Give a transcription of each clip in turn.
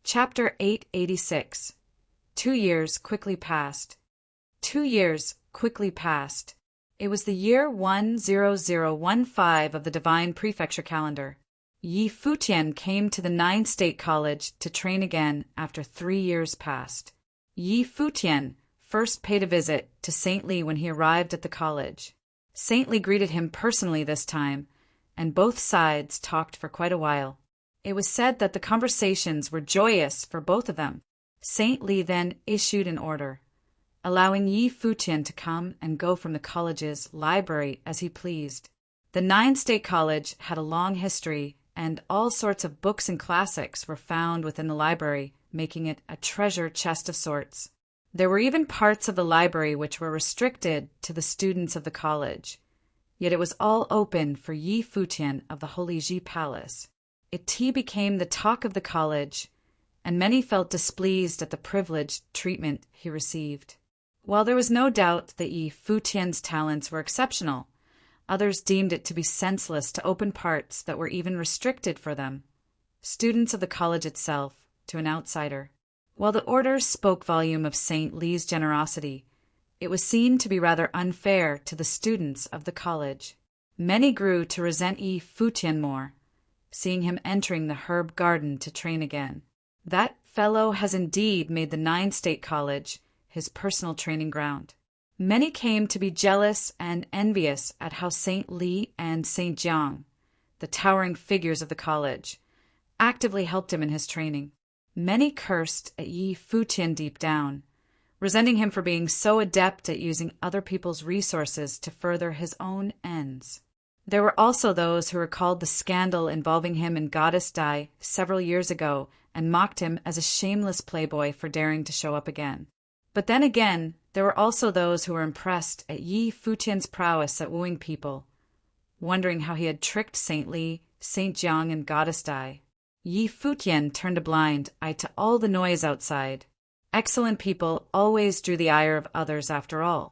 Chapter 886. 2 years quickly passed. 2 years quickly passed. It was the year 10015 of the Divine Prefecture calendar. Yi Futian came to the 9-state college to train again after 3 years past. Yi Futian first paid a visit to Saint Li when he arrived at the college. Saint Li greeted him personally this time, and both sides talked for quite a while. It was said that the conversations were joyous for both of them. Saint Li then issued an order, allowing Yi Futian to come and go from the college's library as he pleased. The 9-state college had a long history, and all sorts of books and classics were found within the library, making it a treasure chest of sorts. There were even parts of the library which were restricted to the students of the college. Yet it was all open for Yi Futian of the Holy Ji Palace. He became the talk of the college, and many felt displeased at the privileged treatment he received. While there was no doubt that Yi Futian's talents were exceptional, others deemed it to be senseless to open parts that were even restricted for them, students of the college itself, to an outsider. While the order spoke volume of Saint Li's generosity, it was seen to be rather unfair to the students of the college. Many grew to resent Yi Futian more, seeing him entering the herb garden to train again. That fellow has indeed made the 9-state college his personal training ground. Many came to be jealous and envious at how Saint Li and Saint Jiang, the towering figures of the college, actively helped him in his training. Many cursed at Yi Futian deep down, resenting him for being so adept at using other people's resources to further his own ends. There were also those who recalled the scandal involving him and Goddess Dai several years ago and mocked him as a shameless playboy for daring to show up again. But then again, there were also those who were impressed at Yi Futian's prowess at wooing people, wondering how he had tricked Saint Li, Saint Jiang, and Goddess Dai. Yi Futian turned a blind eye to all the noise outside. Excellent people always drew the ire of others after all.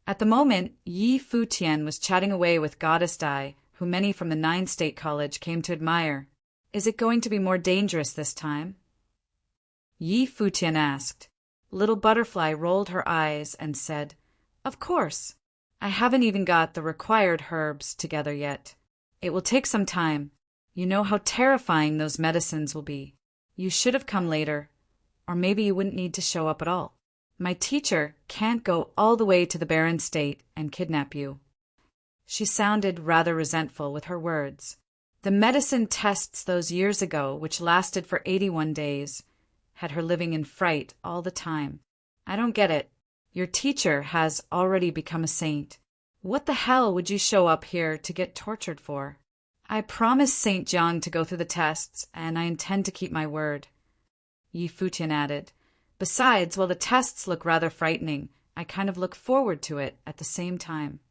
At the moment, Yi Futian was chatting away with Goddess Dai, who many from the 9-state college came to admire. Is it going to be more dangerous this time? Yi Futian asked. Little Butterfly rolled her eyes and said, Of course. I haven't even got the required herbs together yet. It will take some time. You know how terrifying those medicines will be. You should have come later, or maybe you wouldn't need to show up at all. My teacher can't go all the way to the barren state and kidnap you. She sounded rather resentful with her words. The medicine tests those years ago, which lasted for 81 days, had her living in fright all the time. I don't get it. Your teacher has already become a saint. What the hell would you show up here to get tortured for? I promised Saint Jiang to go through the tests, and I intend to keep my word, Yi Futian added. Besides, while the tests look rather frightening, I kind of look forward to it at the same time.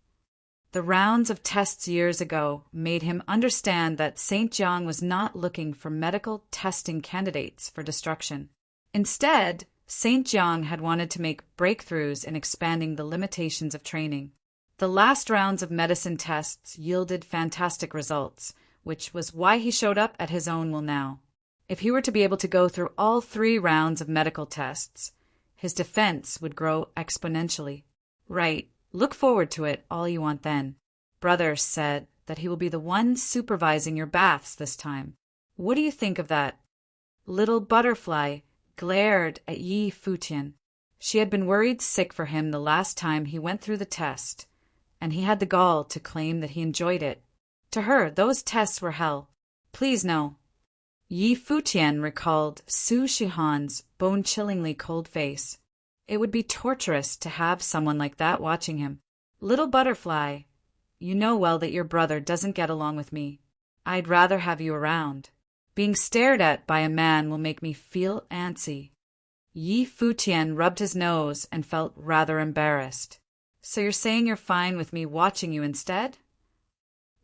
The rounds of tests years ago made him understand that Saint Jiang was not looking for medical testing candidates for destruction. Instead, Saint Jiang had wanted to make breakthroughs in expanding the limitations of training. The last rounds of medicine tests yielded fantastic results, which was why he showed up at his own will now. If he were to be able to go through all 3 rounds of medical tests, his defense would grow exponentially. Right, look forward to it all you want then. Brother said that he will be the one supervising your baths this time. What do you think of that? Little Butterfly glared at Yi Futian. She had been worried sick for him the last time he went through the test, and he had the gall to claim that he enjoyed it. To her, those tests were hell. Please no. Yi Futian recalled Su Shihan's bone-chillingly cold face. It would be torturous to have someone like that watching him. Little Butterfly, you know well that your brother doesn't get along with me. I'd rather have you around. Being stared at by a man will make me feel antsy. Yi Futian rubbed his nose and felt rather embarrassed. So you're saying you're fine with me watching you instead?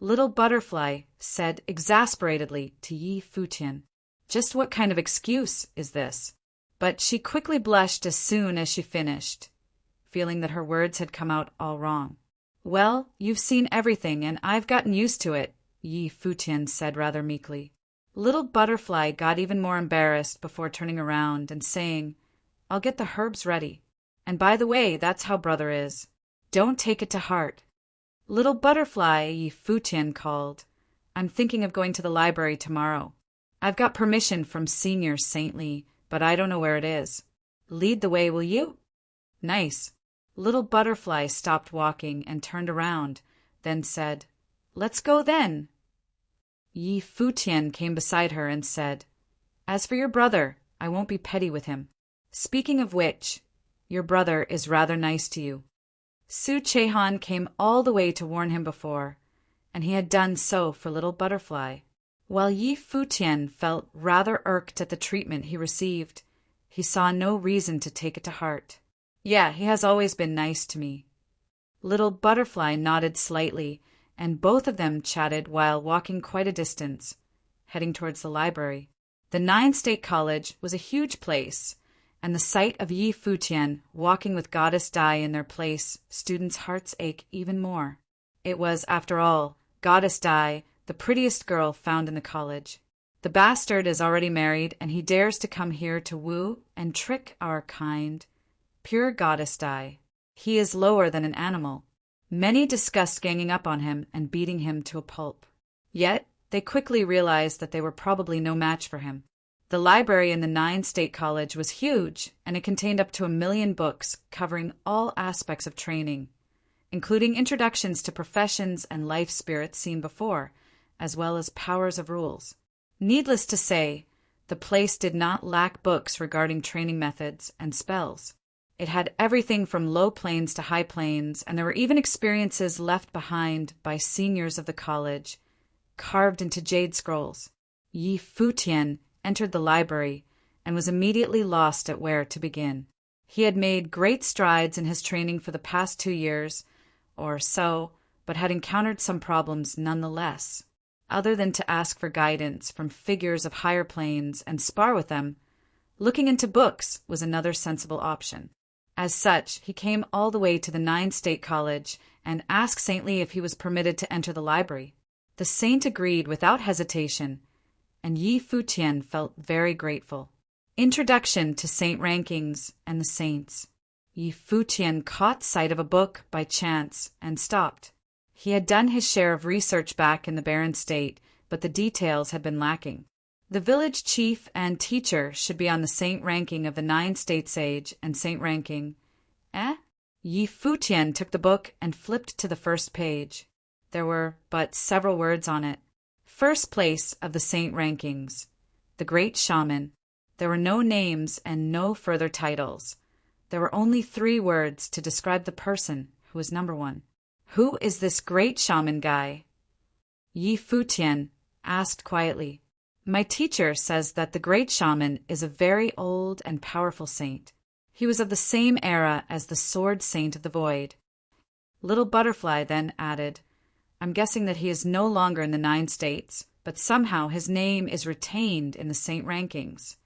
Little Butterfly said exasperatedly to Yi Futian. Just what kind of excuse is this? But she quickly blushed as soon as she finished, feeling that her words had come out all wrong. Well, you've seen everything, and I've gotten used to it, Yi Futian said rather meekly. Little Butterfly got even more embarrassed before turning around and saying, "I'll get the herbs ready. And by the way, that's how brother is. Don't take it to heart." "Little Butterfly," Yi Futian called, "I'm thinking of going to the library tomorrow. I've got permission from Senior Saintly, but I don't know where it is. Lead the way, will you?" "Nice." Little Butterfly stopped walking and turned around, then said, "Let's go then." Yi Futian came beside her and said, "As for your brother, I won't be petty with him. Speaking of which, your brother is rather nice to you." Su Chehan came all the way to warn him before, and he had done so for Little Butterfly. While Yi Futian felt rather irked at the treatment he received, he saw no reason to take it to heart. "Yeah, he has always been nice to me." Little Butterfly nodded slightly, and both of them chatted while walking quite a distance, heading towards the library. The Nine State College was a huge place, and the sight of Yi Futian walking with Goddess Dai in their place, students' hearts ache even more. It was, after all, Goddess Dai, the prettiest girl found in the college. "The bastard is already married, and he dares to come here to woo and trick our kind. Pure Goddess Dai. He is lower than an animal." Many discussed ganging up on him and beating him to a pulp. Yet they quickly realized that they were probably no match for him. The library in the Nine State College was huge, and it contained up to 1,000,000 books covering all aspects of training, including introductions to professions and life spirits seen before, as well as powers of rules. Needless to say, the place did not lack books regarding training methods and spells. It had everything from low planes to high planes, and there were even experiences left behind by seniors of the college, carved into jade scrolls. Yi Futian entered the library and was immediately lost at where to begin. He had made great strides in his training for the past 2 years or so, but had encountered some problems nonetheless. Other than to ask for guidance from figures of higher planes and spar with them, looking into books was another sensible option. As such, he came all the way to the Nine State College and asked Saintly if he was permitted to enter the library. The saint agreed without hesitation, and Yi Futian felt very grateful. Introduction to Saint Rankings and the Saints. Yi Futian caught sight of a book by chance and stopped. He had done his share of research back in the barren state, but the details had been lacking. The village chief and teacher should be on the saint ranking of the 9 state sage and saint ranking. Yi Futian took the book and flipped to the first page. There were but several words on it. First place of the saint rankings. The great shaman. There were no names and no further titles. There were only 3 words to describe the person who was number 1. "Who is this great shaman guy?" Yi Futian asked quietly. "My teacher says that the great shaman is a very old and powerful saint. He was of the same era as the sword saint of the void." Little Butterfly then added, "I'm guessing that he is no longer in the 9 states, but somehow his name is retained in the saint rankings."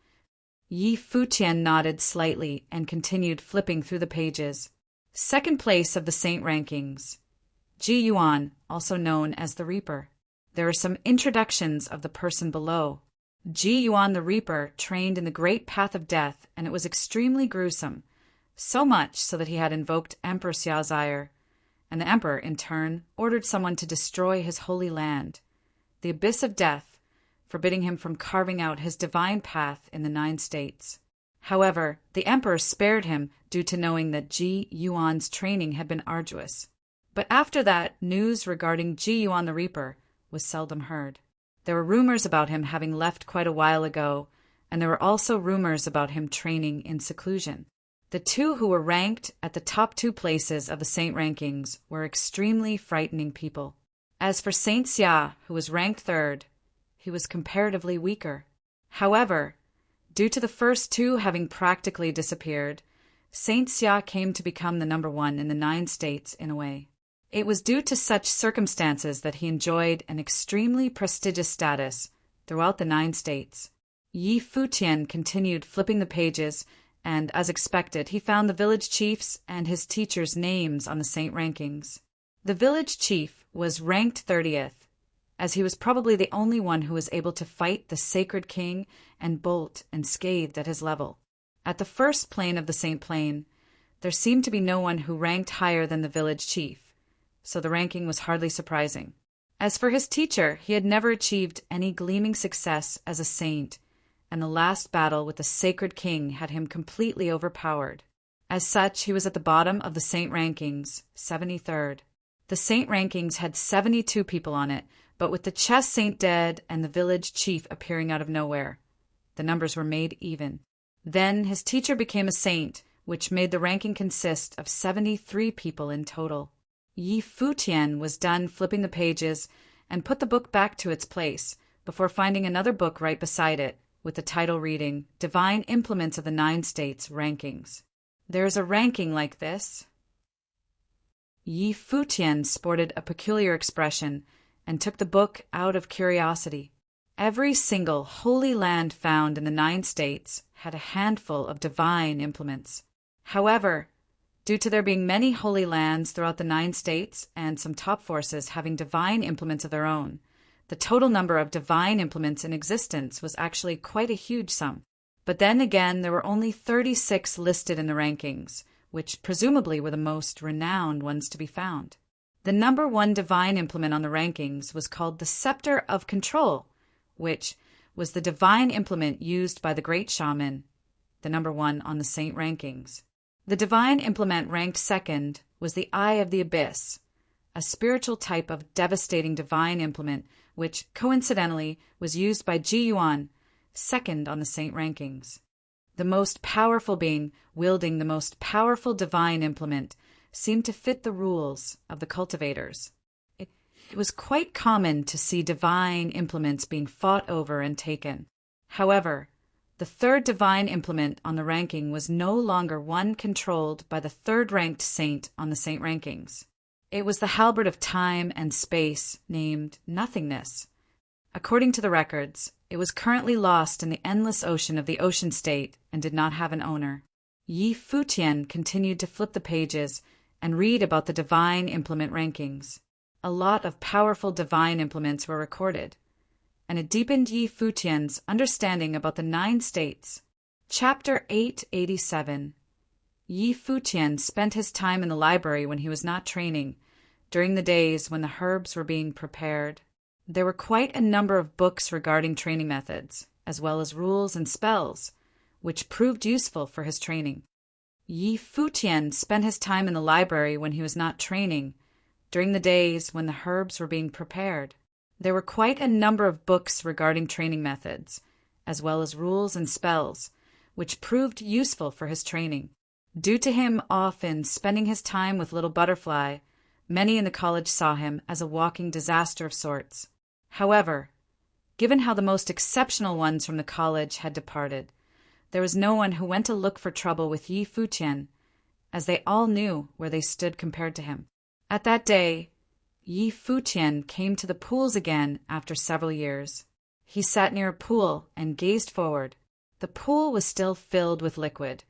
Yi Futian nodded slightly and continued flipping through the pages. Second place of the saint rankings. Ji Yuan, also known as the Reaper. There are some introductions of the person below. Ji Yuan the Reaper trained in the great path of death, and it was extremely gruesome, so much so that he had invoked Emperor Xiao's ire, and the emperor, in turn, ordered someone to destroy his holy land, the abyss of death, forbidding him from carving out his divine path in the 9 states. However, the emperor spared him due to knowing that Ji Yuan's training had been arduous. But after that, news regarding Ji Yuan the Reaper was seldom heard. There were rumors about him having left quite a while ago, and there were also rumors about him training in seclusion. The 2 who were ranked at the top 2 places of the saint rankings were extremely frightening people. As for Saint Xia, who was ranked 3rd, he was comparatively weaker. However, due to the first 2 having practically disappeared, Saint Xia came to become the number 1 in the 9 states in a way. It was due to such circumstances that he enjoyed an extremely prestigious status throughout the 9 states. Yi Futian continued flipping the pages, and, as expected, he found the village chief's and his teacher's names on the saint rankings. The village chief was ranked 30th, as he was probably the only one who was able to fight the sacred king and bolt unscathed at his level. At the first plane of the Saint Plane, there seemed to be no one who ranked higher than the village chief, so the ranking was hardly surprising. As for his teacher, he had never achieved any gleaming success as a saint, and the last battle with the sacred king had him completely overpowered. As such, he was at the bottom of the saint rankings, 73rd. The saint rankings had 72 people on it, but with the chess saint dead and the village chief appearing out of nowhere, the numbers were made even. Then his teacher became a saint, which made the ranking consist of 73 people in total. Futian was done flipping the pages and put the book back to its place before finding another book right beside it with the title reading Divine Implements of the Nine States Rankings. There is a ranking like this. Futian sported a peculiar expression and took the book out of curiosity. Every single holy land found in the 9 states had a handful of divine implements. However, due to there being many holy lands throughout the 9 states and some top forces having divine implements of their own, the total number of divine implements in existence was actually quite a huge sum. But then again, there were only 36 listed in the rankings, which presumably were the most renowned ones to be found. The number 1 divine implement on the rankings was called the Scepter of Control, which was the divine implement used by the great shaman, the number 1 on the saint rankings. The divine implement ranked second was the Eye of the Abyss, a spiritual type of devastating divine implement which, coincidentally, was used by Ji Yuan, second on the saint rankings. The most powerful being wielding the most powerful divine implement seemed to fit the rules of the cultivators. It was quite common to see divine implements being fought over and taken. However, the third divine implement on the ranking was no longer one controlled by the third-ranked saint on the saint rankings. It was the halberd of time and space named Nothingness. According to the records, it was currently lost in the endless ocean of the ocean state and did not have an owner. Futian continued to flip the pages and read about the divine implement rankings. A lot of powerful divine implements were recorded, and it deepened Futian's understanding about the 9 states. Chapter 887. Futian spent his time in the library when he was not training, during the days when the herbs were being prepared. There were quite a number of books regarding training methods, as well as rules and spells, which proved useful for his training. Futian spent his time in the library when he was not training, during the days when the herbs were being prepared. There were quite a number of books regarding training methods, as well as rules and spells, which proved useful for his training. Due to him often spending his time with Little Butterfly, many in the college saw him as a walking disaster of sorts. However, given how the most exceptional ones from the college had departed, there was no one who went to look for trouble with Futian, as they all knew where they stood compared to him. At that day, Futian came to the pools again after several years. He sat near a pool and gazed forward. The pool was still filled with liquid,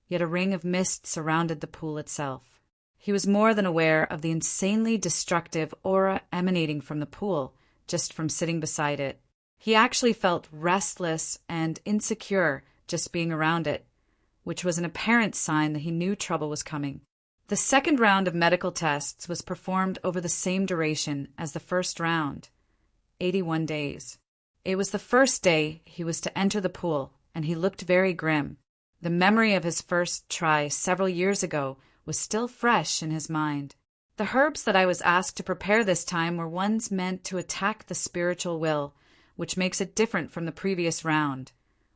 yet a ring of mist surrounded the pool itself. He was more than aware of the insanely destructive aura emanating from the pool just from sitting beside it. He actually felt restless and insecure just being around it, which was an apparent sign that he knew trouble was coming. The second round of medical tests was performed over the same duration as the first round, 81 days. It was the first day he was to enter the pool, and he looked very grim. The memory of his first try several years ago was still fresh in his mind. The herbs that I was asked to prepare this time were ones meant to attack the spiritual will, which makes it different from the previous round,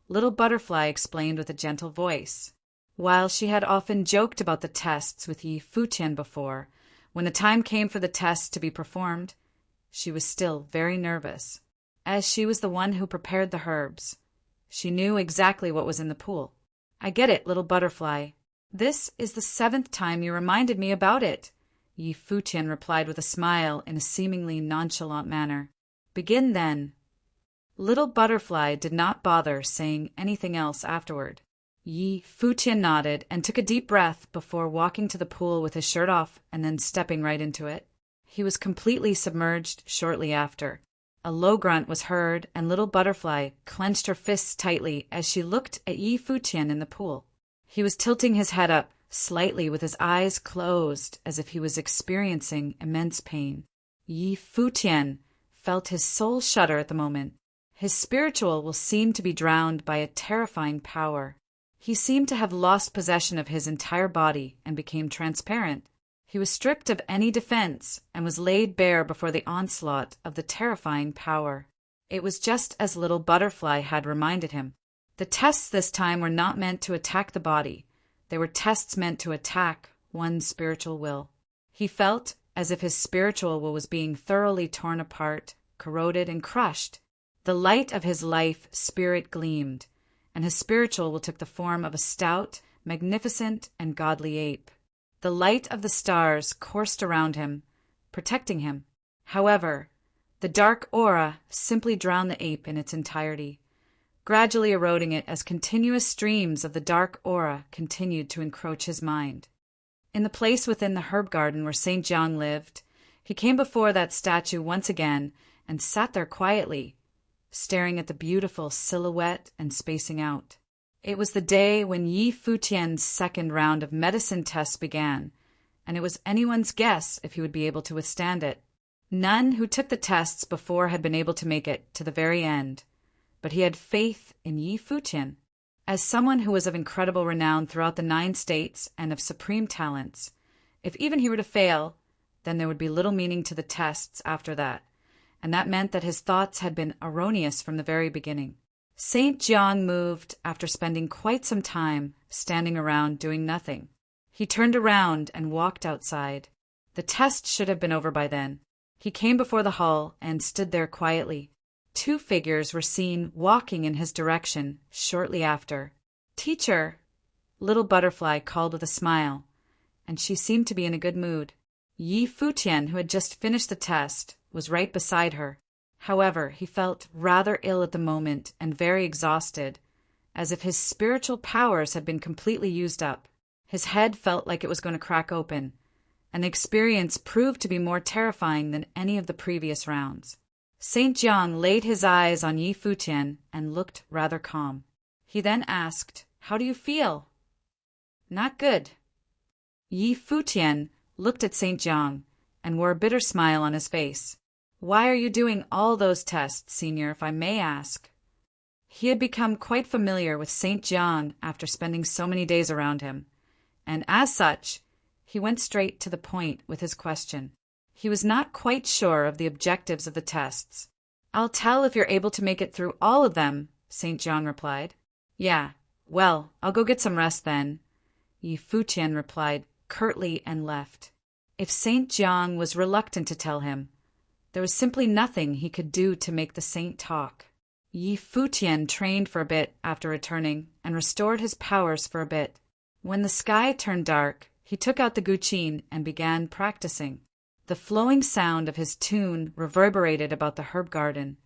Little Butterfly explained with a gentle voice. While she had often joked about the tests with Futian before, when the time came for the tests to be performed, she was still very nervous. As she was the one who prepared the herbs, she knew exactly what was in the pool. I get it, Little Butterfly. This is the 7th time you reminded me about it, Futian replied with a smile in a seemingly nonchalant manner. Begin then. Little Butterfly did not bother saying anything else afterward. Futian nodded and took a deep breath before walking to the pool with his shirt off and then stepping right into it. He was completely submerged shortly after. A low grunt was heard, and Little Butterfly clenched her fists tightly as she looked at Yi Futian in the pool. He was tilting his head up slightly with his eyes closed as if he was experiencing immense pain. Yi Futian felt his soul shudder at the moment. His spiritual will seemed to be drowned by a terrifying power. He seemed to have lost possession of his entire body and became transparent. He was stripped of any defense and was laid bare before the onslaught of the terrifying power. It was just as Little Butterfly had reminded him. The tests this time were not meant to attack the body. They were tests meant to attack one's spiritual will. He felt as if his spiritual will was being thoroughly torn apart, corroded, and crushed. The light of his life spirit gleamed, and his spiritual will took the form of a stout, magnificent, and godly ape. The light of the stars coursed around him, protecting him. However, the dark aura simply drowned the ape in its entirety, gradually eroding it as continuous streams of the dark aura continued to encroach his mind. In the place within the herb garden where St. John lived, he came before that statue once again and sat there quietly, staring at the beautiful silhouette and spacing out. It was the day when Yi Futian's second round of medicine tests began, and it was anyone's guess if he would be able to withstand it. None who took the tests before had been able to make it to the very end, but he had faith in Yi Futian. As someone who was of incredible renown throughout the 9 states and of supreme talents, if even he were to fail, then there would be little meaning to the tests after that, and that meant that his thoughts had been erroneous from the very beginning. St. John moved after spending quite some time standing around doing nothing. He turned around and walked outside. The test should have been over by then. He came before the hall and stood there quietly. 2 figures were seen walking in his direction shortly after. "Teacher," Little Butterfly called with a smile, and she seemed to be in a good mood. Yi Futian, who had just finished the test, was right beside her. However, he felt rather ill at the moment and very exhausted, as if his spiritual powers had been completely used up. His head felt like it was going to crack open, and the experience proved to be more terrifying than any of the previous rounds. St. John laid his eyes on Yi Futian and looked rather calm. He then asked, "How do you feel?" "Not good." Yi Futian looked at St. John and wore a bitter smile on his face. "Why are you doing all those tests, Senior, if I may ask?" He had become quite familiar with St. John after spending so many days around him, and as such, he went straight to the point with his question. He was not quite sure of the objectives of the tests. "I'll tell if you're able to make it through all of them," St. John replied. "Yeah, well, I'll go get some rest then," Yi Futian replied curtly and left. If St. John was reluctant to tell him, there was simply nothing he could do to make the saint talk. Yi Futian trained for a bit after returning and restored his powers for a bit. When the sky turned dark, he took out the guqin and began practicing. The flowing sound of his tune reverberated about the herb garden,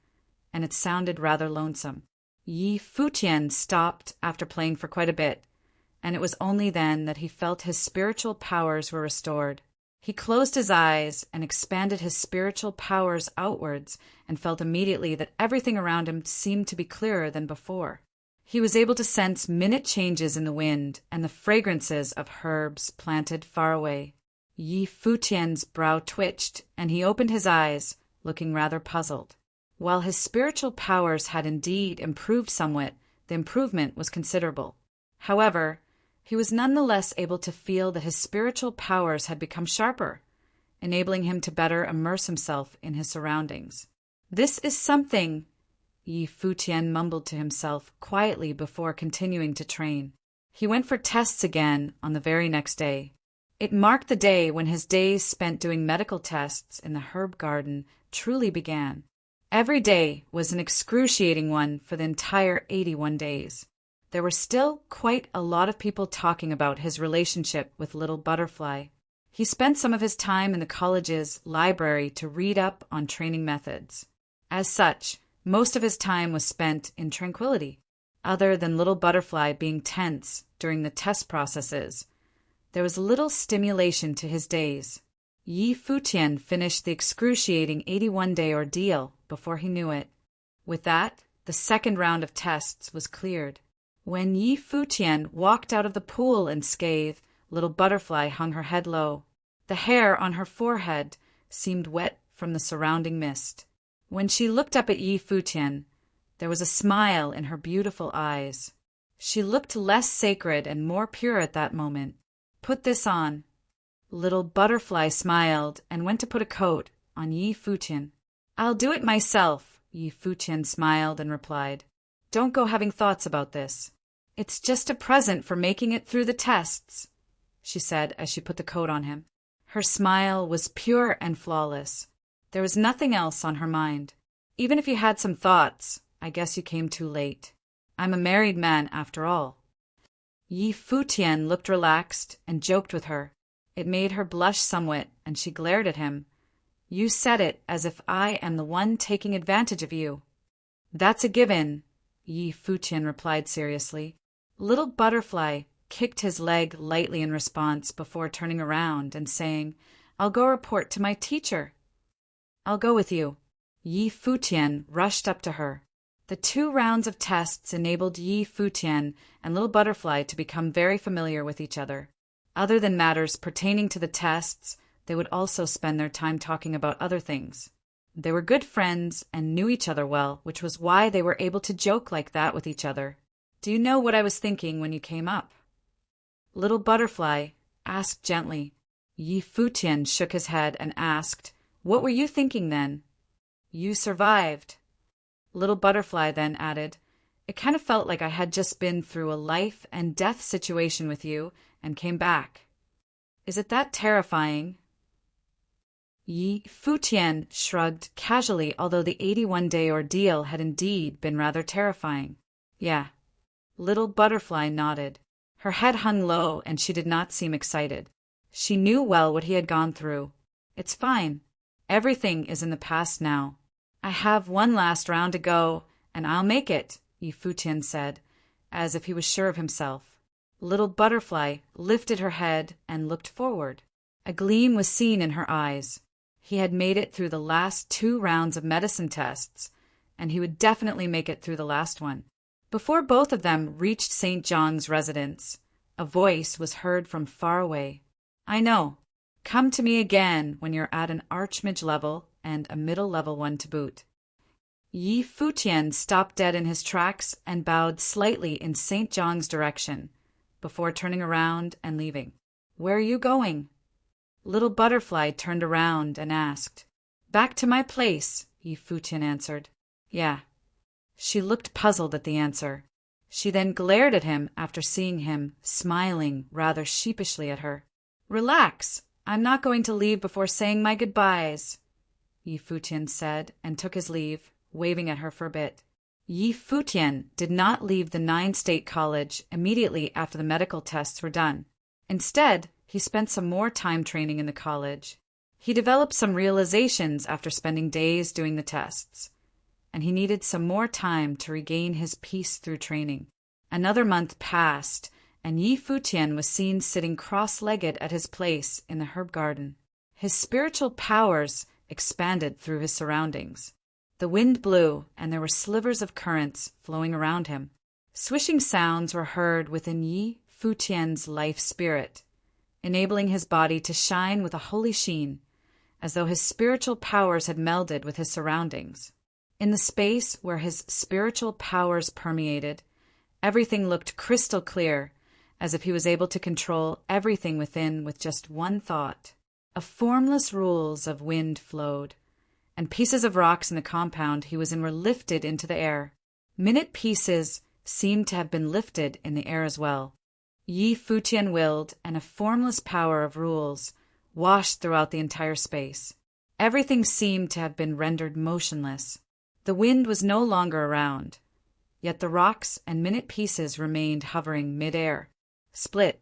and it sounded rather lonesome. Yi Futian stopped after playing for quite a bit, and it was only then that he felt his spiritual powers were restored. He closed his eyes and expanded his spiritual powers outwards and felt immediately that everything around him seemed to be clearer than before. He was able to sense minute changes in the wind and the fragrances of herbs planted far away. Yi Futian's brow twitched, and he opened his eyes, looking rather puzzled. While his spiritual powers had indeed improved somewhat, the improvement was considerable. However, he was nonetheless able to feel that his spiritual powers had become sharper, enabling him to better immerse himself in his surroundings. "This is something," Yi Futian mumbled to himself quietly before continuing to train. He went for tests again on the very next day. It marked the day when his days spent doing medical tests in the herb garden truly began. Every day was an excruciating one for the entire 81 days. There were still quite a lot of people talking about his relationship with Little Butterfly. He spent some of his time in the college's library to read up on training methods. As such, most of his time was spent in tranquility. Other than Little Butterfly being tense during the test processes, there was little stimulation to his days. Yi Futian finished the excruciating 81-day ordeal before he knew it. With that, the second round of tests was cleared. When Yi Futian walked out of the pool unscathed, Little Butterfly hung her head low. The hair on her forehead seemed wet from the surrounding mist. When she looked up at Yi Futian, there was a smile in her beautiful eyes. She looked less sacred and more pure at that moment. "Put this on." Little Butterfly smiled and went to put a coat on Yi Futian. "I'll do it myself," Yi Futian smiled and replied. "Don't go having thoughts about this. It's just a present for making it through the tests," she said as she put the coat on him. Her smile was pure and flawless. There was nothing else on her mind. "Even if you had some thoughts, I guess you came too late. I'm a married man after all." Yi Futian looked relaxed and joked with her. It made her blush somewhat, and she glared at him. "You said it as if I am the one taking advantage of you." "That's a given," Yi Futian replied seriously. Little Butterfly kicked his leg lightly in response before turning around and saying, "I'll go report to my teacher." "I'll go with you." Yi Futian rushed up to her. The 2 rounds of tests enabled Yi Futian and Little Butterfly to become very familiar with each other. Other than matters pertaining to the tests, they would also spend their time talking about other things. They were good friends and knew each other well, which was why they were able to joke like that with each other. "Do you know what I was thinking when you came up?" Little Butterfly asked gently. Yi Futian shook his head and asked, "What were you thinking then?" "You survived." Little Butterfly then added, "It kind of felt like I had just been through a life and death situation with you and came back. Is it that terrifying?" Yi Futian shrugged casually, although the 81-day ordeal had indeed been rather terrifying. "Yeah." Little Butterfly nodded. Her head hung low and she did not seem excited. She knew well what he had gone through. "It's fine. Everything is in the past now. I have one last round to go, and I'll make it," Yi Futian said, as if he was sure of himself. Little Butterfly lifted her head and looked forward. A gleam was seen in her eyes. He had made it through the last 2 rounds of medicine tests, and he would definitely make it through the last one. Before both of them reached St. John's residence, a voice was heard from far away. "I know. Come to me again when you're at an Archmage level and a middle level one to boot." Yi Futian stopped dead in his tracks and bowed slightly in St. John's direction, before turning around and leaving. "Where are you going?" Little Butterfly turned around and asked. "Back to my place," Yi Futian answered. "Yeah." She looked puzzled at the answer. She then glared at him after seeing him smiling rather sheepishly at her. "Relax. I'm not going to leave before saying my goodbyes," Yi Futian said and took his leave, waving at her for a bit. Yi Futian did not leave the 9-state college immediately after the medical tests were done. Instead, he spent some more time training in the college. He developed some realizations after spending days doing the tests, and he needed some more time to regain his peace through training. Another month passed, and Yi Futian was seen sitting cross-legged at his place in the herb garden. His spiritual powers expanded through his surroundings. The wind blew, and there were slivers of currents flowing around him. Swishing sounds were heard within Yi Futian's life spirit, enabling his body to shine with a holy sheen, as though his spiritual powers had melded with his surroundings. In the space where his spiritual powers permeated, everything looked crystal clear, as if he was able to control everything within with just one thought. A formless rules of wind flowed, and pieces of rocks in the compound he was in were lifted into the air. Minute pieces seemed to have been lifted in the air as well. Yi Futian willed, and a formless power of rules washed throughout the entire space. Everything seemed to have been rendered motionless. The wind was no longer around, yet the rocks and minute pieces remained hovering mid-air. Split.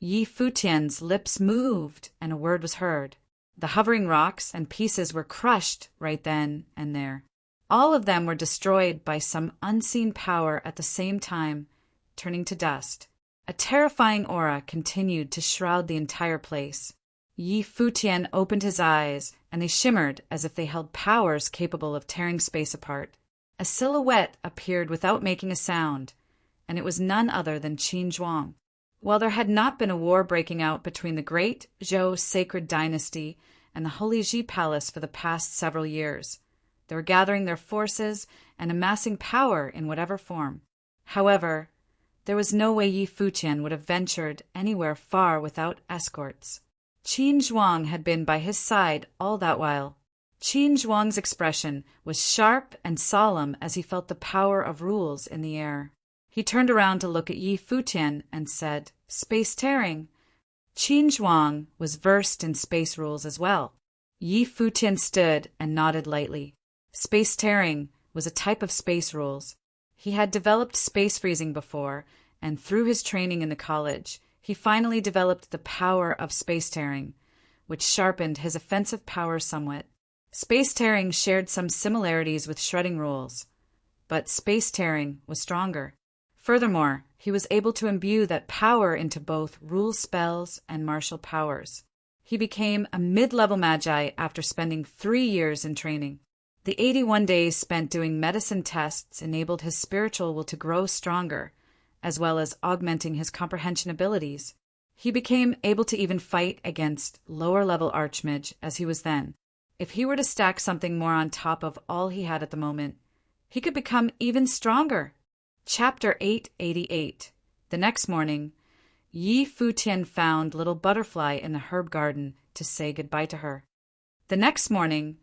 Yi Futian's lips moved, and a word was heard. The hovering rocks and pieces were crushed right then and there. All of them were destroyed by some unseen power at the same time, turning to dust. A terrifying aura continued to shroud the entire place. Yi Futian opened his eyes, and they shimmered as if they held powers capable of tearing space apart. A silhouette appeared without making a sound, and it was none other than Qin Zhuang. While there had not been a war breaking out between the great Zhou sacred dynasty and the Holy Ji Palace for the past several years, they were gathering their forces and amassing power in whatever form. However, there was no way Yi Futian would have ventured anywhere far without escorts. Qin Zhuang had been by his side all that while. Qin Zhuang's expression was sharp and solemn as he felt the power of rules in the air. He turned around to look at Yi Futian and said, "Space tearing." Qin Zhuang was versed in space rules as well. Yi Futian stood and nodded lightly. Space tearing was a type of space rules. He had developed space freezing before, and through his training in the college, he finally developed the power of space tearing, which sharpened his offensive power somewhat. Space tearing shared some similarities with shredding rules, but space tearing was stronger. Furthermore, he was able to imbue that power into both rule spells and martial powers. He became a mid-level magi after spending 3 years in training. The 81 days spent doing medicine tests enabled his spiritual will to grow stronger, as well as augmenting his comprehension abilities. He became able to even fight against lower-level archmage as he was then. If he were to stack something more on top of all he had at the moment, he could become even stronger. Chapter 888. The next morning, Yi Futian found Little Butterfly in the herb garden to say goodbye to her. The next morning,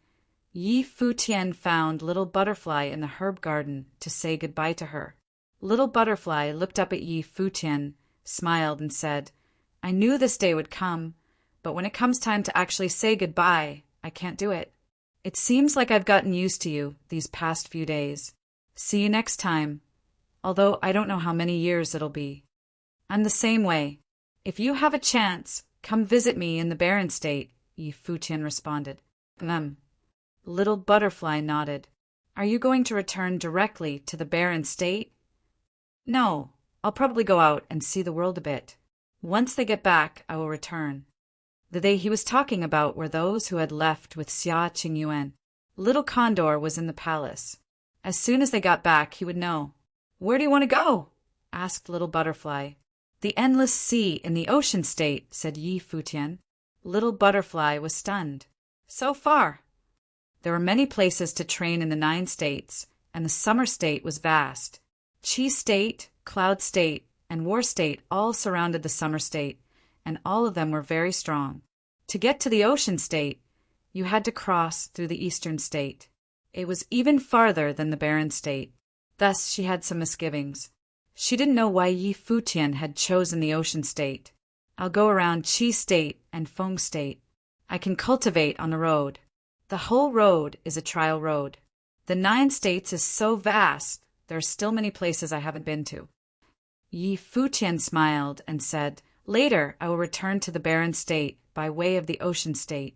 Yi Futian found Little Butterfly in the herb garden to say goodbye to her. Little Butterfly looked up at Yi Futian, smiled, and said, "I knew this day would come, but when it comes time to actually say goodbye, I can't do it. It seems like I've gotten used to you these past few days. See you next time, although I don't know how many years it'll be." "I'm the same way. If you have a chance, come visit me in the barren state," Yi Futian responded. Little Butterfly nodded. "Are you going to return directly to the barren state?" "No, I'll probably go out and see the world a bit. Once they get back, I will return." The they he was talking about were those who had left with Xia Qingyuan. Little Condor was in the palace. As soon as they got back, he would know. "Where do you want to go?" asked Little Butterfly. "The endless sea in the ocean state," said Yi Futian. Little Butterfly was stunned. "So far?" There were many places to train in the 9 states, and the summer state was vast. Chi State, Cloud State, and War State all surrounded the summer state, and all of them were very strong. To get to the ocean state, you had to cross through the eastern state. It was even farther than the barren state. Thus she had some misgivings. She didn't know why Yi Futian had chosen the ocean state. "I'll go around Chi State and Feng State. I can cultivate on the road. The whole road is a trial road. The 9 states is so vast, there are still many places I haven't been to." Yi Futian smiled and said, "Later I will return to the barren state by way of the ocean state."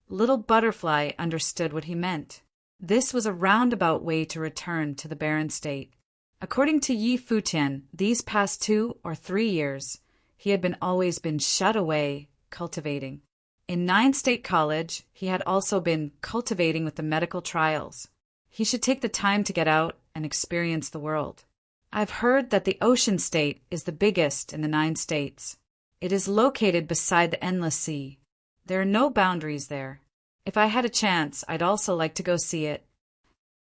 Little Butterfly understood what he meant. This was a roundabout way to return to the barren state. According to Yi Futian, these past 2 or 3 years, he had always been shut away, cultivating. In 9 State College, he had also been cultivating with the medical trials. He should take the time to get out and experience the world. "I've heard that the ocean state is the biggest in the 9 states. It is located beside the endless sea. There are no boundaries there. If I had a chance, I'd also like to go see it."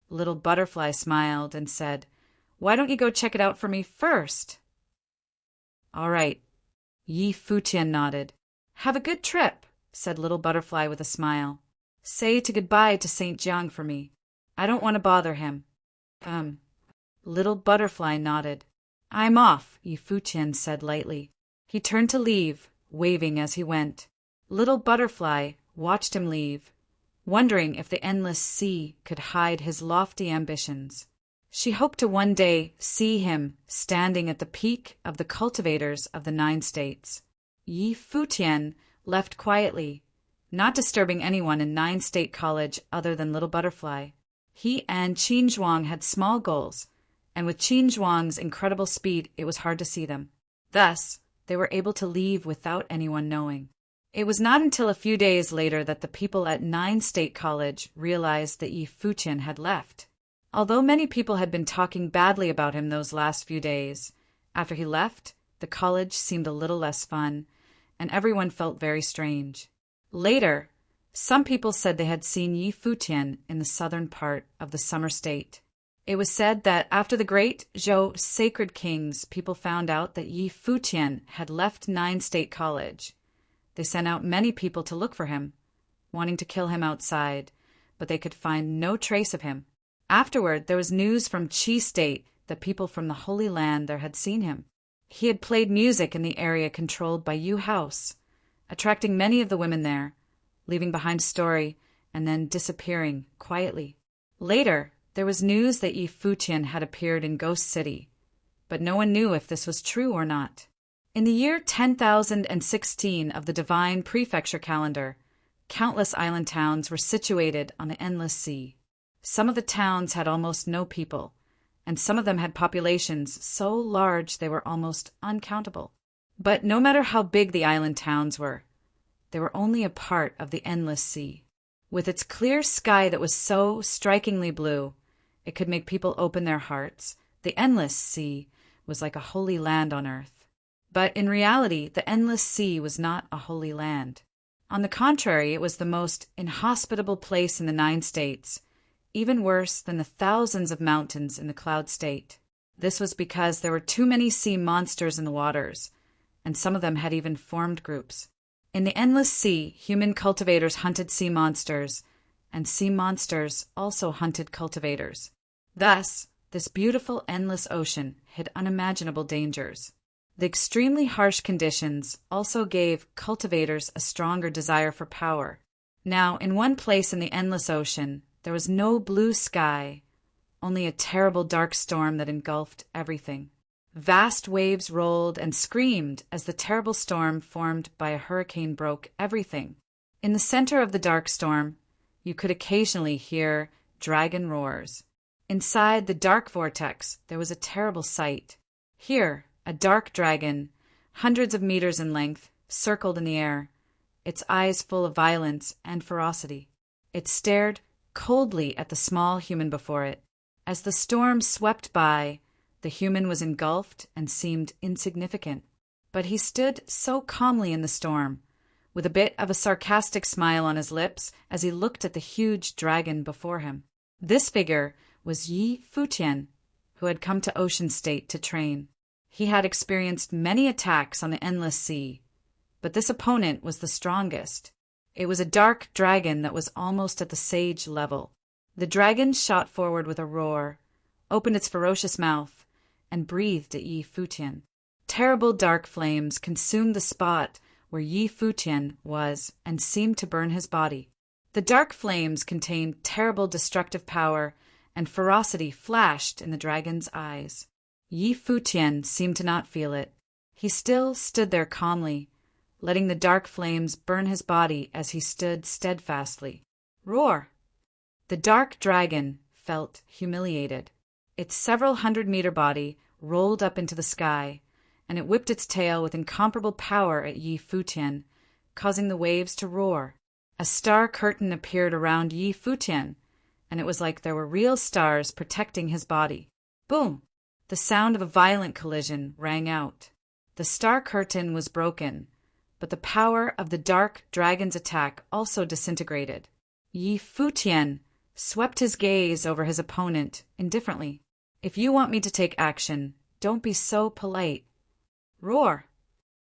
Little Butterfly smiled and said, "Why don't you go check it out for me first?" "All right." Yi Futian nodded. "Have a good trip," said Little Butterfly with a smile. "Say goodbye to Saint Jiang for me. I don't want to bother him." Little Butterfly nodded. "I'm off," Yi Futian said lightly. He turned to leave, waving as he went. Little Butterfly watched him leave, wondering if the endless sea could hide his lofty ambitions. She hoped to one day see him standing at the peak of the cultivators of the 9 states. Yi Futian left quietly, not disturbing anyone in 9 State College other than Little Butterfly. He and Qin Zhuang had small goals, and with Qin Zhuang's incredible speed, it was hard to see them. Thus, they were able to leave without anyone knowing. It was not until a few days later that the people at 9 State College realized that Yi Futian had left. Although many people had been talking badly about him those last few days, after he left, the college seemed a little less fun, and everyone felt very strange. Later, some people said they had seen Yi Futian in the southern part of the summer state. It was said that after the great Zhou sacred kings, people found out that Yi Futian had left 9 State College. They sent out many people to look for him, wanting to kill him outside, but they could find no trace of him. Afterward, there was news from Qi State that people from the Holy Land there had seen him. He had played music in the area controlled by Yu House, attracting many of the women there, leaving behind a story, and then disappearing quietly. Later, there was news that Yi Futian had appeared in Ghost City, but no one knew if this was true or not. In the year 10,016 of the divine prefecture calendar, countless island towns were situated on the endless sea. Some of the towns had almost no people, and some of them had populations so large they were almost uncountable. But no matter how big the island towns were, they were only a part of the endless sea. With its clear sky that was so strikingly blue, it could make people open their hearts. The endless sea was like a holy land on earth. But in reality, the endless sea was not a holy land. On the contrary, it was the most inhospitable place in the 9 states, even worse than the thousands of mountains in the Cloud State. This was because there were too many sea monsters in the waters, and some of them had even formed groups. In the endless sea, human cultivators hunted sea monsters, and sea monsters also hunted cultivators. Thus, this beautiful endless ocean hid unimaginable dangers. The extremely harsh conditions also gave cultivators a stronger desire for power. Now, in one place in the endless ocean, there was no blue sky, only a terrible dark storm that engulfed everything. Vast waves rolled and screamed as the terrible storm formed by a hurricane broke everything. In the center of the dark storm, you could occasionally hear dragon roars. Inside the dark vortex, there was a terrible sight. Here, a dark dragon, hundreds of meters in length, circled in the air, its eyes full of violence and ferocity. It stared coldly at the small human before it. As the storm swept by, the human was engulfed and seemed insignificant. But he stood so calmly in the storm, with a bit of a sarcastic smile on his lips as he looked at the huge dragon before him. This figure was Yi Futian, who had come to Ocean State to train. He had experienced many attacks on the endless sea, but this opponent was the strongest. It was a dark dragon that was almost at the sage level. The dragon shot forward with a roar, opened its ferocious mouth, and breathed at Yi Futian. Terrible dark flames consumed the spot where Yi Futian was and seemed to burn his body. The dark flames contained terrible destructive power, and ferocity flashed in the dragon's eyes. Yi Futian seemed to not feel it. He still stood there calmly, letting the dark flames burn his body as he stood steadfastly. Roar! The dark dragon felt humiliated. Its several hundred-meter body rolled up into the sky, and it whipped its tail with incomparable power at Yi Futian, causing the waves to roar. A star curtain appeared around Yi Futian, and it was like there were real stars protecting his body. Boom! The sound of a violent collision rang out. The star curtain was broken, but the power of the dark dragon's attack also disintegrated. Yi Futian swept his gaze over his opponent indifferently. If you want me to take action, don't be so polite. Roar!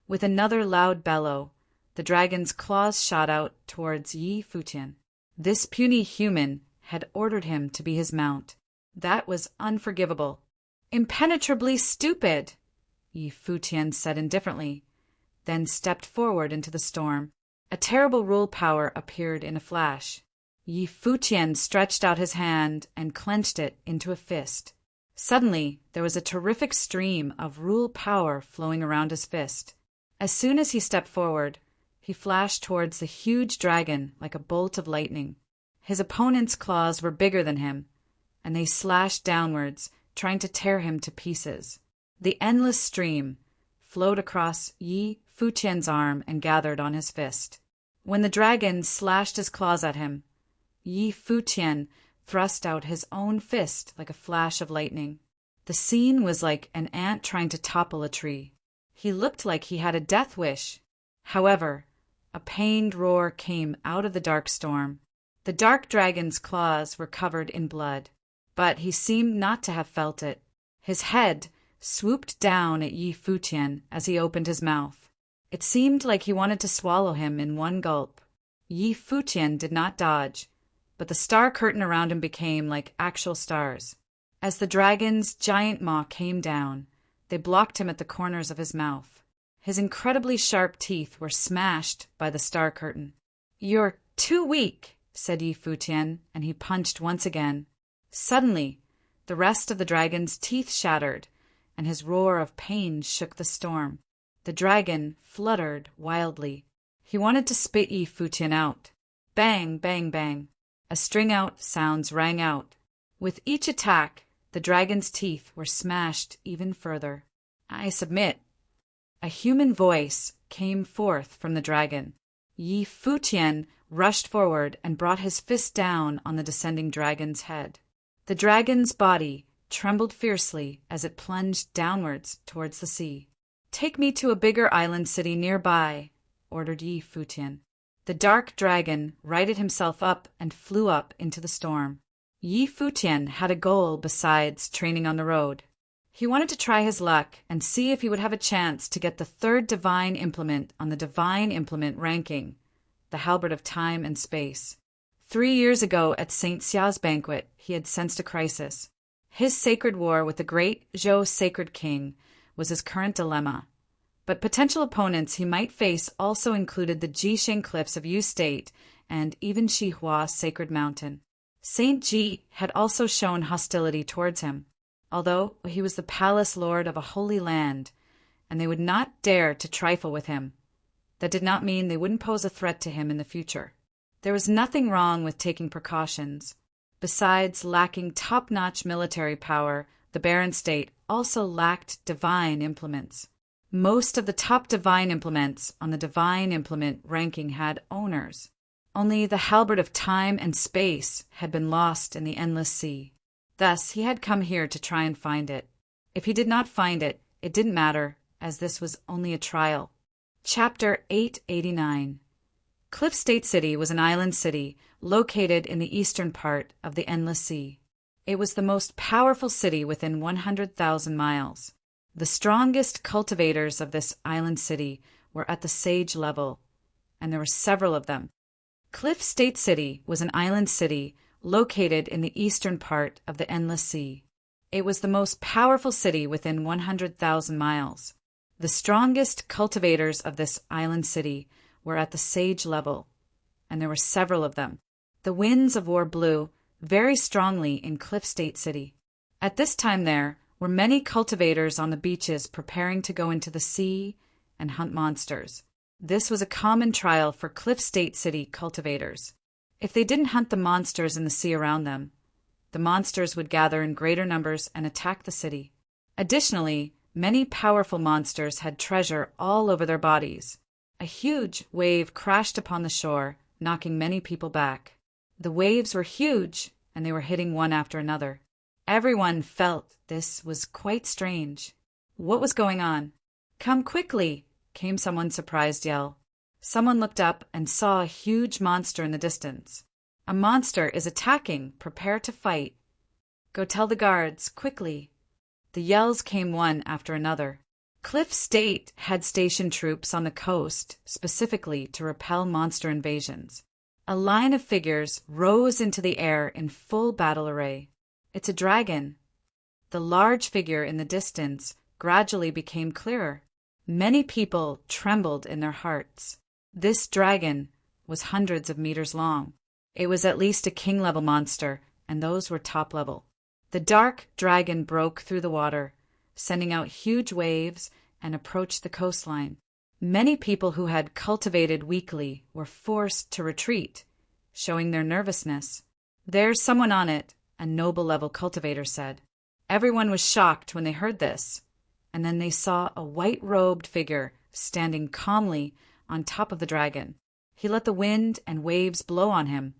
With another loud bellow, the dragon's claws shot out towards Yi Futian. This puny human had ordered him to be his mount. That was unforgivable. Impenetrably stupid, Yi Futian said indifferently, then stepped forward into the storm. A terrible rule power appeared in a flash. Yi Futian stretched out his hand and clenched it into a fist. Suddenly, there was a terrific stream of rule power flowing around his fist. As soon as he stepped forward, he flashed towards the huge dragon like a bolt of lightning. His opponent's claws were bigger than him, and they slashed downwards, trying to tear him to pieces. The endless stream, flowed across Yi Futian's arm and gathered on his fist. When the dragon slashed his claws at him, Yi Futian thrust out his own fist like a flash of lightning. The scene was like an ant trying to topple a tree. He looked like he had a death wish. However, a pained roar came out of the dark storm. The dark dragon's claws were covered in blood, but he seemed not to have felt it. His head swooped down at Yi Futian as he opened his mouth. It seemed like he wanted to swallow him in one gulp. Yi Futian did not dodge, but the star curtain around him became like actual stars. As the dragon's giant maw came down, they blocked him at the corners of his mouth. His incredibly sharp teeth were smashed by the star curtain. "You're too weak," said Yi Futian, and he punched once again. Suddenly, the rest of the dragon's teeth shattered, and his roar of pain shook the storm. The dragon fluttered wildly. He wanted to spit Yi Futian out. Bang, bang, bang. A string-out sounds rang out. With each attack, the dragon's teeth were smashed even further. "I submit." A human voice came forth from the dragon. Yi Futian rushed forward and brought his fist down on the descending dragon's head. The dragon's body trembled fiercely as it plunged downwards towards the sea. "Take me to a bigger island city nearby," ordered Yi Futian. The dark dragon righted himself up and flew up into the storm. Yi Futian had a goal besides training on the road. He wanted to try his luck and see if he would have a chance to get the third divine implement on the divine implement ranking, the halberd of time and space. 3 years ago at Saint Xia's banquet, he had sensed a crisis. His sacred war with the great Zhou sacred king was his current dilemma. But potential opponents he might face also included the Jisheng cliffs of Yu State and even Xihua Sacred Mountain. Saint Ji had also shown hostility towards him, although he was the palace lord of a holy land, and they would not dare to trifle with him. That did not mean they wouldn't pose a threat to him in the future. There was nothing wrong with taking precautions. Besides lacking top-notch military power, the barren state also lacked divine implements. Most of the top divine implements on the divine implement ranking had owners. Only the halberd of time and space had been lost in the endless sea. Thus, he had come here to try and find it. If he did not find it, it didn't matter, as this was only a trial. Chapter 889. Cliff State City was an island city located in the eastern part of the Endless Sea. It was the most powerful city within 100,000 miles. The strongest cultivators of this island city were at the sage level, and there were several of them. Cliff State City was an island city located in the eastern part of the Endless Sea. It was the most powerful city within 100,000 miles. The strongest cultivators of this island city were at the sage level, and there were several of them. The winds of war blew very strongly in Cliff State City. At this time there were many cultivators on the beaches preparing to go into the sea and hunt monsters. This was a common trial for Cliff State City cultivators. If they didn't hunt the monsters in the sea around them, the monsters would gather in greater numbers and attack the city. Additionally, many powerful monsters had treasure all over their bodies. A huge wave crashed upon the shore, knocking many people back. The waves were huge, and they were hitting one after another. Everyone felt this was quite strange. What was going on? "Come quickly!" came someone's surprised yell. Someone looked up and saw a huge monster in the distance. "A monster is attacking. Prepare to fight." "Go tell the guards, quickly." The yells came one after another. Cliff State had stationed troops on the coast specifically to repel monster invasions. A line of figures rose into the air in full battle array. "It's a dragon." The large figure in the distance gradually became clearer. Many people trembled in their hearts. This dragon was hundreds of meters long. It was at least a king-level monster, and those were top-level. The dark dragon broke through the water, sending out huge waves, and approached the coastline. Many people who had cultivated weakly were forced to retreat, showing their nervousness. "There's someone on it," a noble-level cultivator said. Everyone was shocked when they heard this, and then they saw a white-robed figure standing calmly on top of the dragon. He let the wind and waves blow on him,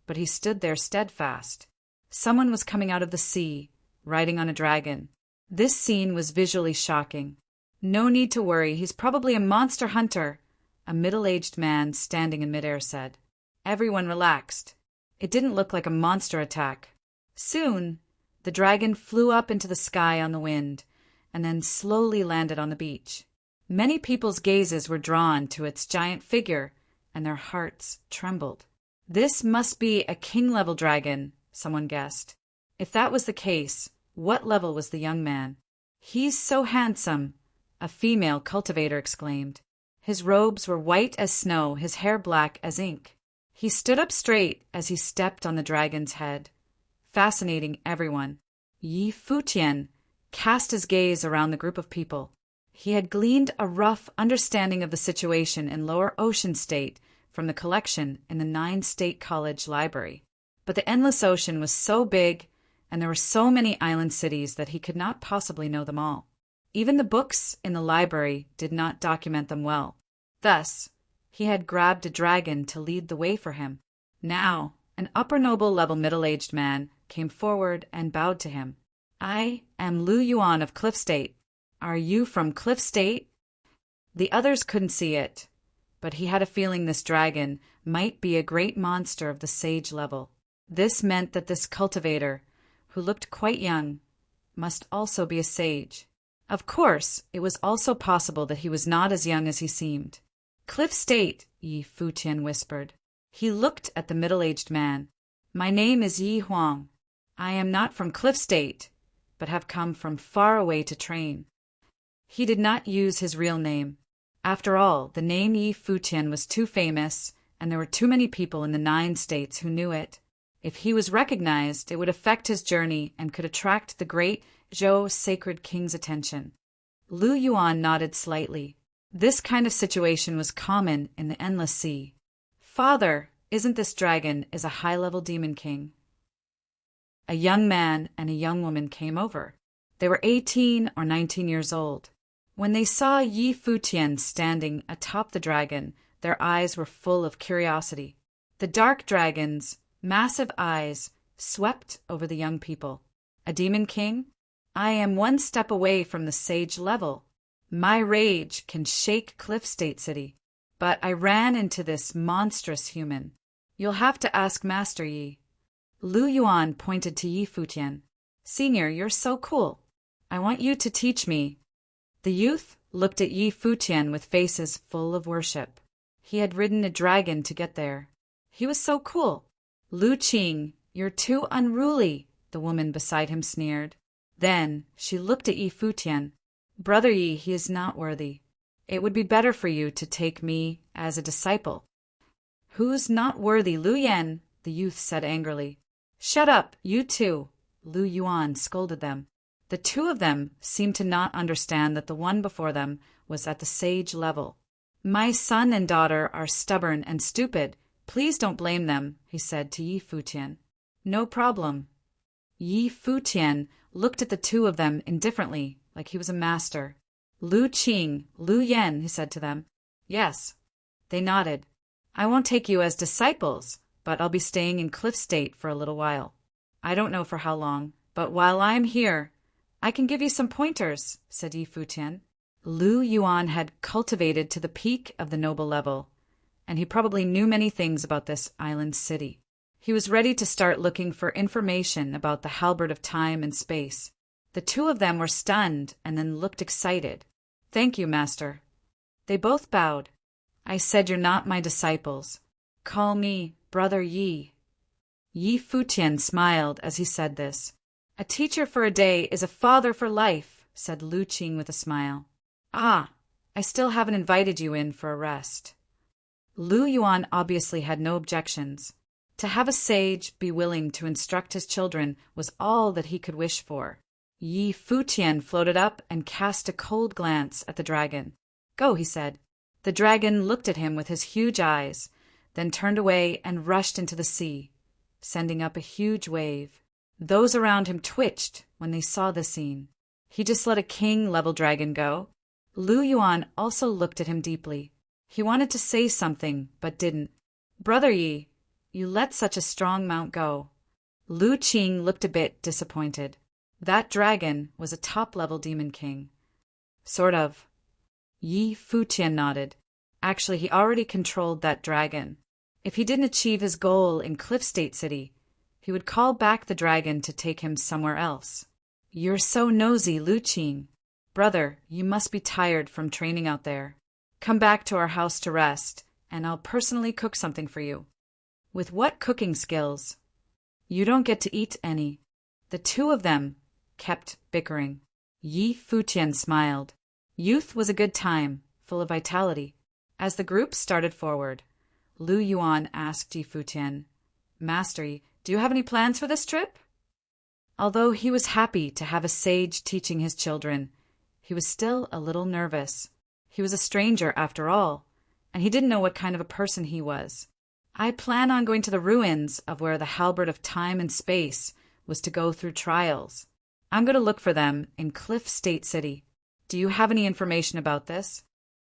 but he stood there steadfast. Someone was coming out of the sea, riding on a dragon. This scene was visually shocking. "No need to worry, he's probably a monster hunter," a middle-aged man standing in midair said. Everyone relaxed. It didn't look like a monster attack. Soon, the dragon flew up into the sky on the wind, and then slowly landed on the beach. Many people's gazes were drawn to its giant figure, and their hearts trembled. "This must be a king-level dragon," someone guessed. If that was the case, what level was the young man? "He's so handsome," a female cultivator exclaimed. His robes were white as snow, his hair black as ink. He stood up straight as he stepped on the dragon's head, fascinating everyone. Yi Futian cast his gaze around the group of people. He had gleaned a rough understanding of the situation in Lower Ocean State from the collection in the 9-State College Library. But the Endless Ocean was so big, and there were so many island cities that he could not possibly know them all. Even the books in the library did not document them well. Thus, he had grabbed a dragon to lead the way for him. Now, an upper noble level middle-aged man came forward and bowed to him. "I am Lu Yuan of Cliff State. Are you from Cliff State?" The others couldn't see it, but he had a feeling this dragon might be a great monster of the sage level. This meant that this cultivator, who looked quite young, must also be a sage. Of course, it was also possible that he was not as young as he seemed. "Cliff State," Yi Futian whispered. He looked at the middle-aged man. "My name is Yi Huang. I am not from Cliff State, but have come from far away to train." He did not use his real name. After all, the name Yi Futian was too famous, and there were too many people in the 9 states who knew it. If he was recognized, it would affect his journey and could attract the great Zhou sacred king's attention. Lu Yuan nodded slightly. This kind of situation was common in the Endless Sea. "Father, isn't this dragon is a high-level demon king?" A young man and a young woman came over. They were 18 or 19 years old. When they saw Yi Futian standing atop the dragon, their eyes were full of curiosity. The dark dragon's massive eyes swept over the young people. "A demon king? I am one step away from the sage level. My rage can shake Cliff State City. But I ran into this monstrous human. You'll have to ask Master Yi." Lu Yuan pointed to Yi Futian. "Senior, you're so cool. I want you to teach me." The youth looked at Yi Futian with faces full of worship. He had ridden a dragon to get there. He was so cool. "Lu Qing, you're too unruly," the woman beside him sneered. Then she looked at Yi Futian. "Brother Yi, he is not worthy. It would be better for you to take me as a disciple." "Who's not worthy, Lu Yan?" the youth said angrily. "Shut up, you two," Lu Yuan scolded them. The two of them seemed to not understand that the one before them was at the sage level. "My son and daughter are stubborn and stupid. Please don't blame them," he said to Yi Futian. "No problem." Yi Futian looked at the two of them indifferently, like he was a master. "Lu Qing, Lu Yan," he said to them. "Yes." They nodded. "I won't take you as disciples, but I'll be staying in Cliff State for a little while. I don't know for how long, but while I'm here, I can give you some pointers," said Yi Futian. Lu Yuan had cultivated to the peak of the noble level, and he probably knew many things about this island city. He was ready to start looking for information about the halberd of time and space. The two of them were stunned and then looked excited. "Thank you, Master." They both bowed. "I said you're not my disciples. Call me Brother Yi." Yi Futian smiled as he said this. "A teacher for a day is a father for life," said Lu Qing with a smile. "Ah, I still haven't invited you in for a rest." Lu Yuan obviously had no objections. To have a sage be willing to instruct his children was all that he could wish for. Yi Futian floated up and cast a cold glance at the dragon. "Go," he said. The dragon looked at him with his huge eyes, then turned away and rushed into the sea, sending up a huge wave. Those around him twitched when they saw the scene. He just let a king-level dragon go? Lu Yuan also looked at him deeply. He wanted to say something, but didn't. Brother Yi, you let such a strong mount go. Lu Qing looked a bit disappointed. That dragon was a top-level demon king. Sort of. Yi Futian nodded. Actually, he already controlled that dragon. If he didn't achieve his goal in Cliff State City, he would call back the dragon to take him somewhere else. You're so nosy, Lu Qing. Brother, you must be tired from training out there. Come back to our house to rest, and I'll personally cook something for you. With what cooking skills? You don't get to eat any. The two of them kept bickering. Yi Futian smiled. Youth was a good time, full of vitality. As the group started forward, Lu Yuan asked Yi Futian, Master, do you have any plans for this trip? Although he was happy to have a sage teaching his children, he was still a little nervous. He was a stranger after all, and he didn't know what kind of a person he was. I plan on going to the ruins of where the halberd of time and space was to go through trials. I'm going to look for them in Cliff State City. Do you have any information about this?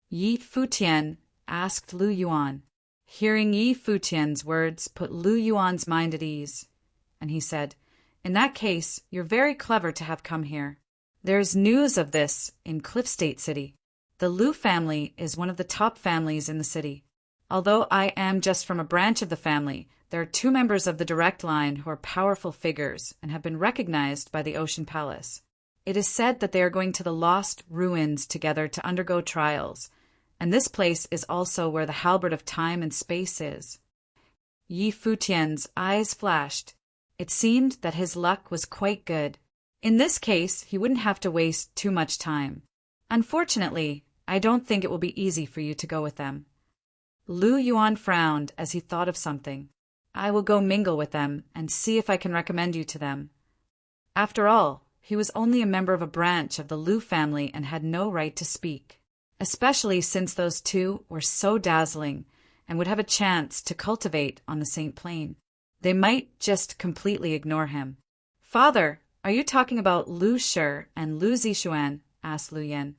Yi Futian asked Lu Yuan. Hearing Yi Futian's words put Lu Yuan's mind at ease, and he said, In that case, you're very clever to have come here. There's news of this in Cliff State City. The Lu family is one of the top families in the city. Although I am just from a branch of the family, there are two members of the direct line who are powerful figures and have been recognized by the Ocean Palace. It is said that they are going to the lost ruins together to undergo trials, and this place is also where the halberd of time and space is. Yi Futian's eyes flashed. It seemed that his luck was quite good. In this case, he wouldn't have to waste too much time. Unfortunately, I don't think it will be easy for you to go with them. Lu Yuan frowned as he thought of something. I will go mingle with them and see if I can recommend you to them. After all, he was only a member of a branch of the Lu family and had no right to speak, especially since those two were so dazzling and would have a chance to cultivate on the Saint Plain. They might just completely ignore him. Father, are you talking about Lu Shi and Lu Zixuan? Asked Lu Yan.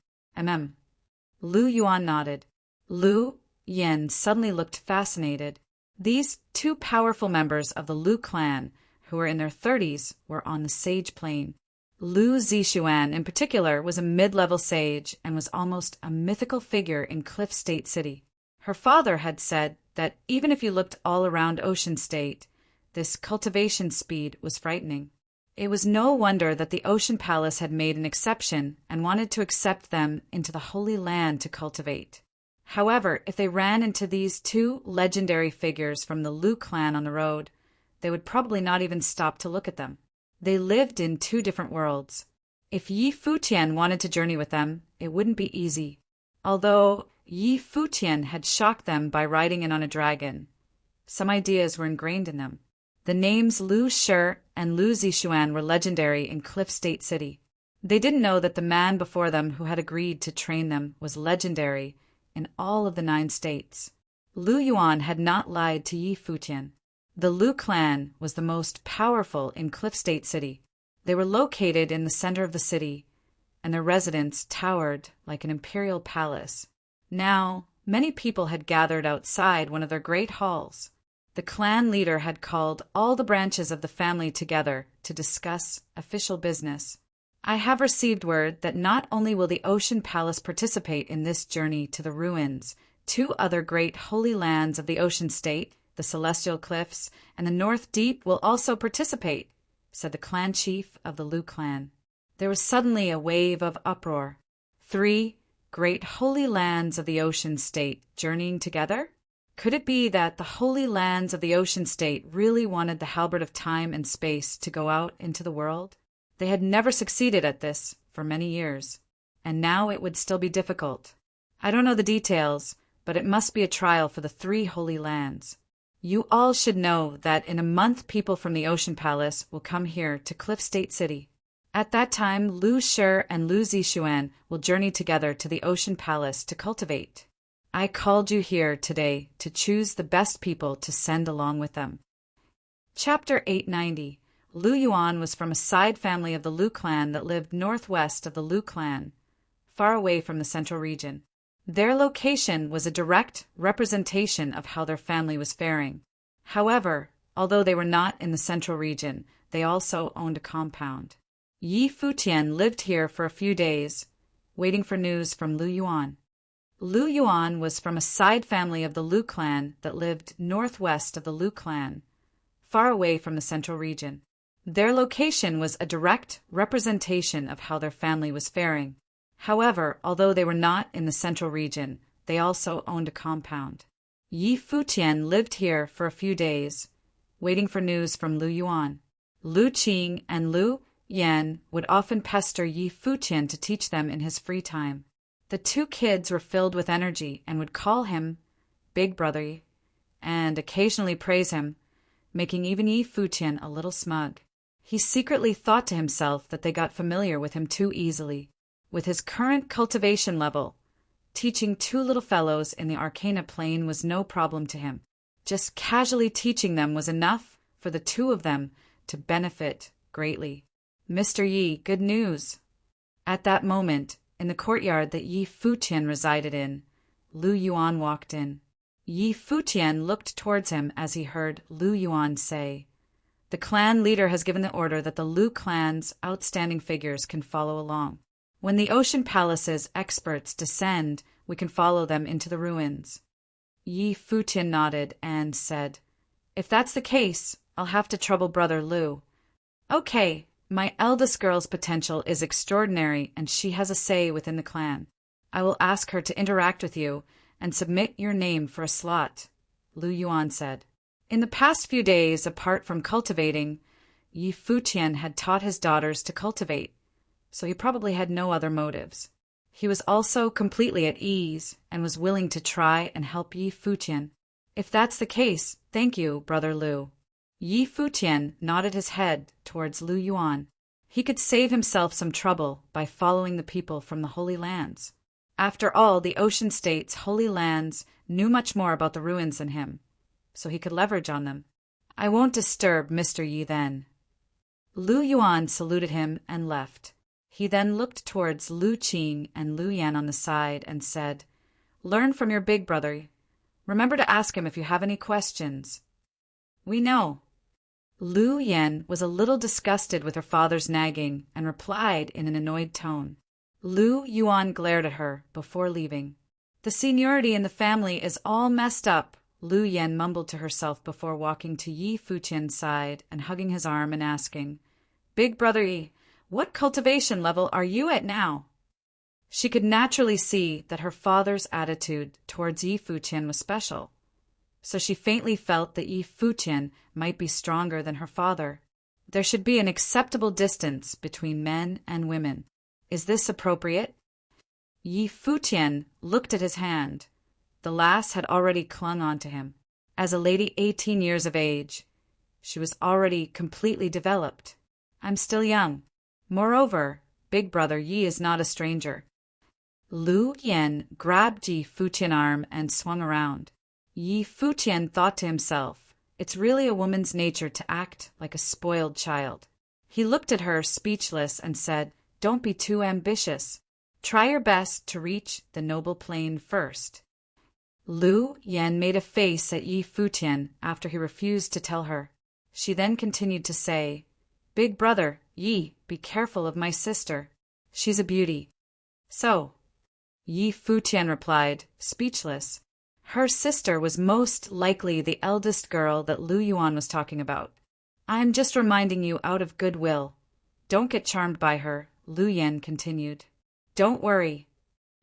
Lu Yuan nodded. Lu Yan suddenly looked fascinated. These two powerful members of the Lu clan, who were in their 30s, were on the sage plane. Lu Zixuan, in particular, was a mid-level sage and was almost a mythical figure in Cliff State City. Her father had said that even if you looked all around Ocean State, this cultivation speed was frightening. It was no wonder that the Ocean Palace had made an exception and wanted to accept them into the Holy Land to cultivate. However, if they ran into these two legendary figures from the Lu clan on the road, they would probably not even stop to look at them. They lived in two different worlds. If Yi Futian wanted to journey with them, it wouldn't be easy. Although Yi Futian had shocked them by riding in on a dragon, some ideas were ingrained in them. The names Lu Shi and Lu Zixuan were legendary in Cliff State City. They didn't know that the man before them who had agreed to train them was legendary in all of the 9 states. Lu Yuan had not lied to Yi Futian. The Lu clan was the most powerful in Cliff State City. They were located in the center of the city, and their residence towered like an imperial palace. Now, many people had gathered outside one of their great halls. The clan leader had called all the branches of the family together to discuss official business. I have received word that not only will the Ocean Palace participate in this journey to the ruins, 2 other great holy lands of the Ocean State, the Celestial Cliffs, and the North Deep will also participate, said the clan chief of the Lu clan. There was suddenly a wave of uproar. 3 great holy lands of the Ocean State journeying together? Could it be that the holy lands of the Ocean State really wanted the halberd of time and space to go out into the world? They had never succeeded at this for many years, and now it would still be difficult. I don't know the details, but it must be a trial for the 3 holy lands. You all should know that in a month people from the Ocean Palace will come here to Cliff State City. At that time, Lu Shi and Lu Zixuan will journey together to the Ocean Palace to cultivate. I called you here today to choose the best people to send along with them. Chapter 890. Lu Yuan was from a side family of the Lu clan that lived northwest of the Lu clan, far away from the central region. Their location was a direct representation of how their family was faring. However, although they were not in the central region, they also owned a compound. Yi Futian lived here for a few days, waiting for news from Lu Yuan. Lu Yuan was from a side family of the Lu clan that lived northwest of the Lu clan, far away from the central region. Their location was a direct representation of how their family was faring. However, although they were not in the central region, they also owned a compound. Yi Futian lived here for a few days, waiting for news from Lu Yuan. Lu Qing and Lu Yan would often pester Yi Futian to teach them in his free time. The two kids were filled with energy and would call him Big Brother and occasionally praise him, making even Yi Futian a little smug. He secretly thought to himself that they got familiar with him too easily. With his current cultivation level, teaching two little fellows in the Arcana plane was no problem to him. Just casually teaching them was enough for the two of them to benefit greatly. Mr. Yi, good news. At that moment, in the courtyard that Yi Futian resided in, Lu Yuan walked in. Yi Futian looked towards him as he heard Lu Yuan say, "The clan leader has given the order that the Lu clan's outstanding figures can follow along. When the Ocean Palace's experts descend, we can follow them into the ruins." Yi Futian nodded and said, "If that's the case, I'll have to trouble Brother Lu. Okay, my eldest girl's potential is extraordinary and she has a say within the clan. I will ask her to interact with you and submit your name for a slot," Lu Yuan said. In the past few days, apart from cultivating, Yi Futian had taught his daughters to cultivate, so he probably had no other motives. He was also completely at ease and was willing to try and help Yi Futian. "If that's the case, thank you, Brother Lu." Yi Futian nodded his head towards Lu Yuan. He could save himself some trouble by following the people from the Holy Lands. After all, the Ocean State's Holy Lands knew much more about the ruins than him, so he could leverage on them. "I won't disturb Mr. Yi then." Lu Yuan saluted him and left. He then looked towards Lu Qing and Lu Yan on the side and said, "Learn from your big brother. Remember to ask him if you have any questions." "We know." Lu Yan was a little disgusted with her father's nagging and replied in an annoyed tone. Lu Yuan glared at her before leaving. "The seniority in the family is all messed up," Lu Yan mumbled to herself before walking to Yi Futian's side and hugging his arm and asking, "Big Brother Yi, what cultivation level are you at now?" She could naturally see that her father's attitude towards Yi Futian was special, so she faintly felt that Yi Futian might be stronger than her father. There should be an acceptable distance between men and women. Is this appropriate? Yi Futian looked at his hand. The lass had already clung on to him. As a lady 18 years of age, she was already completely developed. "I'm still young. Moreover, Big Brother Yi is not a stranger." Lu Yan grabbed Yi Futian's arm and swung around. Yi Futian thought to himself, "It's really a woman's nature to act like a spoiled child." He looked at her speechless and said, "Don't be too ambitious. Try your best to reach the noble plane first." Lu Yan made a face at Yi Futian after he refused to tell her. She then continued to say, "Big Brother Yi, be careful of my sister. She's a beauty." "So?" Yi Futian replied, speechless. Her sister was most likely the eldest girl that Lu Yuan was talking about. "I'm just reminding you out of goodwill. Don't get charmed by her," Lu Yan continued. "Don't worry."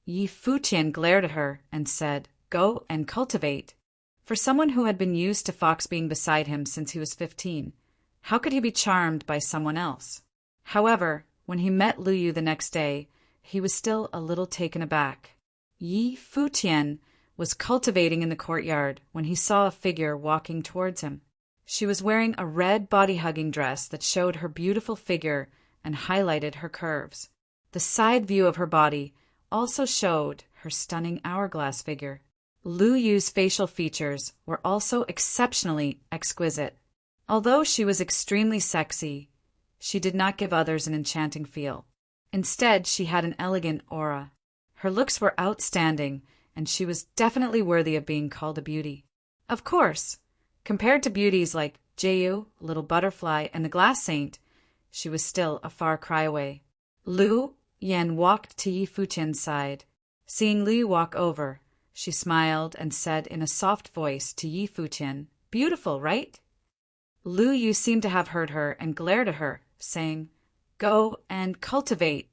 Yi Futian glared at her and said, "Go and cultivate." For someone who had been used to Fox being beside him since he was 15, how could he be charmed by someone else? However, when he met Lu Yu the next day, he was still a little taken aback. Yi Futian was cultivating in the courtyard when he saw a figure walking towards him. She was wearing a red body-hugging dress that showed her beautiful figure and highlighted her curves. The side view of her body also showed her stunning hourglass figure. Lu Yu's facial features were also exceptionally exquisite. Although she was extremely sexy, she did not give others an enchanting feel. Instead, she had an elegant aura. Her looks were outstanding, and she was definitely worthy of being called a beauty. Of course, compared to beauties like Jiu, Little Butterfly, and the Glass Saint, she was still a far cry away. Lu Yan walked to Yi Futian's side. Seeing Lu walk over, she smiled and said in a soft voice to Yi Futian, "Beautiful, right?" Lu Yu seemed to have heard her and glared at her, saying, "Go and cultivate."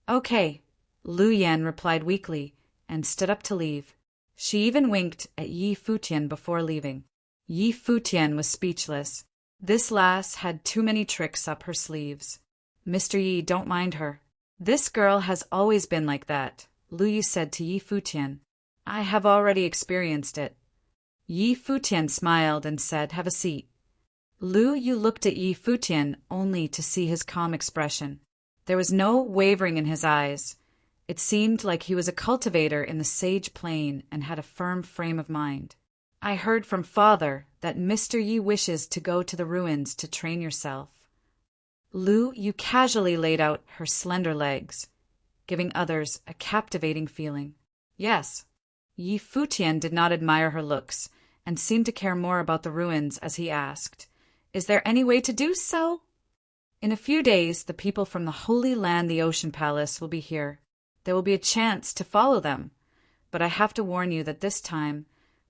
"Okay," Lu Yan replied weakly and stood up to leave. She even winked at Yi Futian before leaving. Yi Futian was speechless. This lass had too many tricks up her sleeves. "Mr. Yi, don't mind her. This girl has always been like that," Lu Yu said to Yi Futian. "I have already experienced it." Yi Futian smiled and said, "Have a seat." Lu Yu looked at Yi Futian only to see his calm expression. There was no wavering in his eyes. It seemed like he was a cultivator in the sage plain and had a firm frame of mind. "I heard from father that Mr. Yi wishes to go to the ruins to train yourself." Lu Yu casually laid out her slender legs, giving others a captivating feeling. Yes. Yi Futian did not admire her looks and seemed to care more about the ruins as he asked, "Is there any way to do so?" "In a few days, the people from the Holy Land, the Ocean Palace, will be here. There will be a chance to follow them, but I have to warn you that this time,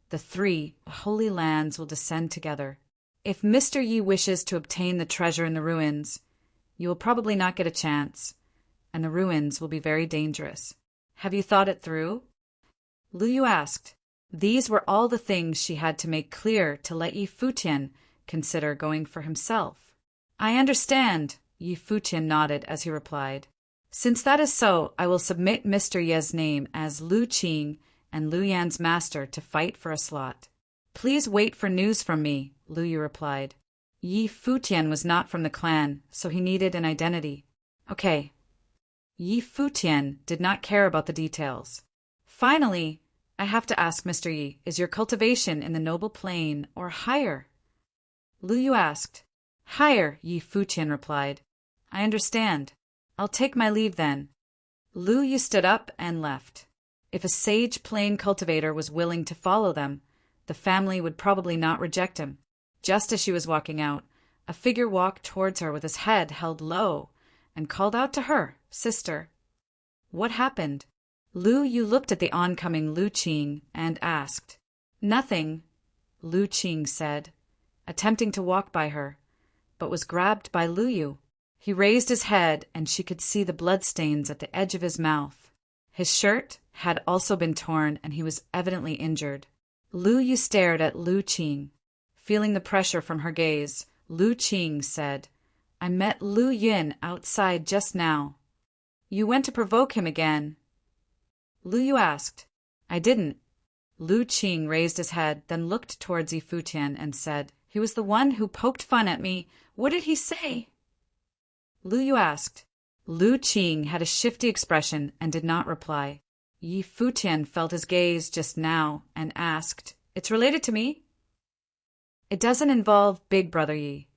the three Holy Lands will descend together. If Mr. Yi wishes to obtain the treasure in the ruins, you will probably not get a chance, and the ruins will be very dangerous. Have you thought it through?" Lu Yu asked. These were all the things she had to make clear to let Yi Futian consider going for himself. "I understand," Yi Futian nodded as he replied. "Since that is so, I will submit Mr. Ye's name as Lu Qing and Lu Yan's master to fight for a slot." "Please wait for news from me," Lu Yu replied. Yi Futian was not from the clan, so he needed an identity. "Okay." Yi Futian did not care about the details. "Finally, I have to ask Mr. Yi, is your cultivation in the noble plane or higher?" Lu Yu asked. "Higher," Yi Futian replied. "I understand. I'll take my leave then." Lu Yu stood up and left. If a sage plain cultivator was willing to follow them, the family would probably not reject him. Just as she was walking out, a figure walked towards her with his head held low and called out to her, "Sister." What happened? Lu Yu looked at the oncoming Lu Qing and asked. "Nothing," Lu Qing said, attempting to walk by her, but was grabbed by Lu Yu. He raised his head and she could see the bloodstains at the edge of his mouth. His shirt had also been torn and he was evidently injured. Lu Yu stared at Lu Qing. Feeling the pressure from her gaze, Lu Qing said, "I met Lu Yin outside just now." "You went to provoke him again?" Lu Yu asked. "I didn't." Lu Qing raised his head, then looked towards Yi Futian and said, "He was the one who poked fun at me. What did he say?" Lu Yu asked. Lu Qing had a shifty expression and did not reply. Yi Futian felt his gaze just now and asked, "It's related to me?" "It doesn't involve Big Brother Yi."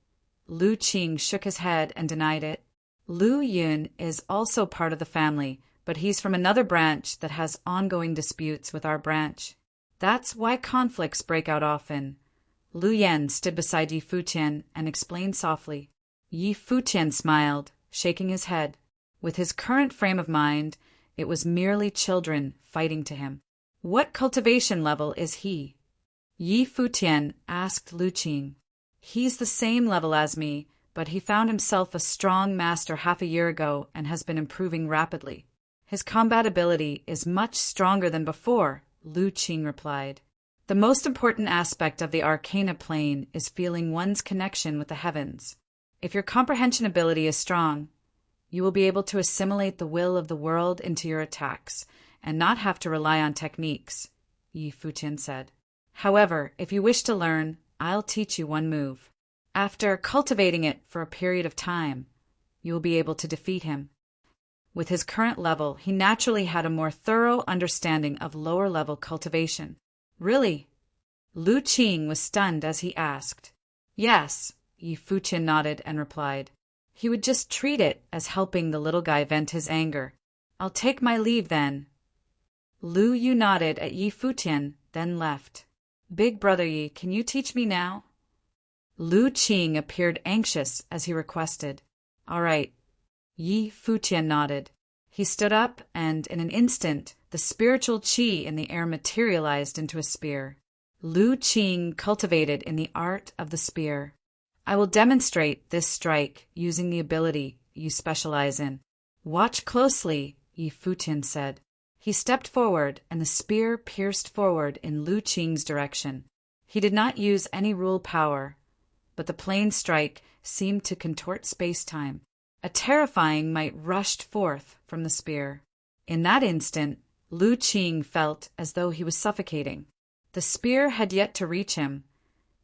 Lu Qing shook his head and denied it. "Lu Yun is also part of the family, but he's from another branch that has ongoing disputes with our branch. That's why conflicts break out often." Lu Yan stood beside Yi Futian and explained softly. Yi Futian smiled, shaking his head. With his current frame of mind, it was merely children fighting to him. "What cultivation level is he?" Yi Futian asked Lu Qing. "He's the same level as me, but he found himself a strong master half a year ago and has been improving rapidly. His combat ability is much stronger than before," Lu Qing replied. "The most important aspect of the arcana plane is feeling one's connection with the heavens. If your comprehension ability is strong, you will be able to assimilate the will of the world into your attacks and not have to rely on techniques," Yi Futian said. "However, if you wish to learn, I'll teach you one move. After cultivating it for a period of time, you will be able to defeat him." With his current level, he naturally had a more thorough understanding of lower-level cultivation. "Really?" Lu Qing was stunned as he asked. Yes, Yi Futian nodded and replied. He would just treat it as helping the little guy vent his anger. I'll take my leave then. Lu Yu nodded at Yi Futian, then left. Big brother Yi, can you teach me now? Lu Qing appeared anxious as he requested. All right. Yi Futian nodded. He stood up, and in an instant, the spiritual qi in the air materialized into a spear. Lu Qing cultivated in the art of the spear. I will demonstrate this strike using the ability you specialize in. Watch closely, Yi Futian said. He stepped forward, and the spear pierced forward in Lu Qing's direction. He did not use any rule power, but the plain strike seemed to contort space-time. A terrifying might rushed forth from the spear. In that instant, Lu Qing felt as though he was suffocating. The spear had yet to reach him,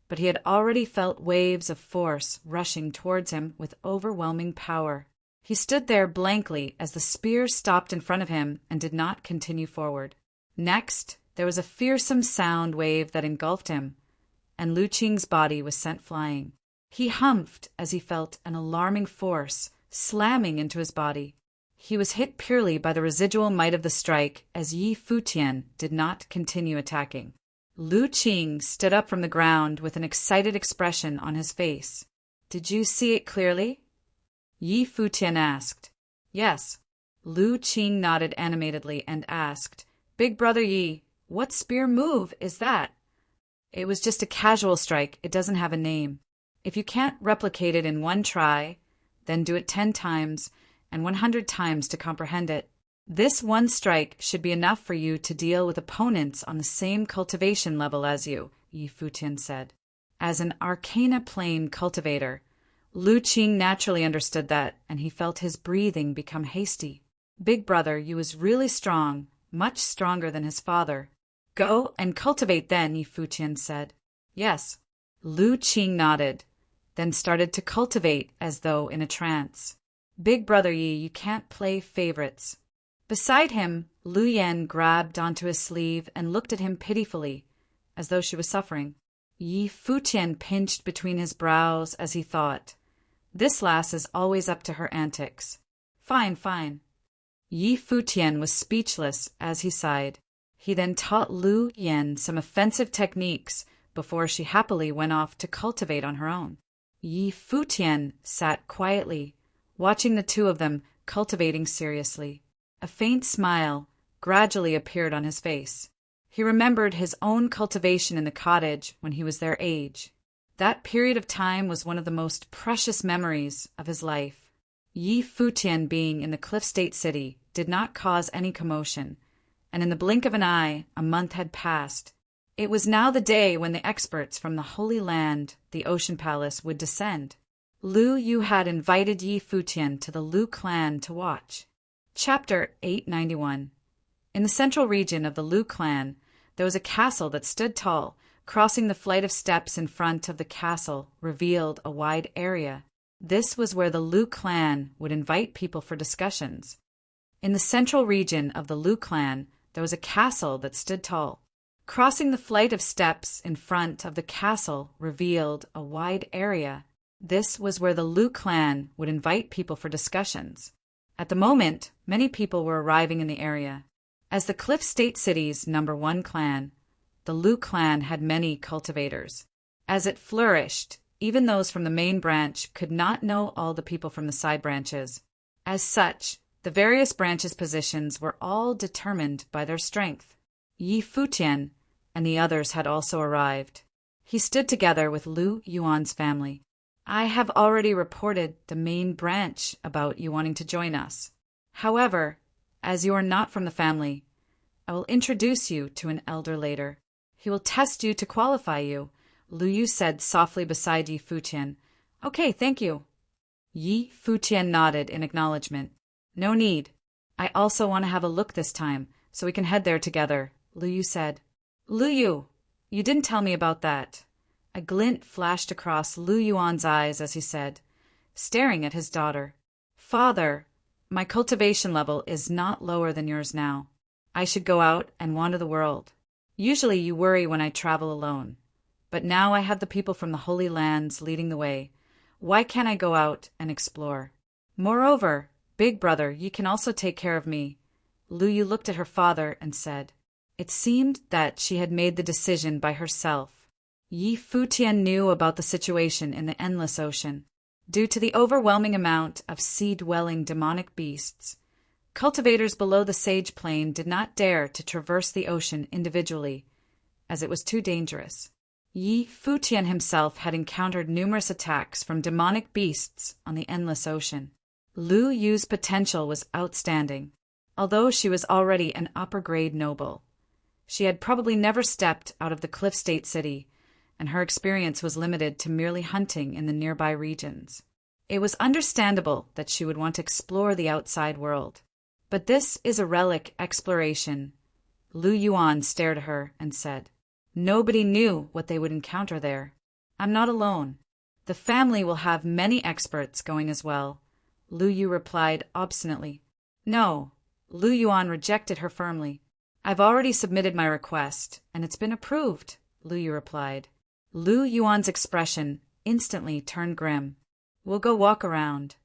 but he had already felt waves of force rushing towards him with overwhelming power. He stood there blankly as the spear stopped in front of him and did not continue forward. Next, there was a fearsome sound wave that engulfed him, and Lu Qing's body was sent flying. He humphed as he felt an alarming force slamming into his body. He was hit purely by the residual might of the strike, as Yi Futian did not continue attacking. Lu Qing stood up from the ground with an excited expression on his face. Did you see it clearly? Yi Futian asked. Yes. Lu Qing nodded animatedly and asked, Big brother Yi, what spear move is that? It was just a casual strike. It doesn't have a name. If you can't replicate it in one try, then do it 10 times and 100 times to comprehend it. This one strike should be enough for you to deal with opponents on the same cultivation level as you, Yi Futian said. As an arcana plane cultivator, Lu Qing naturally understood that, and he felt his breathing become hasty. Big brother, you was really strong, much stronger than his father. Go and cultivate then, Yi Futian said. Yes. Lu Qing nodded, then started to cultivate as though in a trance. Big brother Yi, you can't play favorites. Beside him, Lu Yan grabbed onto his sleeve and looked at him pitifully, as though she was suffering. Yi Futian pinched between his brows as he thought, this lass is always up to her antics. Fine, fine. Yi Futian was speechless as he sighed. He then taught Lu Yan some offensive techniques before she happily went off to cultivate on her own. Yi Futian sat quietly, watching the two of them cultivating seriously. A faint smile gradually appeared on his face. He remembered his own cultivation in the cottage when he was their age. That period of time was one of the most precious memories of his life. Yi Futian being in the Cliff State City did not cause any commotion, and in the blink of an eye, a month had passed. It was now the day when the experts from the Holy Land, the Ocean Palace, would descend. Lu Yu had invited Yi Futian to the Lu clan to watch. Chapter 891. In the central region of the Lu clan, there was a castle that stood tall. Crossing the flight of steps in front of the castle revealed a wide area. This was where the Lu clan would invite people for discussions. In the central region of the Lu clan, there was a castle that stood tall. Crossing the flight of steps in front of the castle revealed a wide area. This was where the Lu clan would invite people for discussions. At the moment, many people were arriving in the area. As the Cliff State City's #1 clan, the Lu clan had many cultivators. As it flourished, even those from the main branch could not know all the people from the side branches. As such, the various branches' positions were all determined by their strength. Yi Futian and the others had also arrived. He stood together with Lu Yuan's family. I have already reported the main branch about you wanting to join us. However, as you are not from the family, I will introduce you to an elder later. He will test you to qualify you, Lu Yu said softly beside Yi Futian. Okay, thank you. Yi Futian nodded in acknowledgement. No need. I also want to have a look this time, so we can head there together, Lu Yu said. Lu Yu, you didn't tell me about that. A glint flashed across Lu Yuan's eyes as he said, staring at his daughter. Father, my cultivation level is not lower than yours now. I should go out and wander the world. Usually you worry when I travel alone. but now I have the people from the Holy Lands leading the way. Why can't I go out and explore? Moreover, big brother, you can also take care of me. Lu Yu looked at her father and said. It seemed that she had made the decision by herself. Yi Futian knew about the situation in the endless ocean. Due to the overwhelming amount of sea-dwelling demonic beasts, cultivators below the Sage Plain did not dare to traverse the ocean individually, as it was too dangerous. Yi Futian himself had encountered numerous attacks from demonic beasts on the endless ocean. Lu Yu's potential was outstanding. Although she was already an upper-grade noble, she had probably never stepped out of the Cliff State City, and her experience was limited to merely hunting in the nearby regions. It was understandable that she would want to explore the outside world. But this is a relic exploration. Lu Yuan stared at her and said, Nobody knew what they would encounter there. I'm not alone. The family will have many experts going as well. Lu Yu replied obstinately. No. Lu Yuan rejected her firmly. I've already submitted my request, and it's been approved, Lu Yu replied. Lu Yuan's expression instantly turned grim. We'll go walk around.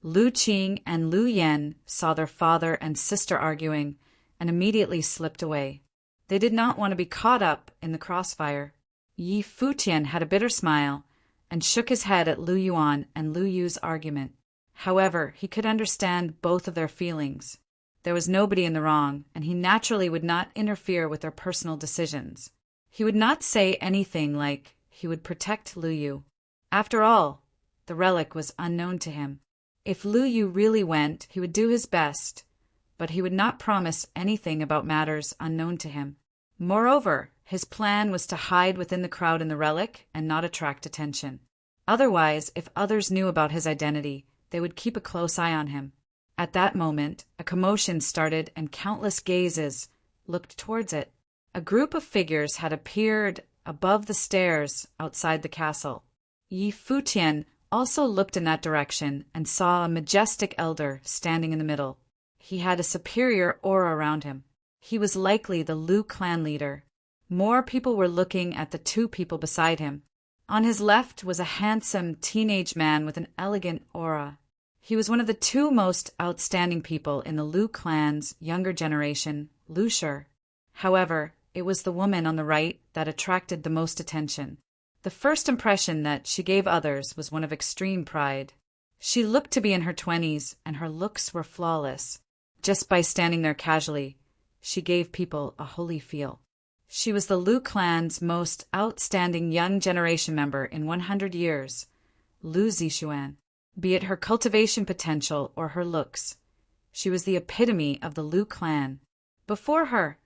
Lu Qing and Lu Yan saw their father and sister arguing and immediately slipped away. They did not want to be caught up in the crossfire. Yi Futian had a bitter smile and shook his head at Lu Yuan and Lu Yu's argument. However, he could understand both of their feelings. There was nobody in the wrong, and he naturally would not interfere with their personal decisions. He would not say anything like he would protect Lu Yu. After all, the relic was unknown to him. If Lu Yu really went, he would do his best, but he would not promise anything about matters unknown to him. Moreover, his plan was to hide within the crowd in the relic and not attract attention. Otherwise, if others knew about his identity, they would keep a close eye on him. At that moment, a commotion started and countless gazes looked towards it. A group of figures had appeared above the stairs outside the castle. Yi Futian also looked in that direction and saw a majestic elder standing in the middle. He had a superior aura around him. He was likely the Lu clan leader. More people were looking at the two people beside him. On his left was a handsome teenage man with an elegant aura. He was one of the two most outstanding people in the Lu clan's younger generation, Lu Shi. However, it was the woman on the right that attracted the most attention. The first impression that she gave others was one of extreme pride. She looked to be in her 20s, and her looks were flawless. Just by standing there casually, she gave people a holy feel. She was the Lu clan's most outstanding young generation member in 100 years, Lu Zixuan. Be it her cultivation potential or her looks, she was the epitome of the Lu clan. Before her,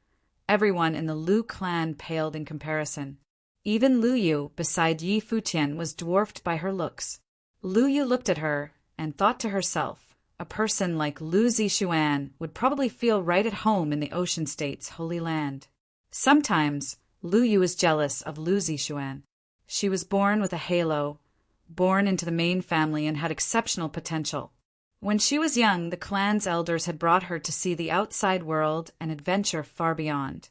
everyone in the Lu clan paled in comparison. Even Lu Yu, beside Yi Futian, was dwarfed by her looks. Lu Yu looked at her and thought to herself, a person like Lu Zixuan would probably feel right at home in the Ocean State's Holy Land. Sometimes, Lu Yu was jealous of Lu Zixuan. She was born with a halo, born into the main family, and had exceptional potential. When she was young, the clan's elders had brought her to see the outside world and adventure far beyond,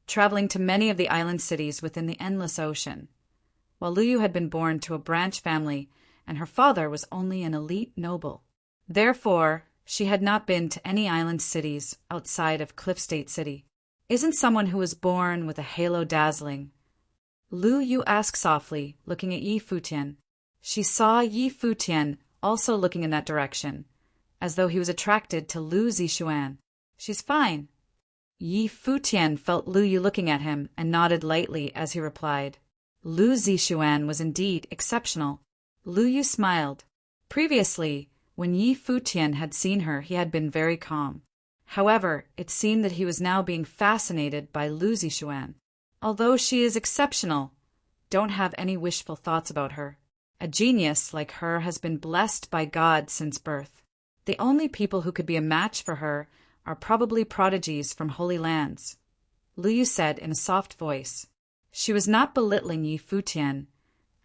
traveling to many of the island cities within the endless ocean. While Lu Yu had been born to a branch family, and her father was only an elite noble. Therefore, she had not been to any island cities outside of Cliff State City. Isn't someone who was born with a halo dazzling? Lu Yu asked softly, looking at Yi Futian. She saw Yi Futian also looking in that direction, as though he was attracted to Lu Zixuan. She's fine. Yi Futian felt Lu Yu looking at him and nodded lightly as he replied. Lu Zixuan was indeed exceptional. Lu Yu smiled. Previously, when Yi Futian had seen her, he had been very calm. However, it seemed that he was now being fascinated by Lu Zixuan. Although she is exceptional, don't have any wishful thoughts about her. A genius like her has been blessed by God since birth. The only people who could be a match for her are probably prodigies from Holy Lands, Lu Yu said in a soft voice. She was not belittling Yi Futian,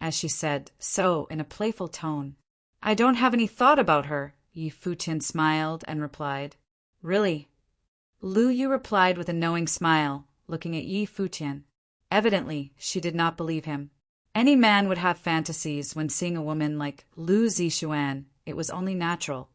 as she said so in a playful tone. I don't have any thought about her, Yi Futian smiled and replied. Really? Lu Yu replied with a knowing smile, looking at Yi Futian. Evidently, she did not believe him. Any man would have fantasies when seeing a woman like Lu Zixuan. It was only natural.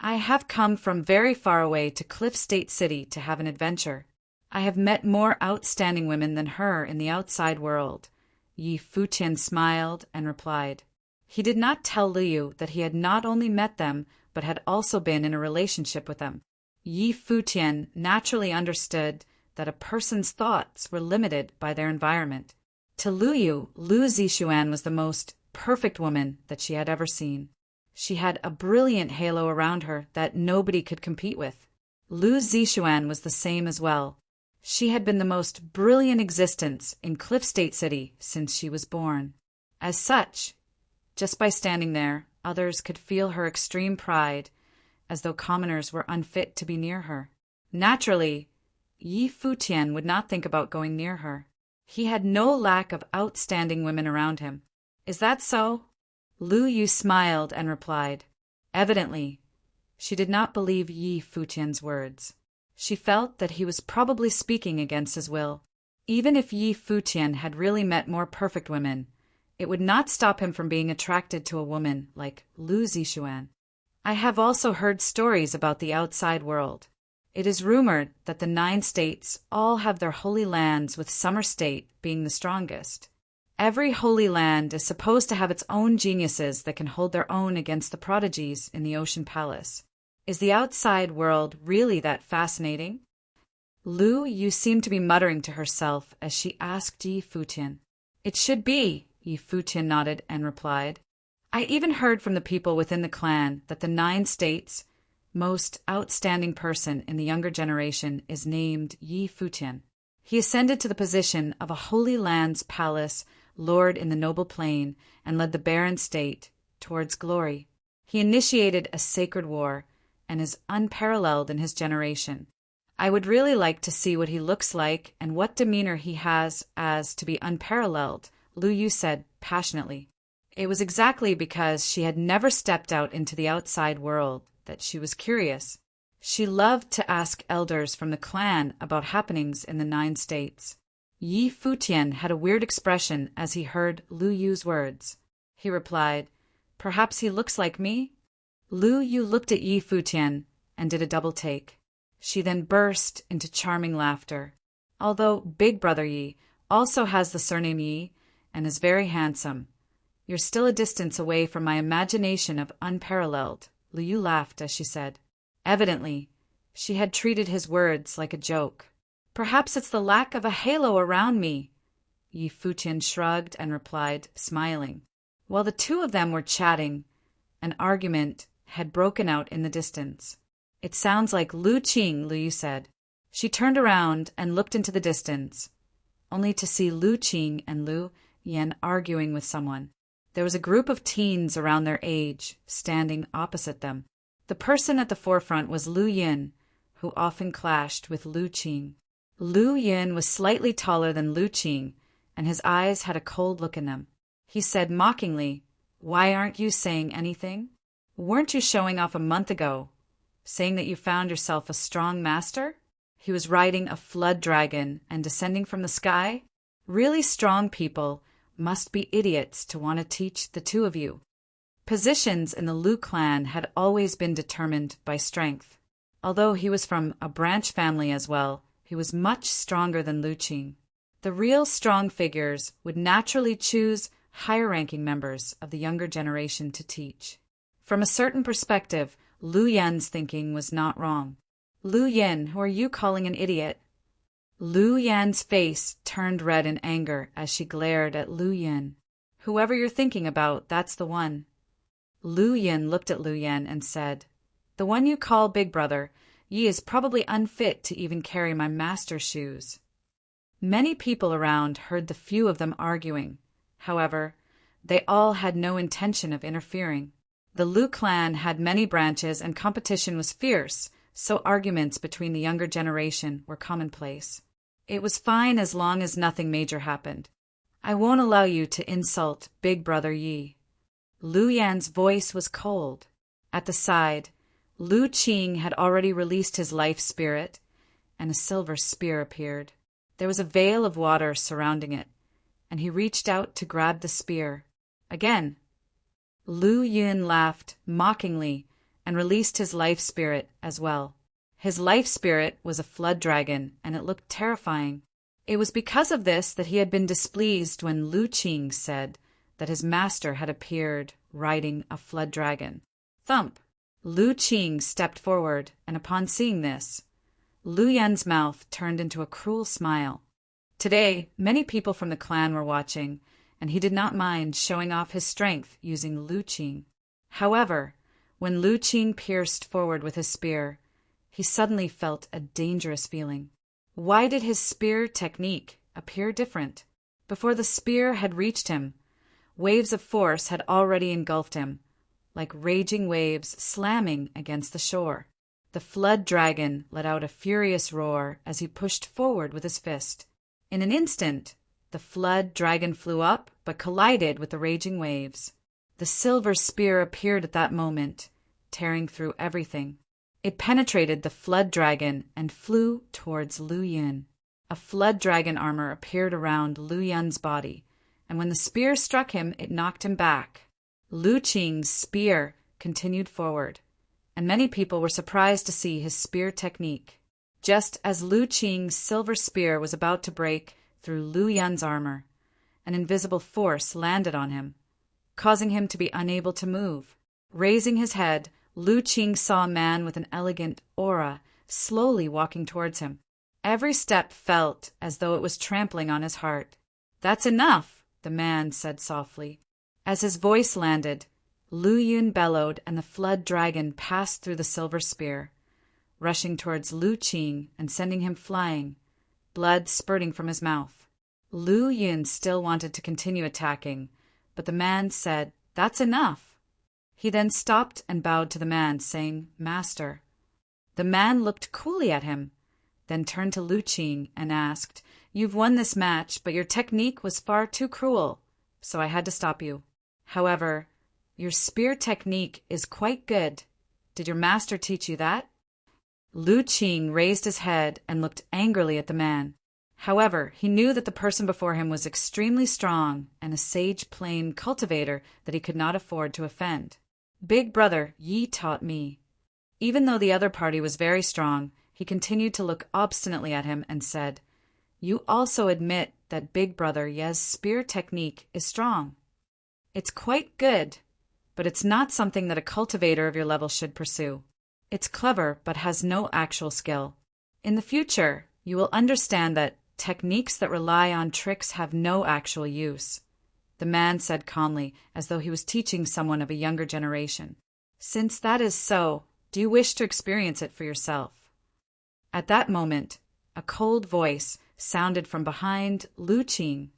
I have come from very far away to Cliff State City to have an adventure. I have met more outstanding women than her in the outside world. Yi Futian smiled and replied. He did not tell Liu that he had not only met them, but had also been in a relationship with them. Yi Futian naturally understood that a person's thoughts were limited by their environment. To Liu, Lu Zixuan was the most perfect woman that she had ever seen. She had a brilliant halo around her that nobody could compete with. Lu Zixuan was the same as well. She had been the most brilliant existence in Cliff State City since she was born. As such, just by standing there, others could feel her extreme pride, as though commoners were unfit to be near her. Naturally, Yi Futian would not think about going near her. He had no lack of outstanding women around him. Is that so? Lu Yu smiled and replied. Evidently, she did not believe Yi Futian's words. She felt that he was probably speaking against his will. Even if Yi Futian had really met more perfect women, it would not stop him from being attracted to a woman like Lu Zixuan. I have also heard stories about the outside world. It is rumored that the 9 states all have their holy lands, with Summer State being the strongest. Every holy land is supposed to have its own geniuses that can hold their own against the prodigies in the Ocean Palace. Is the outside world really that fascinating? Lu Yu seemed to be muttering to herself as she asked Yi Futian. It should be, Yi Futian nodded and replied. I even heard from the people within the clan that the 9 states' most outstanding person in the younger generation is named Yi Futian. He ascended to the position of a Holy Land's palace lord in the noble plain and led the barren state towards glory. He initiated a sacred war and is unparalleled in his generation. I would really like to see what he looks like and what demeanor he has as to be unparalleled, Lu Yu said passionately. It was exactly because she had never stepped out into the outside world that she was curious. She loved to ask elders from the clan about happenings in the 9 states. Yi Futian had a weird expression as he heard Lu Yu's words. He replied, Perhaps he looks like me? Lu Yu looked at Yi Futian and did a double take. She then burst into charming laughter. Although Big Brother Yi also has the surname Yi and is very handsome, you're still a distance away from my imagination of unparalleled. Lu Yu laughed as she said. Evidently, she had treated his words like a joke. Perhaps it's the lack of a halo around me. Yi Futian shrugged and replied, smiling. While the two of them were chatting, an argument had broken out in the distance. It sounds like Lu Qing, Lu Yu said. She turned around and looked into the distance, only to see Lu Qing and Lu Yan arguing with someone. There was a group of teens around their age, standing opposite them. The person at the forefront was Lu Yin, who often clashed with Lu Qing. Lu Yin was slightly taller than Lu Qing, and his eyes had a cold look in them. He said mockingly, Why aren't you saying anything? Weren't you showing off a month ago, saying that you found yourself a strong master? He was riding a flood dragon and descending from the sky? Really strong people must be idiots to want to teach the two of you. Positions in the Lu clan had always been determined by strength. Although he was from a branch family as well, he was much stronger than Lu Qing. The real strong figures would naturally choose higher-ranking members of the younger generation to teach. From a certain perspective, Lu Yan's thinking was not wrong. Lu Yan, who are you calling an idiot? Lu Yan's face turned red in anger as she glared at Lu Yan. Whoever you're thinking about, that's the one. Lu Yan looked at Lu Yan and said, The one you call Big Brother, Yi is probably unfit to even carry my master's shoes. Many people around heard the few of them arguing. However, they all had no intention of interfering. The Lu clan had many branches and competition was fierce, so arguments between the younger generation were commonplace. It was fine as long as nothing major happened. I won't allow you to insult Big Brother Yi. Lu Yan's voice was cold. At the side, Lu Qing had already released his life spirit, and a silver spear appeared. There was a veil of water surrounding it, and he reached out to grab the spear. Again, Lu Yun laughed mockingly and released his life spirit as well. His life spirit was a flood dragon, and it looked terrifying. It was because of this that he had been displeased when Lu Qing said that his master had appeared riding a flood dragon. Thump! Lu Qing stepped forward, and upon seeing this, Lu Yun's mouth turned into a cruel smile. Today, many people from the clan were watching, and he did not mind showing off his strength using Lu Qing. However, when Lu Qing pierced forward with his spear, he suddenly felt a dangerous feeling. Why did his spear technique appear different? Before the spear had reached him, waves of force had already engulfed him, like raging waves slamming against the shore. The flood dragon let out a furious roar as he pushed forward with his fist. In an instant, the flood dragon flew up but collided with the raging waves. The silver spear appeared at that moment, tearing through everything. It penetrated the flood dragon and flew towards Lu Yun. A flood dragon armor appeared around Lu Yun's body, and when the spear struck him, it knocked him back. Lu Qing's spear continued forward, and many people were surprised to see his spear technique. Just as Lu Qing's silver spear was about to break through Lu Yun's armor, an invisible force landed on him, causing him to be unable to move. Raising his head, Lu Qing saw a man with an elegant aura slowly walking towards him. Every step felt as though it was trampling on his heart. "That's enough," the man said softly. As his voice landed, Lu Yun bellowed and the flood dragon passed through the silver spear, rushing towards Lu Qing and sending him flying, blood spurting from his mouth. Lu Yun still wanted to continue attacking, but the man said, "That's enough." He then stopped and bowed to the man, saying, "Master." The man looked coolly at him, then turned to Lu Qing and asked, "You've won this match, but your technique was far too cruel, so I had to stop you. However, your spear technique is quite good. Did your master teach you that?" Lu Qing raised his head and looked angrily at the man. However, he knew that the person before him was extremely strong and a sage plane cultivator that he could not afford to offend. "Big brother, Yi taught me." Even though the other party was very strong, he continued to look obstinately at him and said, "You also admit that Big Brother Ye's spear technique is strong. It's quite good, but it's not something that a cultivator of your level should pursue. It's clever, but has no actual skill. In the future, you will understand that techniques that rely on tricks have no actual use," the man said calmly, as though he was teaching someone of a younger generation. "Since that is so, do you wish to experience it for yourself?" At that moment, a cold voice sounded from behind Lu Qing.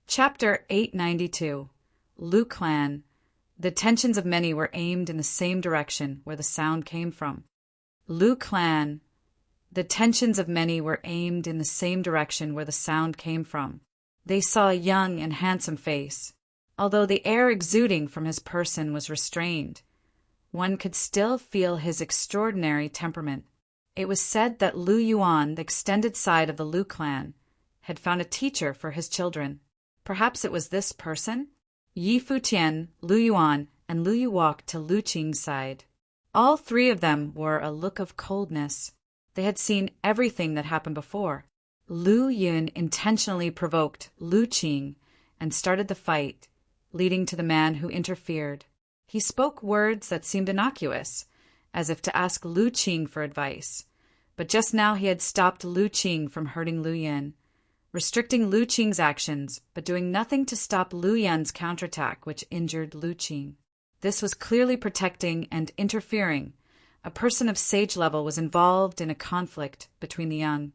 Chapter 892. Lu Clan. The attentions of many were aimed in the same direction where the sound came from. Lu Clan. The attentions of many were aimed in the same direction where the sound came from. They saw a young and handsome face. Although the air exuding from his person was restrained, one could still feel his extraordinary temperament. It was said that Lu Yuan, the extended side of the Lu clan, had found a teacher for his children. Perhaps it was this person? Yi Futian, Lu Yuan, and Lu Yu walked to Lu Qing's side. All three of them wore a look of coldness. They had seen everything that happened before. Lu Yun intentionally provoked Lu Qing and started the fight, leading to the man who interfered. He spoke words that seemed innocuous, as if to ask Lu Qing for advice. But just now he had stopped Lu Qing from hurting Lu Yun, restricting Lu Qing's actions, but doing nothing to stop Lu Yun's counterattack, which injured Lu Qing. This was clearly protecting and interfering. A person of sage level was involved in a conflict between the young,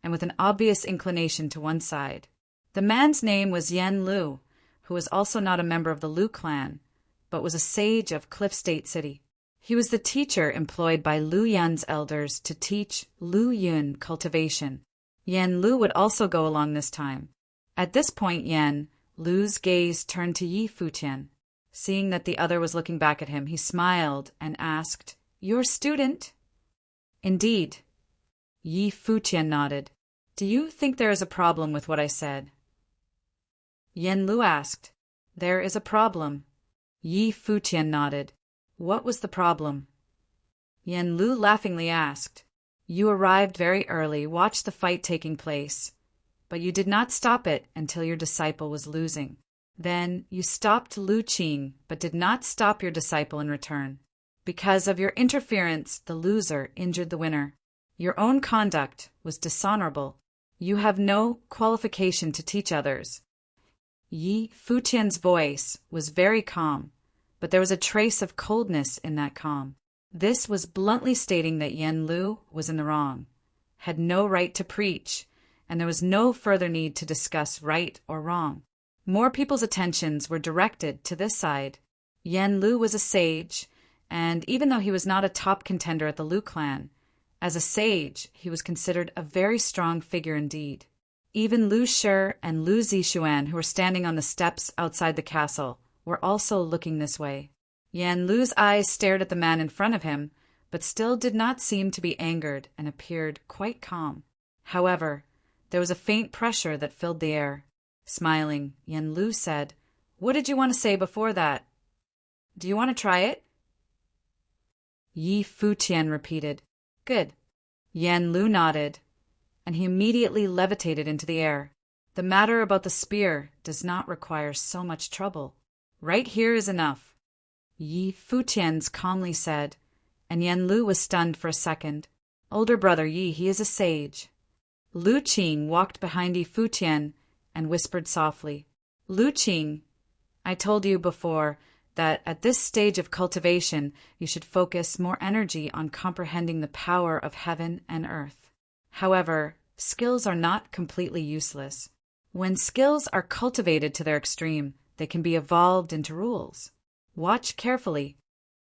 and with an obvious inclination to one side. The man's name was Yen Lu, who was also not a member of the Lu clan, but was a sage of Cliff State City. He was the teacher employed by Lu Yun's elders to teach Lu Yun cultivation. Yen Lu would also go along this time. At this point, Yen Lu's gaze turned to Yi Futian. Seeing that the other was looking back at him, he smiled and asked, "Your student?" "Indeed." Yi Futian nodded. Do you think there is a problem with what I said? Yen Lu asked. There is a problem. Yi Futian nodded. What was the problem? Yen Lu laughingly asked. You arrived very early, watched the fight taking place, but you did not stop it until your disciple was losing. Then you stopped Lu Qing, but did not stop your disciple in return. Because of your interference, the loser injured the winner. Your own conduct was dishonorable. You have no qualification to teach others. Yi Futian's voice was very calm, but there was a trace of coldness in that calm. This was bluntly stating that Yen Lu was in the wrong, had no right to preach, and there was no further need to discuss right or wrong. More people's attentions were directed to this side. Yen Lu was a sage, and even though he was not a top contender at the Lu clan, as a sage he was considered a very strong figure indeed. Even Lu Shi and Lu Zixuan, who were standing on the steps outside the castle, were also looking this way. Yen Lu's eyes stared at the man in front of him, but still did not seem to be angered and appeared quite calm. However, there was a faint pressure that filled the air. Smiling, Yen Lu said, What did you want to say before that? Do you want to try it? Yi Futian repeated. Good. Yen Lu nodded, and he immediately levitated into the air. The matter about the spear does not require so much trouble. Right here is enough. Yi Futian calmly said, and Yen Lu was stunned for a second. Older brother Yi, he is a sage. Lu Qing walked behind Yi Futian and whispered softly, Lu Qing, I told you before that at this stage of cultivation you should focus more energy on comprehending the power of heaven and earth. However, skills are not completely useless. When skills are cultivated to their extreme, they can be evolved into rules. Watch carefully.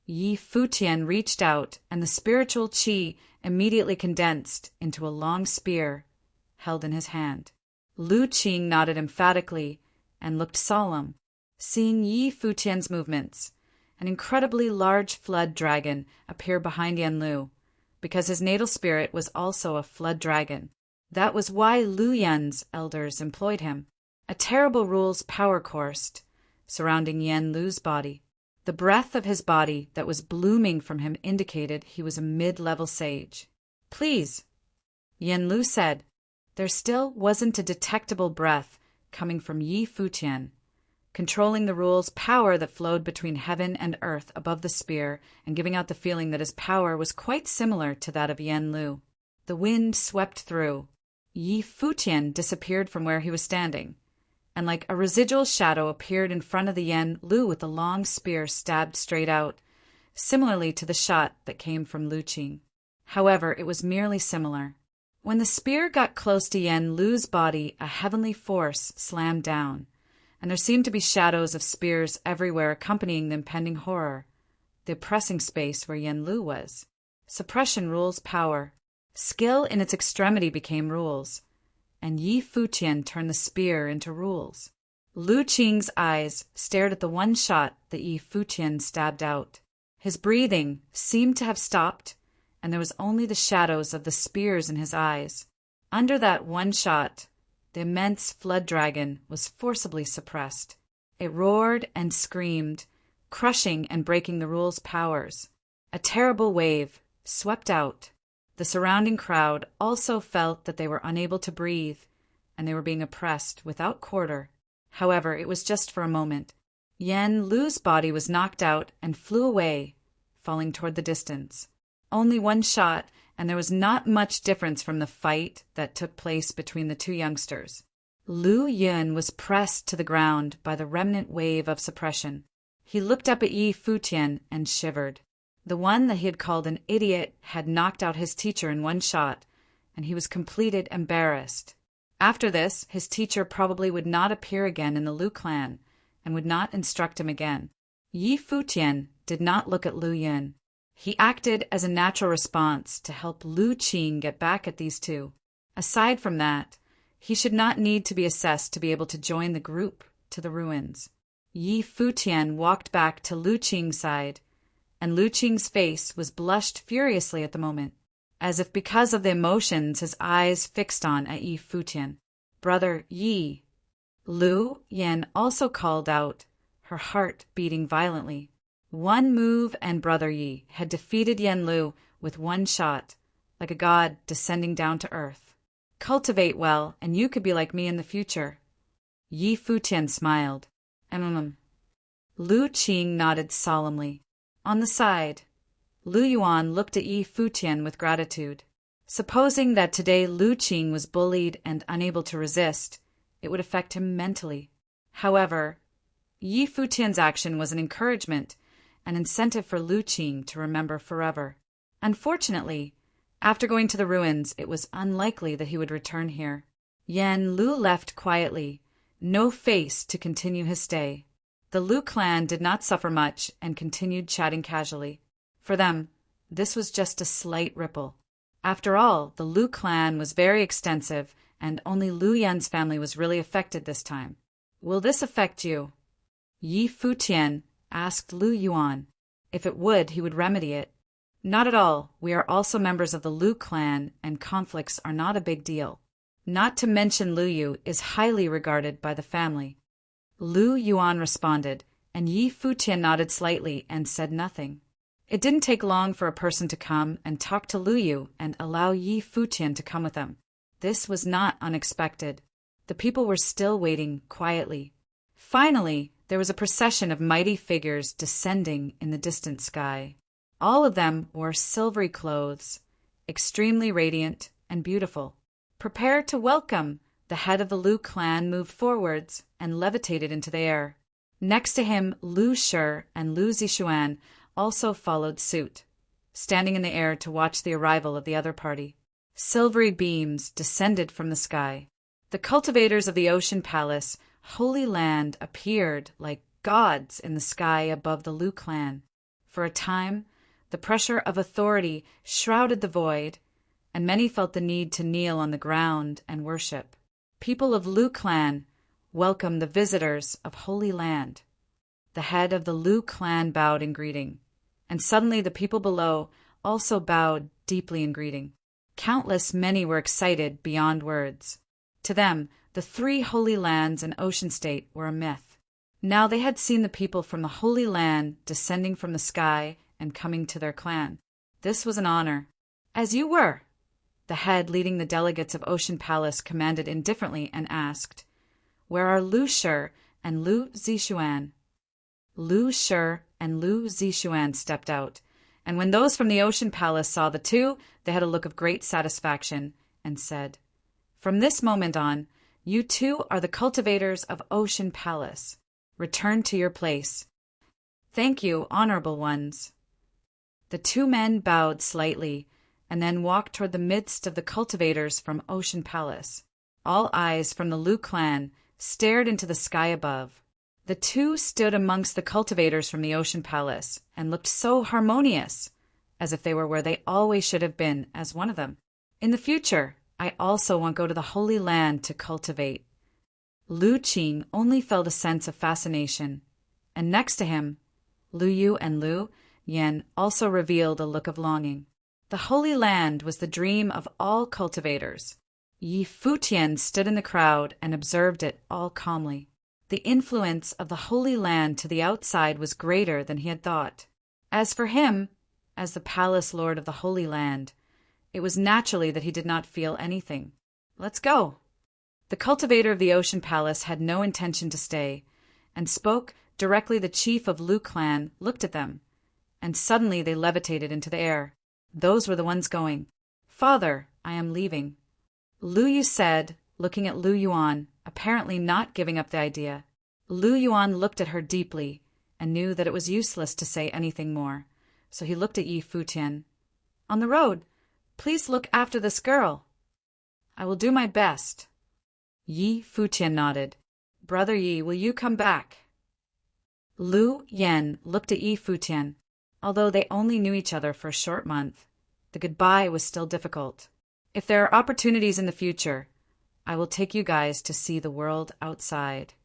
Yi Futian reached out, and the spiritual qi immediately condensed into a long spear held in his hand. Lu Qing nodded emphatically and looked solemn. Seeing Yi Futian's movements, an incredibly large flood dragon appeared behind Yen Lu, because his natal spirit was also a flood dragon. That was why Lu Yan's elders employed him. A terrible rules power coursed surrounding Yen Lu's body. The breath of his body that was blooming from him indicated he was a mid-level sage. Please, Yen Lu said. There still wasn't a detectable breath coming from Yi Futian, controlling the rule's power that flowed between heaven and earth above the spear and giving out the feeling that his power was quite similar to that of Yen Lu. The wind swept through. Yi Futian disappeared from where he was standing, and like a residual shadow appeared in front of the Yen Lu with the long spear stabbed straight out, similarly to the shot that came from Lu Qing. However, it was merely similar. When the spear got close to Yen Lu's body, a heavenly force slammed down, and there seemed to be shadows of spears everywhere accompanying the impending horror, the oppressing space where Yen Lu was. Suppression rules power. Skill in its extremity became rules, and Yi Futian turned the spear into rules. Lu Qing's eyes stared at the one shot that Yi Futian stabbed out. His breathing seemed to have stopped, and there was only the shadows of the spears in his eyes. Under that one shot, the immense flood dragon was forcibly suppressed. It roared and screamed, crushing and breaking the rule's powers. A terrible wave swept out. The surrounding crowd also felt that they were unable to breathe, and they were being oppressed without quarter. However, it was just for a moment. Yen Lu's body was knocked out and flew away, falling toward the distance. Only one shot, and there was not much difference from the fight that took place between the two youngsters. Lu Yun was pressed to the ground by the remnant wave of suppression. He looked up at Yi Futian and shivered. The one that he had called an idiot had knocked out his teacher in one shot, and he was completely embarrassed. After this, his teacher probably would not appear again in the Lu clan, and would not instruct him again. Yi Futian did not look at Lu Yun. He acted as a natural response to help Lu Qing get back at these two. Aside from that, he should not need to be assessed to be able to join the group to the ruins. Yi Futian walked back to Lu Qing's side, and Lu Qing's face was blushed furiously at the moment. as if because of the emotions his eyes fixed on at Yi Futian. "Brother Yi." Lu Yan also called out, her heart beating violently. One move and Brother Yi had defeated Yan Lu with one shot, like a god descending down to earth. "Cultivate well, and you could be like me in the future." Yi Futian smiled. Lu Qing nodded solemnly. On the side, Lu Yuan looked at Yi Futian with gratitude. Supposing that today Lu Qing was bullied and unable to resist, it would affect him mentally. However, Yi Futian's action was an encouragement, an incentive for Lu Qing to remember forever. Unfortunately, after going to the ruins, it was unlikely that he would return here. Yan Lu left quietly, no face to continue his stay. The Lu clan did not suffer much and continued chatting casually. For them, this was just a slight ripple. After all, the Lu clan was very extensive, and only Lu Yan's family was really affected this time. "Will this affect you?" Yi Futian asked Lu Yuan. If it would, he would remedy it. "Not at all. We are also members of the Lu clan, and conflicts are not a big deal. Not to mention Lu Yu is highly regarded by the family." Lu Yuan responded, and Yi Futian nodded slightly and said nothing. It didn't take long for a person to come and talk to Lu Yu and allow Yi Futian to come with them. This was not unexpected. The people were still waiting quietly. Finally, there was a procession of mighty figures descending in the distant sky. All of them wore silvery clothes, extremely radiant and beautiful. Prepared to welcome, the head of the Lu clan moved forwards and levitated into the air. Next to him, Lu Shi and Lu Zishuan also followed suit, standing in the air to watch the arrival of the other party. Silvery beams descended from the sky. The cultivators of the Ocean Palace, Holy Land, appeared like gods in the sky above the Lu clan. For a time, the pressure of authority shrouded the void, and many felt the need to kneel on the ground and worship. People of Lu clan welcomed the visitors of Holy Land. The head of the Lu clan bowed in greeting, and suddenly the people below also bowed deeply in greeting. Countless many were excited beyond words. To them, the 3 holy lands and ocean state were a myth. Now they had seen the people from the Holy Land descending from the sky and coming to their clan. This was an honor. "As you were," the head leading the delegates of Ocean Palace commanded indifferently and asked, "Where are Lu Shi and Lu Zishuan?" Lu Shi and Lu Zishuan stepped out, and when those from the Ocean Palace saw the two, they had a look of great satisfaction and said, "From this moment on, you two are the cultivators of Ocean Palace. Return to your place." "Thank you, honorable ones." The 2 men bowed slightly and then walked toward the midst of the cultivators from Ocean Palace. All eyes from the Lu clan stared into the sky above. The 2 stood amongst the cultivators from the Ocean Palace and looked so harmonious, as if they were where they always should have been as one of them. "In the future, I also want to go to the Holy Land to cultivate." Lu Qing only felt a sense of fascination, and next to him, Lu Yu and Lu Yan also revealed a look of longing. The Holy Land was the dream of all cultivators. Yi Futian stood in the crowd and observed it all calmly. The influence of the Holy Land to the outside was greater than he had thought. As for him, as the palace lord of the Holy Land, it was naturally that he did not feel anything. "Let's go." The cultivator of the Ocean Palace had no intention to stay, and spoke directly. The chief of Lu clan looked at them, and suddenly they levitated into the air. Those were the ones going. "Father, I am leaving," Lu Yu said, looking at Lu Yuan, apparently not giving up the idea. Lu Yuan looked at her deeply and knew that it was useless to say anything more, so he looked at Yi Futian. "On the road, please look after this girl." "I will do my best." Yi Futian nodded. "Brother Yi, will you come back?" Lu Yan looked at Yi Futian. Although they only knew each other for a short month, the goodbye was still difficult. "If there are opportunities in the future, I will take you guys to see the world outside."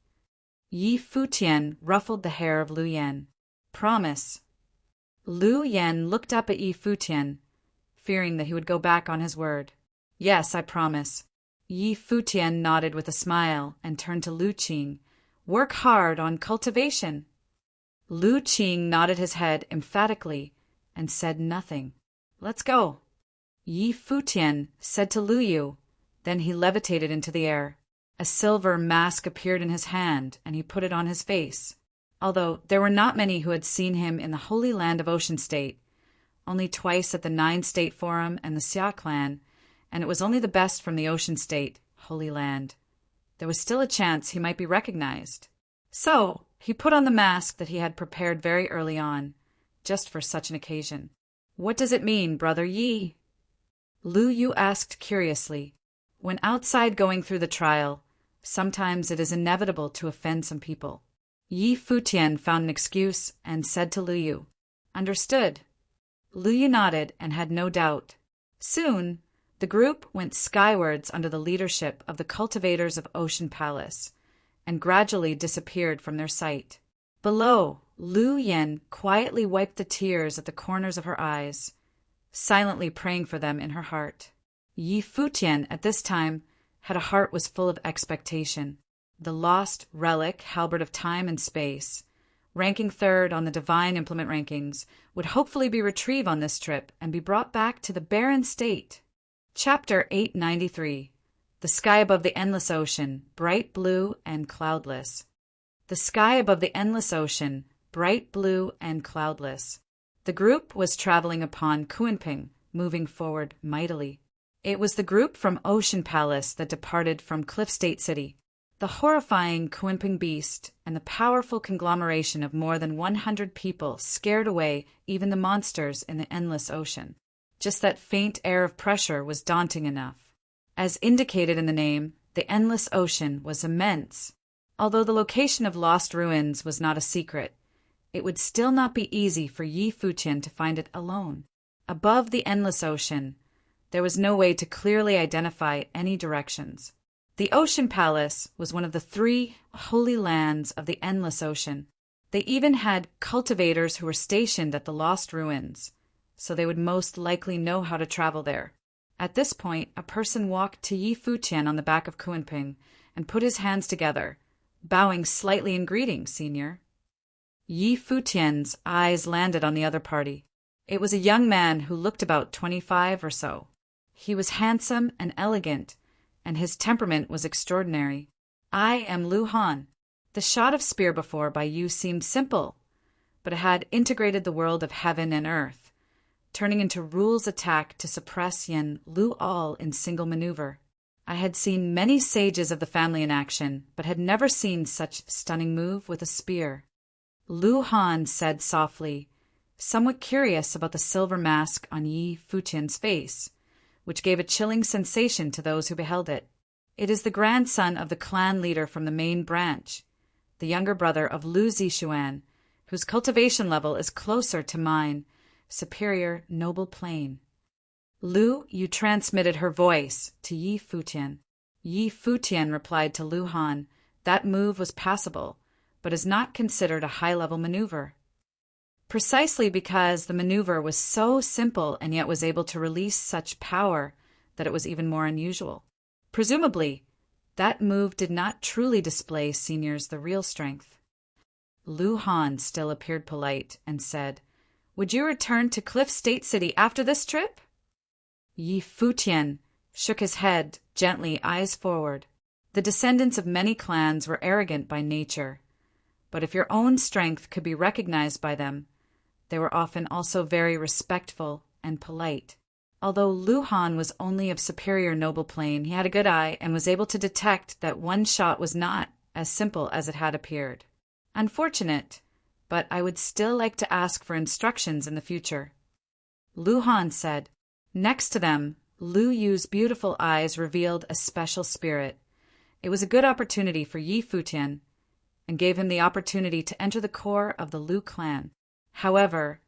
Yi Futian ruffled the hair of Lu Yan. "Promise." Lu Yan looked up at Yi Futian, fearing that he would go back on his word. "Yes, I promise." Yi Futian nodded with a smile and turned to Lu Qing. "Work hard on cultivation." Lu Qing nodded his head emphatically and said nothing. "Let's go." Yi Futian said to Lu Yu. Then he levitated into the air. A silver mask appeared in his hand, and he put it on his face. Although there were not many who had seen him in the Holy Land of Ocean State, only twice at the 9-State Forum and the Xia clan, and it was only the best from the Ocean State, Holy Land. There was still a chance he might be recognized. So he put on the mask that he had prepared very early on, just for such an occasion. "What does it mean, Brother Yi?" Lu Yu asked curiously. When outside going through the trial, sometimes it is inevitable to offend some people. Yi Futian found an excuse and said to Lu Yu, "Understood." Lu Yu nodded and had no doubt. Soon, the group went skywards under the leadership of the cultivators of Ocean Palace, and gradually disappeared from their sight. Below, Lu Yen quietly wiped the tears at the corners of her eyes, silently praying for them in her heart. Yi Futian, at this time, had a heart was full of expectation. The lost relic, halberd of time and space, ranking third on the divine implement rankings, would hopefully be retrieved on this trip and be brought back to the barren state. Chapter 893. The sky above the endless ocean, bright blue and cloudless. The sky above the endless ocean, bright blue and cloudless. The group was traveling upon Kunping, moving forward mightily. It was the group from Ocean Palace that departed from Cliff State City. The horrifying Kunping beast and the powerful conglomeration of more than 100 people scared away even the monsters in the endless ocean. Just that faint air of pressure was daunting enough. As indicated in the name, the endless ocean was immense. Although the location of lost ruins was not a secret, it would still not be easy for Yi Futian to find it alone. Above the endless ocean, there was no way to clearly identify any directions. The Ocean Palace was one of the 3 holy lands of the endless ocean. They even had cultivators who were stationed at the lost ruins, so they would most likely know how to travel there. At this point, a person walked to Yi Futian on the back of Kunping and put his hands together, bowing slightly in greeting, Senior. Yi Futian's eyes landed on the other party. It was a young man who looked about 25 or so. He was handsome and elegant, and his temperament was extraordinary. "I am Lu Han." The shot of spear before by Yu seemed simple, but it had integrated the world of heaven and earth, turning into rules attack to suppress Yen Lu all in single maneuver. I had seen many sages of the family in action, but had never seen such stunning move with a spear. Lu Han said softly, somewhat curious about the silver mask on Yi Futian's face, which gave a chilling sensation to those who beheld it. "It is the grandson of the clan leader from the main branch, the younger brother of Lu Zishuan, whose cultivation level is closer to mine, superior noble plane." Lu Yu transmitted her voice to Yi Futian. Yi Futian replied to Lu Han, "That move was passable, but is not considered a high-level maneuver." Precisely because the maneuver was so simple and yet was able to release such power that it was even more unusual. Presumably, that move did not truly display Senior's the real strength. Lu Han still appeared polite and said, "Would you return to Cliff State City after this trip?" Yi Futian shook his head gently, eyes forward. The descendants of many clans were arrogant by nature, but if your own strength could be recognized by them, they were often also very respectful and polite. Although Lu Han was only of superior noble plane, he had a good eye and was able to detect that one shot was not as simple as it had appeared. Unfortunate, but I would still like to ask for instructions in the future. Lu Han said. Next to them, Lu Yu's beautiful eyes revealed a special spirit. It was a good opportunity for Yi Futian, and gave him the opportunity to enter the core of the Lu clan. However,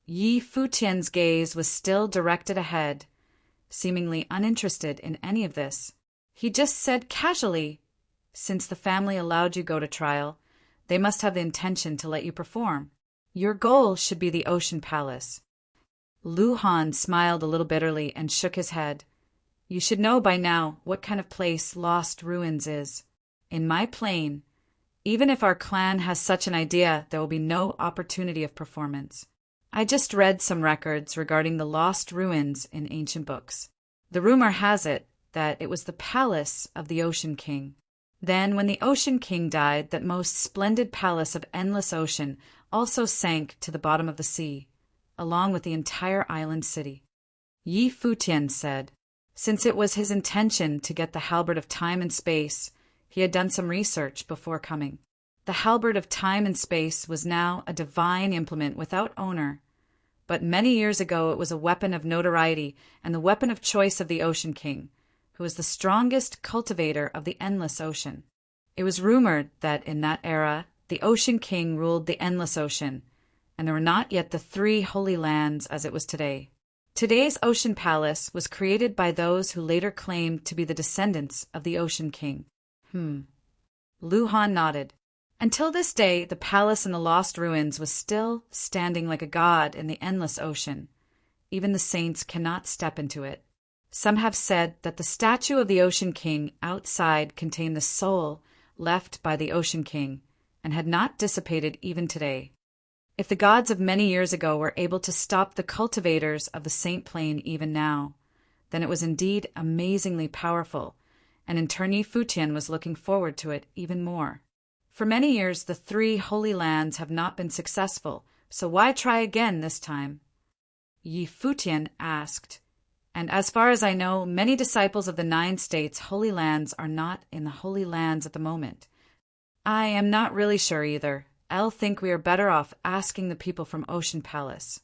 Yi Futian's gaze was still directed ahead, seemingly uninterested in any of this. He just said casually, "Since the family allowed you go to trial, they must have the intention to let you perform. Your goal should be the Ocean Palace." Lu Han smiled a little bitterly and shook his head. You should know by now what kind of place Lost Ruins is. In my plane, even if our clan has such an idea, there will be no opportunity of performance. I just read some records regarding the Lost Ruins in ancient books. The rumor has it that it was the palace of the Ocean King. Then, when the Ocean King died, that most splendid palace of endless ocean also sank to the bottom of the sea, along with the entire island city. Yi Futian said, since it was his intention to get the halberd of time and space, he had done some research before coming. The halberd of time and space was now a divine implement without owner, but many years ago it was a weapon of notoriety and the weapon of choice of the Ocean King, who was the strongest cultivator of the endless ocean. It was rumored that in that era, the Ocean King ruled the endless ocean, and there were not yet the 3 holy lands as it was today. Today's Ocean Palace was created by those who later claimed to be the descendants of the Ocean King. Lu Han nodded. Until this day, the palace in the Lost Ruins was still standing like a god in the endless ocean. Even the saints cannot step into it. Some have said that the statue of the Ocean King outside contained the soul left by the Ocean King and had not dissipated even today. If the gods of many years ago were able to stop the cultivators of the Saint Plain even now, then it was indeed amazingly powerful, and in turn Yi Futian was looking forward to it even more. For many years the 3 holy lands have not been successful, so why try again this time? Yi Futian asked, and as far as I know, many disciples of the 9 states' holy lands are not in the holy lands at the moment. I am not really sure either. I'll think we are better off asking the people from Ocean Palace.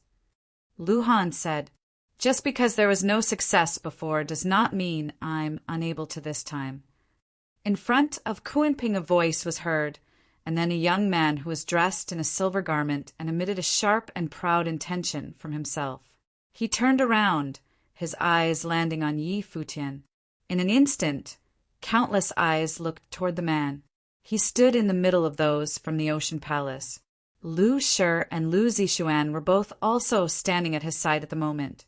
Lu Han said, just because there was no success before does not mean I'm unable to this time. In front of Kuan-Ping a voice was heard, and then a young man who was dressed in a silver garment and emitted a sharp and proud intention from himself. He turned around, his eyes landing on Yi Futian. In an instant, countless eyes looked toward the man. He stood in the middle of those from the Ocean Palace. Lu Shi and Lu Zixuan were both also standing at his side at the moment,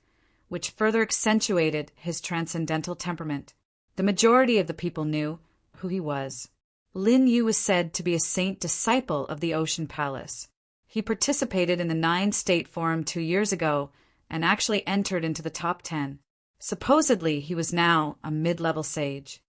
which further accentuated his transcendental temperament. The majority of the people knew who he was. Lin Yu was said to be a saint disciple of the Ocean Palace. He participated in the 9-state forum 2 years ago and actually entered into the top 10. Supposedly, he was now a mid-level sage.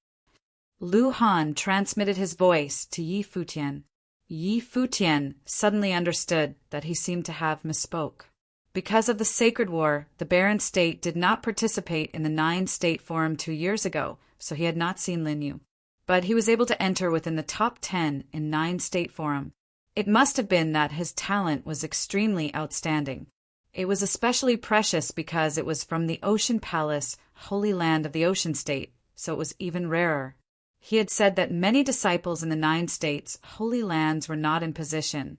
Lu Han transmitted his voice to Yi Futian. Yi Futian suddenly understood that he seemed to have misspoke. Because of the Sacred War, the Barren State did not participate in the 9-state forum 2 years ago, so he had not seen Lin Yu. But he was able to enter within the top 10 in 9-state forum. It must have been that his talent was extremely outstanding. It was especially precious because it was from the Ocean Palace, holy land of the Ocean State, so it was even rarer. He had said that many disciples in the 9 states, holy lands, were not in position,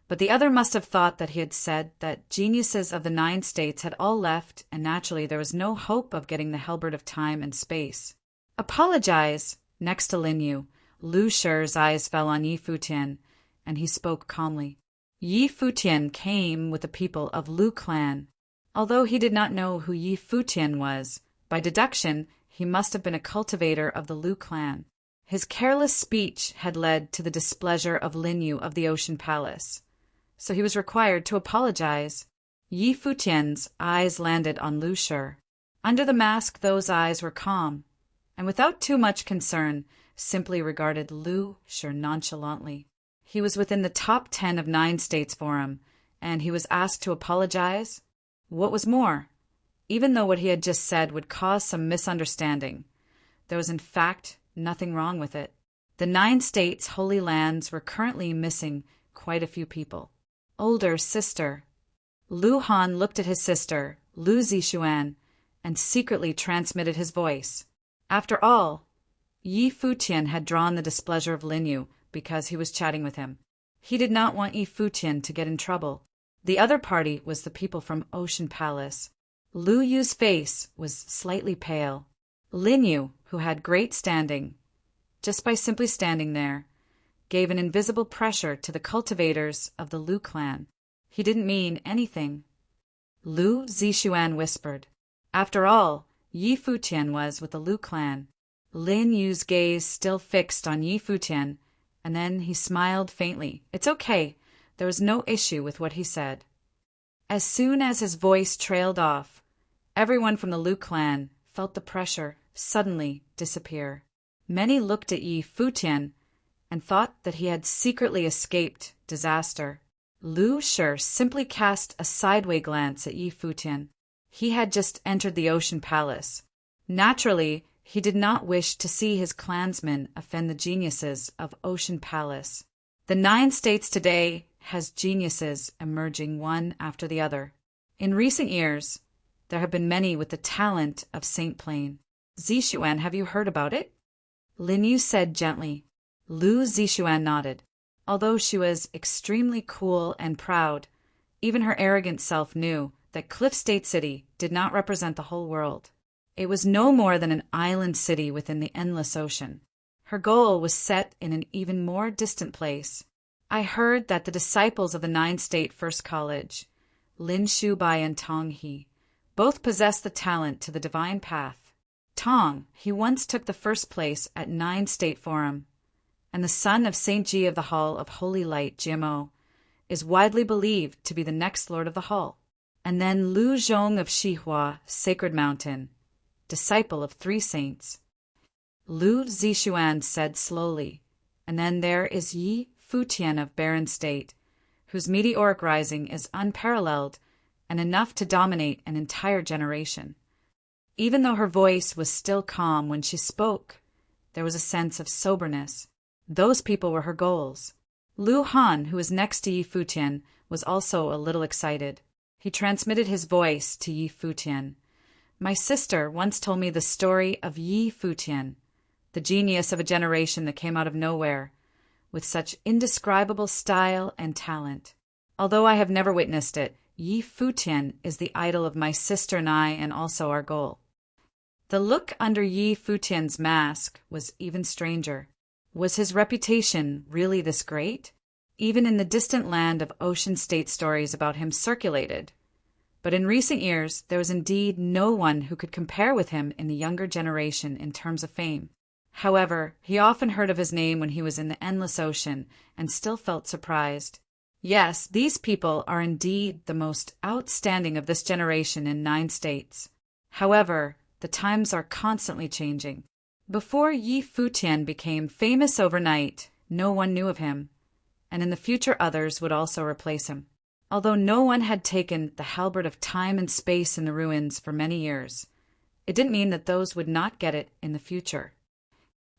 but the other must have thought that he had said that geniuses of the 9 states had all left, and naturally there was no hope of getting the halberd of time and space. Apologize. Next to Lin Yu, Lu Shi's eyes fell on Yi Futian, and he spoke calmly. Yi Futian came with the people of Lu clan. Although he did not know who Yi Futian was, by deduction, he must have been a cultivator of the Lu clan. His careless speech had led to the displeasure of Lin Yu of the Ocean Palace, so he was required to apologize. Yi Futian's eyes landed on Lu Shi. Under the mask, those eyes were calm, and without too much concern, simply regarded Lu Shi nonchalantly. He was within the top 10 of 9 states forum, and he was asked to apologize. What was more, even though what he had just said would cause some misunderstanding, there was in fact nothing wrong with it. The 9 states' holy lands were currently missing quite a few people. Older sister. Lu Han looked at his sister, Lu Zixuan, and secretly transmitted his voice. After all, Yi Futian had drawn the displeasure of Lin Yu because he was chatting with him. He did not want Yi Futian to get in trouble. The other party was the people from Ocean Palace. Lu Yu's face was slightly pale. Lin Yu, who had great standing, just by simply standing there, gave an invisible pressure to the cultivators of the Lu clan. He didn't mean anything. Lu Zixuan whispered. After all, Yi Futian was with the Lu clan. Lin Yu's gaze still fixed on Yi Futian, and then he smiled faintly. It's okay. There was no issue with what he said. As soon as his voice trailed off, everyone from the Lu clan felt the pressure suddenly disappear. Many looked at Yi Futian and thought that he had secretly escaped disaster. Lu Shi simply cast a sideway glance at Yi Futian. He had just entered the Ocean Palace. Naturally, he did not wish to see his clansmen offend the geniuses of Ocean Palace. The 9 states today has geniuses emerging one after the other. In recent years, there have been many with the talent of Saint Plain. Zixuan, have you heard about it? Lin Yu said gently. Lu Zixuan nodded. Although she was extremely cool and proud, even her arrogant self knew that Cliff State City did not represent the whole world. It was no more than an island city within the endless ocean. Her goal was set in an even more distant place. I heard that the disciples of the 9-state First College, Lin Shubai and Tong He, both possess the talent to the divine path. Tong, he once took the first place at 9-state forum, and the son of Saint Ji of the Hall of Holy Light, GMO, is widely believed to be the next lord of the hall. And then Lu Zhong of Xihua, Sacred Mountain, disciple of 3 saints. Lu Zixuan said slowly, and then there is Yi Futian of Barren State, whose meteoric rising is unparalleled and enough to dominate an entire generation. Even though her voice was still calm when she spoke, there was a sense of soberness. Those people were her goals. Lu Han, who was next to Yi Futian, was also a little excited. He transmitted his voice to Yi Futian. My sister once told me the story of Yi Futian, the genius of a generation that came out of nowhere, with such indescribable style and talent. Although I have never witnessed it, Yi Futian is the idol of my sister and I, and also our goal. The look under Yi Futian's mask was even stranger. Was his reputation really this great? Even in the distant land of Ocean State stories about him circulated. But in recent years, there was indeed no one who could compare with him in the younger generation in terms of fame. However, he often heard of his name when he was in the endless ocean and still felt surprised. Yes, these people are indeed the most outstanding of this generation in 9 states. However, the times are constantly changing. Before Yi Futian became famous overnight, no one knew of him, and in the future others would also replace him. Although no one had taken the halberd of time and space in the ruins for many years, it didn't mean that those would not get it in the future.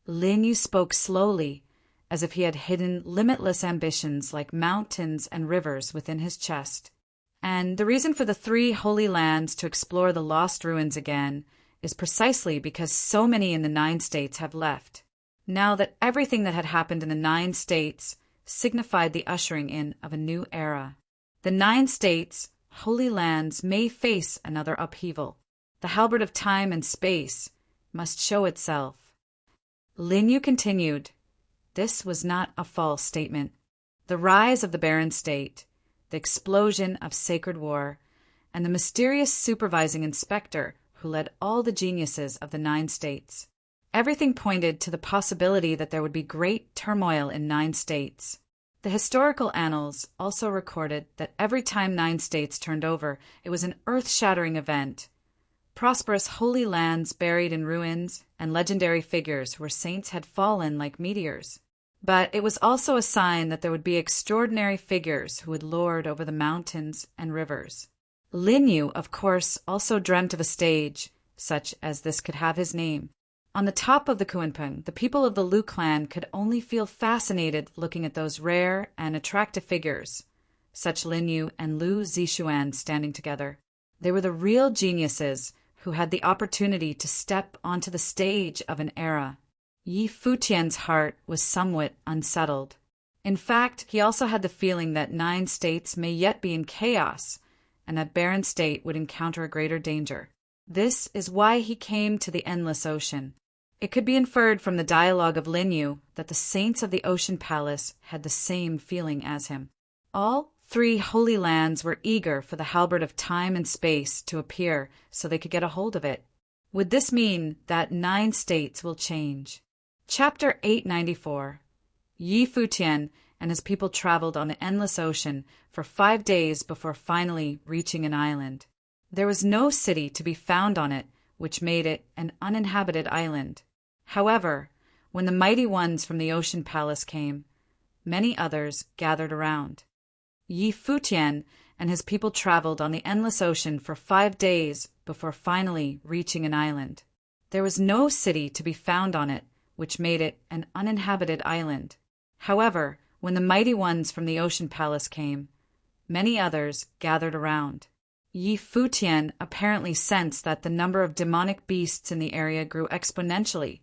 Lin Yu spoke slowly, as if he had hidden limitless ambitions like mountains and rivers within his chest. And the reason for the 3 holy lands to explore the lost ruins again is precisely because so many in the 9 states have left. Now that everything that had happened in the 9 states signified the ushering in of a new era. The 9 states, holy lands, may face another upheaval. The halberd of time and space must show itself. Lin Yu continued. This was not a false statement. The rise of the Barren State, the explosion of sacred war, and the mysterious supervising inspector who led all the geniuses of the 9 states. Everything pointed to the possibility that there would be great turmoil in 9 states. The historical annals also recorded that every time 9 states turned over, it was an earth-shattering event. Prosperous holy lands buried in ruins, and legendary figures where saints had fallen like meteors. But it was also a sign that there would be extraordinary figures who would lord over the mountains and rivers. Lin Yu, of course, also dreamt of a stage, such as this could have his name. On the top of the Kunpeng, the people of the Lu clan could only feel fascinated looking at those rare and attractive figures, such Lin Yu and Lu Zixuan standing together. They were the real geniuses who had the opportunity to step onto the stage of an era. Yi Futian's heart was somewhat unsettled. In fact, he also had the feeling that 9 states may yet be in chaos, and that Barren State would encounter a greater danger. This is why he came to the Endless Ocean. It could be inferred from the dialogue of Lin Yu that the saints of the Ocean Palace had the same feeling as him. All 3 holy lands were eager for the halberd of time and space to appear so they could get a hold of it. Would this mean that 9 states will change? Chapter 894. Yi Futian and his people traveled on the endless ocean for 5 days before finally reaching an island. There was no city to be found on it, which made it an uninhabited island. However, when the mighty ones from the ocean palace came, many others gathered around. Yi Futian and his people traveled on the endless ocean for 5 days before finally reaching an island. There was no city to be found on it, which made it an uninhabited island. However, when the mighty ones from the ocean palace came, many others gathered around. Yi Futian apparently sensed that the number of demonic beasts in the area grew exponentially,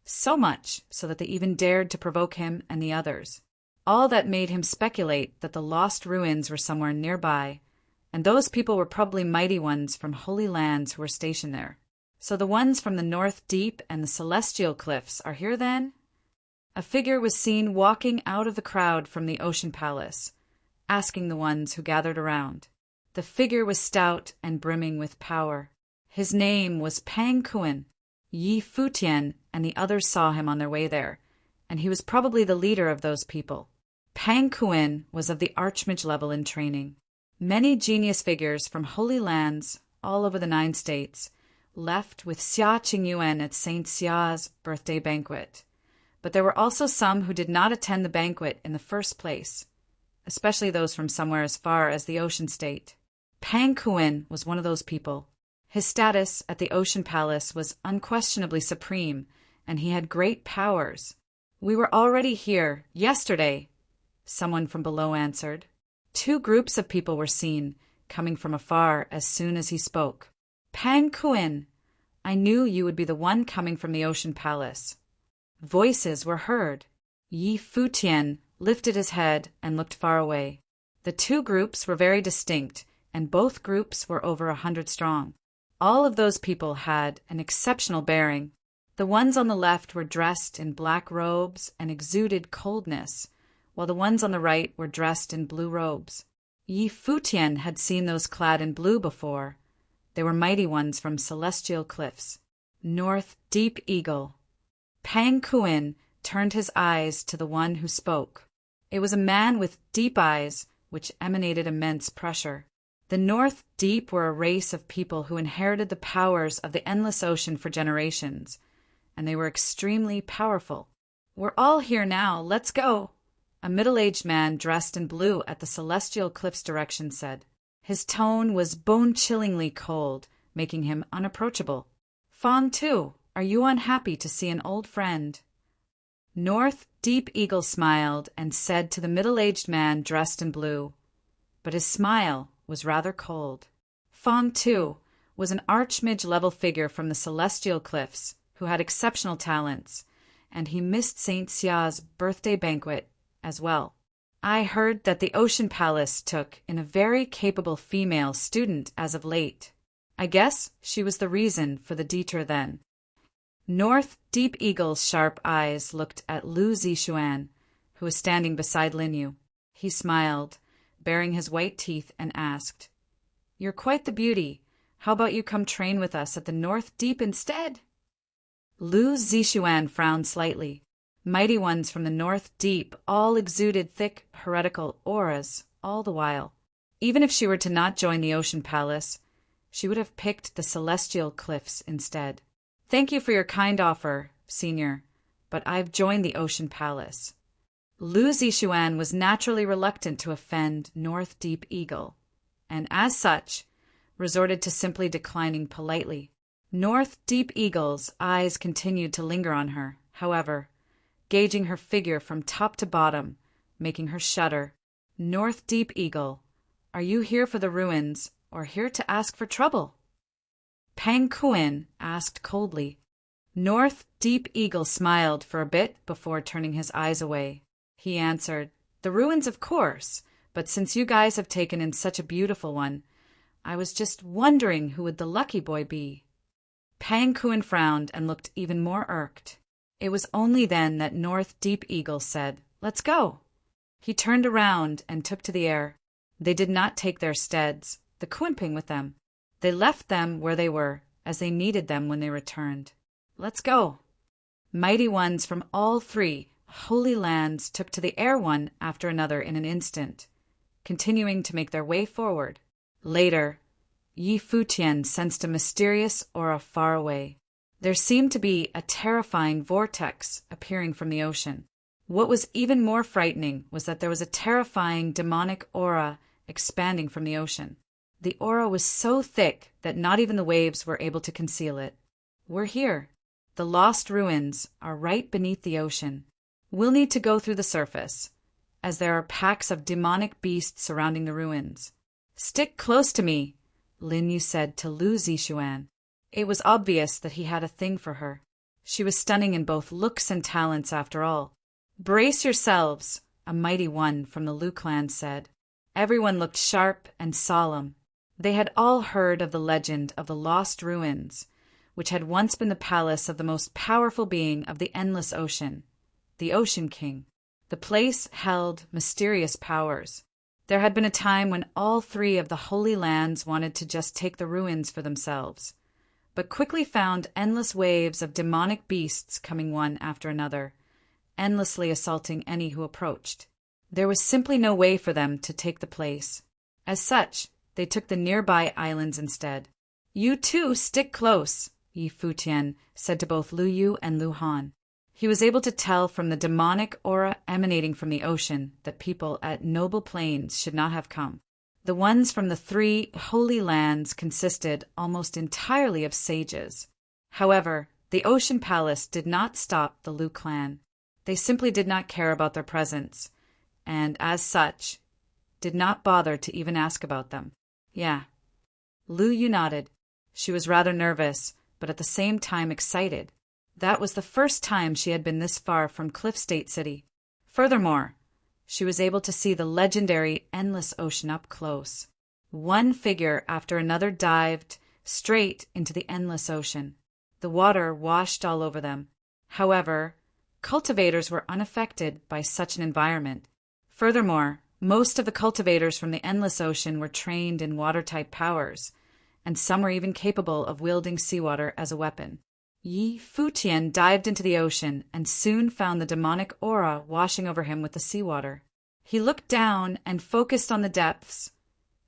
so much so that they even dared to provoke him and the others. All that made him speculate that the lost ruins were somewhere nearby, and those people were probably mighty ones from holy lands who were stationed there. So the ones from the North Deep and the Celestial Cliffs are here then? A figure was seen walking out of the crowd from the ocean palace, asking the ones who gathered around. The figure was stout and brimming with power. His name was Pang Kuan. Yi Futian and the others saw him on their way there, and he was probably the leader of those people. Pang Kuan was of the Archmage level in training. Many genius figures from holy lands all over the 9 states left with Xia Qingyuan at Saint Xia's birthday banquet. But there were also some who did not attend the banquet in the first place, especially those from somewhere as far as the Ocean State. Pang Kuan was one of those people. His status at the Ocean Palace was unquestionably supreme, and he had great powers. "We were already here, yesterday," someone from below answered. 2 groups of people were seen, coming from afar as soon as he spoke. "Pang Kuan, I knew you would be the one coming from the Ocean Palace." Voices were heard. Yi Futian lifted his head and looked far away. The 2 groups were very distinct, and both groups were over 100 strong. All of those people had an exceptional bearing. The ones on the left were dressed in black robes and exuded coldness, while the ones on the right were dressed in blue robes. Yi Futian had seen those clad in blue before. They were mighty ones from Celestial Cliffs. North Deep Eagle. Pang Kuan turned his eyes to the one who spoke. It was a man with deep eyes, which emanated immense pressure. The North Deep were a race of people who inherited the powers of the endless ocean for generations, and they were extremely powerful. "We're all here now, let's go," a middle-aged man dressed in blue at the Celestial Cliffs direction said. His tone was bone-chillingly cold, making him unapproachable. "Fong too, are you unhappy to see an old friend?" North Deep Eagle smiled and said to the middle-aged man dressed in blue, but his smile was rather cold. Fong too was an Archmage-level figure from the Celestial Cliffs who had exceptional talents, and he missed Saint Xia's birthday banquet as well. "I heard that the Ocean Palace took in a very capable female student as of late. I guess she was the reason for the detour then." North Deep Eagle's sharp eyes looked at Lu Zixuan, who was standing beside Linyu. He smiled, baring his white teeth, and asked, "You're quite the beauty. How about you come train with us at the North Deep instead?" Lu Zixuan frowned slightly. Mighty ones from the North Deep all exuded thick, heretical auras all the while. Even if she were to not join the Ocean Palace, she would have picked the Celestial Cliffs instead. "Thank you for your kind offer, Senior, but I've joined the Ocean Palace." Lu Zixuan was naturally reluctant to offend North Deep Eagle, and as such, resorted to simply declining politely. North Deep Eagle's eyes continued to linger on her, however, gauging her figure from top to bottom, making her shudder. "North Deep Eagle, are you here for the ruins, or here to ask for trouble?" Pang Kuan asked coldly. North Deep Eagle smiled for a bit before turning his eyes away. He answered, "The ruins, of course, but since you guys have taken in such a beautiful one, I was just wondering who would the lucky boy be." Pang Kuan frowned and looked even more irked. It was only then that North Deep Eagle said, "Let's go." He turned around and took to the air. They did not take their steads, the Kunping, with them. They left them where they were, as they needed them when they returned. Let's go! Mighty ones from all three holy lands took to the air one after another in an instant, continuing to make their way forward. Later, Yi Futian sensed a mysterious aura far away. There seemed to be a terrifying vortex appearing from the ocean. What was even more frightening was that there was a terrifying demonic aura expanding from the ocean. The aura was so thick that not even the waves were able to conceal it. We're here. The lost ruins are right beneath the ocean. We'll need to go through the surface, as there are packs of demonic beasts surrounding the ruins. Stick close to me, Lin Yu said to Lu Zixuan. It was obvious that he had a thing for her. She was stunning in both looks and talents after all. Brace yourselves, a mighty one from the Lu clan said. Everyone looked sharp and solemn. They had all heard of the legend of the lost ruins, which had once been the palace of the most powerful being of the endless ocean, the Ocean King. The place held mysterious powers. There had been a time when all three of the Holy Lands wanted to just take the ruins for themselves, but quickly found endless waves of demonic beasts coming one after another, endlessly assaulting any who approached. There was simply no way for them to take the place. As such, they took the nearby islands instead. You too stick close, Yi Futian said to both Lu Yu and Lu Han. He was able to tell from the demonic aura emanating from the ocean that people at noble plains should not have come. The ones from the three holy lands consisted almost entirely of sages. However, the Ocean Palace did not stop the Lu clan. They simply did not care about their presence, and as such, did not bother to even ask about them. Yeah. Lu Yu nodded. She was rather nervous, but at the same time excited. That was the first time she had been this far from Cliff State City. Furthermore, she was able to see the legendary endless ocean up close. One figure after another dived straight into the endless ocean. The water washed all over them. However, cultivators were unaffected by such an environment. Furthermore, most of the cultivators from the endless ocean were trained in water-type powers, and some were even capable of wielding seawater as a weapon. Yi Futian dived into the ocean and soon found the demonic aura washing over him with the seawater. He looked down and focused on the depths,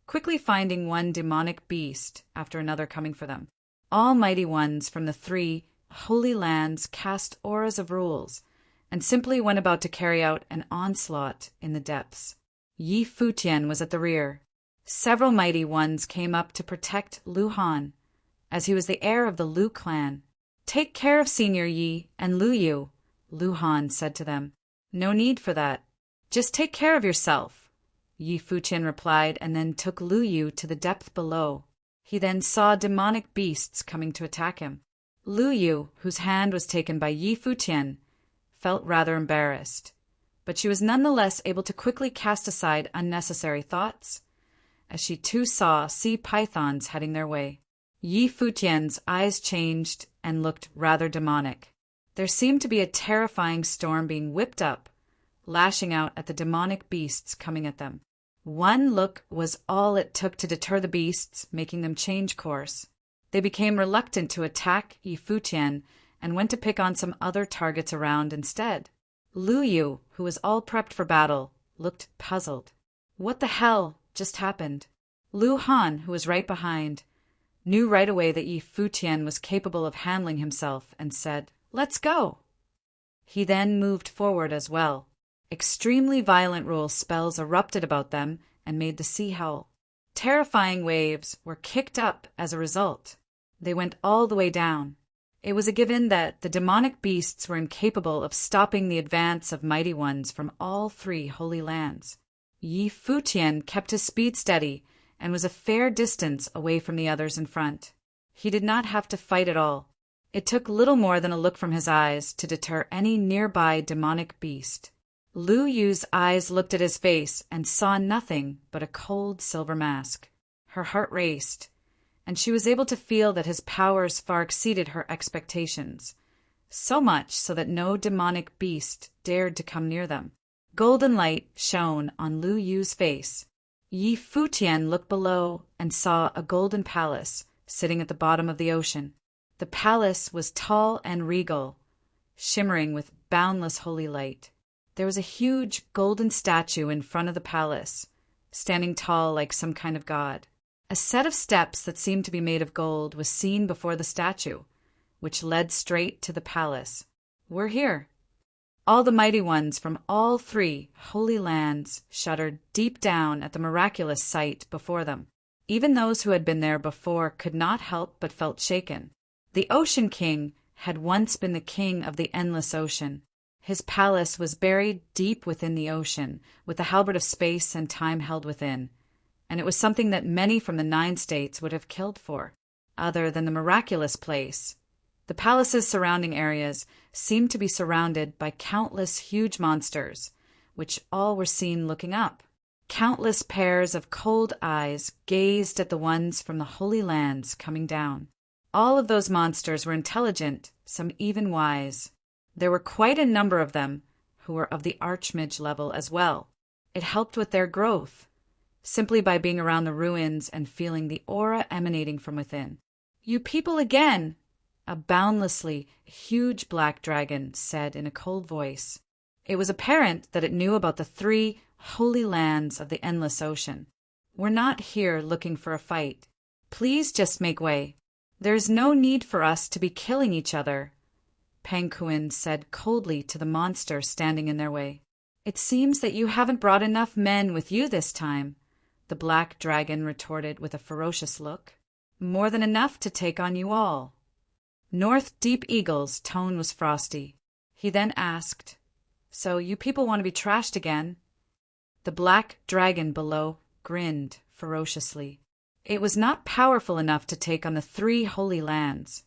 quickly finding one demonic beast after another coming for them. All mighty ones from the three holy lands cast auras of rules and simply went about to carry out an onslaught in the depths. Yi Futian was at the rear. Several mighty ones came up to protect Lu Han, as he was the heir of the Lu clan. Take care of Senior Yi and Lu Yu, Lu Han said to them. No need for that. Just take care of yourself, Yi Futian replied, and then took Lu Yu to the depth below. He then saw demonic beasts coming to attack him. Lu Yu, whose hand was taken by Yi Futian, felt rather embarrassed, but she was nonetheless able to quickly cast aside unnecessary thoughts, as she too saw sea pythons heading their way. Yi Futian's eyes changed and looked rather demonic. There seemed to be a terrifying storm being whipped up, lashing out at the demonic beasts coming at them. One look was all it took to deter the beasts, making them change course. They became reluctant to attack Yi Futian and went to pick on some other targets around instead. Lu Yu, who was all prepped for battle, looked puzzled. What the hell just happened? Lu Han, who was right behind, knew right away that Yi Futian was capable of handling himself and said, "Let's go." He then moved forward as well. Extremely violent rule spells erupted about them and made the sea howl. Terrifying waves were kicked up as a result. They went all the way down. It was a given that the demonic beasts were incapable of stopping the advance of mighty ones from all three holy lands. Yi Futian kept his speed steady and was a fair distance away from the others in front. He did not have to fight at all. It took little more than a look from his eyes to deter any nearby demonic beast. Lu Yu's eyes looked at his face and saw nothing but a cold silver mask. Her heart raced, and she was able to feel that his powers far exceeded her expectations, so much so that no demonic beast dared to come near them. Golden light shone on Lu Yu's face. Yi Futian looked below and saw a golden palace sitting at the bottom of the ocean. The palace was tall and regal, shimmering with boundless holy light. There was a huge golden statue in front of the palace, standing tall like some kind of god. A set of steps that seemed to be made of gold was seen before the statue, which led straight to the palace. "We're here." All the mighty ones from all three holy lands shuddered deep down at the miraculous sight before them. Even those who had been there before could not help but felt shaken. The Ocean King had once been the king of the endless ocean. His palace was buried deep within the ocean, with the halberd of space and time held within, and it was something that many from the 9 states would have killed for. Other than the miraculous place, the palace's surrounding areas seemed to be surrounded by countless huge monsters, which all were seen looking up. Countless pairs of cold eyes gazed at the ones from the Holy Lands coming down. All of those monsters were intelligent, some even wise. There were quite a number of them who were of the Archmage level as well. It helped with their growth, simply by being around the ruins and feeling the aura emanating from within. "You people again!" a boundlessly huge black dragon said in a cold voice. It was apparent that it knew about the 3 holy lands of the endless ocean. "We're not here looking for a fight. Please just make way. There is no need for us to be killing each other," Penguin said coldly to the monster standing in their way. "It seems that you haven't brought enough men with you this time," the black dragon retorted with a ferocious look. "More than enough to take on you all." North Deep Eagle's tone was frosty. He then asked, "So you people want to be trashed again?" The black dragon below grinned ferociously. It was not powerful enough to take on the 3 holy lands,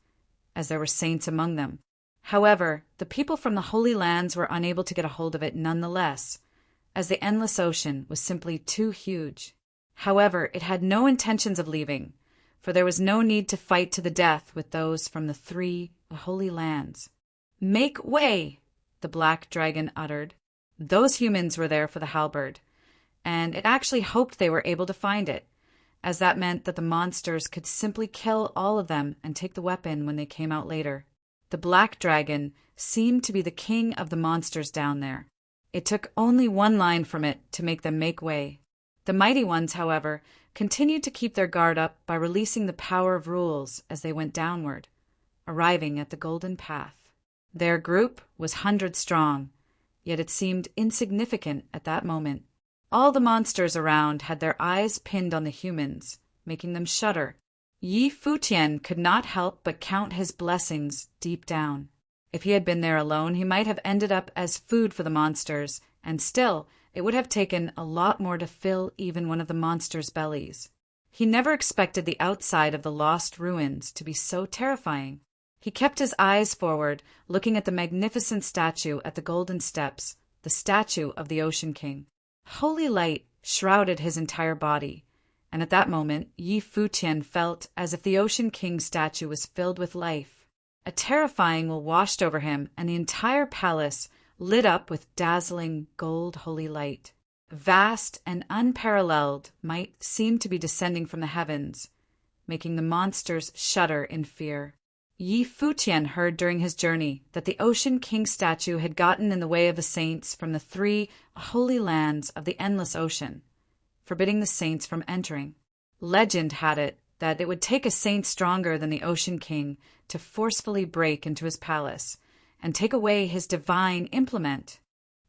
as there were saints among them. However, the people from the Holy Lands were unable to get a hold of it nonetheless, as the endless ocean was simply too huge. However, it had no intentions of leaving, for there was no need to fight to the death with those from the 3 Holy Lands. "Make way!" the black dragon uttered. Those humans were there for the halberd, and it actually hoped they were able to find it, as that meant that the monsters could simply kill all of them and take the weapon when they came out later. The black dragon seemed to be the king of the monsters down there. It took only one line from it to make them make way. The mighty ones, however, continued to keep their guard up by releasing the power of rules as they went downward, arriving at the golden path. Their group was 100 strong, yet it seemed insignificant at that moment. All the monsters around had their eyes pinned on the humans, making them shudder. Yi Futian could not help but count his blessings deep down. If he had been there alone, he might have ended up as food for the monsters, and still, it would have taken a lot more to fill even one of the monsters' bellies. He never expected the outside of the lost ruins to be so terrifying. He kept his eyes forward, looking at the magnificent statue at the golden steps, the statue of the Ocean King. Holy light shrouded his entire body, and at that moment Yi Futian felt as if the Ocean King's statue was filled with life. A terrifying will washed over him, and the entire palace lit up with dazzling gold holy light. Vast and unparalleled might seem to be descending from the heavens, making the monsters shudder in fear. Yi Futian heard during his journey that the Ocean King statue had gotten in the way of the saints from the 3 holy lands of the endless ocean, forbidding the saints from entering. Legend had it that it would take a saint stronger than the Ocean King to forcefully break into his palace and take away his divine implement.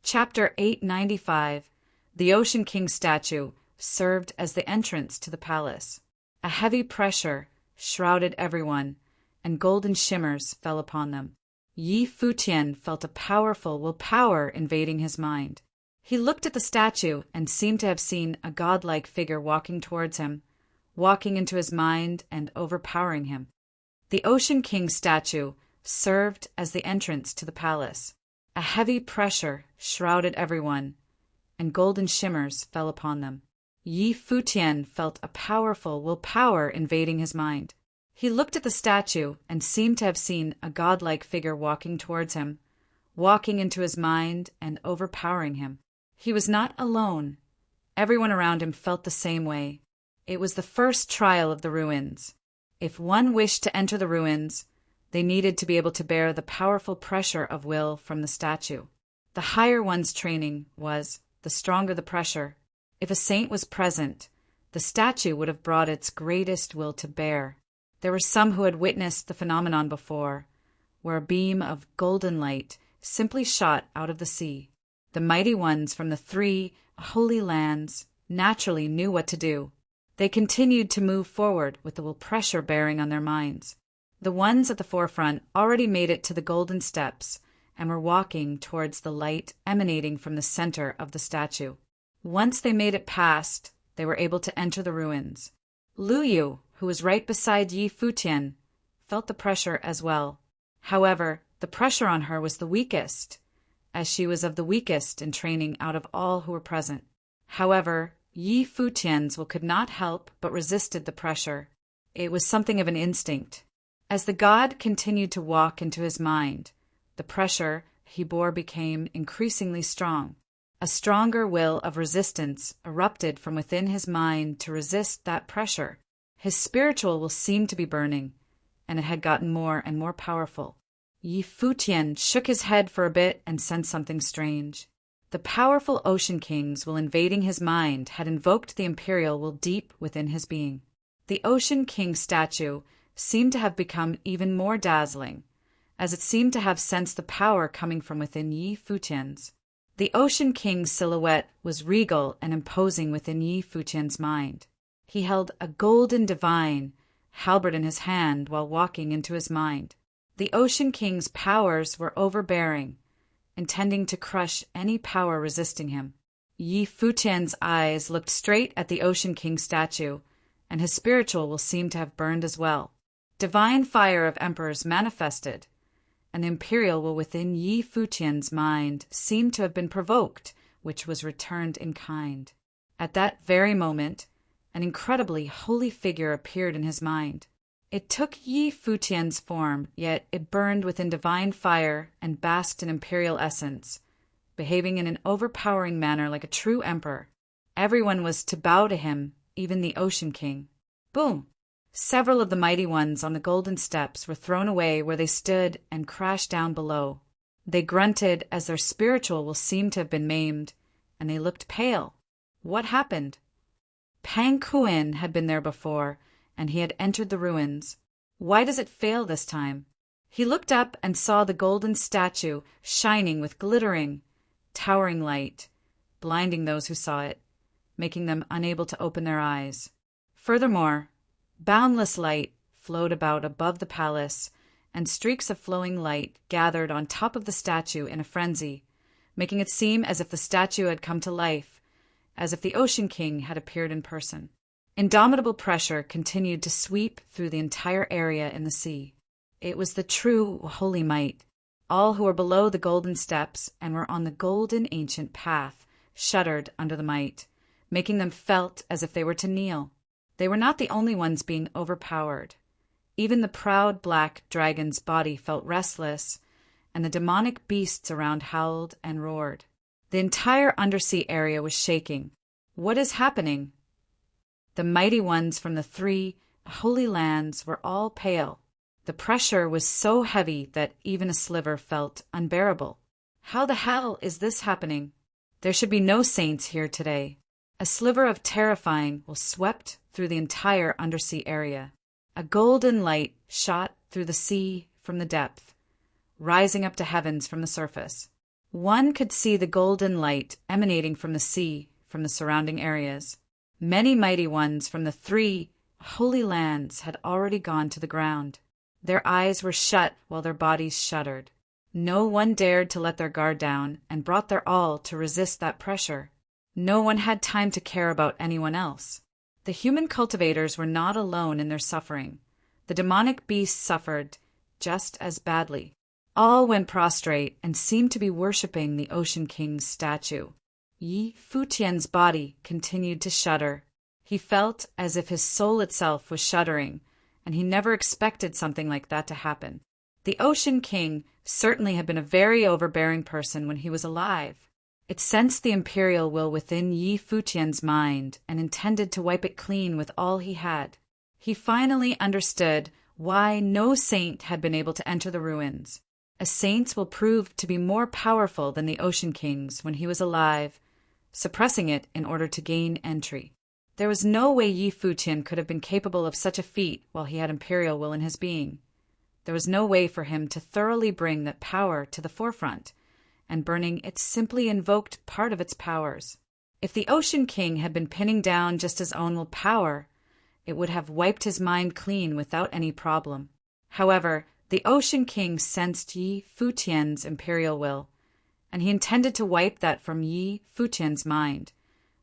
Chapter 895. The Ocean King statue served as the entrance to the palace. A heavy pressure shrouded everyone, and golden shimmers fell upon them. Yi Futian felt a powerful willpower invading his mind. He looked at the statue and seemed to have seen a godlike figure walking towards him, walking into his mind and overpowering him. The Ocean King statue served as the entrance to the palace. A heavy pressure shrouded everyone, and golden shimmers fell upon them. Yi Futian felt a powerful willpower invading his mind. He looked at the statue and seemed to have seen a godlike figure walking towards him, walking into his mind and overpowering him. He was not alone, Everyone around him felt the same way. It was the first trial of the ruins. If one wished to enter the ruins, they needed to be able to bear the powerful pressure of will from the statue. The higher one's training was, the stronger the pressure. If a saint was present, the statue would have brought its greatest will to bear. There were some who had witnessed the phenomenon before, where a beam of golden light simply shot out of the sea. The mighty ones from the 3 holy lands naturally knew what to do. They continued to move forward with the will pressure bearing on their minds. The ones at the forefront already made it to the golden steps and were walking towards the light emanating from the center of the statue. Once they made it past, they were able to enter the ruins. Lu Yu, who was right beside Yi Futian, felt the pressure as well. However, the pressure on her was the weakest, as she was of the weakest in training out of all who were present. However, Yi Futian's will could not help but resisted the pressure. It was something of an instinct. As the god continued to walk into his mind, the pressure he bore became increasingly strong. A stronger will of resistance erupted from within his mind to resist that pressure. His spiritual will seemed to be burning, and it had gotten more and more powerful. Yi Futian shook his head for a bit and sensed something strange. The powerful Ocean King's will invading his mind had invoked the imperial will deep within his being. The Ocean King statue seemed to have become even more dazzling, as it seemed to have sensed the power coming from within Yi Futian's. The Ocean King's silhouette was regal and imposing within Yi Futian's mind. He held a golden divine halberd in his hand while walking into his mind. The Ocean King's powers were overbearing, intending to crush any power resisting him. Yi Futian's eyes looked straight at the Ocean King statue, and his spiritual will seemed to have burned as well. Divine fire of emperors manifested, and the imperial will within Yi Futian's mind seemed to have been provoked, which was returned in kind. At that very moment, an incredibly holy figure appeared in his mind. It took Yi Futian's form, yet it burned within divine fire and basked in imperial essence, behaving in an overpowering manner like a true emperor. Everyone was to bow to him, even the Ocean King. Boom! Several of the mighty ones on the golden steps were thrown away where they stood and crashed down below. They grunted as their spiritual will seemed to have been maimed, and they looked pale. What happened? Pang Kuin had been there before, and he had entered the ruins. Why does it fail this time? He looked up and saw the golden statue shining with glittering, towering light, blinding those who saw it, making them unable to open their eyes. Furthermore, boundless light flowed about above the palace, and streaks of flowing light gathered on top of the statue in a frenzy, making it seem as if the statue had come to life, as if the Ocean King had appeared in person. Indomitable pressure continued to sweep through the entire area in the sea. It was the true holy might. All who were below the golden steps and were on the golden ancient path shuddered under the might, making them felt as if they were to kneel. They were not the only ones being overpowered. Even the proud black dragon's body felt restless, and the demonic beasts around howled and roared. The entire undersea area was shaking. What is happening? The mighty ones from the 3 holy lands were all pale. The pressure was so heavy that even a sliver felt unbearable. How the hell is this happening? There should be no saints here today. A sliver of terrifying will swept through the entire undersea area. A golden light shot through the sea from the depth, rising up to heavens from the surface. One could see the golden light emanating from the sea from the surrounding areas. Many mighty ones from the 3 holy lands had already gone to the ground. Their eyes were shut while their bodies shuddered. No one dared to let their guard down and brought their all to resist that pressure. No one had time to care about anyone else. The human cultivators were not alone in their suffering. The demonic beasts suffered just as badly. All went prostrate and seemed to be worshipping the Ocean King's statue. Yi Futian's body continued to shudder. He felt as if his soul itself was shuddering, and he never expected something like that to happen. The Ocean King certainly had been a very overbearing person when he was alive. It sensed the imperial will within Yi Futian's mind and intended to wipe it clean with all he had. He finally understood why no saint had been able to enter the ruins. A saint will prove to be more powerful than the Ocean Kings when he was alive, suppressing it in order to gain entry. There was no way Yi Futian could have been capable of such a feat while he had imperial will in his being. There was no way for him to thoroughly bring that power to the forefront, and burning it simply invoked part of its powers. If the Ocean King had been pinning down just his own willpower, it would have wiped his mind clean without any problem. However, the Ocean King sensed Yi Futian's imperial will, and he intended to wipe that from Yi Futian's mind,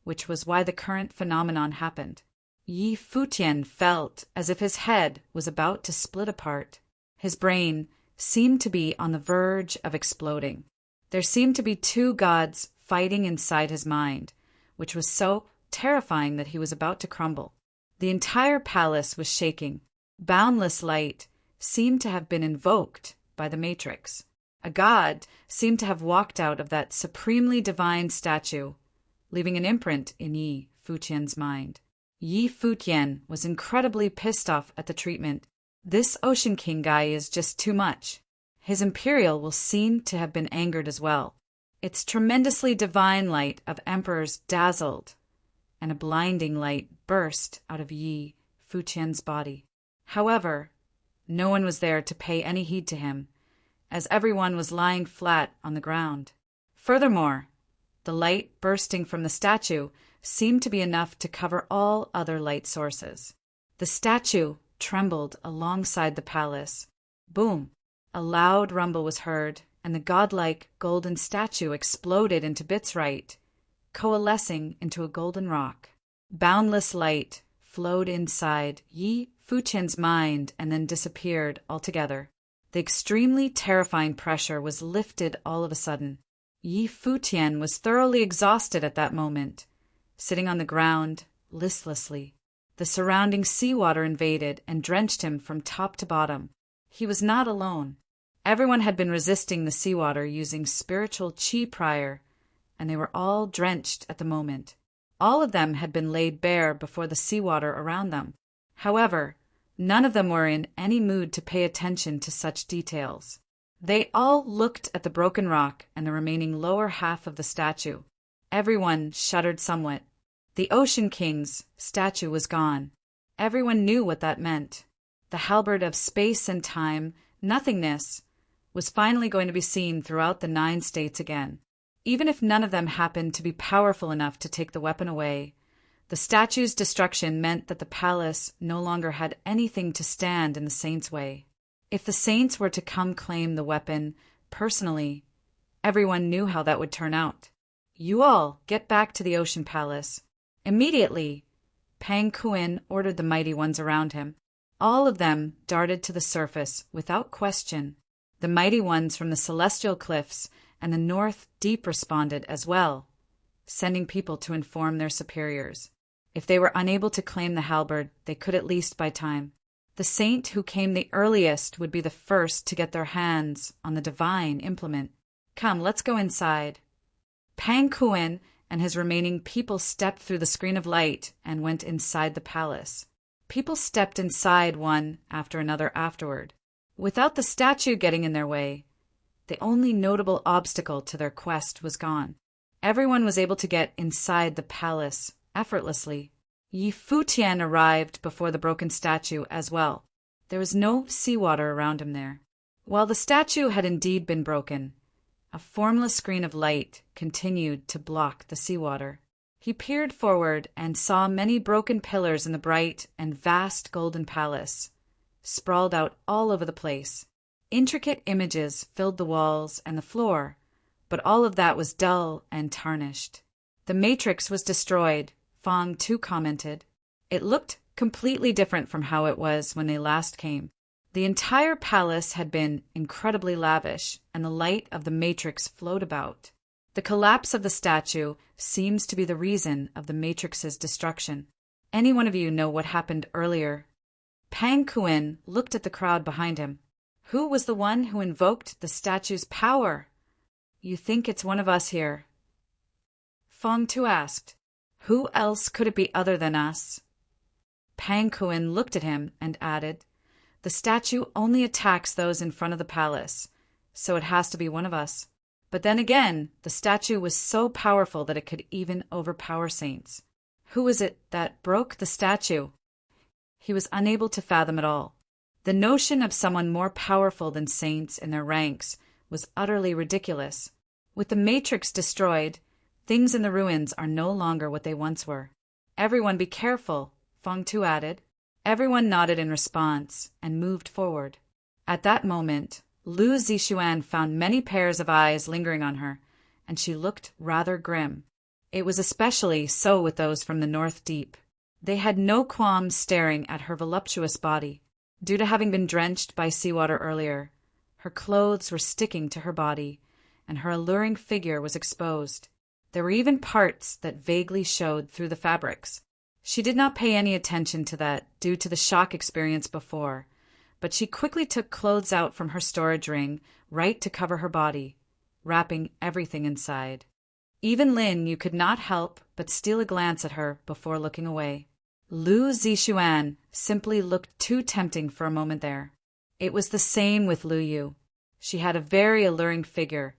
which was why the current phenomenon happened. Yi Futian felt as if his head was about to split apart. His brain seemed to be on the verge of exploding. There seemed to be two gods fighting inside his mind, which was so terrifying that he was about to crumble. The entire palace was shaking. Boundless light seemed to have been invoked by the Matrix. A god seemed to have walked out of that supremely divine statue, leaving an imprint in Yi Futian's mind. Yi Futian was incredibly pissed off at the treatment. This Ocean King guy is just too much. His imperial will seem to have been angered as well. Its tremendously divine light of emperors dazzled, and a blinding light burst out of Yi Futian's body. However, no one was there to pay any heed to him, as everyone was lying flat on the ground. Furthermore, the light bursting from the statue seemed to be enough to cover all other light sources. The statue trembled alongside the palace. Boom! A loud rumble was heard, and the godlike golden statue exploded into bits right, coalescing into a golden rock. Boundless light flowed inside Yi Futian's mind and then disappeared altogether. The extremely terrifying pressure was lifted all of a sudden. Yi Futian was thoroughly exhausted at that moment, sitting on the ground listlessly. The surrounding seawater invaded and drenched him from top to bottom. He was not alone. Everyone had been resisting the seawater using spiritual chi prior, and they were all drenched at the moment. All of them had been laid bare before the seawater around them. However, none of them were in any mood to pay attention to such details. They all looked at the broken rock and the remaining lower half of the statue. Everyone shuddered somewhat. The Ocean King's statue was gone. Everyone knew what that meant. The halberd of space and time, nothingness, was finally going to be seen throughout the 9 states again. Even if none of them happened to be powerful enough to take the weapon away, the statue's destruction meant that the palace no longer had anything to stand in the saints' way. If the saints were to come claim the weapon personally, everyone knew how that would turn out. You all get back to the Ocean Palace. Immediately, Pang Kuin ordered the mighty ones around him. All of them darted to the surface without question. The mighty ones from the Celestial Cliffs and the North Deep responded as well, sending people to inform their superiors. If they were unable to claim the halberd, they could at least buy time. The saint who came the earliest would be the first to get their hands on the divine implement. Come, let's go inside. Pang Kuin and his remaining people stepped through the screen of light and went inside the palace. People stepped inside one after another afterward. Without the statue getting in their way, the only notable obstacle to their quest was gone. Everyone was able to get inside the palace effortlessly. Yi Futian arrived before the broken statue as well. There was no seawater around him there. While the statue had indeed been broken, a formless screen of light continued to block the seawater. He peered forward and saw many broken pillars in the bright and vast golden palace, sprawled out all over the place. Intricate images filled the walls and the floor, but all of that was dull and tarnished. The matrix was destroyed, Fong Tu commented. It looked completely different from how it was when they last came. The entire palace had been incredibly lavish, and the light of the matrix flowed about. The collapse of the statue seems to be the reason of the matrix's destruction. Any one of you know what happened earlier? Pang Kuin looked at the crowd behind him. Who was the one who invoked the statue's power? You think it's one of us here. Feng Tu asked. Who else could it be other than us? Pang Kuan looked at him and added, The statue only attacks those in front of the palace, so it has to be one of us. But then again, the statue was so powerful that it could even overpower saints. Who was it that broke the statue? He was unable to fathom it all. The notion of someone more powerful than saints in their ranks was utterly ridiculous. With the matrix destroyed, things in the ruins are no longer what they once were. Everyone be careful, Feng Tu added. Everyone nodded in response and moved forward. At that moment, Lu Zixuan found many pairs of eyes lingering on her, and she looked rather grim. It was especially so with those from the North Deep. They had no qualms staring at her voluptuous body. Due to having been drenched by seawater earlier, her clothes were sticking to her body, and her alluring figure was exposed. There were even parts that vaguely showed through the fabrics. She did not pay any attention to that due to the shock experience before, but she quickly took clothes out from her storage ring right to cover her body, wrapping everything inside. Even Lin Yu could not help but steal a glance at her before looking away. Lu Zixuan simply looked too tempting for a moment there. It was the same with Lu Yu. She had a very alluring figure,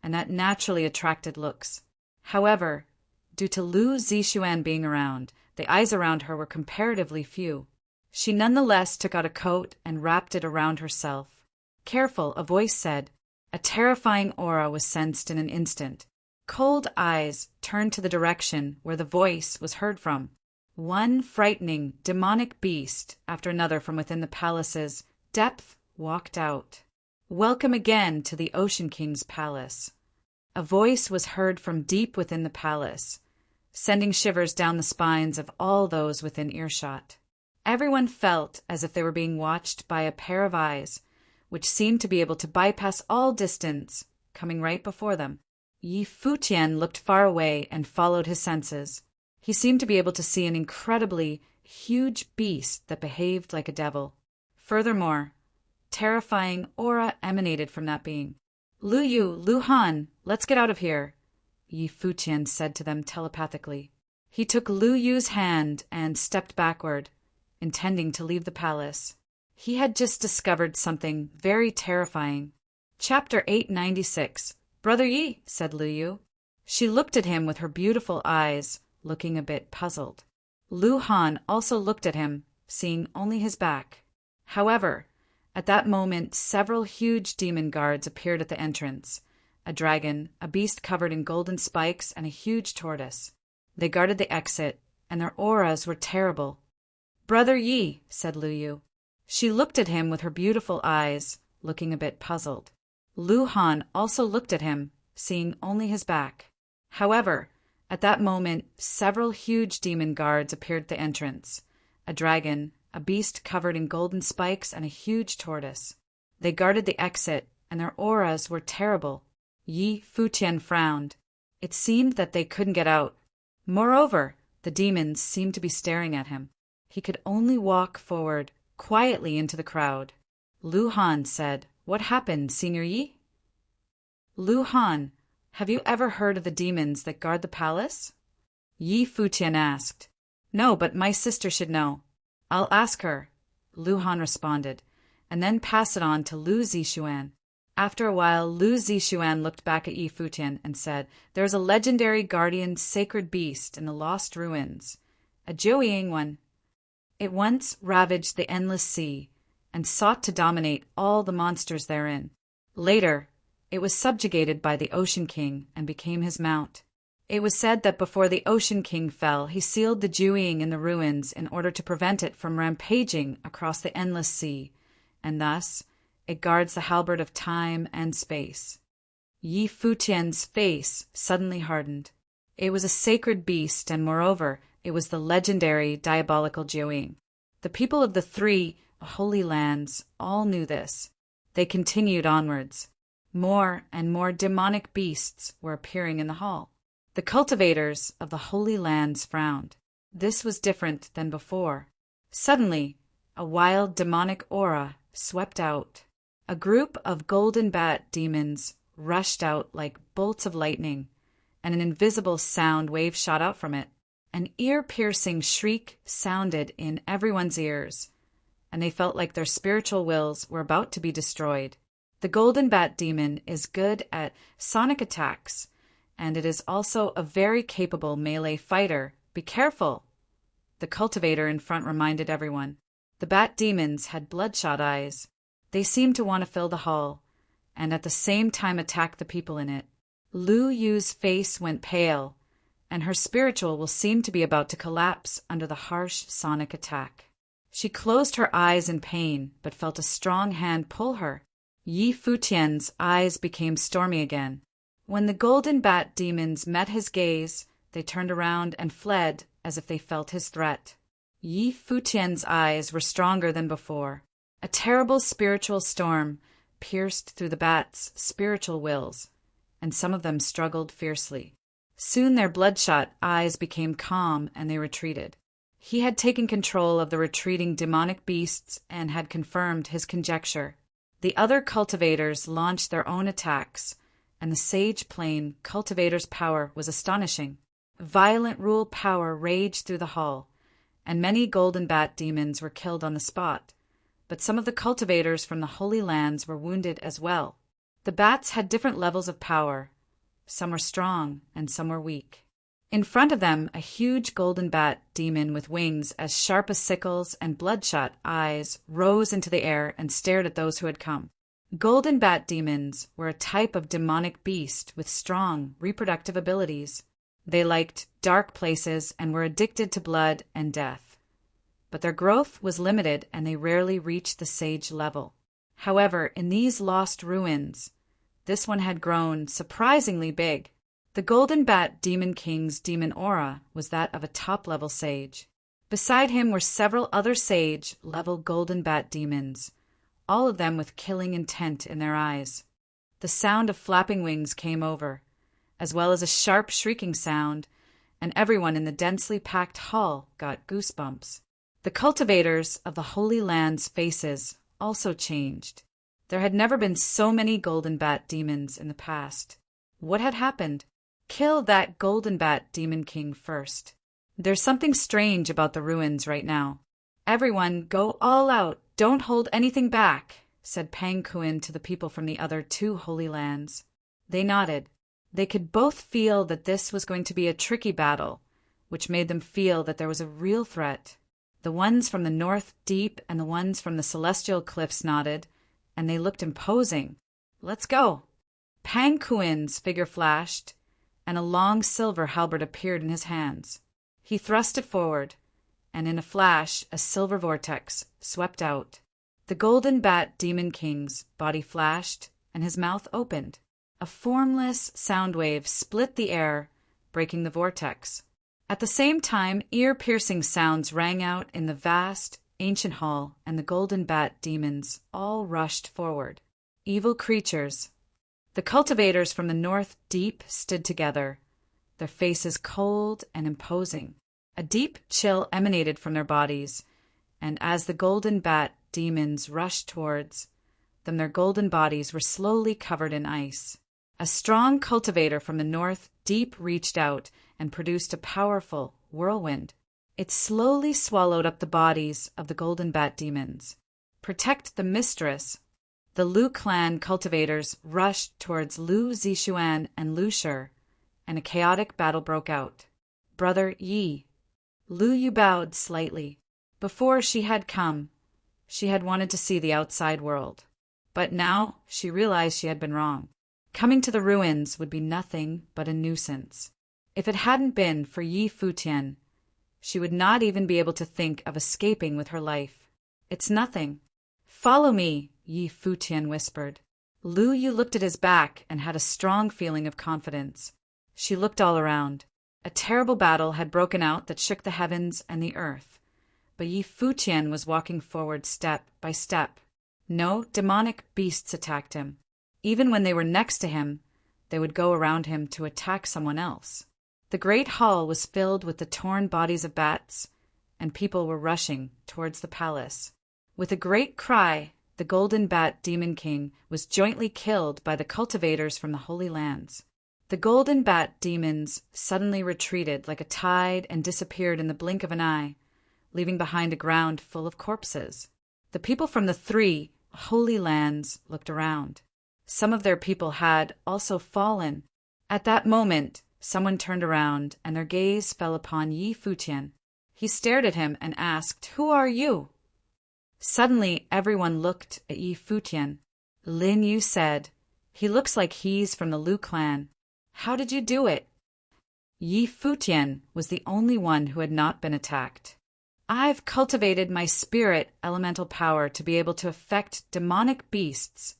and that naturally attracted looks. However, due to Lu Zixuan being around, the eyes around her were comparatively few. She nonetheless took out a coat and wrapped it around herself. Careful, a voice said. A terrifying aura was sensed in an instant. Cold eyes turned to the direction where the voice was heard from. One frightening, demonic beast after another from within the palace's depth walked out. Welcome again to the Ocean King's palace. A voice was heard from deep within the palace, sending shivers down the spines of all those within earshot. Everyone felt as if they were being watched by a pair of eyes, which seemed to be able to bypass all distance, coming right before them. Futian looked far away and followed his senses. He seemed to be able to see an incredibly huge beast that behaved like a devil. Furthermore, terrifying aura emanated from that being. Lu Yu, Lu Han, let's get out of here, Futian said to them telepathically. He took Lu Yu's hand and stepped backward, intending to leave the palace. He had just discovered something very terrifying. Chapter 896. Brother Yi, said Lu Yu. She looked at him with her beautiful eyes, looking a bit puzzled. Lu Han also looked at him, seeing only his back. However, at that moment several huge demon guards appeared at the entrance. A dragon, a beast covered in golden spikes, and a huge tortoise. They guarded the exit, and their auras were terrible. Brother Yi, said Lu Yu. She looked at him with her beautiful eyes, looking a bit puzzled. Lu Han also looked at him, seeing only his back. However, at that moment several huge demon guards appeared at the entrance. A dragon, a beast covered in golden spikes, and a huge tortoise. They guarded the exit, and their auras were terrible. Futian frowned. It seemed that they couldn't get out. Moreover, the demons seemed to be staring at him. He could only walk forward, quietly into the crowd. Lu Han said, What happened, Senior Yi? Lu Han, have you ever heard of the demons that guard the palace? Futian asked. No, but my sister should know. I'll ask her, Lu Han responded, and then pass it on to Lu Zixuan. After a while, Lu Zixuan looked back at Futian and said, There is a legendary guardian sacred beast in the lost ruins, a Jiuying one. It once ravaged the endless sea and sought to dominate all the monsters therein. Later, it was subjugated by the Ocean King and became his mount. It was said that before the Ocean King fell, he sealed the Jiuying in the ruins in order to prevent it from rampaging across the endless sea, and thus it guards the halberd of time and space. Futian's face suddenly hardened. It was a sacred beast, and moreover, it was the legendary diabolical Jiuying. The people of the 3 Holy Lands all knew this. They continued onwards. More and more demonic beasts were appearing in the hall. The cultivators of the Holy Lands frowned. This was different than before. Suddenly, a wild demonic aura swept out. A group of golden bat demons rushed out like bolts of lightning, and an invisible sound wave shot out from it. An ear-piercing shriek sounded in everyone's ears, and they felt like their spiritual wills were about to be destroyed. The Golden Bat Demon is good at sonic attacks, and it is also a very capable melee fighter. Be careful! The cultivator in front reminded everyone. The bat demons had bloodshot eyes. They seemed to want to fill the hall, and at the same time attack the people in it. Lu Yu's face went pale, and her spiritual will seemed to be about to collapse under the harsh sonic attack. She closed her eyes in pain, but felt a strong hand pull her. Yi Futian's eyes became stormy again. When the Golden Bat Demons met his gaze, they turned around and fled as if they felt his threat. Yi Futian's eyes were stronger than before. A terrible spiritual storm pierced through the bats' spiritual wills, and some of them struggled fiercely. Soon their bloodshot eyes became calm and they retreated. He had taken control of the retreating demonic beasts and had confirmed his conjecture. The other cultivators launched their own attacks, and the Sage Plane cultivator's power was astonishing. Violent rule power raged through the hall, and many Golden Bat Demons were killed on the spot, but some of the cultivators from the Holy Lands were wounded as well. The bats had different levels of power. Some were strong, and some were weak. In front of them, a huge Golden Bat Demon with wings as sharp as sickles and bloodshot eyes rose into the air and stared at those who had come. Golden Bat Demons were a type of demonic beast with strong reproductive abilities. They liked dark places and were addicted to blood and death. But their growth was limited and they rarely reached the sage level. However, in these lost ruins, this one had grown surprisingly big. The Golden Bat Demon King's demon aura was that of a top-level sage. Beside him were several other sage-level Golden Bat Demons, all of them with killing intent in their eyes. The sound of flapping wings came over, as well as a sharp shrieking sound, and everyone in the densely packed hall got goosebumps. The cultivators of the Holy Land's faces also changed. There had never been so many Golden Bat Demons in the past. What had happened? Kill that Golden Bat Demon King first. There's something strange about the ruins right now. Everyone, go all out. Don't hold anything back, said Pang Kuin to the people from the other two Holy Lands. They nodded. They could both feel that this was going to be a tricky battle, which made them feel that there was a real threat. The ones from the North Deep and the ones from the Celestial Cliffs nodded, and they looked imposing. Let's go. Pang Kuin's figure flashed, and a long silver halberd appeared in his hands. He thrust it forward, and in a flash a silver vortex swept out. The Golden Bat Demon King's body flashed, and his mouth opened. A formless sound wave split the air, breaking the vortex. At the same time, ear-piercing sounds rang out in the vast, ancient hall, and the Golden Bat Demons all rushed forward. Evil creatures. The cultivators from the North Deep stood together, their faces cold and imposing. A deep chill emanated from their bodies, and as the Golden Bat Demons rushed towards them, their golden bodies were slowly covered in ice. A strong cultivator from the North Deep reached out and produced a powerful whirlwind. It slowly swallowed up the bodies of the Golden Bat Demons. Protect the mistress. The Lu clan cultivators rushed towards Lu Zishuan and Lu Shi, and a chaotic battle broke out. Brother Yi. Lu Yu bowed slightly. Before she had come, she had wanted to see the outside world. But now she realized she had been wrong. Coming to the ruins would be nothing but a nuisance. If it hadn't been for Yi Futian, she would not even be able to think of escaping with her life. It's nothing. Follow me, Yi Futian whispered. Lu Yu looked at his back and had a strong feeling of confidence. She looked all around. A terrible battle had broken out that shook the heavens and the earth. But Yi Futian was walking forward step by step. No demonic beasts attacked him. Even when they were next to him, they would go around him to attack someone else. The great hall was filled with the torn bodies of bats, and people were rushing towards the palace. With a great cry, the Golden Bat Demon King was jointly killed by the cultivators from the Holy Lands. The golden bat demons suddenly retreated like a tide and disappeared in the blink of an eye, leaving behind a ground full of corpses. The people from the 3 holy lands looked around. Some of their people had also fallen. At that moment, someone turned around and their gaze fell upon Yi Futian. He stared at him and asked, "Who are you?" Suddenly, everyone looked at Yi Futian. Lin Yu said, "He looks like he's from the Lu clan. How did you do it?" Yi Futian was the only one who had not been attacked. "I've cultivated my spirit elemental power to be able to affect demonic beasts,"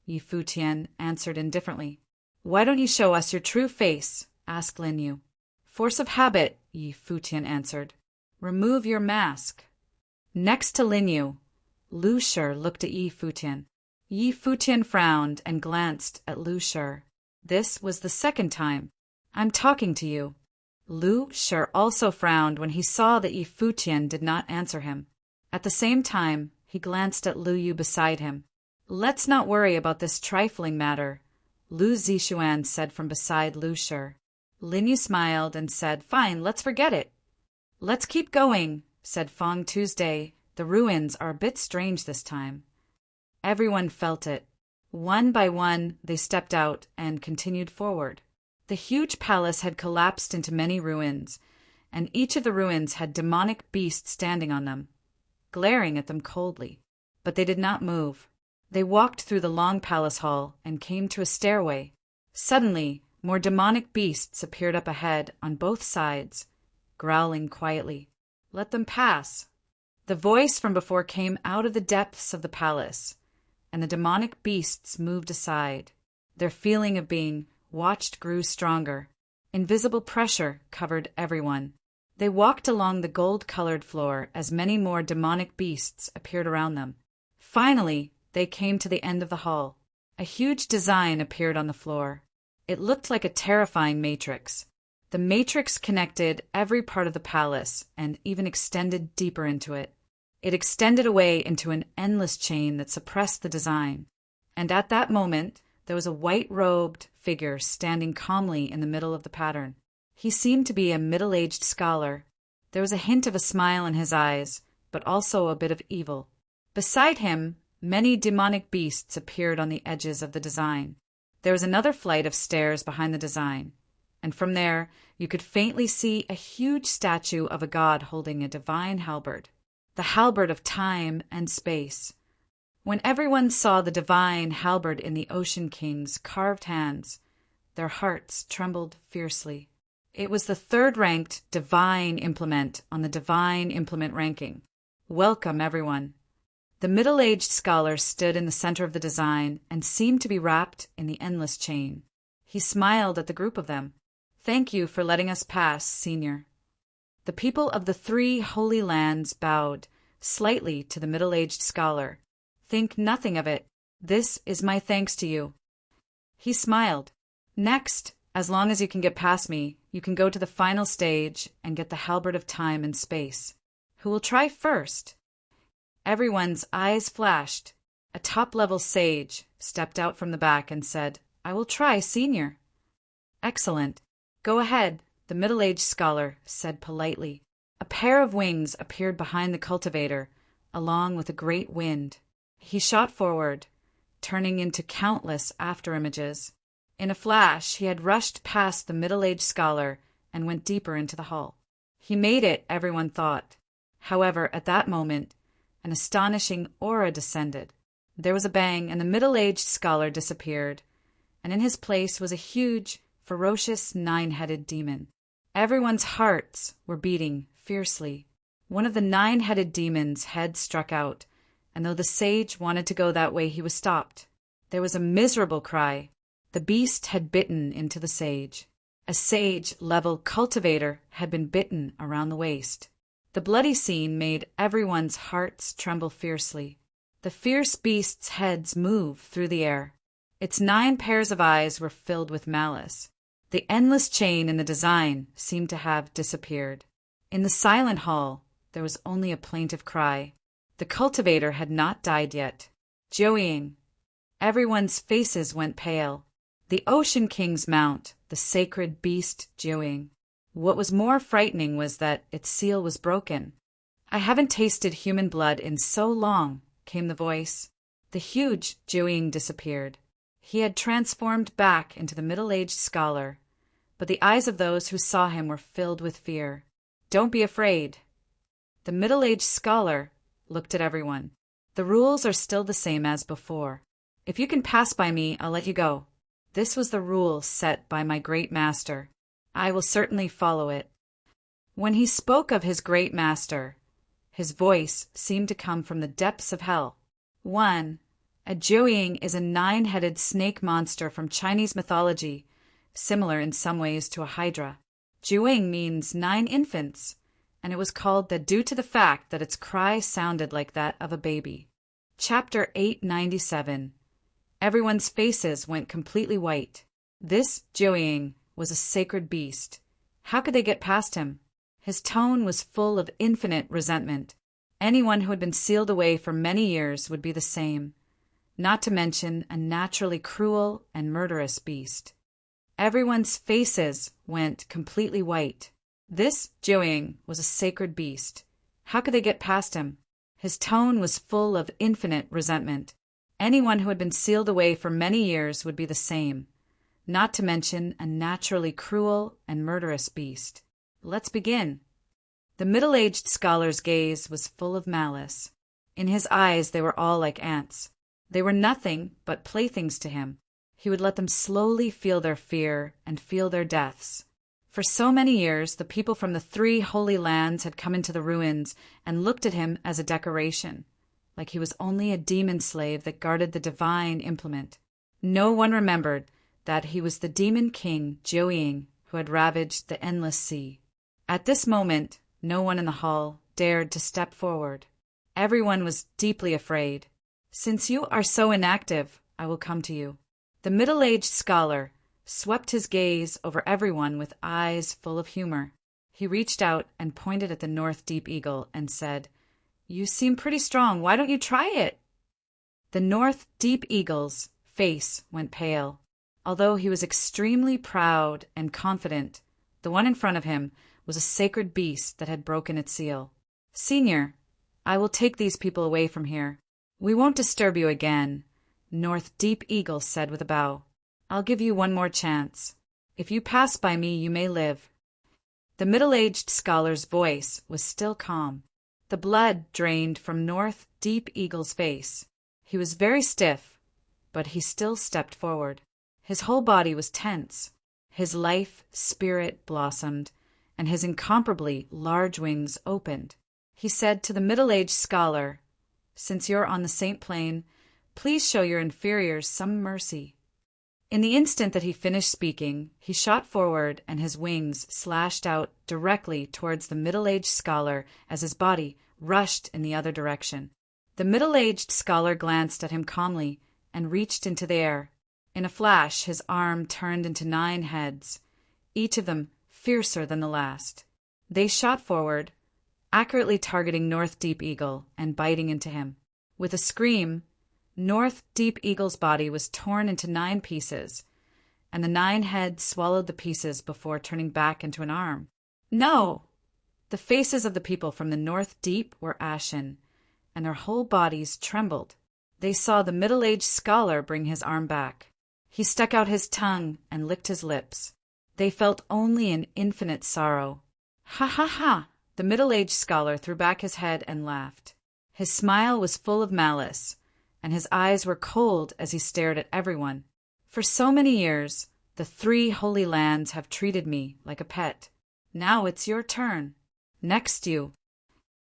Yi Futian answered indifferently. "Why don't you show us your true face?" asked Lin Yu. "Force of habit," Yi Futian answered. "Remove your mask." Next to Lin Yu, Lu Shi looked at Yi Futian. Yi Futian frowned and glanced at Lu Shi. This was the second time. "I'm talking to you." Lu Shi also frowned when he saw that Yi Futian did not answer him. At the same time, he glanced at Lu Yu beside him. "Let's not worry about this trifling matter," Lu Zishuan said from beside Lu Shi. Lin Yu smiled and said, "Fine, let's forget it." "Let's keep going," said Fong Tuesday. "The ruins are a bit strange this time." Everyone felt it. One by one, they stepped out and continued forward. The huge palace had collapsed into many ruins, and each of the ruins had demonic beasts standing on them, glaring at them coldly. But they did not move. They walked through the long palace hall and came to a stairway. Suddenly, more demonic beasts appeared up ahead on both sides, growling quietly. "Let them pass." The voice from before came out of the depths of the palace, and the demonic beasts moved aside. Their feeling of being watched grew stronger. Invisible pressure covered everyone. They walked along the gold-colored floor as many more demonic beasts appeared around them. Finally, they came to the end of the hall. A huge design appeared on the floor. It looked like a terrifying matrix. The matrix connected every part of the palace and even extended deeper into it. It extended away into an endless chain that suppressed the design. And at that moment, there was a white-robed figure standing calmly in the middle of the pattern. He seemed to be a middle-aged scholar. There was a hint of a smile in his eyes, but also a bit of evil. Beside him, many demonic beasts appeared on the edges of the design. There was another flight of stairs behind the design, and from there you could faintly see a huge statue of a god holding a divine halberd, the halberd of time and space. When everyone saw the divine halberd in the Ocean King's carved hands, their hearts trembled fiercely. It was the 3rd-ranked divine implement on the divine implement ranking. Welcome, everyone. The middle-aged scholar stood in the center of the design and seemed to be wrapped in the endless chain. He smiled at the group of them. "Thank you for letting us pass, Senior." The people of the 3 holy lands bowed slightly to the middle-aged scholar. "Think nothing of it. This is my thanks to you." He smiled. "Next, as long as you can get past me, you can go to the final stage and get the halberd of time and space. Who will try first?" Everyone's eyes flashed. A top-level sage stepped out from the back and said, "I will try, Senior." "Excellent. Go ahead," the middle-aged scholar said politely. A pair of wings appeared behind the cultivator, along with a great wind. He shot forward, turning into countless afterimages. In a flash, he had rushed past the middle-aged scholar and went deeper into the hall. He made it, everyone thought. However, at that moment, an astonishing aura descended. There was a bang, and the middle-aged scholar disappeared, and in his place was a huge, ferocious 9-headed demon. Everyone's hearts were beating fiercely. One of the 9-headed demons' head struck out, and though the sage wanted to go that way, he was stopped. There was a miserable cry. The beast had bitten into the sage. A sage-level cultivator had been bitten around the waist. The bloody scene made everyone's hearts tremble fiercely. The fierce beast's heads moved through the air. Its 9 pairs of eyes were filled with malice. The endless chain in the design seemed to have disappeared. In the silent hall, there was only a plaintive cry. The cultivator had not died yet. "Joeying." Everyone's faces went pale. The Ocean King's mount, the sacred beast Jiuying. What was more frightening was that its seal was broken. "I haven't tasted human blood in so long," came the voice. The huge Jiuying disappeared. He had transformed back into the middle-aged scholar, but the eyes of those who saw him were filled with fear. "Don't be afraid." The middle-aged scholar looked at everyone. "The rules are still the same as before. If you can pass by me, I'll let you go. This was the rule set by my great master. I will certainly follow it." When he spoke of his great master, his voice seemed to come from the depths of hell. 1. A Jiuying is a 9-headed snake monster from Chinese mythology, similar in some ways to a hydra. Jiuying means 9 infants, and it was called that due to the fact that its cry sounded like that of a baby. Chapter 897. Everyone's faces went completely white. This Jiuying was a sacred beast. How could they get past him? His tone was full of infinite resentment. Anyone who had been sealed away for many years would be the same, not to mention a naturally cruel and murderous beast. Everyone's faces went completely white. This Jiuying was a sacred beast. How could they get past him? His tone was full of infinite resentment. Anyone who had been sealed away for many years would be the same, not to mention a naturally cruel and murderous beast. Let's begin. The middle-aged scholar's gaze was full of malice. In his eyes they were all like ants. They were nothing but playthings to him. He would let them slowly feel their fear and feel their deaths. For so many years, the people from the 3 holy lands had come into the ruins and looked at him as a decoration, like he was only a demon slave that guarded the divine implement. No one remembered that he was the demon king Jiuying who had ravaged the endless sea. At this moment, no one in the hall dared to step forward. Everyone was deeply afraid. "Since you are so inactive, I will come to you." The middle-aged scholar swept his gaze over everyone with eyes full of humor. He reached out and pointed at the North Deep Eagle and said, "You seem pretty strong. Why don't you try it?" The North Deep Eagle's face went pale. Although he was extremely proud and confident, the one in front of him was a sacred beast that had broken its seal. "Senior, I will take these people away from here. We won't disturb you again," North Deep Eagle said with a bow. "I'll give you one more chance. If you pass by me, you may live." The middle-aged scholar's voice was still calm. The blood drained from North Deep Eagle's face. He was very stiff, but he still stepped forward. His whole body was tense. His life spirit blossomed, and his incomparably large wings opened. He said to the middle-aged scholar, "Since you're on the same plane, please show your inferiors some mercy." In the instant that he finished speaking, he shot forward and his wings slashed out directly towards the middle-aged scholar as his body rushed in the other direction. The middle-aged scholar glanced at him calmly and reached into the air. In a flash, his arm turned into 9 heads, each of them fiercer than the last. They shot forward, accurately targeting North Deep Eagle and biting into him. With a scream, North Deep Eagle's body was torn into 9 pieces, and the 9 heads swallowed the pieces before turning back into an arm. "No!" The faces of the people from the North Deep were ashen, and their whole bodies trembled. They saw the middle-aged scholar bring his arm back. He stuck out his tongue and licked his lips. They felt only an infinite sorrow. "Ha ha ha!" The middle-aged scholar threw back his head and laughed. His smile was full of malice, and his eyes were cold as he stared at everyone. "For so many years, the 3 holy lands have treated me like a pet. Now it's your turn. Next you."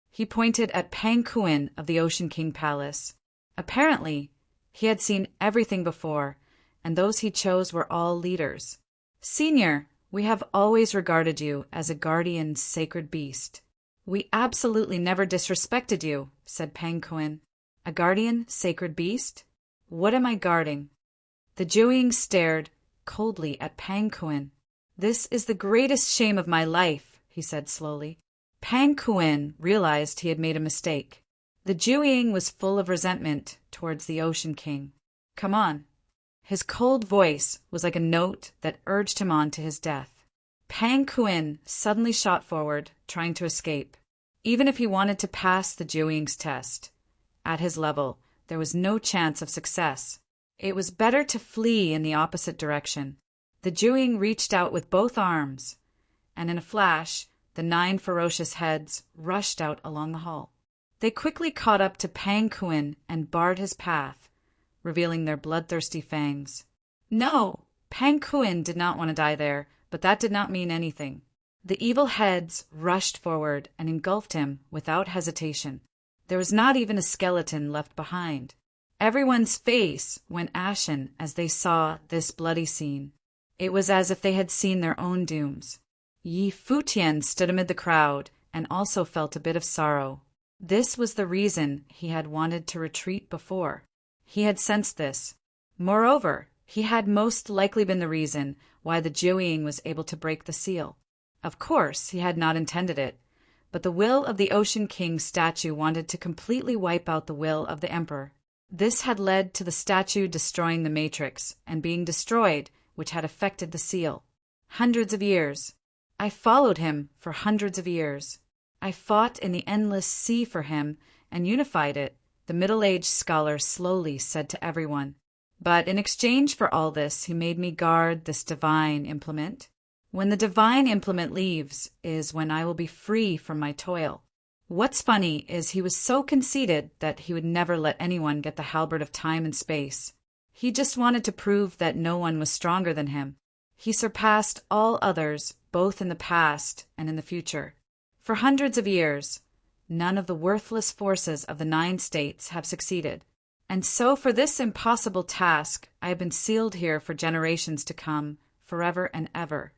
He pointed at Pang Kuin of the Ocean King Palace. Apparently, he had seen everything before, and those he chose were all leaders. "Senior, we have always regarded you as a guardian sacred beast." "We absolutely never disrespected you," said Pang Kuin. "A guardian sacred beast? What am I guarding?" The Jiuying stared coldly at Pang Kuin. "This is the greatest shame of my life," he said slowly. Pang Kuin realized he had made a mistake. The Jiuying was full of resentment towards the Ocean King. "Come on." His cold voice was like a note that urged him on to his death. Pang Kuin suddenly shot forward, trying to escape. Even if he wanted to pass the Jiuying's test, at his level, there was no chance of success. It was better to flee in the opposite direction. The Jiuying reached out with both arms, and in a flash, the 9 ferocious heads rushed out along the hall. They quickly caught up to Pang Kuin and barred his path, revealing their bloodthirsty fangs. No! Pang Kuin did not want to die there, but that did not mean anything. The evil heads rushed forward and engulfed him without hesitation. There was not even a skeleton left behind. Everyone's face went ashen as they saw this bloody scene. It was as if they had seen their own dooms. Yi Futian stood amid the crowd and also felt a bit of sorrow. This was the reason he had wanted to retreat before. He had sensed this. Moreover, he had most likely been the reason why the Jiuying was able to break the seal. Of course, he had not intended it, but the will of the Ocean King's statue wanted to completely wipe out the will of the Emperor. This had led to the statue destroying the matrix and being destroyed, which had affected the seal. Hundreds of years. I followed him for hundreds of years. I fought in the endless sea for him and unified it, the middle-aged scholar slowly said to everyone. But in exchange for all this, he made me guard this divine implement. When the divine implement leaves is when I will be free from my toil. What's funny is he was so conceited that he would never let anyone get the halberd of time and space. He just wanted to prove that no one was stronger than him. He surpassed all others, both in the past and in the future. For hundreds of years, none of the worthless forces of the 9 states have succeeded. And so for this impossible task, I have been sealed here for generations to come, forever and ever.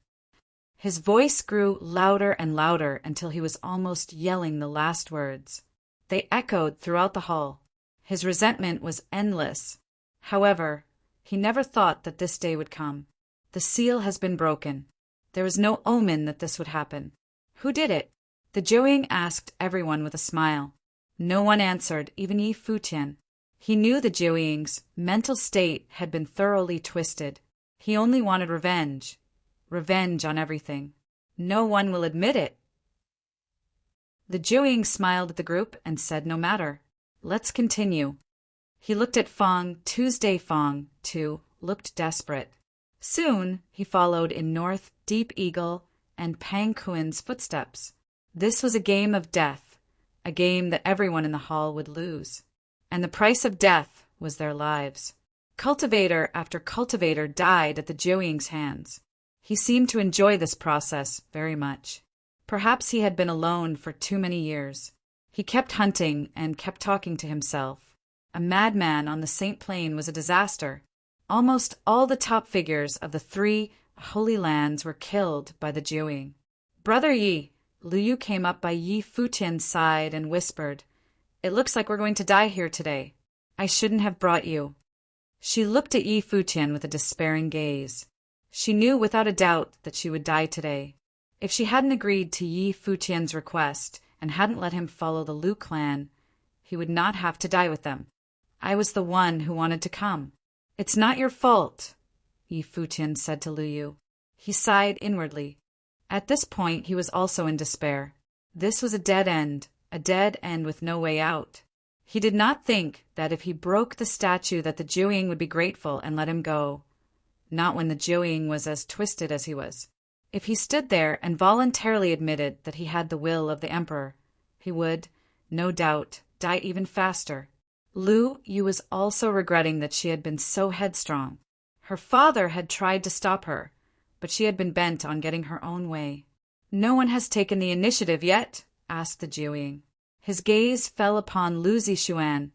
His voice grew louder and louder until he was almost yelling the last words. They echoed throughout the hall. His resentment was endless. However, he never thought that this day would come. The seal has been broken. There was no omen that this would happen. Who did it? The Jiuying asked everyone with a smile. No one answered, even Yi Futian. He knew the Jiuying's mental state had been thoroughly twisted. He only wanted revenge. Revenge on everything. No one will admit it. The Jiuying smiled at the group and said no matter. Let's continue. He looked at Fong. Tuesday Fong, too, looked desperate. Soon he followed in North Deep Eagle and Pang Kuin's footsteps. This was a game of death, a game that everyone in the hall would lose. And the price of death was their lives. Cultivator after cultivator died at the Jiuying's hands. He seemed to enjoy this process very much. Perhaps he had been alone for too many years. He kept hunting and kept talking to himself. A madman on the Saint Plain was a disaster. Almost all the top figures of the 3 holy lands were killed by the Jiuying. Brother Yi, Lu Yu came up by Yi Futian's side and whispered, "It looks like we're going to die here today. I shouldn't have brought you." She looked at Yi Futian with a despairing gaze. She knew without a doubt that she would die today. If she hadn't agreed to Yi Futian's request and hadn't let him follow the Lu clan, he would not have to die with them. I was the one who wanted to come. It's not your fault, Yi Futian said to Lu Yu. He sighed inwardly. At this point, he was also in despair. This was a dead end with no way out. He did not think that if he broke the statue that the Jiuying would be grateful and let him go. Not when the Jiuying was as twisted as he was. If he stood there and voluntarily admitted that he had the will of the Emperor, he would, no doubt, die even faster. Lu Yu was also regretting that she had been so headstrong. Her father had tried to stop her, but she had been bent on getting her own way. "No one has taken the initiative yet?" asked the Jiuying. His gaze fell upon Lu Zishuan,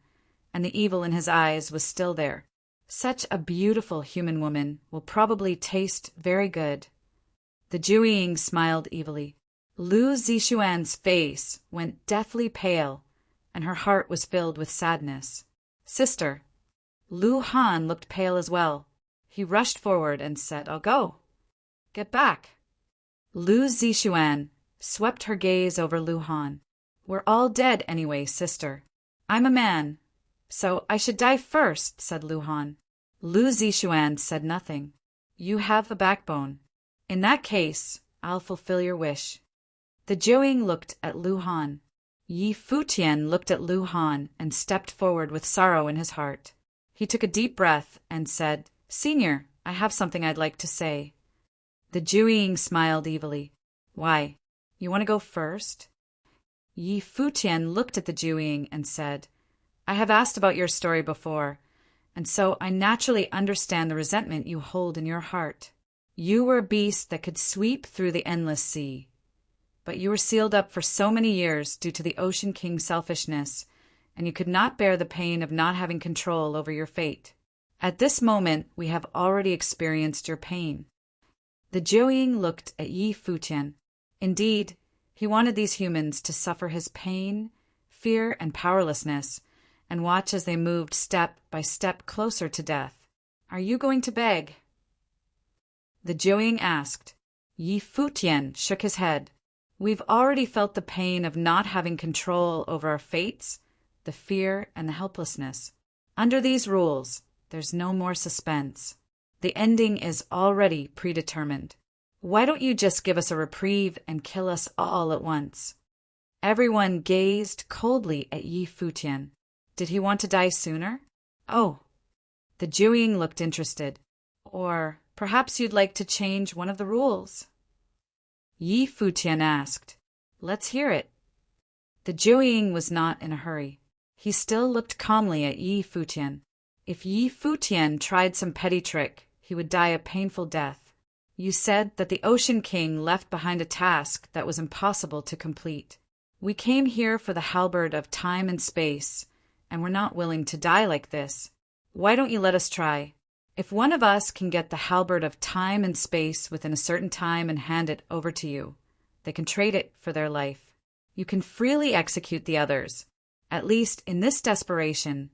and the evil in his eyes was still there. Such a beautiful human woman will probably taste very good. The Jiuying smiled evilly. Lu Zishuan's face went deathly pale, and her heart was filled with sadness. "Sister." Lu Han looked pale as well. He rushed forward and said, "I'll go." "Get back." Lu Zishuan swept her gaze over Lu Han. "We're all dead anyway, sister. I'm a man, so I should die first," said Lu Han. Lu Zishuan said nothing. You have a backbone. In that case, I'll fulfill your wish. The Jiuying looked at Lu Han. Yi Futian looked at Lu Han and stepped forward with sorrow in his heart. He took a deep breath and said, Senior, I have something I'd like to say. The Jiuying smiled evilly. Why? You want to go first? Yi Futian looked at the Jiuying and said, I have asked about your story before, and so I naturally understand the resentment you hold in your heart. You were a beast that could sweep through the endless sea. But you were sealed up for so many years due to the Ocean King's selfishness, and you could not bear the pain of not having control over your fate. At this moment, we have already experienced your pain. The Jiuying looked at Yi Futian. Indeed, he wanted these humans to suffer his pain, fear, and powerlessness, and watch as they moved step by step closer to death. Are you going to beg? The Jiuying asked. Yi Futian shook his head. We've already felt the pain of not having control over our fates, the fear, and the helplessness. Under these rules, there's no more suspense. The ending is already predetermined. Why don't you just give us a reprieve and kill us all at once? Everyone gazed coldly at Yi Futian. Did he want to die sooner? Oh. The Jiuying looked interested. Or perhaps you'd like to change one of the rules? Yi Futian asked. Let's hear it. The Jiuying was not in a hurry. He still looked calmly at Yi Futian. If Yi Futian tried some petty trick, he would die a painful death. You said that the Ocean King left behind a task that was impossible to complete. We came here for the halberd of time and space, and we're not willing to die like this. Why don't you let us try? If one of us can get the halberd of time and space within a certain time and hand it over to you, they can trade it for their life. You can freely execute the others. At least in this desperation,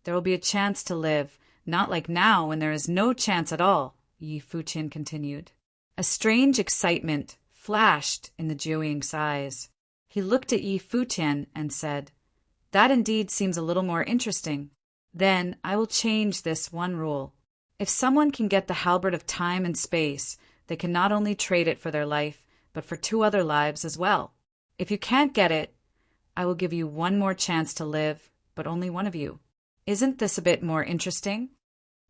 there will be a chance to live, not like now when there is no chance at all, Yi Futian continued. A strange excitement flashed in the Jiuying's eyes. He looked at Yi Futian and said, That indeed seems a little more interesting. Then I will change this one rule. If someone can get the halberd of time and space, they can not only trade it for their life, but for 2 other lives as well. If you can't get it, I will give you one more chance to live, but only one of you. Isn't this a bit more interesting?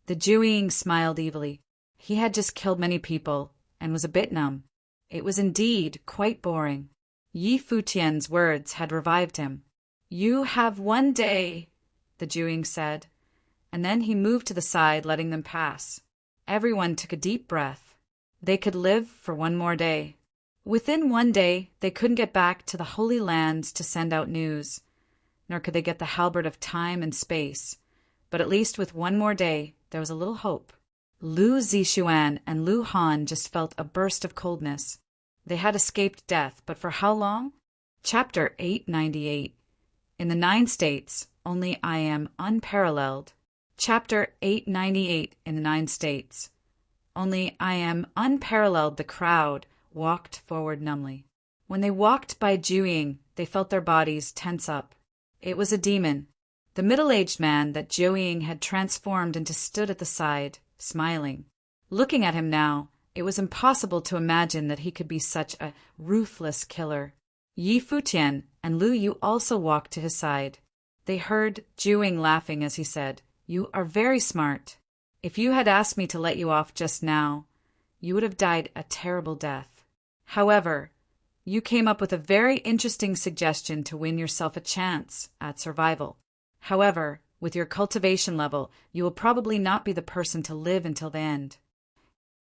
The Jiuying smiled evilly. He had just killed many people and was a bit numb. It was indeed quite boring. Yi Futian's words had revived him. You have 1 day, the Jiuying said, and then he moved to the side, letting them pass. Everyone took a deep breath. They could live for 1 more day. Within 1 day, they couldn't get back to the Holy Lands to send out news, nor could they get the halberd of time and space. But at least with 1 more day, there was a little hope. Lu Zishuan and Lu Han just felt a burst of coldness. They had escaped death, but for how long? Chapter 898. In the 9 states, only I am unparalleled. Chapter 898 in the 9 states. Only I am unparalleled. The crowd walked forward numbly. When they walked by Jiuying, they felt their bodies tense up. It was a demon. The middle-aged man that Jiuying had transformed into stood at the side, smiling. Looking at him now, it was impossible to imagine that he could be such a ruthless killer. Yi Futian and Lu Yu also walked to his side. They heard Jiuying laughing as he said, You are very smart. If you had asked me to let you off just now, you would have died a terrible death. However, you came up with a very interesting suggestion to win yourself a chance at survival. However, with your cultivation level, you will probably not be the person to live until the end.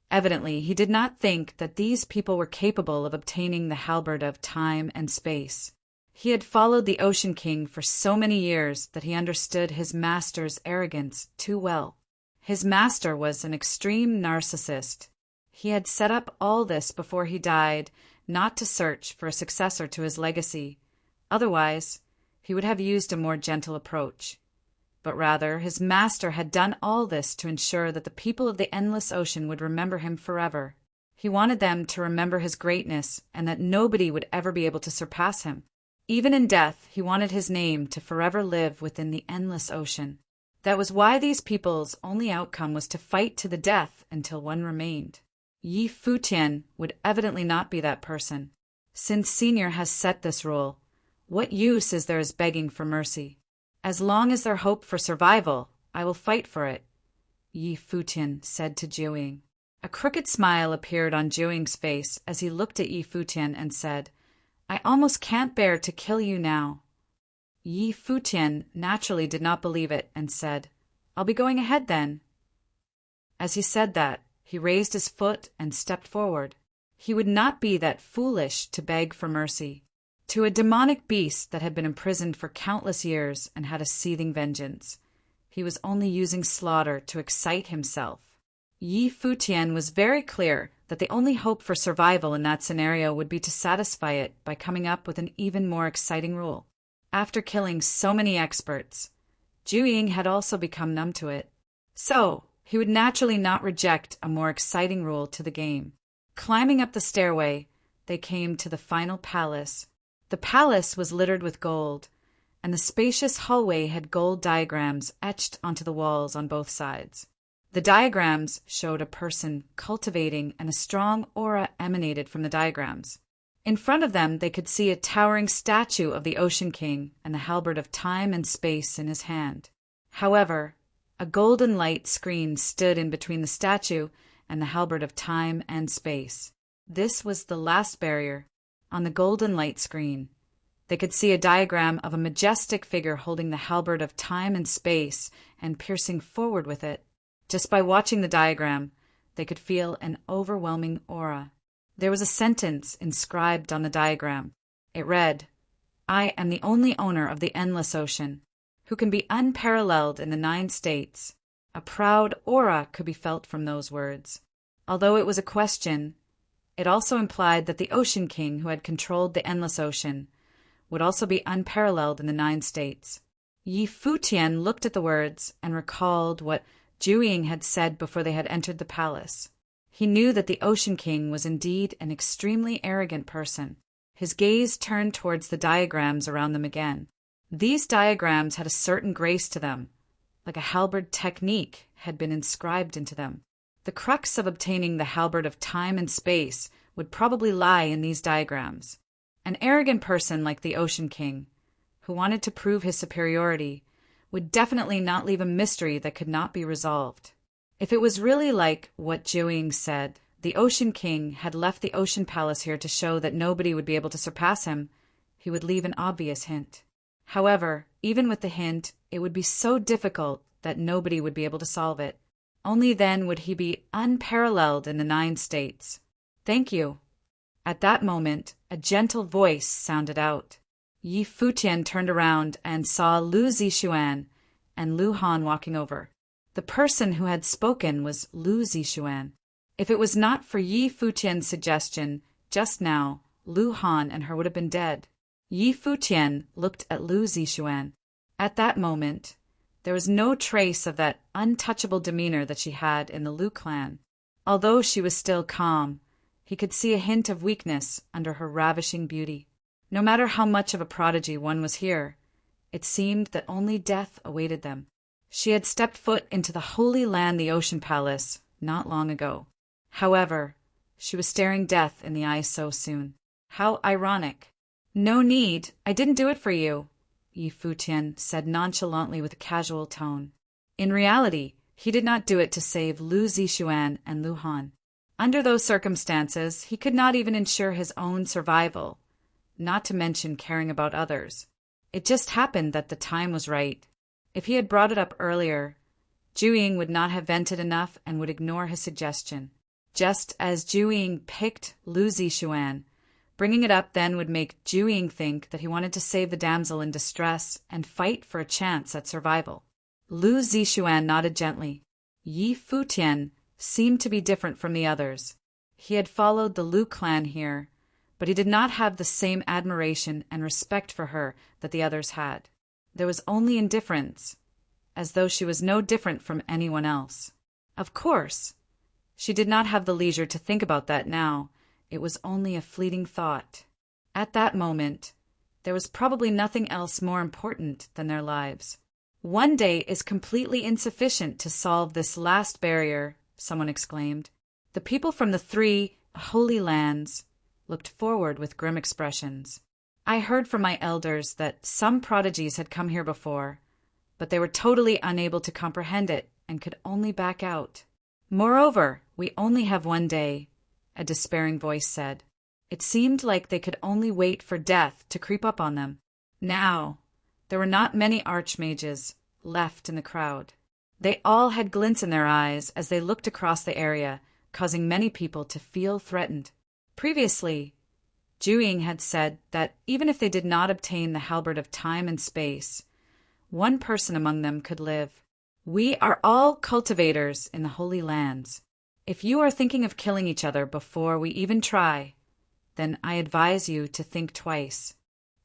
Evidently, he did not think that these people were capable of obtaining the halberd of time and space. He had followed the Ocean King for so many years that he understood his master's arrogance too well. His master was an extreme narcissist. He had set up all this before he died, not to search for a successor to his legacy. Otherwise, he would have used a more gentle approach. But rather, his master had done all this to ensure that the people of the endless ocean would remember him forever. He wanted them to remember his greatness and that nobody would ever be able to surpass him. Even in death, he wanted his name to forever live within the endless ocean. That was why these people's only outcome was to fight to the death until one remained. Yi Futian would evidently not be that person. Since Senior has set this rule, what use is there as begging for mercy? As long as there hope for survival, I will fight for it, Yi Futian said to Jiuying. A crooked smile appeared on Jiuying's face as he looked at Yi Futian and said, I almost can't bear to kill you now. Yi Futian naturally did not believe it and said, I'll be going ahead then. As he said that, he raised his foot and stepped forward. He would not be that foolish to beg for mercy. To a demonic beast that had been imprisoned for countless years and had a seething vengeance, he was only using slaughter to excite himself. Yi Futian was very clear that the only hope for survival in that scenario would be to satisfy it by coming up with an even more exciting rule. After killing so many experts, Jiuying had also become numb to it. So, he would naturally not reject a more exciting rule to the game. Climbing up the stairway, they came to the final palace. The palace was littered with gold, and the spacious hallway had gold diagrams etched onto the walls on both sides. The diagrams showed a person cultivating, and a strong aura emanated from the diagrams. In front of them, they could see a towering statue of the Ocean King and the halberd of time and space in his hand. However, a golden light screen stood in between the statue and the halberd of time and space. This was the last barrier. On the golden light screen, they could see a diagram of a majestic figure holding the halberd of time and space and piercing forward with it. Just by watching the diagram, they could feel an overwhelming aura. There was a sentence inscribed on the diagram. It read, I am the only owner of the endless ocean, who can be unparalleled in the 9 states. A proud aura could be felt from those words. Although it was a question, it also implied that the Ocean King who had controlled the endless ocean would also be unparalleled in the 9 states. Yi Futian looked at the words and recalled what Jiuying had said before they had entered the palace. He knew that the Ocean King was indeed an extremely arrogant person. His gaze turned towards the diagrams around them again. These diagrams had a certain grace to them, like a halberd technique had been inscribed into them. The crux of obtaining the halberd of time and space would probably lie in these diagrams. An arrogant person like the Ocean King, who wanted to prove his superiority, would definitely not leave a mystery that could not be resolved. If it was really like what Jiuying said, the Ocean King had left the Ocean Palace here to show that nobody would be able to surpass him, he would leave an obvious hint. However, even with the hint, it would be so difficult that nobody would be able to solve it. Only then would he be unparalleled in the 9 states. Thank you. At that moment, a gentle voice sounded out. Yi Futian turned around and saw Lu Zixuan and Lu Han walking over. The person who had spoken was Lu Zixuan. If it was not for Yi Futian's suggestion just now, Lu Han and her would have been dead. Yi Futian looked at Lu Zixuan. At that moment, there was no trace of that untouchable demeanor that she had in the Lu clan. Although she was still calm, he could see a hint of weakness under her ravishing beauty. No matter how much of a prodigy one was here, it seemed that only death awaited them. She had stepped foot into the holy land, the Ocean Palace, not long ago. However, she was staring death in the eyes so soon. How ironic. No need, I didn't do it for you, Yi Futian said nonchalantly with a casual tone. In reality, he did not do it to save Lu Zixuan and Lu Han. Under those circumstances, he could not even ensure his own survival, not to mention caring about others. It just happened that the time was right. If he had brought it up earlier, Jiuying would not have vented enough and would ignore his suggestion. Just as Jiuying picked Lu Zixuan, bringing it up then would make Jiuying think that he wanted to save the damsel in distress and fight for a chance at survival. Lu Zixuan nodded gently. Yi Futian seemed to be different from the others. He had followed the Lu clan here, but he did not have the same admiration and respect for her that the others had. There was only indifference, as though she was no different from anyone else. Of course, she did not have the leisure to think about that now. It was only a fleeting thought. At that moment, there was probably nothing else more important than their lives. One day is completely insufficient to solve this last barrier, someone exclaimed. The people from the 3 Holy Lands looked forward with grim expressions. I heard from my elders that some prodigies had come here before, but they were totally unable to comprehend it and could only back out. Moreover, we only have one day, a despairing voice said. It seemed like they could only wait for death to creep up on them. Now, there were not many archmages left in the crowd. They all had glints in their eyes as they looked across the area, causing many people to feel threatened. Previously, Juing had said that even if they did not obtain the halberd of time and space, one person among them could live. We are all cultivators in the Holy Lands. If you are thinking of killing each other before we even try, then I advise you to think twice.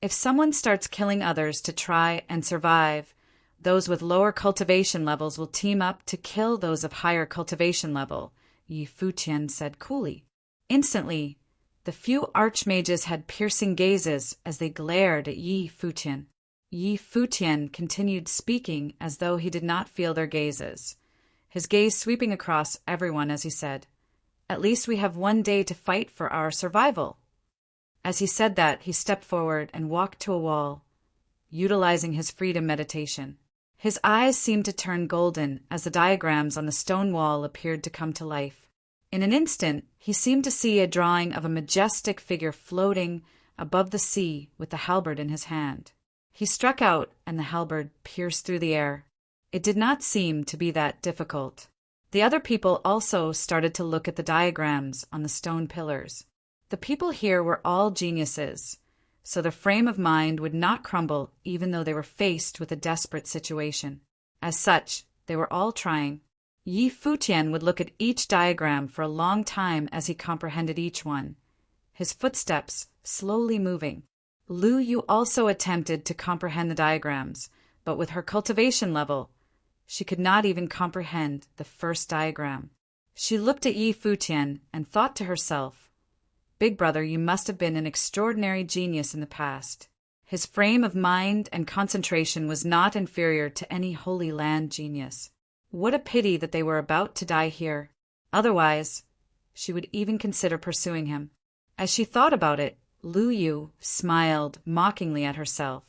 If someone starts killing others to try and survive, those with lower cultivation levels will team up to kill those of higher cultivation level, Futian said coolly. Instantly, the few archmages had piercing gazes as they glared at Futian. Futian continued speaking as though he did not feel their gazes, his gaze sweeping across everyone as he said, "At least we have one day to fight for our survival." As he said that, he stepped forward and walked to a wall, utilizing his freedom meditation. His eyes seemed to turn golden as the diagrams on the stone wall appeared to come to life. In an instant, he seemed to see a drawing of a majestic figure floating above the sea with the halberd in his hand. He struck out, and the halberd pierced through the air. It did not seem to be that difficult. The other people also started to look at the diagrams on the stone pillars. The people here were all geniuses, so their frame of mind would not crumble even though they were faced with a desperate situation. As such, they were all trying. Futian would look at each diagram for a long time as he comprehended each one, his footsteps slowly moving. Lu Yu also attempted to comprehend the diagrams, but with her cultivation level, she could not even comprehend the first diagram. She looked at Futian and thought to herself, "Big brother, you must have been an extraordinary genius in the past." His frame of mind and concentration was not inferior to any Holy Land genius. What a pity that they were about to die here. Otherwise, she would even consider pursuing him. As she thought about it, Lu Yu smiled mockingly at herself.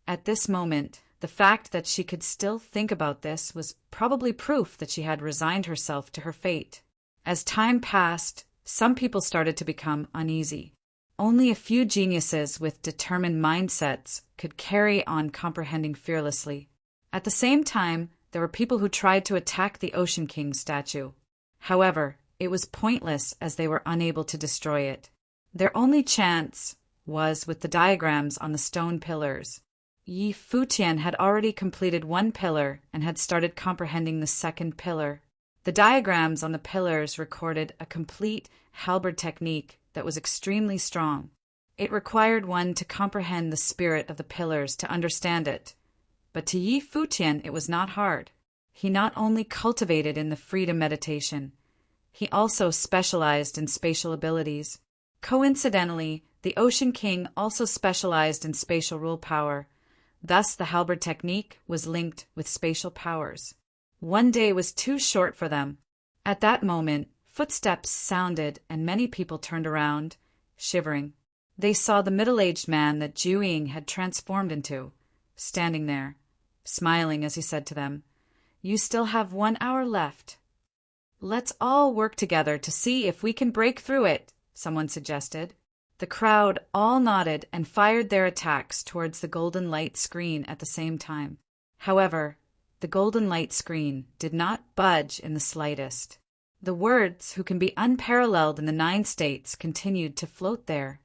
At this moment, the fact that she could still think about this was probably proof that she had resigned herself to her fate. As time passed, some people started to become uneasy. Only a few geniuses with determined mindsets could carry on comprehending fearlessly. At the same time, there were people who tried to attack the Ocean King statue. However, it was pointless as they were unable to destroy it. Their only chance was with the diagrams on the stone pillars. Futian had already completed one pillar and had started comprehending the second pillar. The diagrams on the pillars recorded a complete halberd technique that was extremely strong. It required one to comprehend the spirit of the pillars to understand it. But to Futian it was not hard. He not only cultivated in the freedom meditation, he also specialized in spatial abilities. Coincidentally, the Ocean King also specialized in spatial rule power. Thus, the halberd technique was linked with spatial powers. One day was too short for them. At that moment, footsteps sounded and many people turned around, shivering. They saw the middle-aged man that Juing had transformed into, standing there, smiling as he said to them, "You still have 1 hour left." "Let's all work together to see if we can break through it," someone suggested. The crowd all nodded and fired their attacks towards the golden light screen at the same time. However, the golden light screen did not budge in the slightest. The words, "who can be unparalleled in the 9 states," continued to float there.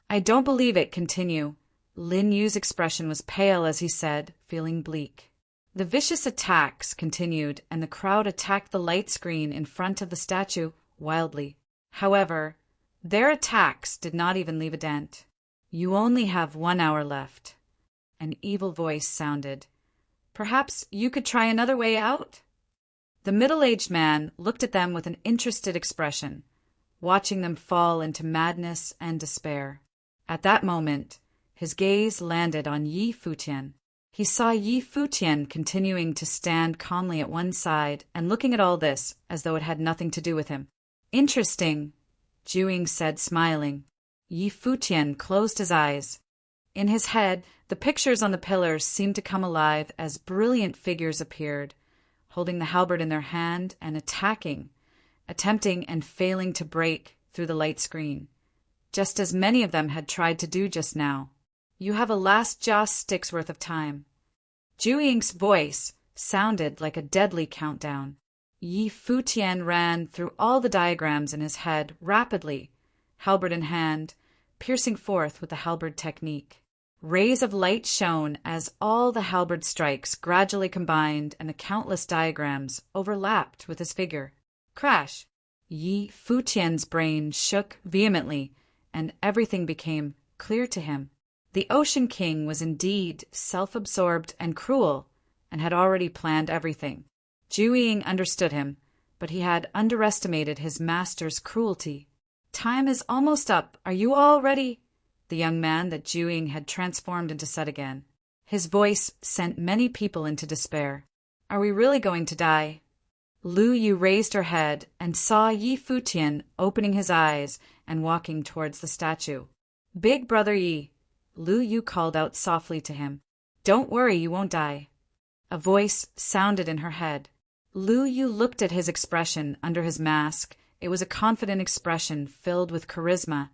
"I don't believe it, continue." Lin Yu's expression was pale as he said, feeling bleak. The vicious attacks continued, and the crowd attacked the light screen in front of the statue wildly. However, their attacks did not even leave a dent. "You only have 1 hour left." An evil voice sounded. "Perhaps you could try another way out?" The middle-aged man looked at them with an interested expression, watching them fall into madness and despair. At that moment, his gaze landed on Futian. He saw Yi Futian continuing to stand calmly at one side and looking at all this as though it had nothing to do with him. Interesting, Juing said, smiling. Yi Futian closed his eyes. In his head, the pictures on the pillars seemed to come alive as brilliant figures appeared, holding the halberd in their hand and attempting and failing to break through the light screen, just as many of them had tried to do just now. You have a last joss stick's worth of time. Juing's voice sounded like a deadly countdown. Yi Futian ran through all the diagrams in his head rapidly, halberd in hand, piercing forth with the halberd technique. Rays of light shone as all the halberd strikes gradually combined and the countless diagrams overlapped with his figure. Crash! Yi Futian's brain shook vehemently, and everything became clear to him. The Ocean King was indeed self-absorbed and cruel, and had already planned everything. Juing understood him, but he had underestimated his master's cruelty. Time is almost up. Are you all ready? The young man that Juing had transformed into said again. His voice sent many people into despair. Are we really going to die? Lu Yu raised her head and saw Yi Futian opening his eyes and walking towards the statue. Big brother Yi, Lu Yu called out softly to him. Don't worry, you won't die. A voice sounded in her head. Lu Yu looked at his expression under his mask. It was a confident expression filled with charisma,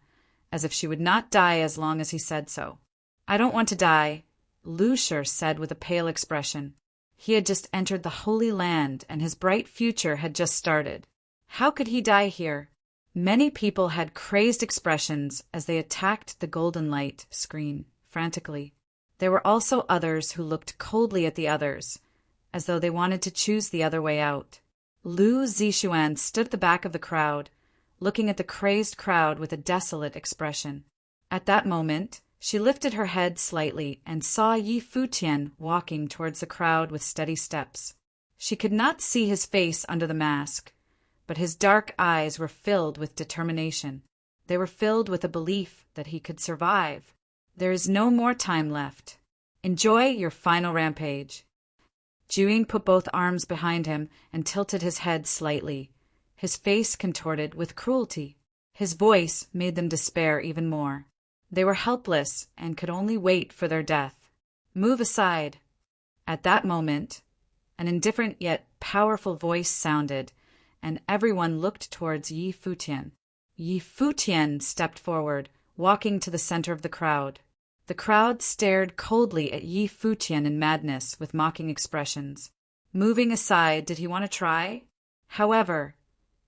as if she would not die as long as he said so. I don't want to die, Lu Shur said with a pale expression. He had just entered the Holy Land, and his bright future had just started. How could he die here? Many people had crazed expressions as they attacked the golden light screen frantically. There were also others who looked coldly at the others, as though they wanted to choose the other way out. Lu Zishuan stood at the back of the crowd, looking at the crazed crowd with a desolate expression. At that moment, she lifted her head slightly and saw Yi Futian walking towards the crowd with steady steps. She could not see his face under the mask, but his dark eyes were filled with determination. They were filled with a belief that he could survive. There is no more time left. Enjoy your final rampage. Juing put both arms behind him and tilted his head slightly, his face contorted with cruelty. His voice made them despair even more. They were helpless and could only wait for their death. Move aside. At that moment, an indifferent yet powerful voice sounded, and everyone looked towards Yi Futian. Yi Futian stepped forward, walking to the center of the crowd. The crowd stared coldly at Yi Futian in madness with mocking expressions. Moving aside, did he want to try? However,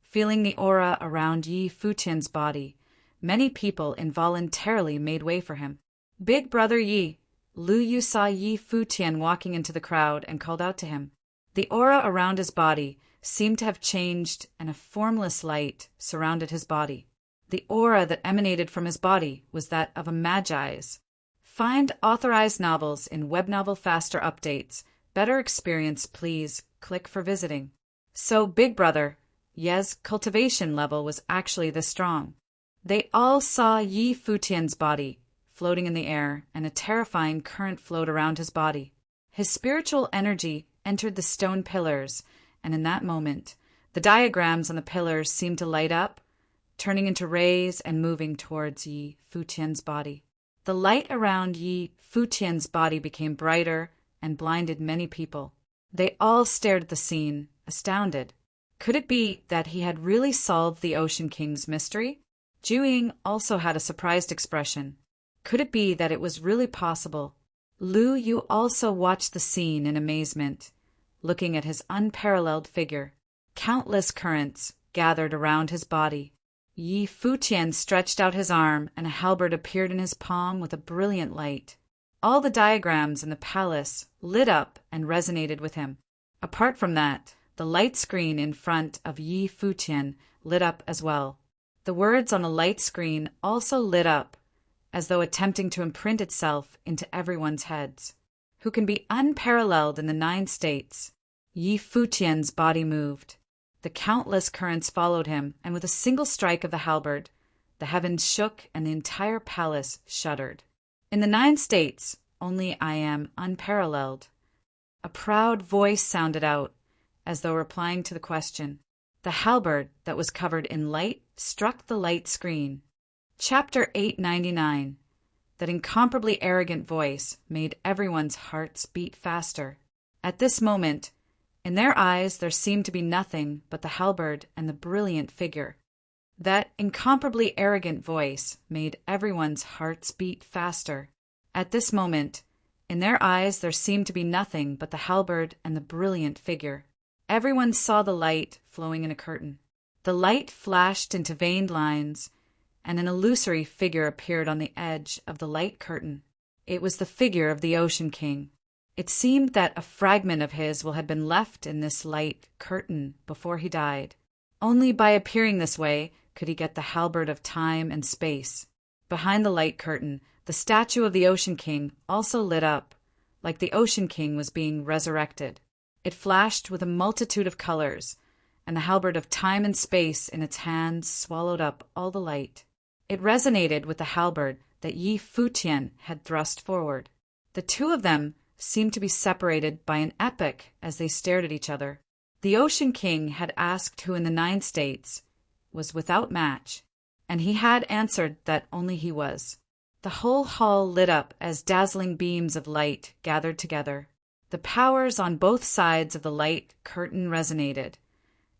feeling the aura around Yi Futian's body, many people involuntarily made way for him. Big brother Yi, Lu Yu saw Yi Futian walking into the crowd and called out to him. The aura around his body seemed to have changed, and a formless light surrounded his body. The aura that emanated from his body was that of a magi's. Find authorized novels in Web Novel Faster updates. Better experience, please. Click for visiting. So, Big Brother, Ye's cultivation level was actually this strong. They all saw Yi Futian's body floating in the air, and a terrifying current flowed around his body. His spiritual energy entered the stone pillars, and in that moment, the diagrams on the pillars seemed to light up, turning into rays and moving towards Yi Futian's body. The light around Yi Futian's body became brighter and blinded many people. They all stared at the scene, astounded. Could it be that he had really solved the Ocean King's mystery? Juing also had a surprised expression. Could it be that it was really possible? Lu Yu also watched the scene in amazement, looking at his unparalleled figure. Countless currents gathered around his body. Yi Futian stretched out his arm, and a halberd appeared in his palm with a brilliant light. All the diagrams in the palace lit up and resonated with him. Apart from that, the light screen in front of Yi Futian lit up as well. The words on the light screen also lit up, as though attempting to imprint itself into everyone's heads. Who can be unparalleled in the 9 states? Yi Futian's body moved. The countless currents followed him, and with a single strike of the halberd, the heavens shook and the entire palace shuddered. In the 9 states, only I am unparalleled. A proud voice sounded out, as though replying to the question. The halberd that was covered in light struck the light screen. Chapter 899. That incomparably arrogant voice made everyone's hearts beat faster. At this moment, in their eyes there seemed to be nothing but the halberd and the brilliant figure. That incomparably arrogant voice made everyone's hearts beat faster. At this moment, in their eyes there seemed to be nothing but the halberd and the brilliant figure. Everyone saw the light flowing in a curtain. The light flashed into veined lines, and an illusory figure appeared on the edge of the light curtain. It was the figure of the Ocean King. It seemed that a fragment of his will had been left in this light curtain before he died. Only by appearing this way could he get the halberd of time and space. Behind the light curtain, the statue of the Ocean King also lit up, like the Ocean King was being resurrected. It flashed with a multitude of colors, and the halberd of time and space in its hands swallowed up all the light. It resonated with the halberd that Futian had thrust forward. The two of them seemed to be separated by an epoch as they stared at each other. The Ocean King had asked who in the 9 states was without match, and he had answered that only he was. The whole hall lit up as dazzling beams of light gathered together. The powers on both sides of the light curtain resonated,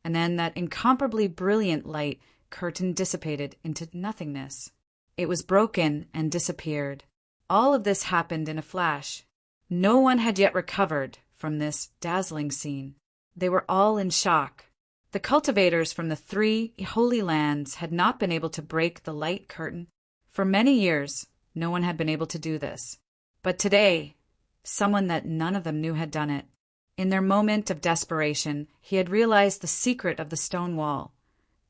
and then that incomparably brilliant light curtain dissipated into nothingness. It was broken and disappeared. All of this happened in a flash. No one had yet recovered from this dazzling scene. They were all in shock. The cultivators from the 3 holy lands had not been able to break the light curtain. For many years, no one had been able to do this. But today, someone that none of them knew had done it. In their moment of desperation, he had realized the secret of the stone wall,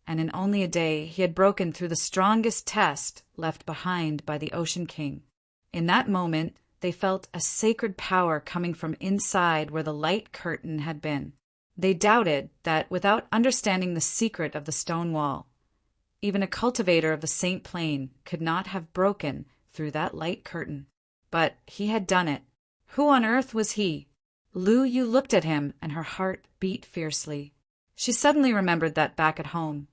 and in only a day he had broken through the strongest test left behind by the Ocean King. In that moment, they felt a sacred power coming from inside where the light curtain had been. They doubted that without understanding the secret of the stone wall, even a cultivator of the Saint Plain could not have broken through that light curtain. But he had done it. Who on earth was he? Lu Yu looked at him, and her heart beat fiercely. She suddenly remembered that back at home,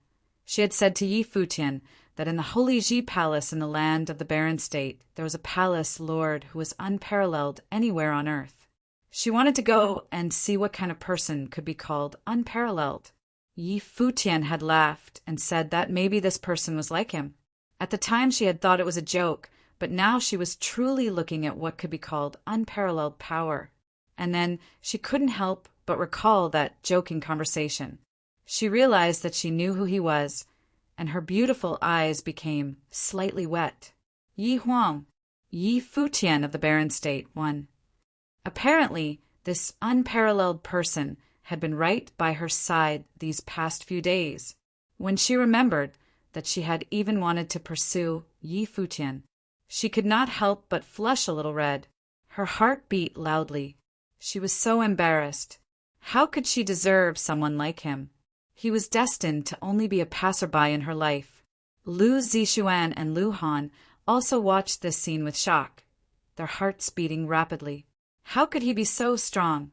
she had said to Futian that in the Holy Ji Palace in the land of the Barren State there was a palace lord who was unparalleled anywhere on earth. She wanted to go and see what kind of person could be called unparalleled. Futian had laughed and said that maybe this person was like him. At the time she had thought it was a joke, but now she was truly looking at what could be called unparalleled power. And then she couldn't help but recall that joking conversation. She realized that she knew who he was, and her beautiful eyes became slightly wet. Yi Huang, Futian of the Barren State, 1. Apparently, this unparalleled person had been right by her side these past few days. When she remembered that she had even wanted to pursue Futian, she could not help but flush a little red. Her heart beat loudly. She was so embarrassed. How could she deserve someone like him? He was destined to only be a passerby in her life. Lu Zishuan and Lu Han also watched this scene with shock, their hearts beating rapidly. How could he be so strong?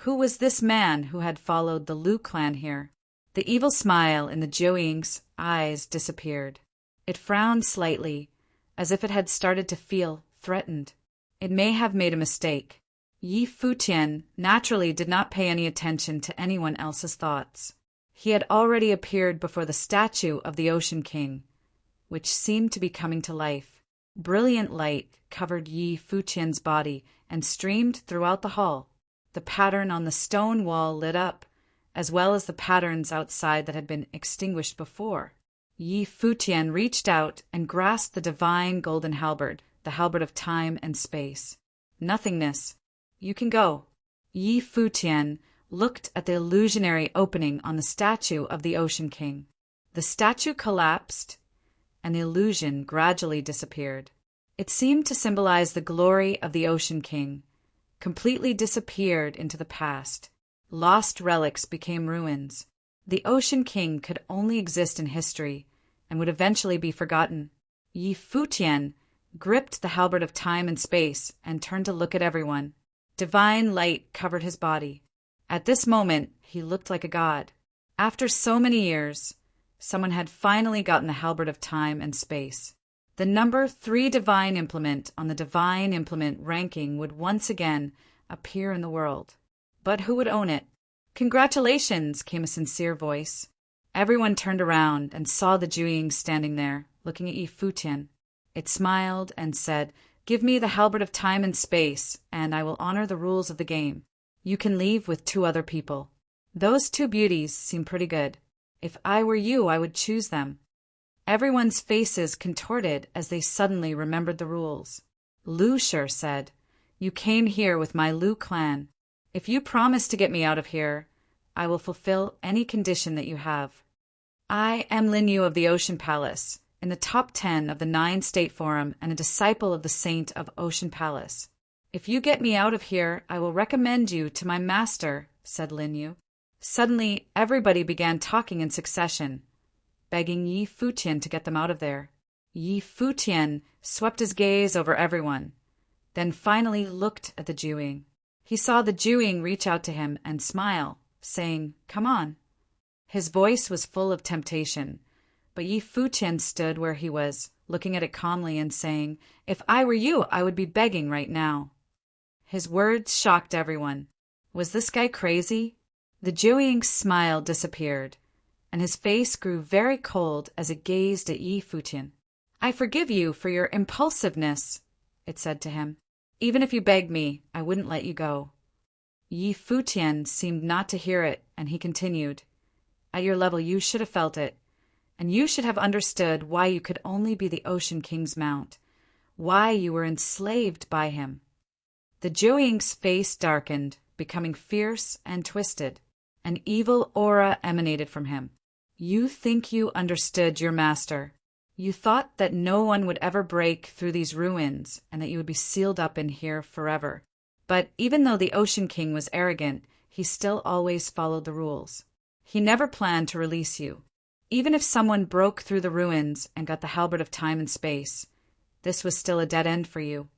Who was this man who had followed the Lu clan here? The evil smile in the Jiuying's eyes disappeared. It frowned slightly, as if it had started to feel threatened. It may have made a mistake. Futian naturally did not pay any attention to anyone else's thoughts. He had already appeared before the statue of the Ocean King, which seemed to be coming to life. Brilliant light covered Futian's body and streamed throughout the hall. The pattern on the stone wall lit up, as well as the patterns outside that had been extinguished before. Futian reached out and grasped the divine golden halberd, the halberd of time and space. Nothingness. You can go. Futian looked at the illusionary opening on the statue of the Ocean King. The statue collapsed, and the illusion gradually disappeared. It seemed to symbolize the glory of the Ocean King, completely disappeared into the past. Lost relics became ruins. The Ocean King could only exist in history and would eventually be forgotten. Futian gripped the halberd of time and space, and turned to look at everyone. Divine light covered his body. At this moment, he looked like a god. After so many years, someone had finally gotten the halberd of time and space. The number 3 divine implement on the divine implement ranking would once again appear in the world. But who would own it? "Congratulations," came a sincere voice. Everyone turned around and saw the Juying standing there, looking at Futian. It smiled and said, "Give me the halberd of time and space, and I will honor the rules of the game. You can leave with 2 other people. Those 2 beauties seem pretty good. If I were you, I would choose them." Everyone's faces contorted as they suddenly remembered the rules. Lu Shur said, "You came here with my Lu clan. If you promise to get me out of here, I will fulfill any condition that you have. I am Lin Yu of the Ocean Palace, in the top 10 of the 9 State Forum and a disciple of the Saint of Ocean Palace. If you get me out of here, I will recommend you to my master," said Lin Yu. Suddenly, everybody began talking in succession, begging Futian to get them out of there. Futian swept his gaze over everyone, then finally looked at the Juying. He saw the Juying reach out to him and smile, saying, "Come on." His voice was full of temptation, but Futian stood where he was, looking at it calmly and saying, "If I were you, I would be begging right now." His words shocked everyone. Was this guy crazy? The Juying's smile disappeared, and his face grew very cold as it gazed at Futian. "I forgive you for your impulsiveness," it said to him. "Even if you begged me, I wouldn't let you go." Futian seemed not to hear it, and he continued, "At your level, you should have felt it, and you should have understood why you could only be the Ocean King's mount, why you were enslaved by him." The Juying's face darkened, becoming fierce and twisted. An evil aura emanated from him. "You think you understood your master. You thought that no one would ever break through these ruins and that you would be sealed up in here forever. But even though the Ocean King was arrogant, he still always followed the rules. He never planned to release you. Even if someone broke through the ruins and got the halberd of time and space, this was still a dead end for you."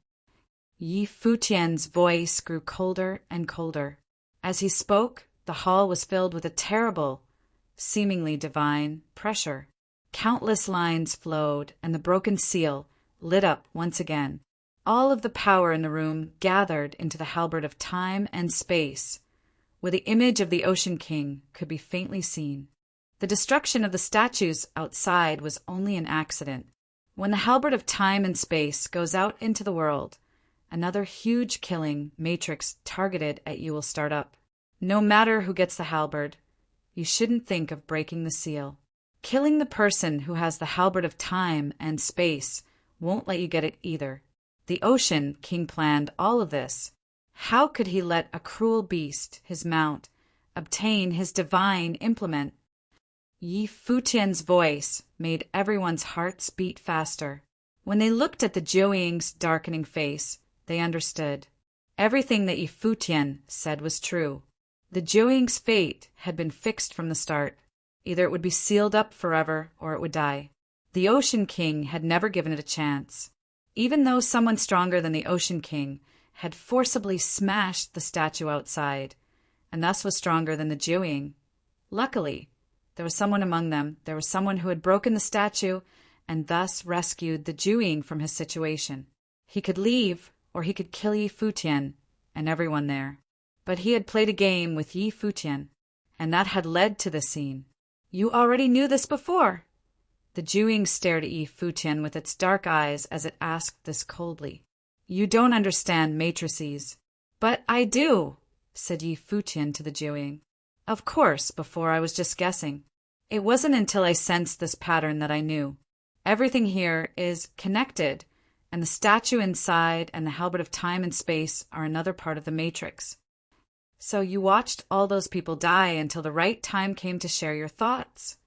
Futian's voice grew colder and colder. As he spoke, the hall was filled with a terrible, seemingly divine, pressure. Countless lines flowed, and the broken seal lit up once again. All of the power in the room gathered into the halberd of time and space, where the image of the Ocean King could be faintly seen. The destruction of the statues outside was only an accident. When the halberd of time and space goes out into the world, another huge killing matrix targeted at you will start up. No matter who gets the halberd, you shouldn't think of breaking the seal. Killing the person who has the halberd of time and space won't let you get it either. The Ocean King planned all of this. How could he let a cruel beast, his mount, obtain his divine implement? Futian's voice made everyone's hearts beat faster. When they looked at the Juying's darkening face, they understood. Everything that Futian said was true. The Juying's fate had been fixed from the start. Either it would be sealed up forever or it would die. The Ocean King had never given it a chance. Even though someone stronger than the Ocean King had forcibly smashed the statue outside, and thus was stronger than the Juying. Luckily, there was someone among them. There was someone who had broken the statue and thus rescued the Juying from his situation. He could leave, or he could kill Futian and everyone there. But he had played a game with Futian, and that had led to this scene. "You already knew this before." The Juying stared at Futian with its dark eyes as it asked this coldly. "You don't understand matrices." "But I do," said Futian to the Juying. "Of course, before I was just guessing. It wasn't until I sensed this pattern that I knew. Everything here is connected, and the statue inside and the halberd of time and space are another part of the matrix. So you watched all those people die until the right time came to share your thoughts."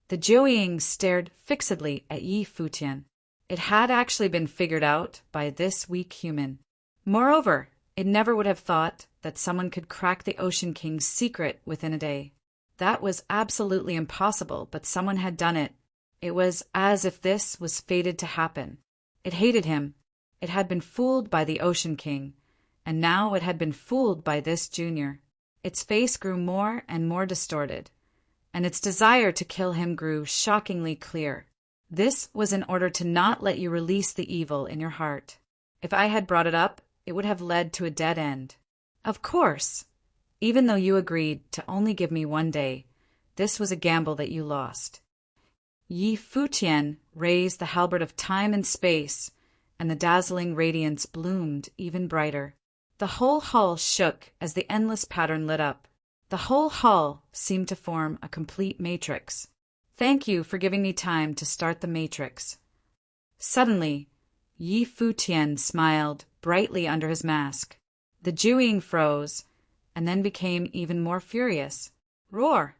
The Juying stared fixedly at Futian. It had actually been figured out by this weak human. Moreover, it never would have thought that someone could crack the Ocean King's secret within a day. That was absolutely impossible, but someone had done it. It was as if this was fated to happen. It hated him. It had been fooled by the Ocean King, and now it had been fooled by this junior. Its face grew more and more distorted, and its desire to kill him grew shockingly clear. This was in order to not let you release the evil in your heart. If I had brought it up, it would have led to a dead end. Of course, even though you agreed to only give me 1 day, this was a gamble that you lost. Yi Futian raised the halberd of time and space, and the dazzling radiance bloomed even brighter. The whole hall shook as the endless pattern lit up. The whole hall seemed to form a complete matrix. Thank you for giving me time to start the matrix. Suddenly, Yi Futian smiled brightly under his mask. The Jiuying froze, and then became even more furious. Roar!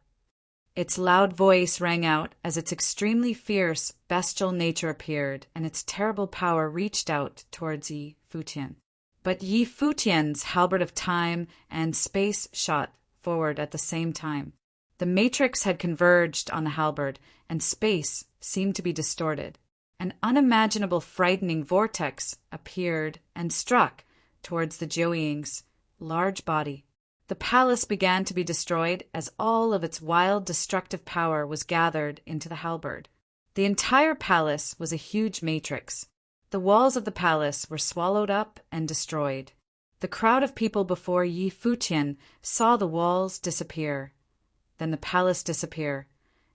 Its loud voice rang out as its extremely fierce, bestial nature appeared, and its terrible power reached out towards Yi Futian. But Yi Futian's halberd of time and space shot forward at the same time. The matrix had converged on the halberd, and space seemed to be distorted. An unimaginable frightening vortex appeared and struck towards the Jiuying's large body. The palace began to be destroyed as all of its wild, destructive power was gathered into the halberd. The entire palace was a huge matrix. The walls of the palace were swallowed up and destroyed. The crowd of people before Yi Futian saw the walls disappear, then the palace disappear,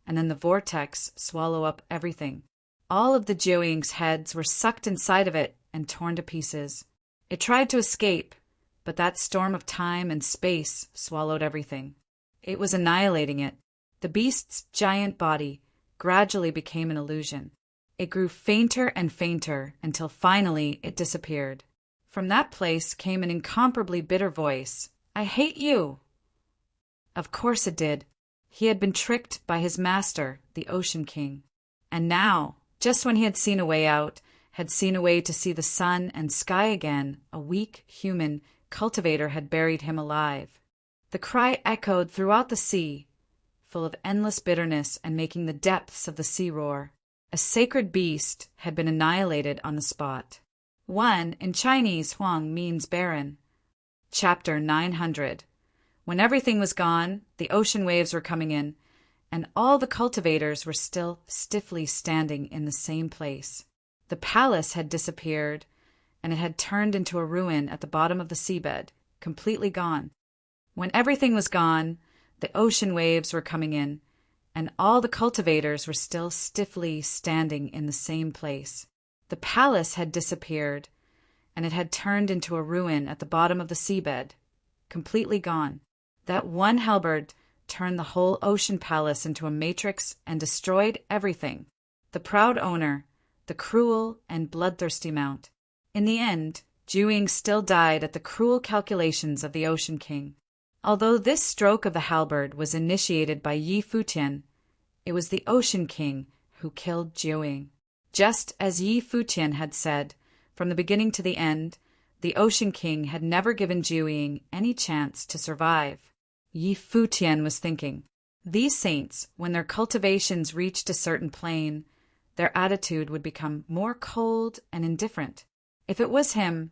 and then the vortex swallow up everything. All of the Jiuying's heads were sucked inside of it and torn to pieces. It tried to escape, but that storm of time and space swallowed everything. It was annihilating it. The beast's giant body gradually became an illusion. It grew fainter and fainter until finally it disappeared. From that place came an incomparably bitter voice. I hate you! Of course it did. He had been tricked by his master, the Ocean King. And now, just when he had seen a way out, had seen a way to see the sun and sky again, a weak human cultivator had buried him alive. The cry echoed throughout the sea, full of endless bitterness and making the depths of the sea roar. A sacred beast had been annihilated on the spot. One in Chinese Huang means barren. Chapter 900. When everything was gone, the ocean waves were coming in, and all the cultivators were still stiffly standing in the same place. The palace had disappeared, and it had turned into a ruin at the bottom of the seabed, completely gone. When everything was gone, the ocean waves were coming in, and all the cultivators were still stiffly standing in the same place. The palace had disappeared, and it had turned into a ruin at the bottom of the seabed, completely gone. That one halberd turned the whole ocean palace into a matrix and destroyed everything. The proud owner, the cruel and bloodthirsty mount. In the end, Jiuying still died at the cruel calculations of the Ocean King. Although this stroke of the halberd was initiated by Yi Futian, it was the Ocean King who killed Jiuying. Just as Yi Futian had said, from the beginning to the end, the Ocean King had never given Jiuying any chance to survive. Yi Futian was thinking, these saints, when their cultivations reached a certain plane, their attitude would become more cold and indifferent. If it was him,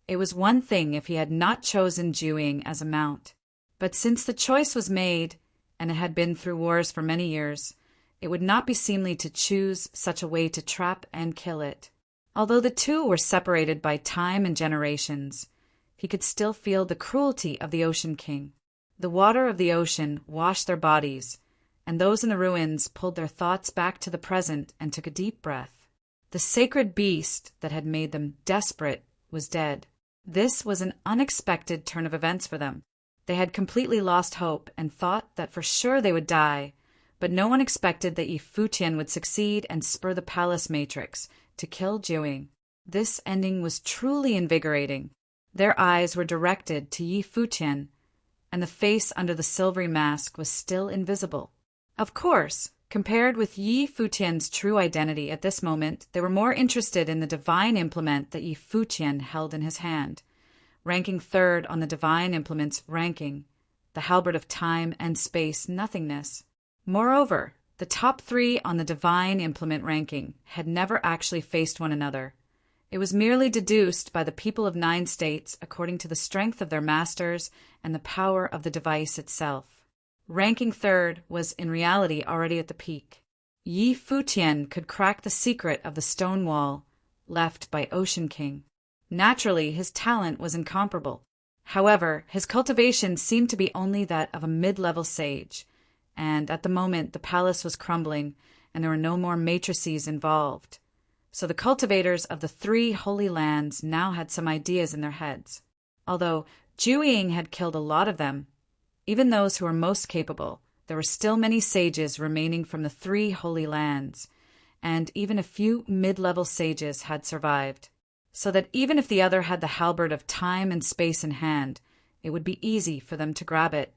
it was one thing if he had not chosen Jiuying as a mount. But since the choice was made, and it had been through wars for many years, it would not be seemly to choose such a way to trap and kill it. Although the two were separated by time and generations, he could still feel the cruelty of the Ocean King. The water of the ocean washed their bodies, and those in the ruins pulled their thoughts back to the present and took a deep breath. The sacred beast that had made them desperate was dead. This was an unexpected turn of events for them. They had completely lost hope and thought that for sure they would die, but no one expected that Yi Futian would succeed and spur the palace matrix to kill Jiuying. This ending was truly invigorating. Their eyes were directed to Yi Futian, and the face under the silvery mask was still invisible. Of course, compared with Yi Futian's true identity at this moment, they were more interested in the divine implement that Yi Futian held in his hand, ranking third on the divine implement's ranking, the halberd of time and space nothingness. Moreover, the top three on the divine implement ranking had never actually faced one another. It was merely deduced by the people of 9 states according to the strength of their masters and the power of the device itself. Ranking third was in reality already at the peak. Yi Futian could crack the secret of the stone wall left by Ocean King. Naturally, his talent was incomparable. However, his cultivation seemed to be only that of a mid-level sage, and at the moment the palace was crumbling and there were no more matrices involved. So the cultivators of the 3 holy lands now had some ideas in their heads. Although Zhu had killed a lot of them, even those who were most capable, there were still many sages remaining from the 3 holy lands, and even a few mid-level sages had survived. So that even if the other had the halberd of time and space in hand, it would be easy for them to grab it.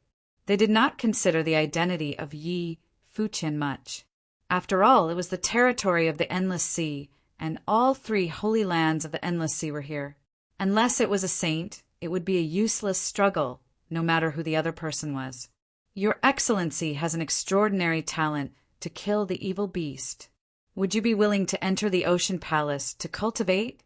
They did not consider the identity of Yi Futian much. After all, it was the territory of the Endless Sea, and all 3 holy lands of the Endless Sea were here. Unless it was a saint, it would be a useless struggle, no matter who the other person was. Your Excellency has an extraordinary talent to kill the evil beast. Would you be willing to enter the Ocean Palace to cultivate?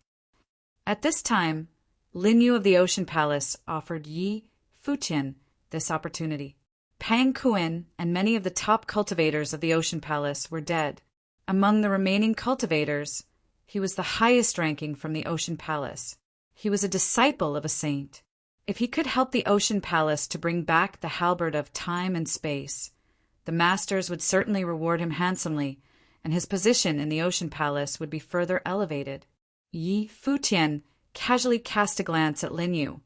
At this time, Lin Yu of the Ocean Palace offered Yi Futian this opportunity. Pang Kuan and many of the top cultivators of the Ocean Palace were dead. Among the remaining cultivators, he was the highest ranking from the Ocean Palace. He was a disciple of a saint. If he could help the Ocean Palace to bring back the halberd of time and space, the masters would certainly reward him handsomely, and his position in the Ocean Palace would be further elevated. Yi Futian casually cast a glance at Lin Yu,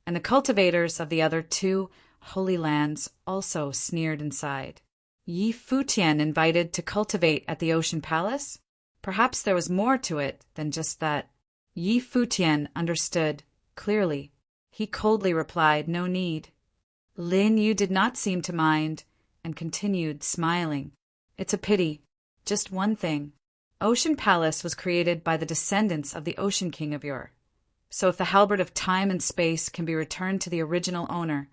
and the cultivators of the other 2 holy lands also sneered inside. Yi Futian invited to cultivate at the Ocean Palace? Perhaps there was more to it than just that. Yi Futian understood clearly. He coldly replied, "No need." Lin Yu did not seem to mind, and continued smiling. "It's a pity. Just one thing. Ocean Palace was created by the descendants of the Ocean King of yore. So if the halberd of time and space can be returned to the original owner,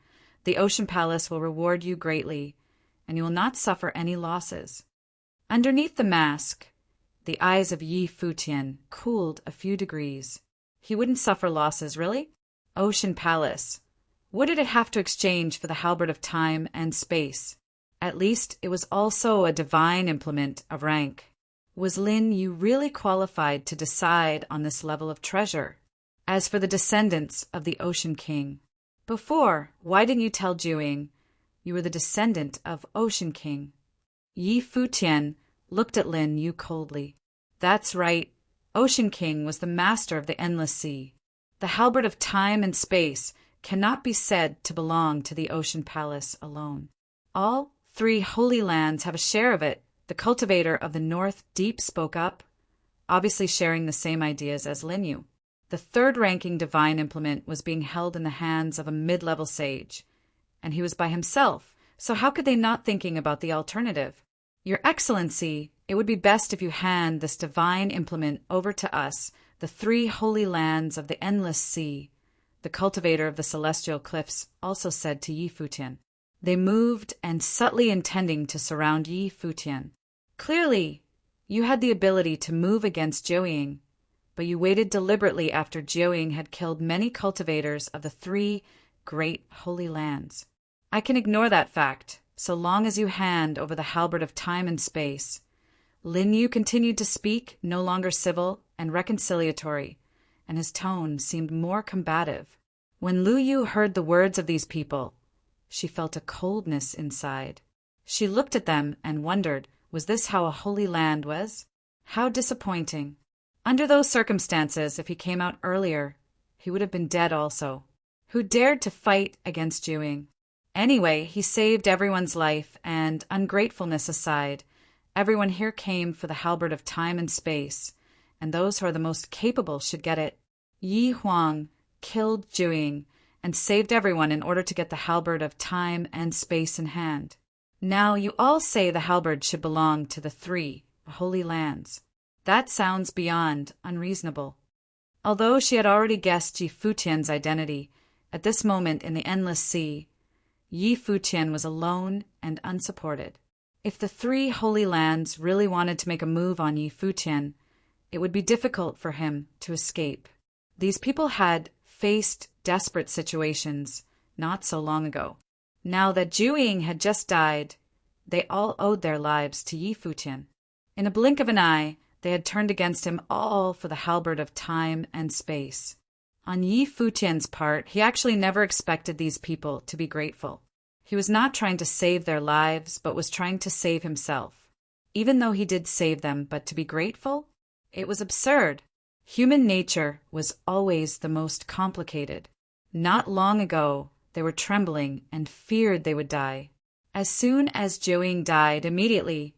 the Ocean Palace will reward you greatly, and you will not suffer any losses." Underneath the mask, the eyes of Yi Futian cooled a few degrees. He wouldn't suffer losses, really? Ocean Palace. What did it have to exchange for the halberd of time and space? At least it was also a divine implement of rank. Was Lin Yu really qualified to decide on this level of treasure? As for the descendants of the Ocean King, before, why didn't you tell Zhu you were the descendant of Ocean King? Yi Futian looked at Lin Yu coldly. That's right. Ocean King was the master of the Endless Sea. The halberd of time and space cannot be said to belong to the Ocean Palace alone. All 3 holy lands have a share of it. The cultivator of the North Deep spoke up, obviously sharing the same ideas as Lin Yu. The 3rd-ranking divine implement was being held in the hands of a mid-level sage, and he was by himself, so how could they not thinking about the alternative? Your Excellency, it would be best if you hand this divine implement over to us, the 3 holy lands of the Endless Sea, the cultivator of the Celestial Cliffs also said to Yi Futian. They moved and subtly intending to surround Yi Futian. Clearly, you had the ability to move against Zhu, but you waited deliberately after Zhu had killed many cultivators of the 3 great holy lands. I can ignore that fact, so long as you hand over the halberd of time and space. Lin Yu continued to speak, no longer civil and reconciliatory, and his tone seemed more combative. When Lu Yu heard the words of these people, she felt a coldness inside. She looked at them and wondered, was this how a holy land was? How disappointing. Under those circumstances, if he came out earlier, he would have been dead also. Who dared to fight against Zhu? Anyway, he saved everyone's life, and ungratefulness aside, everyone here came for the halberd of time and space, and those who are the most capable should get it. Yi Huang killed Zhu and saved everyone in order to get the halberd of time and space in hand. Now you all say the halberd should belong to the 3 holy lands. That sounds beyond unreasonable. Although she had already guessed Yi Futian's identity, at this moment in the Endless Sea, Yi Futian was alone and unsupported. If the 3 holy lands really wanted to make a move on Yi Futian, it would be difficult for him to escape. These people had faced desperate situations not so long ago. Now that Zhu had just died, they all owed their lives to Yi Futian. In a blink of an eye, they had turned against him, all for the halberd of time and space. On Yi Futian's part, he actually never expected these people to be grateful. He was not trying to save their lives, but was trying to save himself. Even though he did save them, but to be grateful? It was absurd. Human nature was always the most complicated. Not long ago, they were trembling and feared they would die. As soon as Zhu died, immediately,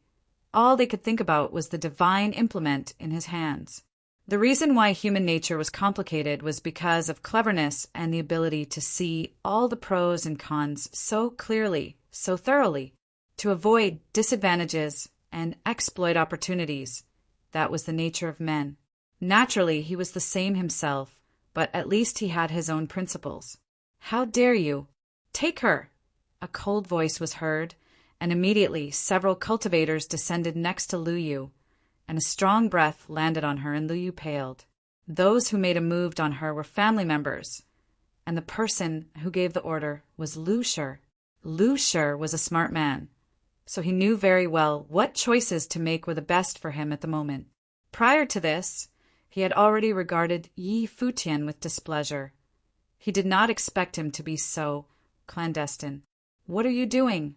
all they could think about was the divine implement in his hands. The reason why human nature was complicated was because of cleverness and the ability to see all the pros and cons so clearly, so thoroughly, to avoid disadvantages and exploit opportunities. That was the nature of men. Naturally, he was the same himself, but at least he had his own principles. "How dare you? Take her!" A cold voice was heard, and immediately several cultivators descended next to Lu Yu, and a strong breath landed on her, and Lu Yu paled. Those who made a move on her were family members, and the person who gave the order was Lu Shi. Lu Shi was a smart man, so he knew very well what choices to make were the best for him at the moment. Prior to this, he had already regarded Yi Futian with displeasure. He did not expect him to be so clandestine. "What are you doing?"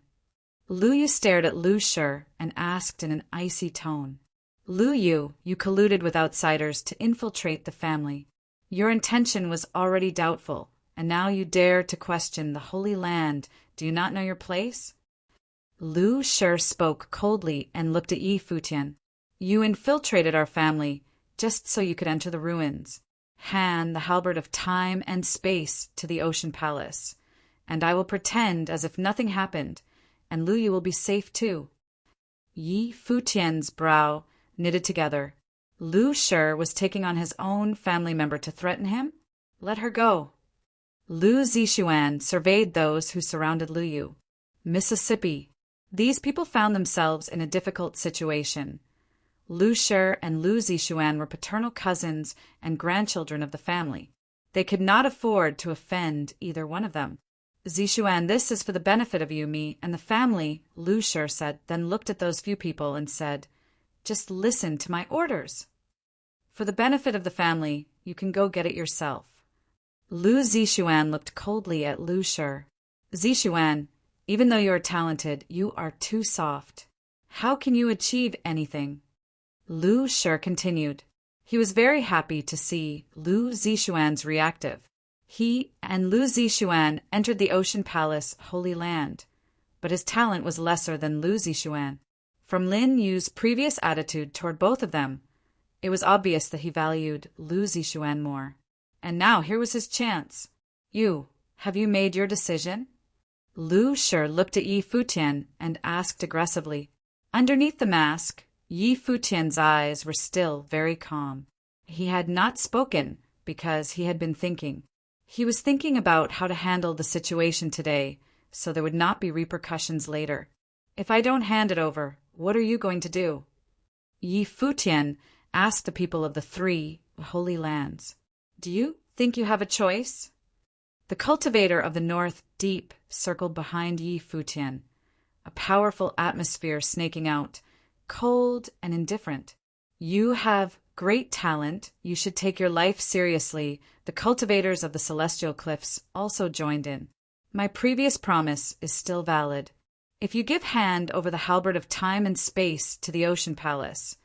Lu Yu stared at Lu Shi and asked in an icy tone. "Lu Yu, you colluded with outsiders to infiltrate the family. Your intention was already doubtful, and now you dare to question the Holy Land. Do you not know your place?" Lu Shi spoke coldly and looked at Yi Futian. "You infiltrated our family just so you could enter the ruins. Hand the halberd of time and space to the Ocean Palace, and I will pretend as if nothing happened, and Lu Yu will be safe too." Yi Futian's brow knitted together. Lu Shi was taking on his own family member to threaten him? Let her go. Lu Zishuan surveyed those who surrounded Lu Yu. Mississippi. These people found themselves in a difficult situation. Lu Shi and Lu Zishuan were paternal cousins and grandchildren of the family. They could not afford to offend either one of them. "Zishuan, this is for the benefit of you, me, and the family," Lu Shi said, then looked at those few people and said, "Just listen to my orders. For the benefit of the family, you can go get it yourself." Lu Zishuan looked coldly at Lu Shi. "Zishuan, even though you are talented, you are too soft. How can you achieve anything?" Lu Shi continued. He was very happy to see Lu Zishuan's reactive. He and Lu Zishuan entered the Ocean Palace Holy Land, but his talent was lesser than Lu Zishuan. From Lin Yu's previous attitude toward both of them, it was obvious that he valued Lu Zishuan more. And now here was his chance. Have you made your decision?" Lu Shi looked at Yi Futian and asked aggressively. Underneath the mask, Yi Futian's eyes were still very calm. He had not spoken because he had been thinking. He was thinking about how to handle the situation today so there would not be repercussions later. "If I don't hand it over, what are you going to do?" Yi Futian asked the people of the 3 holy lands. "Do you think you have a choice?" The cultivator of the North Deep circled behind Yi Futian, a powerful atmosphere snaking out, cold and indifferent. "You have great talent. You should take your life seriously." The cultivators of the Celestial Cliffs also joined in. "My previous promise is still valid. If you give hand over the halberd of time and space to the Ocean Palace,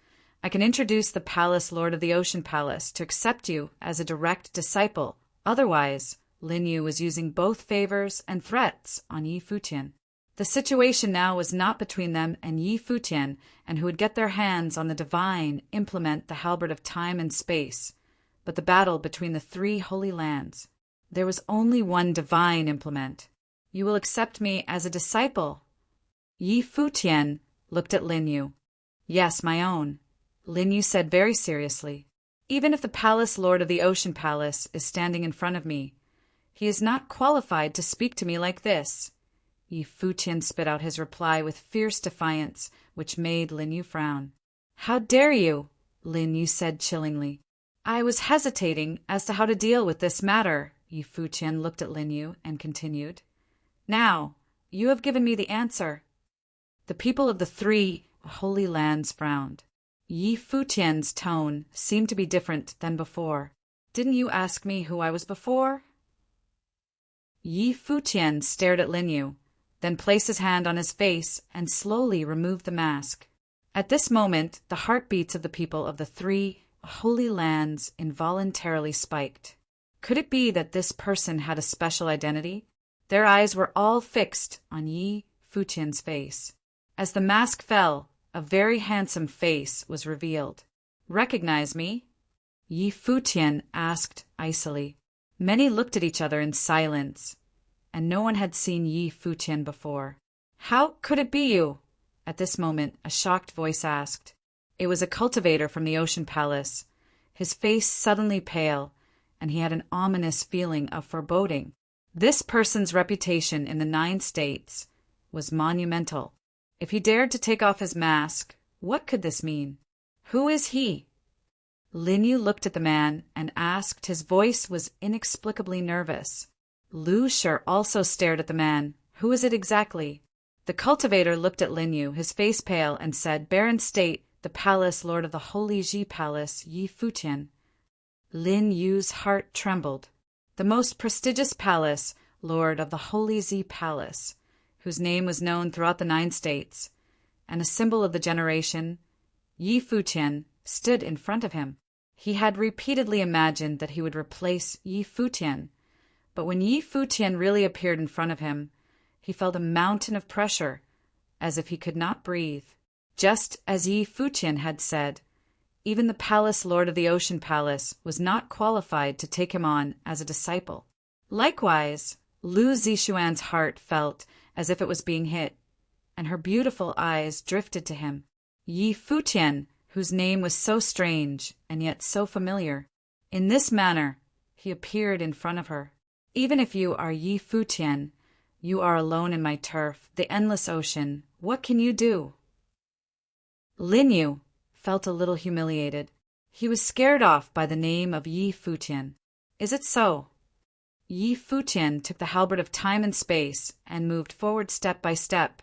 I can introduce the Palace Lord of the Ocean Palace to accept you as a direct disciple. Otherwise," Lin Yu was using both favors and threats on Yi Futian. The situation now was not between them and Yi Futian, and who would get their hands on the divine implement, the halberd of time and space, but the battle between the 3 holy lands. There was only one divine implement. "You will accept me as a disciple?" Yi Futian looked at Lin Yu. "Yes, my own," Lin Yu said very seriously. "Even if the Palace Lord of the Ocean Palace is standing in front of me, he is not qualified to speak to me like this." Yi Futian spit out his reply with fierce defiance, which made Lin Yu frown. "How dare you?" Lin Yu said chillingly. I was hesitating as to how to deal with this matter. Yi Futian looked at Lin Yu and continued. Now, you have given me the answer. The people of the three holy lands frowned. Yi Futian's tone seemed to be different than before. Didn't you ask me who I was before? Yi Futian stared at Lin Yu, then placed his hand on his face and slowly removed the mask. At this moment, the heartbeats of the people of the three holy lands involuntarily spiked. Could it be that this person had a special identity? Their eyes were all fixed on Yi Futian's face. As the mask fell, a very handsome face was revealed. Recognize me? Yi Futian asked icily. Many looked at each other in silence, and no one had seen Yi Futian before. How could it be you? At this moment, a shocked voice asked. It was a cultivator from the Ocean Palace. His face suddenly pale, and he had an ominous feeling of foreboding. This person's reputation in the 9 states was monumental. If he dared to take off his mask, what could this mean? Who is he? Lin Yu looked at the man and asked. His voice was inexplicably nervous. Lu Shi also stared at the man. Who is it exactly? The cultivator looked at Lin Yu, his face pale, and said, Baron State, the palace lord of the Holy Ji Palace, Yi Futian. Lin Yu's heart trembled. The most prestigious palace lord of the Holy Ji Palace, whose name was known throughout the 9 states, and a symbol of the generation, Yi Futian, stood in front of him. He had repeatedly imagined that he would replace Yi Futian, but when Yi Futian really appeared in front of him, he felt a mountain of pressure, as if he could not breathe. Just as Yi Futian had said, even the palace lord of the Ocean Palace was not qualified to take him on as a disciple. Likewise, Lu Zixuan's heart felt as if it was being hit, and her beautiful eyes drifted to him. Yi Futian, whose name was so strange and yet so familiar. In this manner, he appeared in front of her. Even if you are Yi Futian, you are alone in my turf, the endless ocean. What can you do? Lin Yu felt a little humiliated. He was scared off by the name of Yi Futian. Is it so? Yi Futian took the halberd of time and space and moved forward step by step,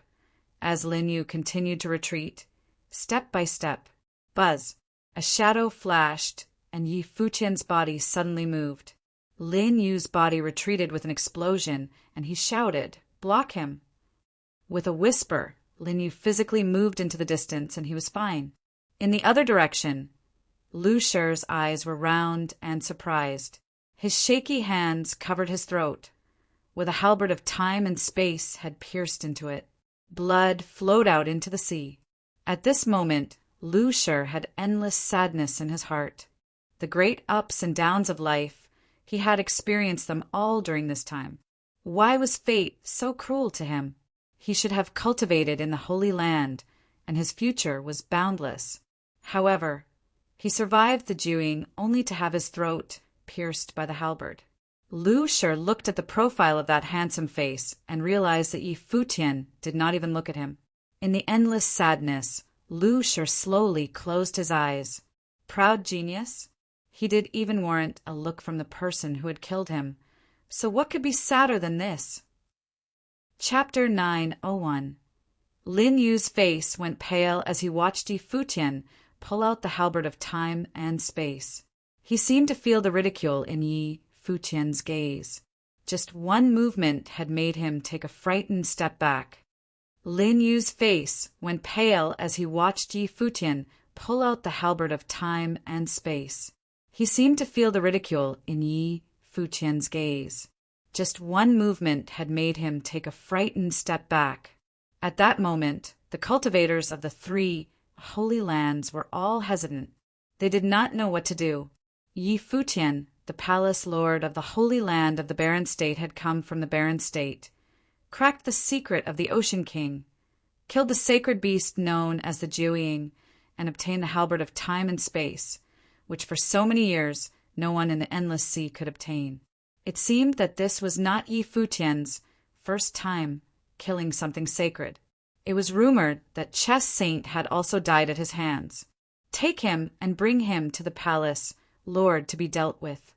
as Lin Yu continued to retreat, step by step. Buzz! A shadow flashed, and Yi Futian's body suddenly moved. Lin Yu's body retreated with an explosion, and he shouted, Block him! With a whisper, Lin Yu physically moved into the distance, and he was fine. In the other direction, Lu Shi's eyes were round and surprised. His shaky hands covered his throat, where the halberd of time and space had pierced into it. Blood flowed out into the sea. At this moment, Lu Shi had endless sadness in his heart. The great ups and downs of life, he had experienced them all during this time. Why was fate so cruel to him? He should have cultivated in the Holy Land, and his future was boundless. However, he survived the Jewing only to have his throat pierced by the halberd. Lu Shi looked at the profile of that handsome face and realized that Yi Futian did not even look at him. In the endless sadness, Lu Shi slowly closed his eyes. Proud genius? He did even warrant a look from the person who had killed him. So what could be sadder than this? Chapter 901. Lin Yu's face went pale as he watched Yi Futian pull out the halberd of time and space. He seemed to feel the ridicule in Yi Futian's gaze. Just one movement had made him take a frightened step back. Lin Yu's face went pale as he watched Yi Futian pull out the halberd of time and space. He seemed to feel the ridicule in Yi Futian's gaze. Just one movement had made him take a frightened step back. At that moment, the cultivators of the 3 holy lands were all hesitant. They did not know what to do. Yi Futian, the palace lord of the Holy Land of the Barren State, had come from the Barren State, cracked the secret of the Ocean King, killed the sacred beast known as the Jewing, and obtained the halberd of time and space, which for so many years no one in the endless sea could obtain. It seemed that this was not Yi Futian's first time killing something sacred. It was rumored that Chess Saint had also died at his hands. Take him and bring him to the palace, Lord, to be dealt with.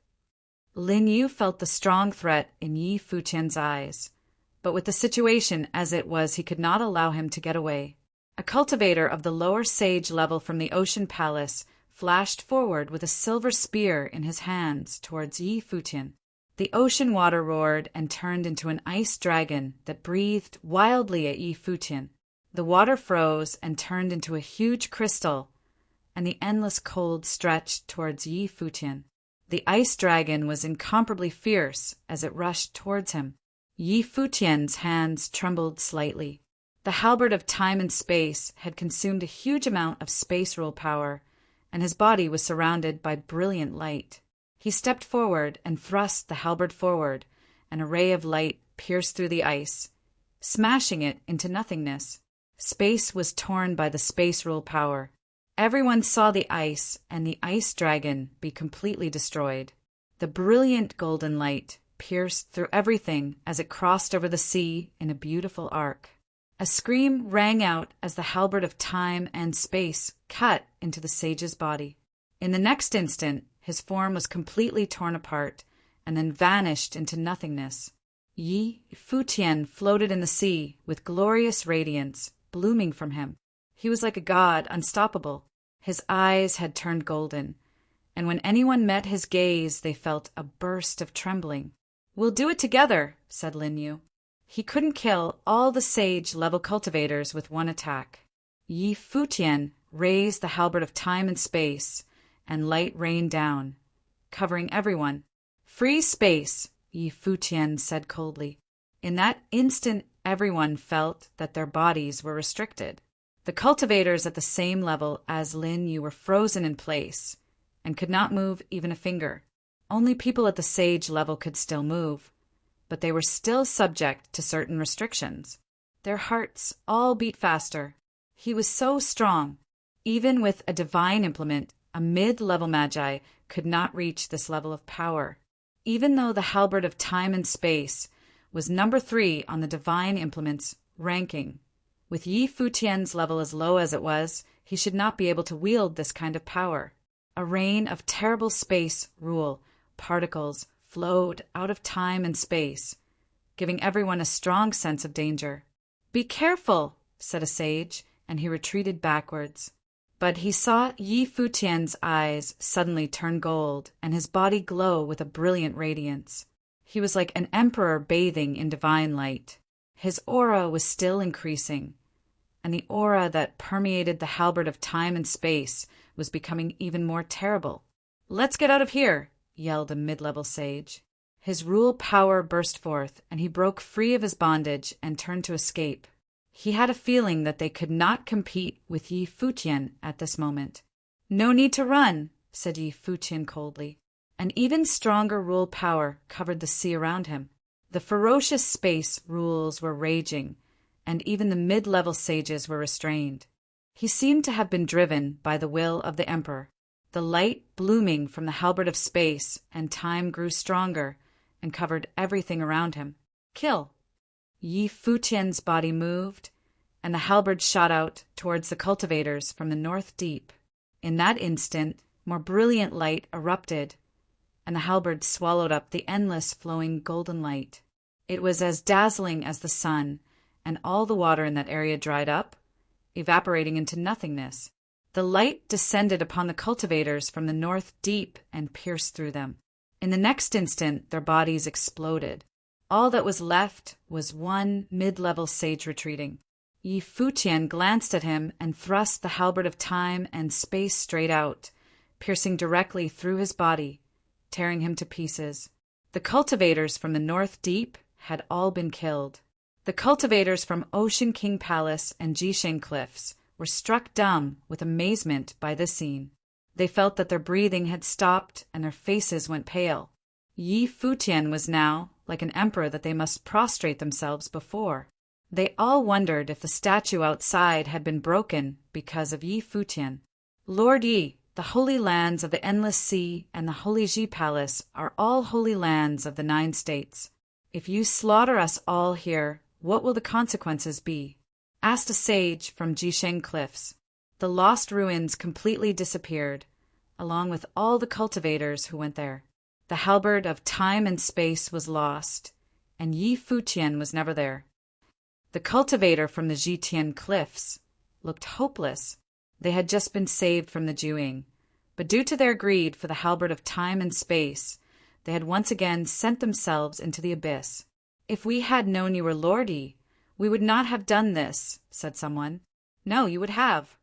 Lin Yu felt the strong threat in Yi Futian's eyes, but with the situation as it was, he could not allow him to get away. A cultivator of the lower sage level from the Ocean Palace flashed forward with a silver spear in his hands towards Yi Futian. The ocean water roared and turned into an ice dragon that breathed wildly at Yi Futian. The water froze and turned into a huge crystal, and the endless cold stretched towards Yi Futian. The ice dragon was incomparably fierce as it rushed towards him. Yi Futian's hands trembled slightly. The halberd of time and space had consumed a huge amount of space rule power, and his body was surrounded by brilliant light. He stepped forward and thrust the halberd forward, and a ray of light pierced through the ice, smashing it into nothingness. Space was torn by the space rule power. Everyone saw the ice and the ice dragon be completely destroyed. The brilliant golden light pierced through everything as it crossed over the sea in a beautiful arc. A scream rang out as the halberd of time and space cut into the sage's body. In the next instant, his form was completely torn apart and then vanished into nothingness. Yi Futian floated in the sea with glorious radiance blooming from him. He was like a god, unstoppable. His eyes had turned golden, and when anyone met his gaze, they felt a burst of trembling. "We'll do it together," said Lin Yu. He couldn't kill all the sage-level cultivators with one attack. Yi Futian raised the halberd of time and space, and light rained down, covering everyone. "Free space," Yi Futian said coldly. In that instant, everyone felt that their bodies were restricted. The cultivators at the same level as Lin Yu were frozen in place and could not move even a finger. Only people at the sage level could still move, but they were still subject to certain restrictions. Their hearts all beat faster. He was so strong. Even with a divine implement, a mid-level magi could not reach this level of power. Even though the halberd of time and space was number 3 on the divine implements ranking, with Yi Futian's level as low as it was, he should not be able to wield this kind of power. A rain of terrible space rule particles flowed out of time and space, giving everyone a strong sense of danger. "Be careful," said a sage, and he retreated backwards. But he saw Yi Futian's eyes suddenly turn gold and his body glow with a brilliant radiance. He was like an emperor bathing in divine light. His aura was still increasing, and the aura that permeated the halberd of time and space was becoming even more terrible. "Let's get out of here," yelled a mid-level sage. His rule power burst forth, and he broke free of his bondage and turned to escape. He had a feeling that they could not compete with Yi Futian at this moment. "No need to run," said Yi Futian coldly. An even stronger rule power covered the sea around him. The ferocious space rules were raging, and even the mid-level sages were restrained. He seemed to have been driven by the will of the emperor. The light blooming from the halberd of space and time grew stronger and covered everything around him. "Kill!" Yi Futian's body moved, and the halberd shot out towards the cultivators from the north deep. In that instant, more brilliant light erupted, and the halberd swallowed up the endless flowing golden light. It was as dazzling as the sun, and all the water in that area dried up, evaporating into nothingness. The light descended upon the cultivators from the north deep and pierced through them. In the next instant, their bodies exploded. All that was left was one mid-level sage retreating. Yi Futian glanced at him and thrust the halberd of time and space straight out, piercing directly through his body, tearing him to pieces. The cultivators from the north deep had all been killed. The cultivators from Ocean King Palace and Jisheng Cliffs were struck dumb with amazement by this scene. They felt that their breathing had stopped and their faces went pale. Yi Futian was now like an emperor that they must prostrate themselves before. They all wondered if the statue outside had been broken because of Yi Futian. "Lord Yi, the holy lands of the Endless Sea and the Holy Ji Palace are all holy lands of the 9 states. If you slaughter us all here, what will the consequences be?" asked a sage from Jisheng Cliffs. The lost ruins completely disappeared, along with all the cultivators who went there. The halberd of time and space was lost, and Yi Futian was never there. The cultivator from the Zhitian cliffs looked hopeless. They had just been saved from the Jewing, but due to their greed for the halberd of time and space, they had once again sent themselves into the abyss. "If we had known you were lordy, we would not have done this," said someone. "No, you would have."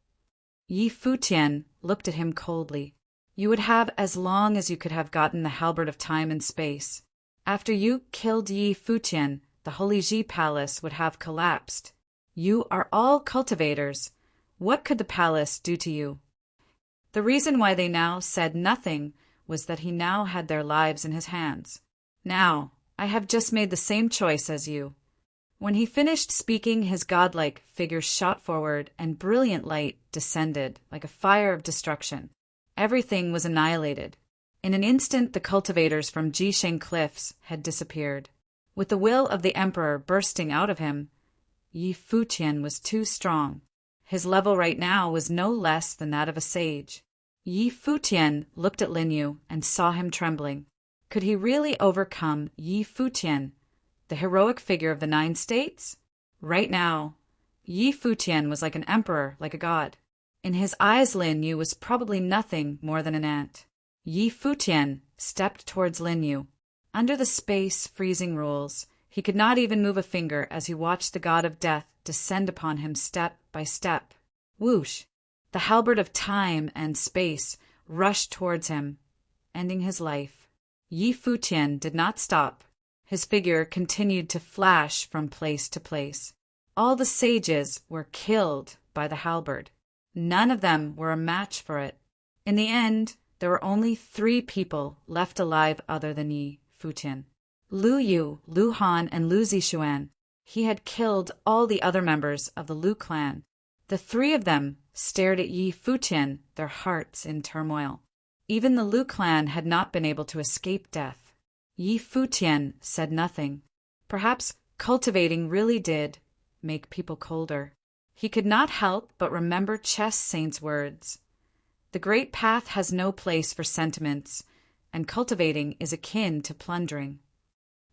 Yi Futian looked at him coldly. "You would have as long as you could have gotten the halberd of time and space. After you killed Yi Futian, the Holy Ji Palace would have collapsed. You are all cultivators. What could the palace do to you?" The reason why they now said nothing was that he now had their lives in his hands. "Now, I have just made the same choice as you." When he finished speaking, his godlike figure shot forward and brilliant light descended like a fire of destruction. Everything was annihilated. In an instant, the cultivators from Jisheng Cliffs had disappeared. With the will of the emperor bursting out of him, Yi Futian was too strong. His level right now was no less than that of a sage. Yi Futian looked at Lin Yu and saw him trembling. Could he really overcome Yi Futian, the heroic figure of the 9 states? Right now, Yi Futian was like an emperor, like a god. In his eyes, Lin Yu was probably nothing more than an ant. Yi Futian stepped towards Lin Yu. Under the space-freezing rules, he could not even move a finger as he watched the god of death descend upon him step by step. Whoosh! The halberd of time and space rushed towards him, ending his life. Yi Futian did not stop. His figure continued to flash from place to place. All the sages were killed by the halberd. None of them were a match for it. In the end, there were only 3 people left alive other than Yi Futian. Lu Yu, Lu Han, and Lu Zixuan. He had killed all the other members of the Lu clan. The 3 of them stared at Yi Futian, their hearts in turmoil. Even the Lu clan had not been able to escape death. Yi Futian said nothing. Perhaps cultivating really did make people colder. He could not help but remember Chess Saint's words. The great path has no place for sentiments, and cultivating is akin to plundering.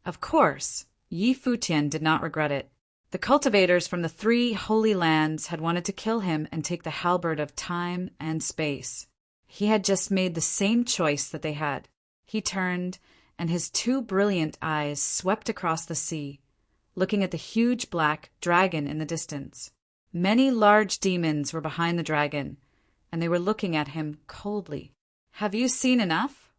Of course, Yi Futian did not regret it. The cultivators from the 3 holy lands had wanted to kill him and take the halberd of time and space. He had just made the same choice that they had. He turned, and his 2 brilliant eyes swept across the sea, looking at the huge black dragon in the distance. Many large demons were behind the dragon, and they were looking at him coldly. "Have you seen enough?"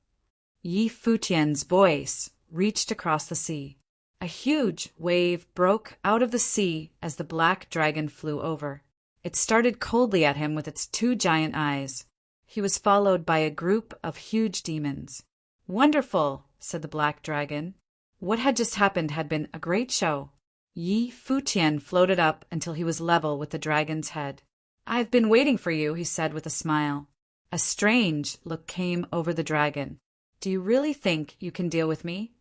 Yi Futian's voice reached across the sea. A huge wave broke out of the sea as the black dragon flew over. It started coldly at him with its 2 giant eyes. He was followed by a group of huge demons. "Wonderful," said the black dragon. What had just happened had been a great show. Yi Futian floated up until he was level with the dragon's head. "I've been waiting for you," he said with a smile. A strange look came over the dragon. "Do you really think you can deal with me?"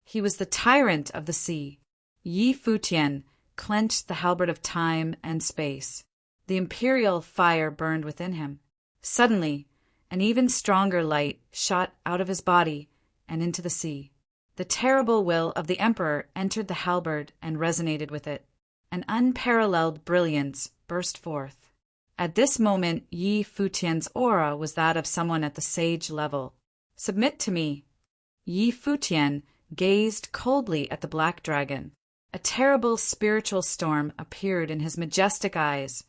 He was the tyrant of the sea. Yi Futian clenched the halberd of time and space. The imperial fire burned within him. Suddenly, an even stronger light shot out of his body and into the sea. The terrible will of the emperor entered the halberd and resonated with it. An unparalleled brilliance burst forth. At this moment, Yi Futian's aura was that of someone at the sage level. "Submit to me." Yi Futian gazed coldly at the black dragon. A terrible spiritual storm appeared in his majestic eyes,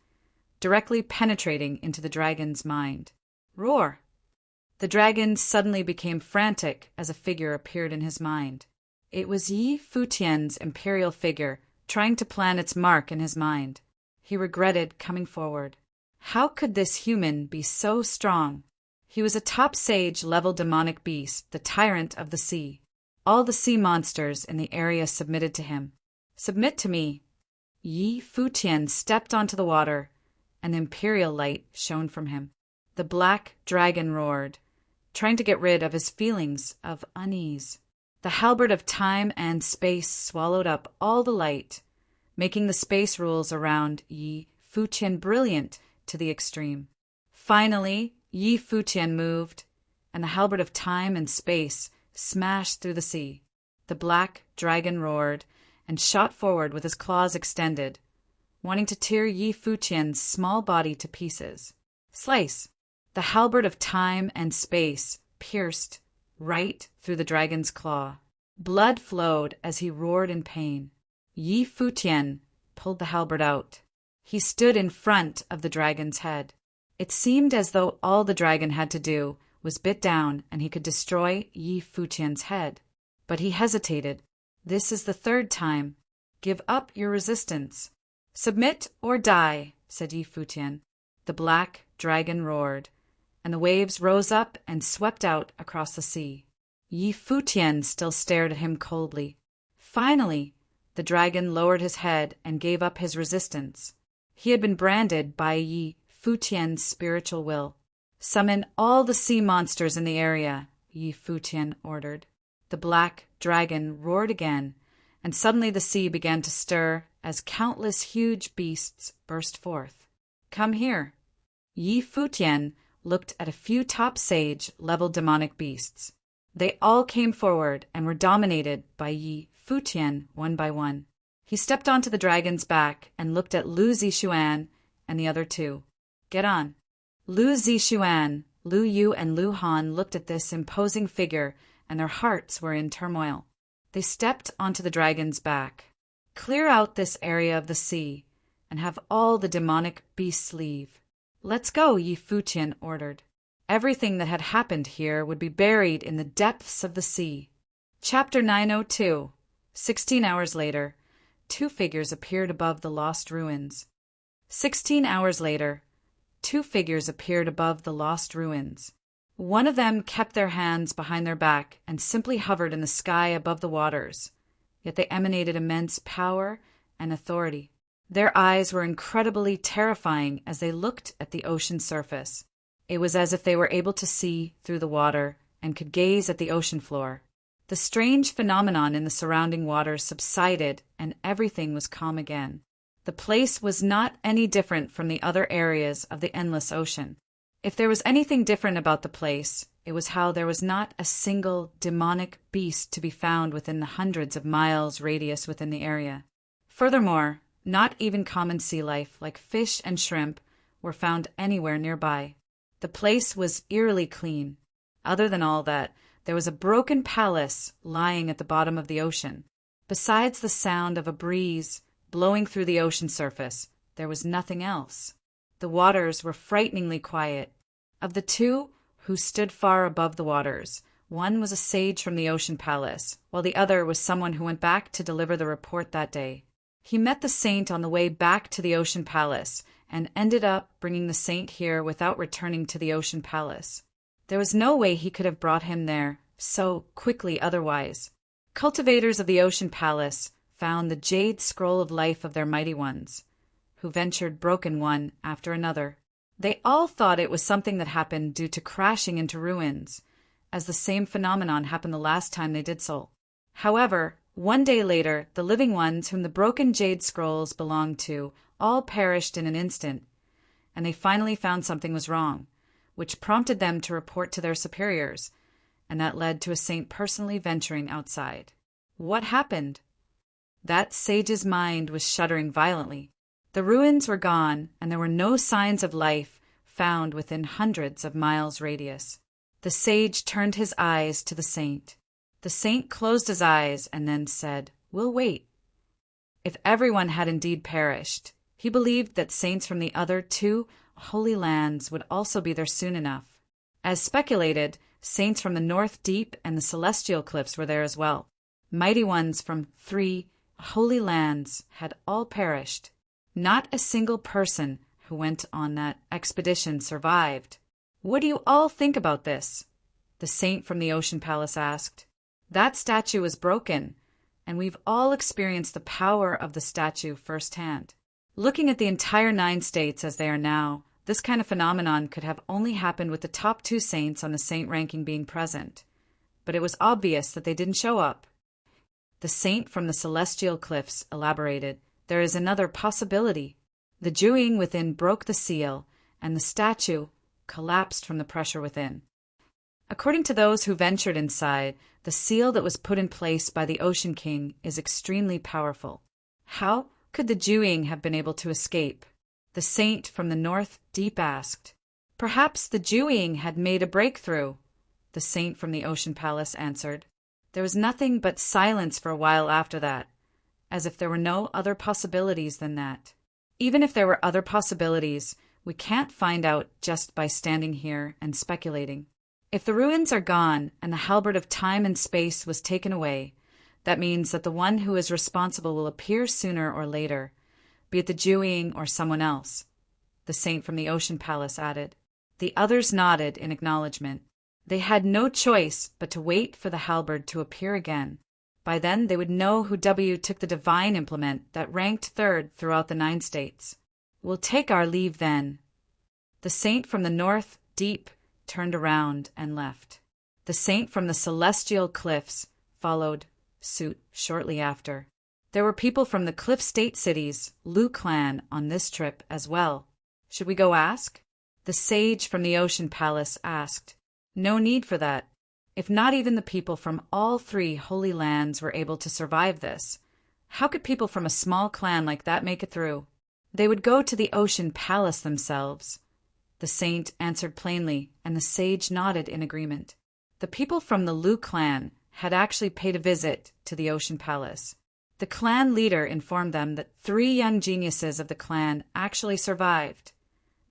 directly penetrating into the dragon's mind. "Roar!" The dragon suddenly became frantic as a figure appeared in his mind. It was Yi Futian's imperial figure, trying to plant its mark in his mind. He regretted coming forward. How could this human be so strong? He was a top sage level demonic beast, the tyrant of the sea. All the sea monsters in the area submitted to him. "Submit to me." Yi Futian stepped onto the water, and the imperial light shone from him. The black dragon roared, trying to get rid of his feelings of unease. The halberd of time and space swallowed up all the light, making the space rules around Yi Futian brilliant to the extreme. Finally, Yi Futian moved, and the halberd of time and space smashed through the sea. The black dragon roared and shot forward with his claws extended, wanting to tear Yi Futian's small body to pieces. Slice! The halberd of time and space pierced right through the dragon's claw. Blood flowed as he roared in pain. Yi Futian pulled the halberd out. He stood in front of the dragon's head. It seemed as though all the dragon had to do was bit down and he could destroy Yi Futian's head. But he hesitated. This is the third time. Give up your resistance. Submit or die, said Yi Futian. The black dragon roared, and the waves rose up and swept out across the sea. Yi Futian still stared at him coldly. Finally, the dragon lowered his head and gave up his resistance. He had been branded by Yi Futian's spiritual will. Summon all the sea monsters in the area, Yi Futian ordered. The black dragon roared again, and suddenly the sea began to stir as countless huge beasts burst forth. Come here. Yi Futian looked at a few top sage-level demonic beasts. They all came forward and were dominated by Yi Futian one by one. He stepped onto the dragon's back and looked at Lu Zixuan and the other two. Get on. Lu Zixuan, Lu Yu, and Lu Han looked at this imposing figure, and their hearts were in turmoil. They stepped onto the dragon's back. Clear out this area of the sea and have all the demonic beasts leave. Let's go, Yi Futian ordered. Everything that had happened here would be buried in the depths of the sea. Chapter 902. 16 hours later, two figures appeared above the lost ruins. 16 hours later, two figures appeared above the lost ruins. One of them kept their hands behind their back and simply hovered in the sky above the waters, yet they emanated immense power and authority. Their eyes were incredibly terrifying as they looked at the ocean surface. It was as if they were able to see through the water and could gaze at the ocean floor. The strange phenomenon in the surrounding waters subsided and everything was calm again. The place was not any different from the other areas of the endless ocean. If there was anything different about the place, it was how there was not a single demonic beast to be found within the hundreds of miles radius within the area. Furthermore, not even common sea life like fish and shrimp were found anywhere nearby. The place was eerily clean. Other than all that, there was a broken palace lying at the bottom of the ocean. Besides the sound of a breeze blowing through the ocean surface, there was nothing else. The waters were frighteningly quiet. Of the two who stood far above the waters, one was a sage from the ocean palace, while the other was someone who went back to deliver the report that day. He met the saint on the way back to the ocean palace and ended up bringing the saint here without returning to the ocean palace. There was no way he could have brought him there so quickly otherwise. Cultivators of the ocean palace found the jade scroll of life of their mighty ones, who ventured broken one after another. They all thought it was something that happened due to crashing into ruins, as the same phenomenon happened the last time they did so. However, one day later, the living ones whom the broken jade scrolls belonged to all perished in an instant, and they finally found something was wrong, which prompted them to report to their superiors, and that led to a saint personally venturing outside. What happened? That sage's mind was shuddering violently. The ruins were gone, and there were no signs of life found within hundreds of miles radius. The sage turned his eyes to the saint. The saint closed his eyes and then said, "We'll wait." If everyone had indeed perished, he believed that saints from the other two holy lands would also be there soon enough. As speculated, saints from the North Deep and the Celestial Cliffs were there as well. Mighty ones from 3 holy lands had all perished. Not a single person who went on that expedition survived. "What do you all think about this?" the saint from the ocean palace asked. "That statue was broken, and we've all experienced the power of the statue firsthand. Looking at the entire 9 states as they are now, this kind of phenomenon could have only happened with the top 2 saints on the saint ranking being present. But it was obvious that they didn't show up." The saint from the Celestial Cliffs elaborated, "There is another possibility. The Jewing within broke the seal, and the statue collapsed from the pressure within. According to those who ventured inside, the seal that was put in place by the Ocean King is extremely powerful. How could the Jewing have been able to escape? The saint from the north deep asked. Perhaps the Jewing had made a breakthrough, the saint from the Ocean Palace answered. There was nothing but silence for a while after that, as if there were no other possibilities than that. Even if there were other possibilities, we can't find out just by standing here and speculating. If the ruins are gone and the halberd of time and space was taken away, that means that the one who is responsible will appear sooner or later, be it the Jewing or someone else, the saint from the Ocean Palace added. The others nodded in acknowledgement. They had no choice but to wait for the halberd to appear again. By then they would know who took the divine implement that ranked third throughout the 9 states. We'll take our leave then. The saint from the north deep turned around and left. The saint from the celestial cliffs followed suit shortly after. There were people from the Cliff State cities, Lu clan, on this trip as well. Should we go ask? The sage from the Ocean Palace asked. No need for that. If not even the people from all 3 holy lands were able to survive this, how could people from a small clan like that make it through? They would go to the Ocean Palace themselves. The saint answered plainly, and the sage nodded in agreement. The people from the Lu clan had actually paid a visit to the Ocean Palace. The clan leader informed them that 3 young geniuses of the clan actually survived.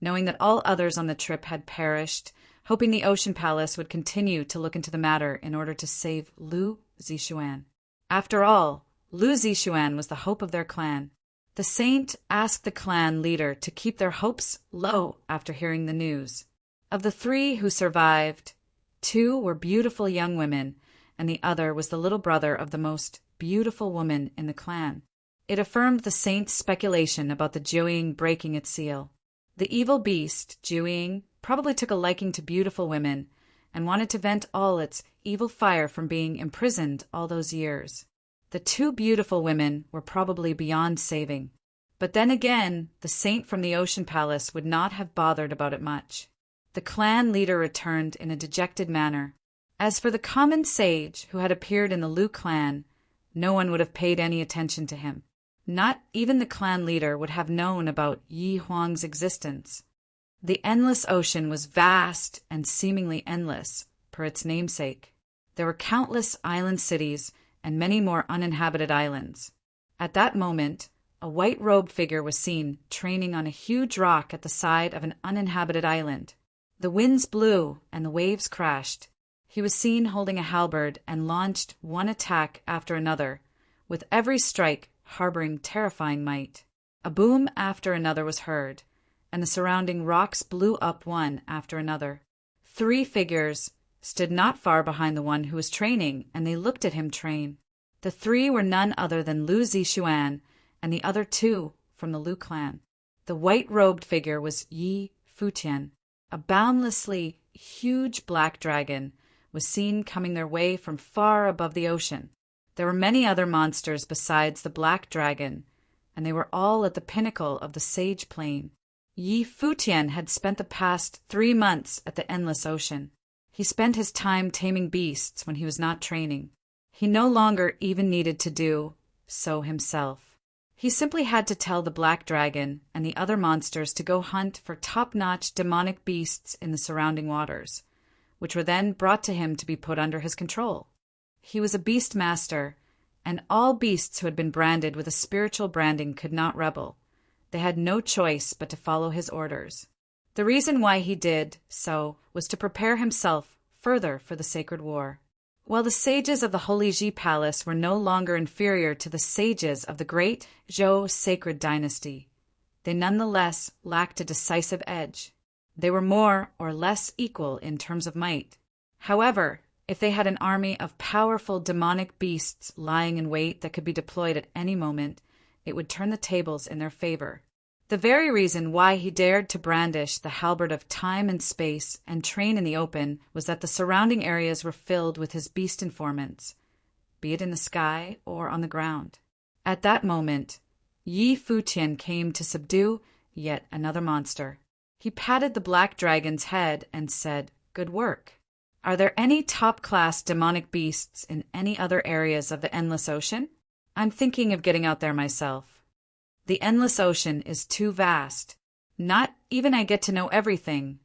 Knowing that all others on the trip had perished, hoping the Ocean Palace would continue to look into the matter in order to save Lu Zishuan. After all, Lu Zishuan was the hope of their clan. The saint asked the clan leader to keep their hopes low after hearing the news. Of the 3 who survived, 2 were beautiful young women, and the other was the little brother of the most beautiful woman in the clan. It affirmed the saint's speculation about the Jewing breaking its seal. The evil beast, Jewing, probably took a liking to beautiful women and wanted to vent all its evil fire from being imprisoned all those years. The 2 beautiful women were probably beyond saving. But then again, the saint from the Ocean Palace would not have bothered about it much. The clan leader returned in a dejected manner. As for the common sage who had appeared in the Lu clan, no one would have paid any attention to him. Not even the clan leader would have known about Yi Huang's existence. The endless ocean was vast and seemingly endless, per its namesake. There were countless island cities and many more uninhabited islands. At that moment, a white-robed figure was seen training on a huge rock at the side of an uninhabited island. The winds blew and the waves crashed. He was seen holding a halberd and launched one attack after another, with every strike harboring terrifying might. A boom after another was heard, and the surrounding rocks blew up one after another. 3 figures stood not far behind the one who was training, and they looked at him train. The 3 were none other than Lu Zishuan and the other 2 from the Lu clan. The white-robed figure was Yi Futian. A boundlessly huge black dragon was seen coming their way from far above the ocean. There were many other monsters besides the black dragon, and they were all at the pinnacle of the Sage Plain. Yi Futian had spent the past 3 months at the Endless Ocean. He spent his time taming beasts when he was not training. He no longer even needed to do so himself. He simply had to tell the black dragon and the other monsters to go hunt for top-notch demonic beasts in the surrounding waters, which were then brought to him to be put under his control. He was a beast master, and all beasts who had been branded with a spiritual branding could not rebel. They had no choice but to follow his orders. The reason why he did so was to prepare himself further for the sacred war. While the sages of the Holy Ji Palace were no longer inferior to the sages of the great Zhou sacred dynasty, they nonetheless lacked a decisive edge. They were more or less equal in terms of might. However, if they had an army of powerful demonic beasts lying in wait that could be deployed at any moment, it would turn the tables in their favor. The very reason why he dared to brandish the halberd of time and space and train in the open was that the surrounding areas were filled with his beast informants, be it in the sky or on the ground. At that moment, Yi Futian came to subdue yet another monster. He patted the black dragon's head and said, "Good work. Are there any top-class demonic beasts in any other areas of the Endless Ocean? I'm thinking of getting out there myself. The Endless Ocean is too vast. Not even I get to know everything,"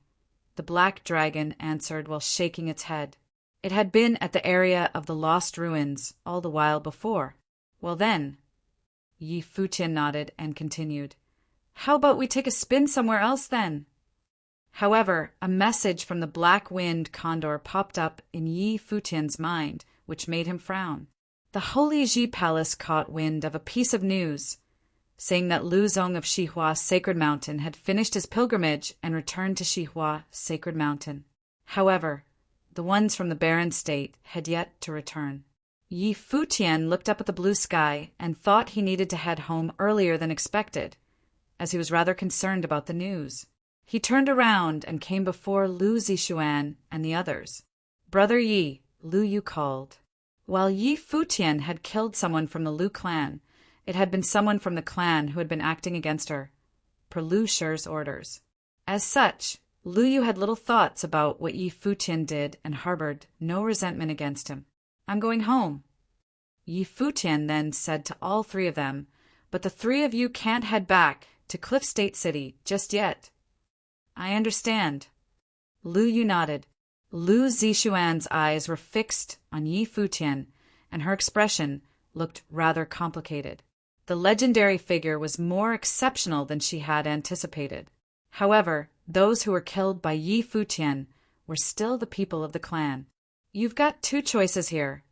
the black dragon answered while shaking its head. It had been at the area of the lost ruins all the while before. "Well then," Yi Futian nodded and continued, "how about we take a spin somewhere else then?" However, a message from the black wind condor popped up in Yi Futian's mind, which made him frown. The Holy Ji Palace caught wind of a piece of news, saying that Lu Zong of Xihua Sacred Mountain had finished his pilgrimage and returned to Xihua Sacred Mountain. However, the ones from the barren state had yet to return. Yi Futian looked up at the blue sky and thought he needed to head home earlier than expected, as he was rather concerned about the news. He turned around and came before Lu Zishuan and the others. "Brother Yi," Lu Yu called. While Yi Futian had killed someone from the Lu clan, it had been someone from the clan who had been acting against her, per Lu Shi's orders. As such, Lu Yu had little thoughts about what Yi Futian did and harbored no resentment against him. "I'm going home," Yi Futian then said to all three of them, "but the three of you can't head back to Cliff State City just yet." "I understand." Lu Yu nodded. Lu Zishuan's eyes were fixed on Yi Futian, and her expression looked rather complicated. The legendary figure was more exceptional than she had anticipated. However, those who were killed by Yi Futian were still the people of the clan. "You've got two choices here.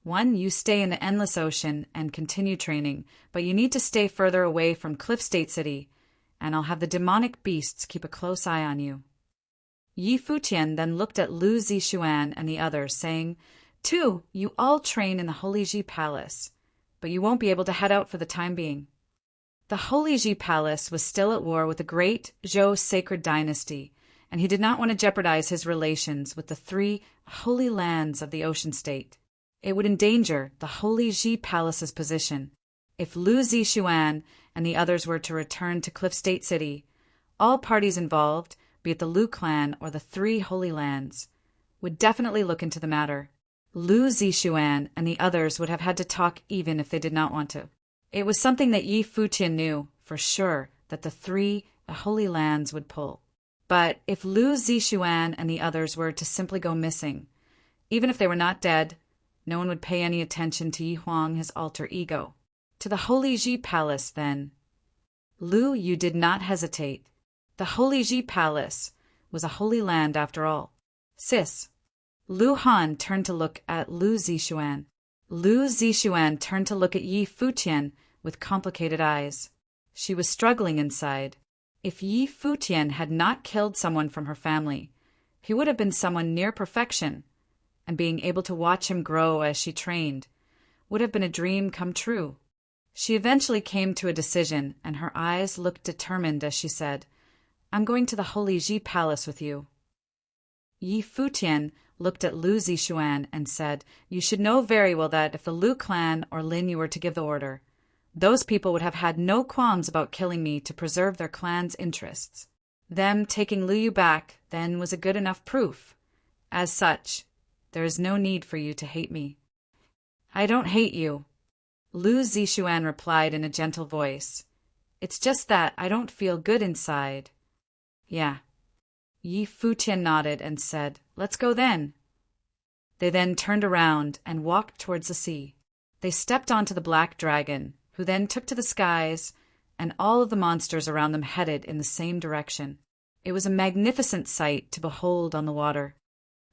One, you stay in the Endless Ocean and continue training, but you need to stay further away from Cliff State City, and I'll have the demonic beasts keep a close eye on you." Yi Futian then looked at Lu Zishuan and the others, saying, "Two, you all train in the Holy Ji Palace, but you won't be able to head out for the time being." The Holy Ji Palace was still at war with the great Zhou sacred dynasty, and he did not want to jeopardize his relations with the three holy lands of the Ocean State. It would endanger the Holy Ji Palace's position. If Lu Zishuan and the others were to return to Cliff State City, all parties involved, be it the Lu clan or the three Holy Lands, would definitely look into the matter. Lu Zishuan and the others would have had to talk even if they did not want to. It was something that Yi Futian knew for sure that the three Holy Lands would pull. But if Lu Zishuan and the others were to simply go missing, even if they were not dead, no one would pay any attention to Yi Huang, his alter ego. To the Holy Ji Palace, then. Lu Yu did not hesitate. The Holy Ji Palace was a holy land after all. "Sis." Lu Han turned to look at Lu Zishuan. Lu Zishuan turned to look at Yi Futian with complicated eyes. She was struggling inside. If Yi Futian had not killed someone from her family, he would have been someone near perfection, and being able to watch him grow as she trained would have been a dream come true. She eventually came to a decision, and her eyes looked determined as she said, "I'm going to the Holy Ji Palace with you." Yi Futian looked at Lu Zishuan and said, "You should know very well that if the Lu clan or Lin Yu were to give the order, those people would have had no qualms about killing me to preserve their clan's interests. Them taking Lu Yu back then was a good enough proof. As such, there is no need for you to hate me." "I don't hate you," Lu Zishuan replied in a gentle voice. "It's just that I don't feel good inside." "Yeah." Yi Futian nodded and said, "Let's go then." They then turned around and walked towards the sea. They stepped onto the black dragon, who then took to the skies, and all of the monsters around them headed in the same direction. It was a magnificent sight to behold on the water.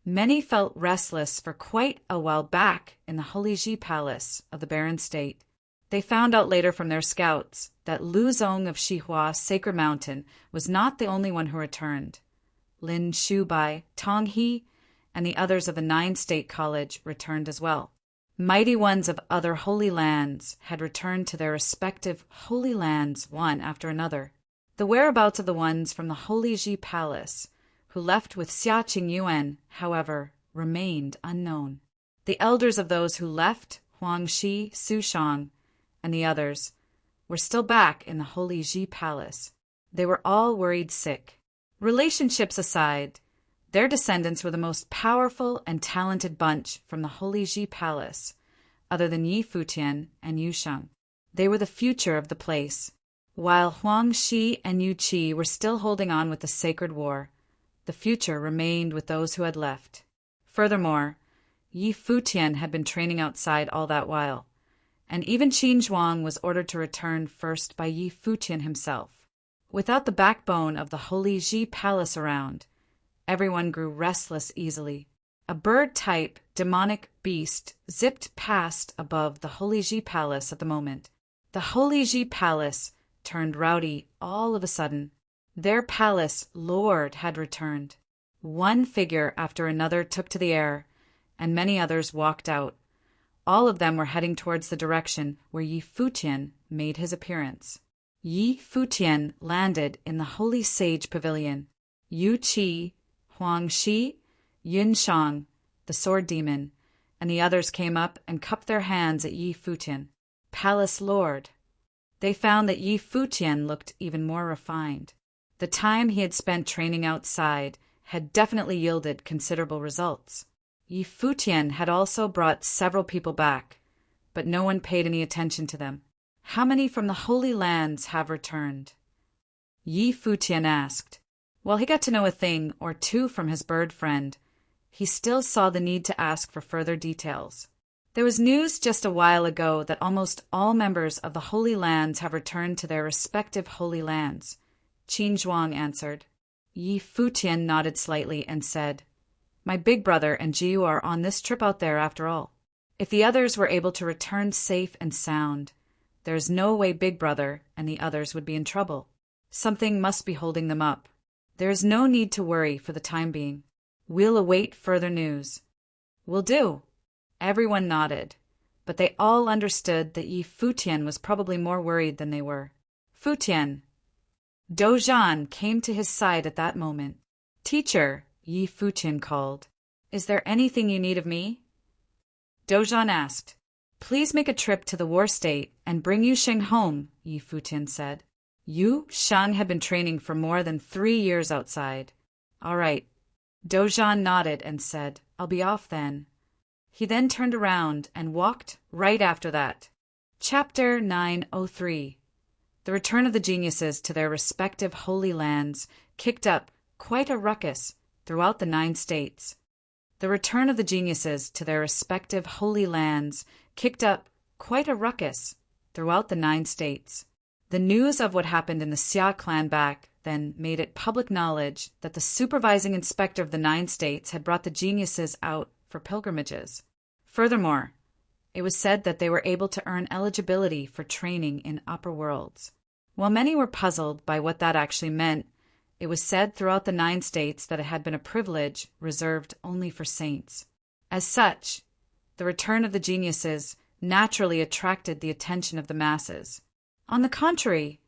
Many felt restless for quite a while back in the Holy Ji Palace of the Barren State. They found out later from their scouts that Lu Zong of Xihua Sacred Mountain was not the only one who returned. Lin Shubai, Tong He, and the others of the 9-State College returned as well. Mighty ones of other holy lands had returned to their respective holy lands one after another. The whereabouts of the ones from the Holy Ji Palace who left with Xia Qingyuan, however, remained unknown. The elders of those who left, Huang Shi, Su Shang, and the others, were still back in the Holy Ji Palace. They were all worried sick. Relationships aside, their descendants were the most powerful and talented bunch from the Holy Ji Palace, other than Yi Futian and Yu Sheng. They were the future of the place. While Huang Shi and Yu Qi were still holding on with the sacred war, the future remained with those who had left. Furthermore, Yi Futian had been training outside all that while, and even Qin Zhuang was ordered to return first by Yi Futian himself. Without the backbone of the Holy Ji Palace around, everyone grew restless easily. A bird-type, demonic beast zipped past above the Holy Ji Palace at the moment. The Holy Ji Palace turned rowdy all of a sudden. Their palace lord had returned. One figure after another took to the air, and many others walked out. All of them were heading towards the direction where Yi Futian made his appearance. Yi Futian landed in the Holy Sage Pavilion. Yu Qi, Huang Shi, Yun Shang, the sword demon, and the others came up and cupped their hands at Yi Futian. Palace Lord. They found that Yi Futian looked even more refined. The time he had spent training outside had definitely yielded considerable results. Yi Futian had also brought several people back, but no one paid any attention to them. How many from the Holy Lands have returned? Yi Futian asked. While he got to know a thing or two from his bird friend, he still saw the need to ask for further details. There was news just a while ago that almost all members of the Holy Lands have returned to their respective Holy Lands, Qin Zhuang answered. Yi Futian nodded slightly and said, My big brother and Jiu are on this trip out there after all. If the others were able to return safe and sound, there is no way Big Brother and the others would be in trouble. Something must be holding them up. There is no need to worry for the time being. We'll await further news. Will do. Everyone nodded, but they all understood that Yi Futian was probably more worried than they were. Futian. Dozhan came to his side at that moment. Teacher, Yi Futian called. Is there anything you need of me? Dozhan asked. Please make a trip to the war state and bring Yu Sheng home, Yi Futian said. Yu Sheng had been training for more than 3 years outside. All right. Dozhan nodded and said, I'll be off then. He then turned around and walked right after that. Chapter 903. The return of the geniuses to their respective holy lands kicked up quite a ruckus throughout the 9 states. The return of the geniuses to their respective holy lands kicked up quite a ruckus throughout the 9 states. The news of what happened in the Xia clan back then made it public knowledge that the supervising inspector of the 9 states had brought the geniuses out for pilgrimages. Furthermore, it was said that they were able to earn eligibility for training in upper worlds. While many were puzzled by what that actually meant, it was said throughout the 9 states that it had been a privilege reserved only for saints. As such, the return of the geniuses naturally attracted the attention of the masses. On the contrary,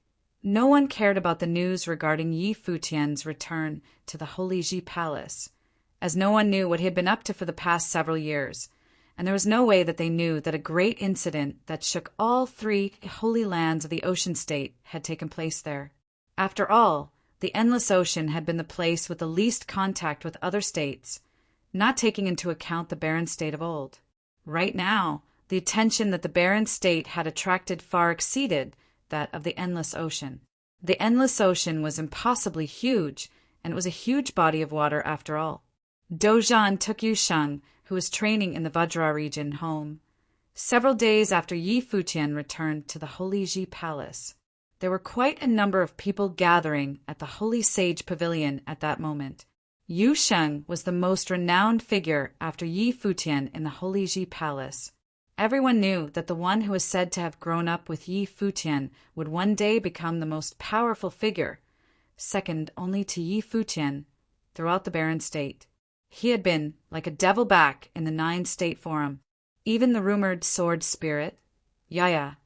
no one cared about the news regarding Yi Futian's return to the Holy Ji Palace, as no one knew what he had been up to for the past several years, and there was no way that they knew that a great incident that shook all 3 holy lands of the ocean state had taken place there. After all, the endless ocean had been the place with the least contact with other states, not taking into account the barren state of old. Right now, the attention that the barren state had attracted far exceeded that of the endless ocean. The endless ocean was impossibly huge, and it was a huge body of water after all. Dozhan took Yu Sheng, who was training in the Vajra region, home. Several days after Yi Futian returned to the Holy Ji Palace, there were quite a number of people gathering at the Holy Sage Pavilion at that moment. Yu Sheng was the most renowned figure after Yi Futian in the Holy Ji Palace. Everyone knew that the one who was said to have grown up with Yi Futian would one day become the most powerful figure, second only to Yi Futian, throughout the barren state. He had been like a devil back in the 9-state forum. Even the rumored sword spirit, Yaya,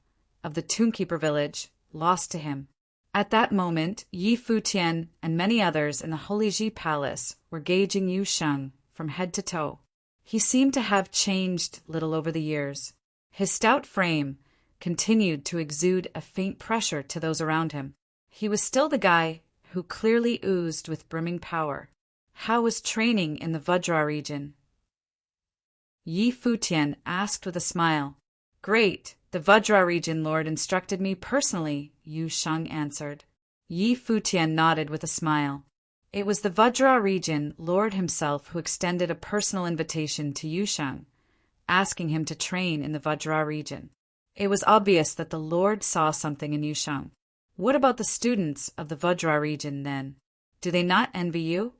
of the Tombkeeper village, lost to him. At that moment, Yi Futian and many others in the Holy Ji Palace were gauging Yu Sheng from head to toe. He seemed to have changed little over the years. His stout frame continued to exude a faint pressure to those around him. He was still the guy who clearly oozed with brimming power. How was training in the Vajra region? Yi Futian asked with a smile. Great, the Vajra region lord instructed me personally, Yu Sheng answered. Yi Futian nodded with a smile. It was the Vajra region lord himself who extended a personal invitation to Yu Sheng, asking him to train in the Vajra region. It was obvious that the lord saw something in Yu Sheng. What about the students of the Vajra region, then? Do they not envy you?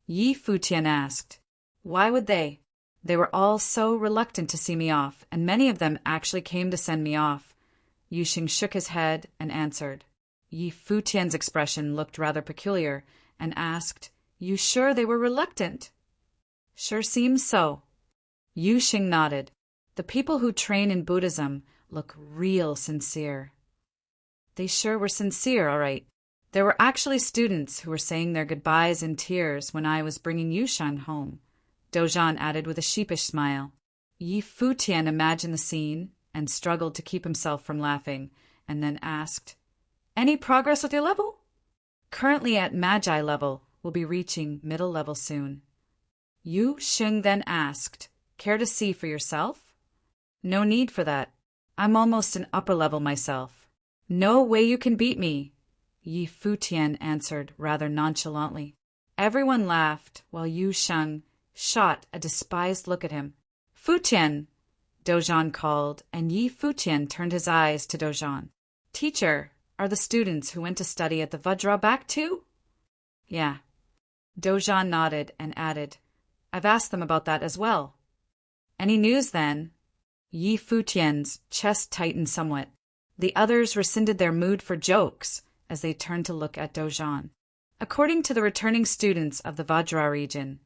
Yi Futian asked. Why would they? They were all so reluctant to see me off, and many of them actually came to send me off. Yu Sheng shook his head and answered. Yi Futian's expression looked rather peculiar, and asked, You sure they were reluctant? Sure seems so. Yu Sheng nodded. The people who train in Buddhism look real sincere. They sure were sincere, all right. There were actually students who were saying their goodbyes in tears when I was bringing Yu Sheng home, Dozhan added with a sheepish smile. Yi Futian imagined the scene and struggled to keep himself from laughing, and then asked, Any progress with your level? Currently at Magi level, we'll be reaching middle level soon. Yu Sheng then asked, Care to see for yourself? No need for that. I'm almost an upper level myself. No way you can beat me, Yi Futian answered rather nonchalantly. Everyone laughed while Yu Sheng shot a despised look at him. Futian, Dozhan called, and Yi Futian turned his eyes to Dozhan. Teacher, are the students who went to study at the Vajra back too? Yeah. Dozhan nodded and added, I've asked them about that as well. Any news then? Yi Futian's chest tightened somewhat. The others rescinded their mood for jokes as they turned to look at Dozhan. According to the returning students of the Vajra region,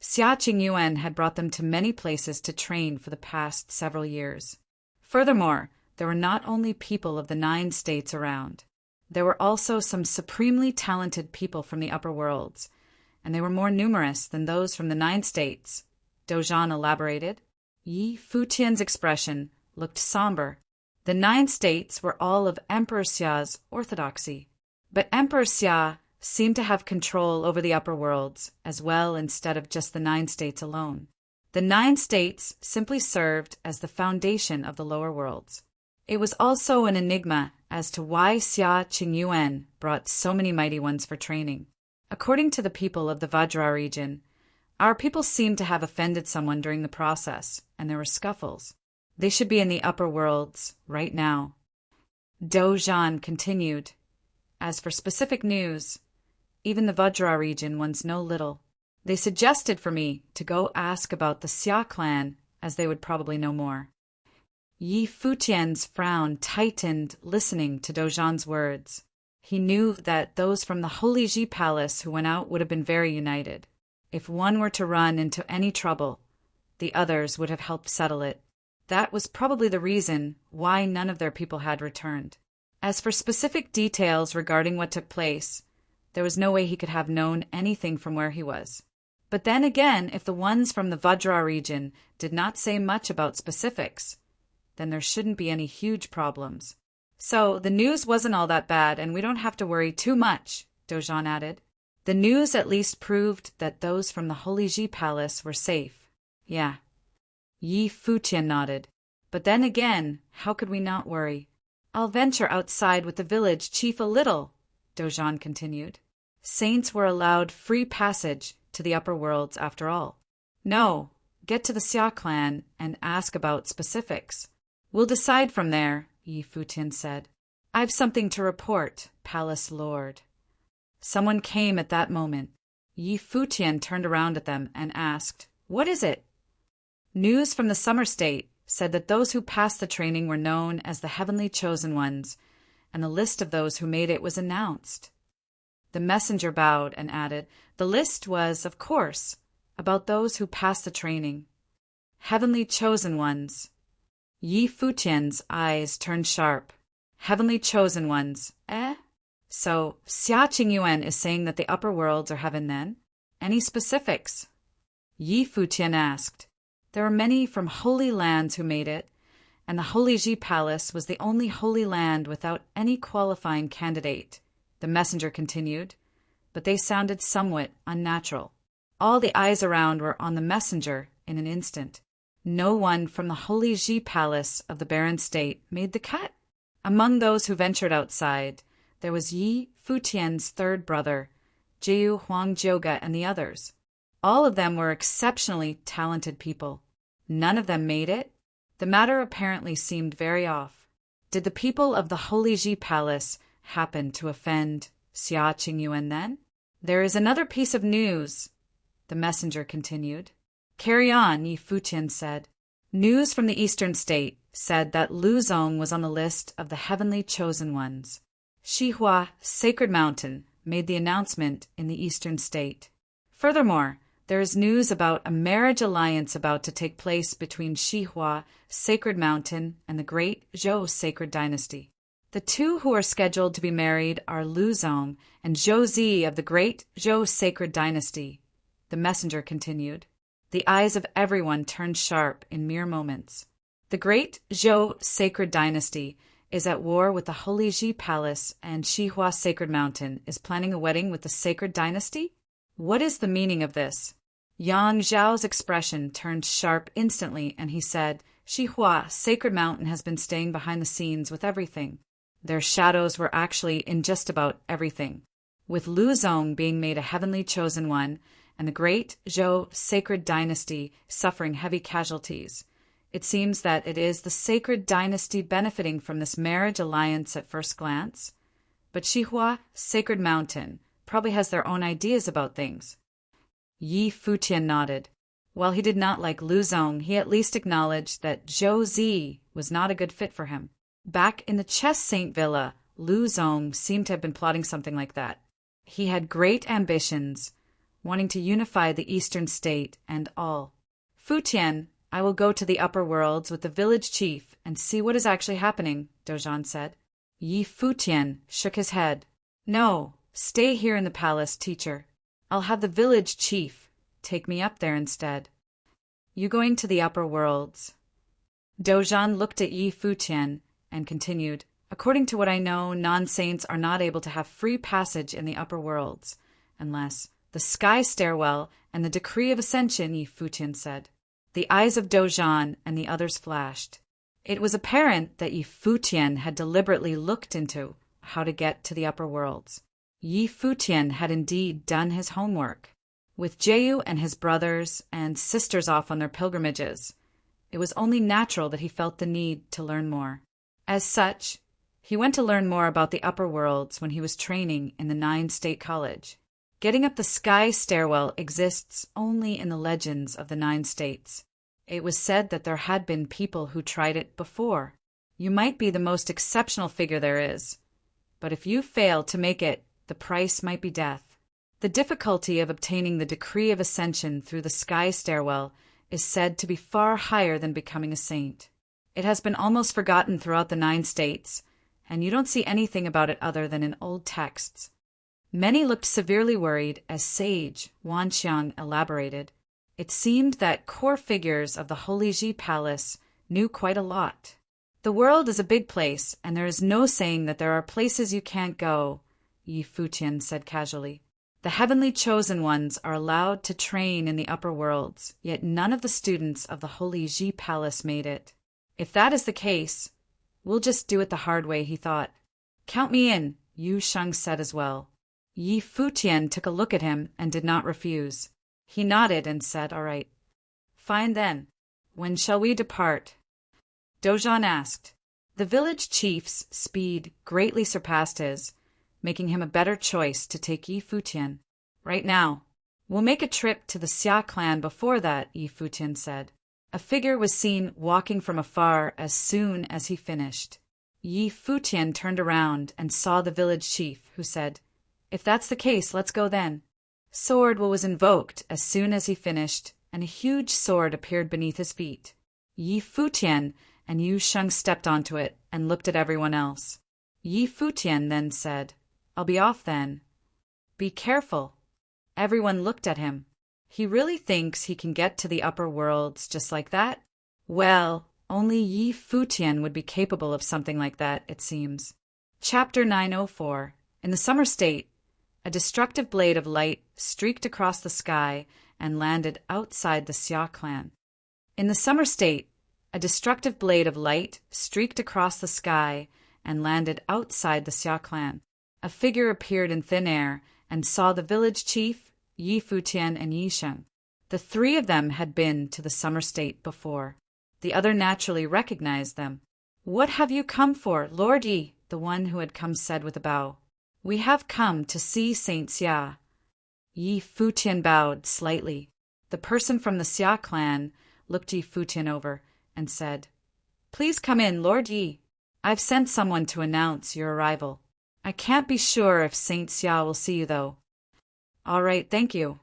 Xia Qingyuan had brought them to many places to train for the past several years. Furthermore, there were not only people of the 9 states around. There were also some supremely talented people from the upper worlds, and they were more numerous than those from the 9 states, Dozhan elaborated. Yi Futian's expression looked somber. The 9 states were all of Emperor Xia's orthodoxy, but Emperor Xia seemed to have control over the upper worlds as well instead of just the 9 states alone. The 9 states simply served as the foundation of the lower worlds. It was also an enigma as to why Xia Qingyuan brought so many mighty ones for training. According to the people of the Vajra region, our people seemed to have offended someone during the process, and there were scuffles. They should be in the upper worlds right now. Dozhan continued. As for specific news, even the Vajra region wants no little. They suggested for me to go ask about the Xia clan, as they would probably know more. Yi Futian's frown tightened listening to Dozhan's words. He knew that those from the Holy Ji Palace who went out would have been very united. If one were to run into any trouble, the others would have helped settle it. That was probably the reason why none of their people had returned. As for specific details regarding what took place, there was no way he could have known anything from where he was. But then again, if the ones from the Vajra region did not say much about specifics, then there shouldn't be any huge problems. So the news wasn't all that bad, and we don't have to worry too much, Dozhan added. The news at least proved that those from the Holy Ji Palace were safe. Yeah. Yi Futian nodded. But then again, how could we not worry? I'll venture outside with the village chief a little, Dozhan continued. Saints were allowed free passage to the upper worlds after all. No, get to the Xia clan and ask about specifics. We'll decide from there, Yi Futian said. I've something to report, Palace Lord. Someone came at that moment. Yi Futian turned around at them and asked, What is it? News from the Summer State said that those who passed the training were known as the Heavenly Chosen Ones, and the list of those who made it was announced. The messenger bowed and added, The list was, of course, about those who passed the training. Heavenly Chosen Ones. Yi Futian's eyes turned sharp. Heavenly Chosen Ones, eh? So, Xia Qingyuan is saying that the upper worlds are heaven then? Any specifics? Yi Futian asked. There were many from holy lands who made it, and the Holy Ji Palace was the only holy land without any qualifying candidate, the messenger continued, but they sounded somewhat unnatural. All the eyes around were on the messenger in an instant. No one from the Holy Ji Palace of the Barren State made the cut. Among those who ventured outside, there was Yi Futian's third brother, Jiu Huangjioga, and the others. All of them were exceptionally talented people. None of them made it. The matter apparently seemed very off. Did the people of the Holy Ji Palace happen to offend Xia Qingyuan then? There is another piece of news, the messenger continued. Carry on, Yi Futian said. News from the eastern state said that Lu Zong was on the list of the heavenly chosen ones. Xihua, Sacred Mountain, made the announcement in the eastern state. Furthermore, there is news about a marriage alliance about to take place between Xihua, Sacred Mountain, and the great Zhou Sacred Dynasty. The two who are scheduled to be married are Lu Zong and Zhou Zi of the great Zhou Sacred Dynasty, the messenger continued. The eyes of everyone turned sharp in mere moments. The great Zhou Sacred Dynasty is at war with the Holy Ji Palace, and Xihua Sacred Mountain is planning a wedding with the Sacred Dynasty? What is the meaning of this? Yang Zhao's expression turned sharp instantly, and he said, Xihua Sacred Mountain has been staying behind the scenes with everything. Their shadows were actually in just about everything. With Lu Zong being made a heavenly chosen one, and the great Zhou Sacred Dynasty suffering heavy casualties, it seems that it is the Sacred Dynasty benefiting from this marriage alliance at first glance. But Xihua Sacred Mountain probably has their own ideas about things. Yi Futian nodded. While he did not like Lu Zong, he at least acknowledged that Zhou Zi was not a good fit for him. Back in the Chess Saint Villa, Lu Zong seemed to have been plotting something like that. He had great ambitions, wanting to unify the eastern state and all. Futian, I will go to the upper worlds with the village chief and see what is actually happening, Dozhan said. Yi Futian shook his head. No, stay here in the palace, teacher. I'll have the village chief take me up there instead. You going to the upper worlds? Dozhan looked at Yi Futian and continued, according to what I know, non-saints are not able to have free passage in the upper worlds, unless the sky stairwell and the decree of ascension, Yi Futian said. The eyes of Dozhan and the others flashed. It was apparent that Yi Futian had deliberately looked into how to get to the upper worlds. Yi Futian had indeed done his homework. With Jeyu and his brothers and sisters off on their pilgrimages, it was only natural that he felt the need to learn more. As such, he went to learn more about the upper worlds when he was training in the 9-state college. Getting up the sky stairwell exists only in the legends of the 9 states. It was said that there had been people who tried it before. You might be the most exceptional figure there is, but if you fail to make it, the price might be death. The difficulty of obtaining the decree of ascension through the sky stairwell is said to be far higher than becoming a saint. It has been almost forgotten throughout the 9 states, and you don't see anything about it other than in old texts. Many looked severely worried as Sage Wanxiang elaborated. It seemed that core figures of the Holy Ji Palace knew quite a lot. The world is a big place, and there is no saying that there are places you can't go, Yi Futian said casually. The heavenly chosen ones are allowed to train in the upper worlds, yet none of the students of the Holy Ji Palace made it. If that is the case, we'll just do it the hard way, he thought. Count me in, Yu Sheng said as well. Yi Futian took a look at him and did not refuse. He nodded and said, all right. Fine then. When shall we depart? Dozhan asked. The village chief's speed greatly surpassed his, making him a better choice to take Yi Futian. Right now. We'll make a trip to the Xia clan before that, Yi Futian said. A figure was seen walking from afar as soon as he finished. Yi Futian turned around and saw the village chief, who said, If that's the case, let's go then. Sword was invoked as soon as he finished, and a huge sword appeared beneath his feet. Yi Futian and Yu Sheng stepped onto it and looked at everyone else. Yi Futian then said, I'll be off then. Be careful. Everyone looked at him. He really thinks he can get to the upper worlds just like that? Well, only Yi Futian would be capable of something like that, it seems. Chapter 904. In the summer state, a destructive blade of light streaked across the sky and landed outside the Xia clan. In the summer state, a destructive blade of light streaked across the sky and landed outside the Xia clan. A figure appeared in thin air and saw the village chief, Yi Futian and Yi Sheng. The three of them had been to the summer state before. The other naturally recognized them. "What have you come for, Lord Yi?" the one who had come said with a bow. "We have come to see Saint Xia." Yi Futian bowed slightly. The person from the Xia clan looked Yi Futian over and said, "Please come in, Lord Yi. I've sent someone to announce your arrival. I can't be sure if Saint Xia will see you, though." "All right, thank you."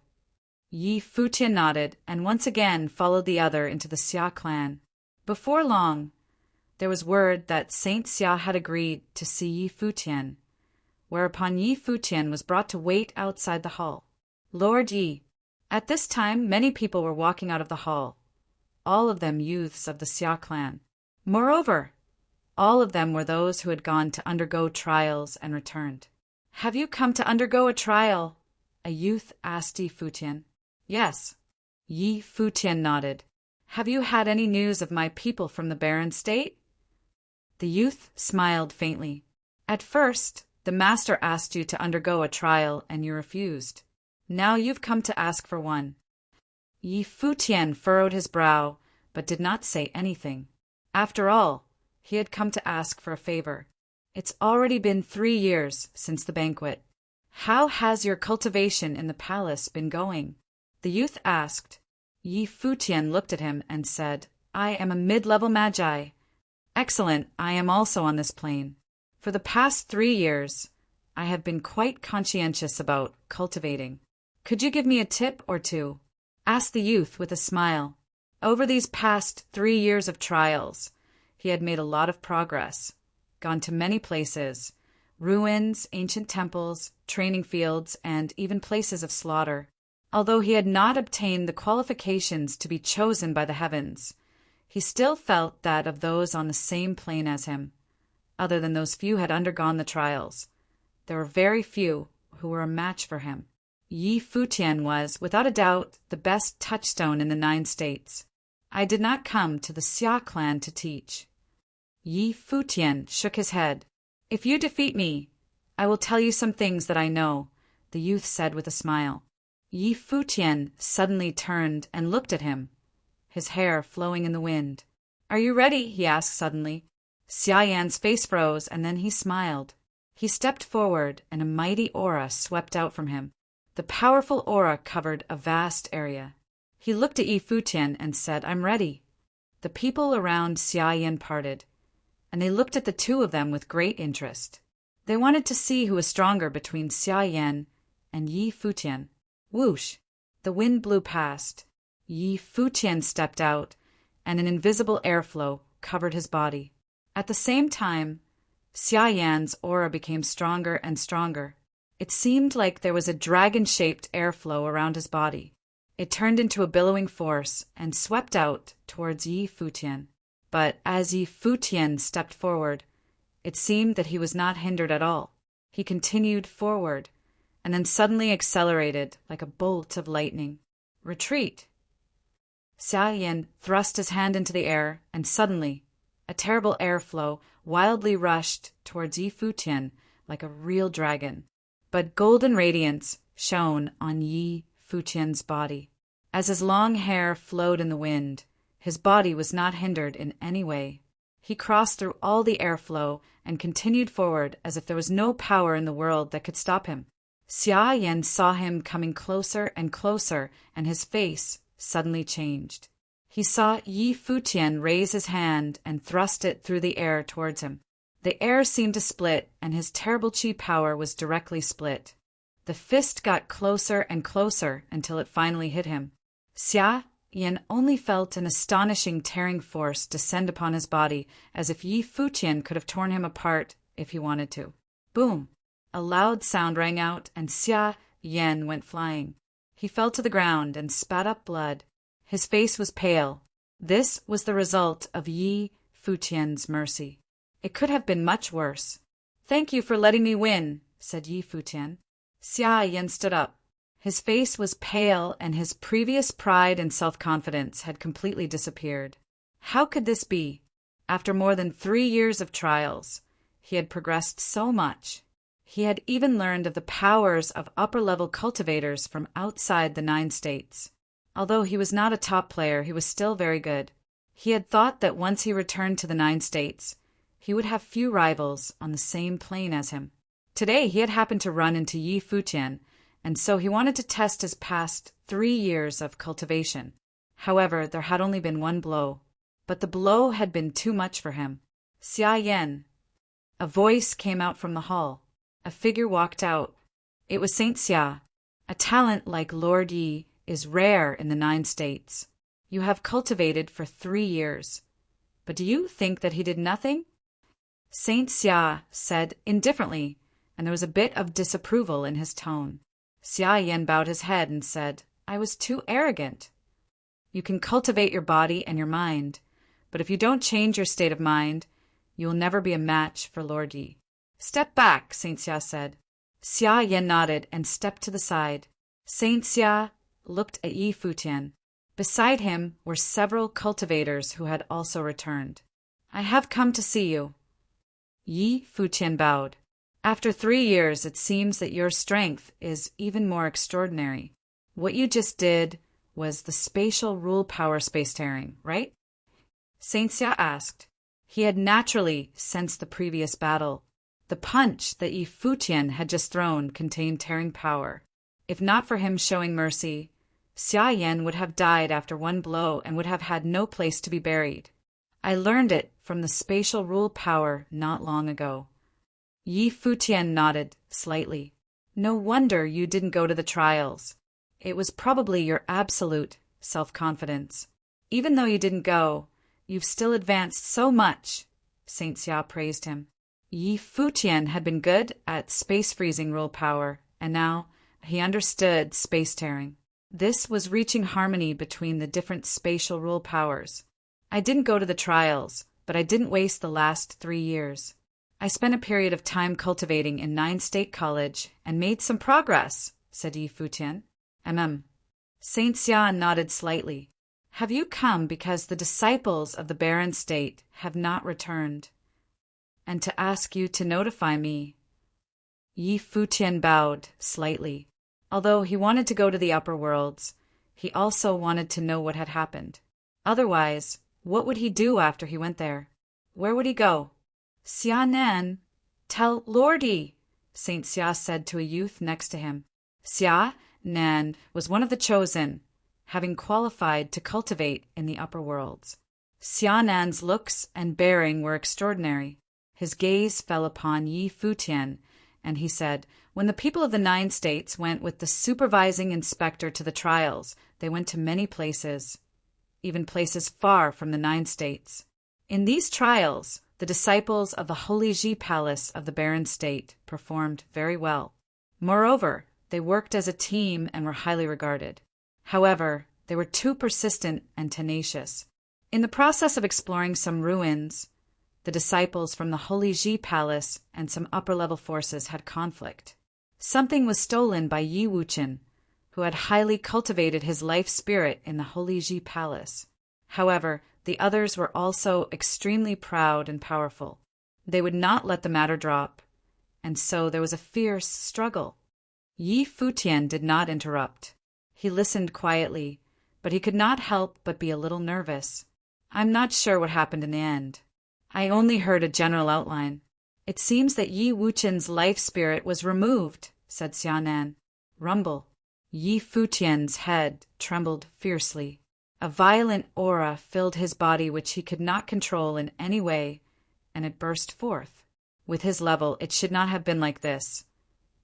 Yi Futian nodded and once again followed the other into the Xia clan. Before long, there was word that Saint Xia had agreed to see Yi Futian, whereupon Yi Futian was brought to wait outside the hall. Lord Yi. At this time, many people were walking out of the hall, all of them youths of the Xia clan. Moreover, all of them were those who had gone to undergo trials and returned. "Have you come to undergo a trial?" a youth asked Yi Futian. "Yes." Yi Futian nodded. "Have you had any news of my people from the barren state?" The youth smiled faintly. "At first, the master asked you to undergo a trial and you refused. Now you've come to ask for one." Yi Futian furrowed his brow, but did not say anything. After all, he had come to ask for a favor. "It's already been 3 years since the banquet. How has your cultivation in the palace been going?" the youth asked. Yi Futian looked at him and said, "I am a mid-level magi. Excellent, I am also on this plane. For the past 3 years, I have been quite conscientious about cultivating. Could you give me a tip or two?" asked the youth with a smile. Over these past 3 years of trials, he had made a lot of progress, gone to many places, ruins, ancient temples, training fields, and even places of slaughter. Although he had not obtained the qualifications to be chosen by the heavens, he still felt that of those on the same plane as him, other than those few had undergone the trials, there were very few who were a match for him. Yi Futian was, without a doubt, the best touchstone in the 9 states. "I did not come to the Xia clan to teach." Yi Futian shook his head. "If you defeat me, I will tell you some things that I know," the youth said with a smile. Yi Futian suddenly turned and looked at him, his hair flowing in the wind. "Are you ready?" he asked suddenly. Xia Yan's face froze, and then he smiled. He stepped forward, and a mighty aura swept out from him. The powerful aura covered a vast area. He looked at Yi Futian and said, "I'm ready." The people around Xia Yan parted, and they looked at the two of them with great interest. They wanted to see who was stronger between Xia Yan and Yi Futian. Whoosh! The wind blew past. Yi Futian stepped out, and an invisible airflow covered his body. At the same time, Xia Yan's aura became stronger and stronger. It seemed like there was a dragon-shaped airflow around his body. It turned into a billowing force and swept out towards Yi Futian. But as Yi Futian stepped forward, it seemed that he was not hindered at all. He continued forward, and then suddenly accelerated like a bolt of lightning. "Retreat!" Xia Yan thrust his hand into the air, and suddenly, a terrible airflow wildly rushed towards Yi Futian like a real dragon. But golden radiance shone on Yi Futian's body. As his long hair flowed in the wind, his body was not hindered in any way. He crossed through all the airflow and continued forward as if there was no power in the world that could stop him. Xia Yan saw him coming closer and closer, and his face suddenly changed. He saw Yi Futian raise his hand and thrust it through the air towards him. The air seemed to split, and his terrible chi power was directly split. The fist got closer and closer until it finally hit him. Xia Yan only felt an astonishing tearing force descend upon his body, as if Yi Futian could have torn him apart if he wanted to. Boom! A loud sound rang out, and Xia Yan went flying. He fell to the ground and spat up blood. His face was pale. This was the result of Yi Futian's mercy. It could have been much worse. "Thank you for letting me win," said Yi Futian. Xia Yan stood up. His face was pale and his previous pride and self-confidence had completely disappeared. How could this be? After more than 3 years of trials, he had progressed so much. He had even learned of the powers of upper-level cultivators from outside the 9 states. Although he was not a top player, he was still very good. He had thought that once he returned to the 9 states, he would have few rivals on the same plane as him. Today he had happened to run into Yi Futian, and so he wanted to test his past 3 years of cultivation. However, there had only been one blow. But the blow had been too much for him. Xia Yan. A voice came out from the hall. A figure walked out. It was Saint Xia. A talent like Lord Yi is rare in the 9 states. You have cultivated for 3 years. But do you think that he did nothing? Saint Xia said indifferently, and there was a bit of disapproval in his tone. Xia Yan bowed his head and said, I was too arrogant. You can cultivate your body and your mind, but if you don't change your state of mind, you will never be a match for Lord Yi. Step back, Saint Xia said. Xia Yan nodded and stepped to the side. Saint Xia looked at Yi Futian. Beside him were several cultivators who had also returned. I have come to see you. Yi Futian bowed. After 3 years, it seems that your strength is even more extraordinary. What you just did was the spatial rule power space tearing, right? Saint Xia asked. He had naturally sensed the previous battle. The punch that Yi Futian had just thrown contained tearing power. If not for him showing mercy, Xia Yan would have died after one blow and would have had no place to be buried. I learned it from the spatial rule power not long ago. Yi Futian nodded slightly. No wonder you didn't go to the trials. It was probably your absolute self-confidence. Even though you didn't go, you've still advanced so much, Saint Xia praised him. Yi Futian had been good at space-freezing rule power, and now he understood space-tearing. This was reaching harmony between the different spatial rule powers. I didn't go to the trials, but I didn't waste the last 3 years. I spent a period of time cultivating in 9 State College and made some progress, said Yi Futian. Saint Xia nodded slightly. Have you come because the disciples of the barren state have not returned, and to ask you to notify me? Yi Futian bowed slightly. Although he wanted to go to the upper worlds, he also wanted to know what had happened. Otherwise, what would he do after he went there? Where would he go? Xia Nan, tell Lord Yi, Saint Xia said to a youth next to him. Xia Nan was one of the chosen, having qualified to cultivate in the upper worlds. Xia Nan's looks and bearing were extraordinary. His gaze fell upon Yi Futian, and he said, when the people of the 9 states went with the supervising inspector to the trials, they went to many places, even places far from the 9 states. In these trials, the disciples of the Holy Ji Palace of the Barren State performed very well. Moreover, they worked as a team and were highly regarded. However, they were too persistent and tenacious. In the process of exploring some ruins, the disciples from the Holy Ji Palace and some upper-level forces had conflict. Something was stolen by Yi Wuchen, who had highly cultivated his life spirit in the Holy Ji Palace. However, the others were also extremely proud and powerful. They would not let the matter drop, and so there was a fierce struggle. Yi Futian did not interrupt. He listened quietly, but he could not help but be a little nervous. I'm not sure what happened in the end. I only heard a general outline. It seems that Yi Wuchen's life spirit was removed, said Xianan. Rumble. Yi Futian's head trembled fiercely. A violent aura filled his body which he could not control in any way, and it burst forth. With his level, it should not have been like this.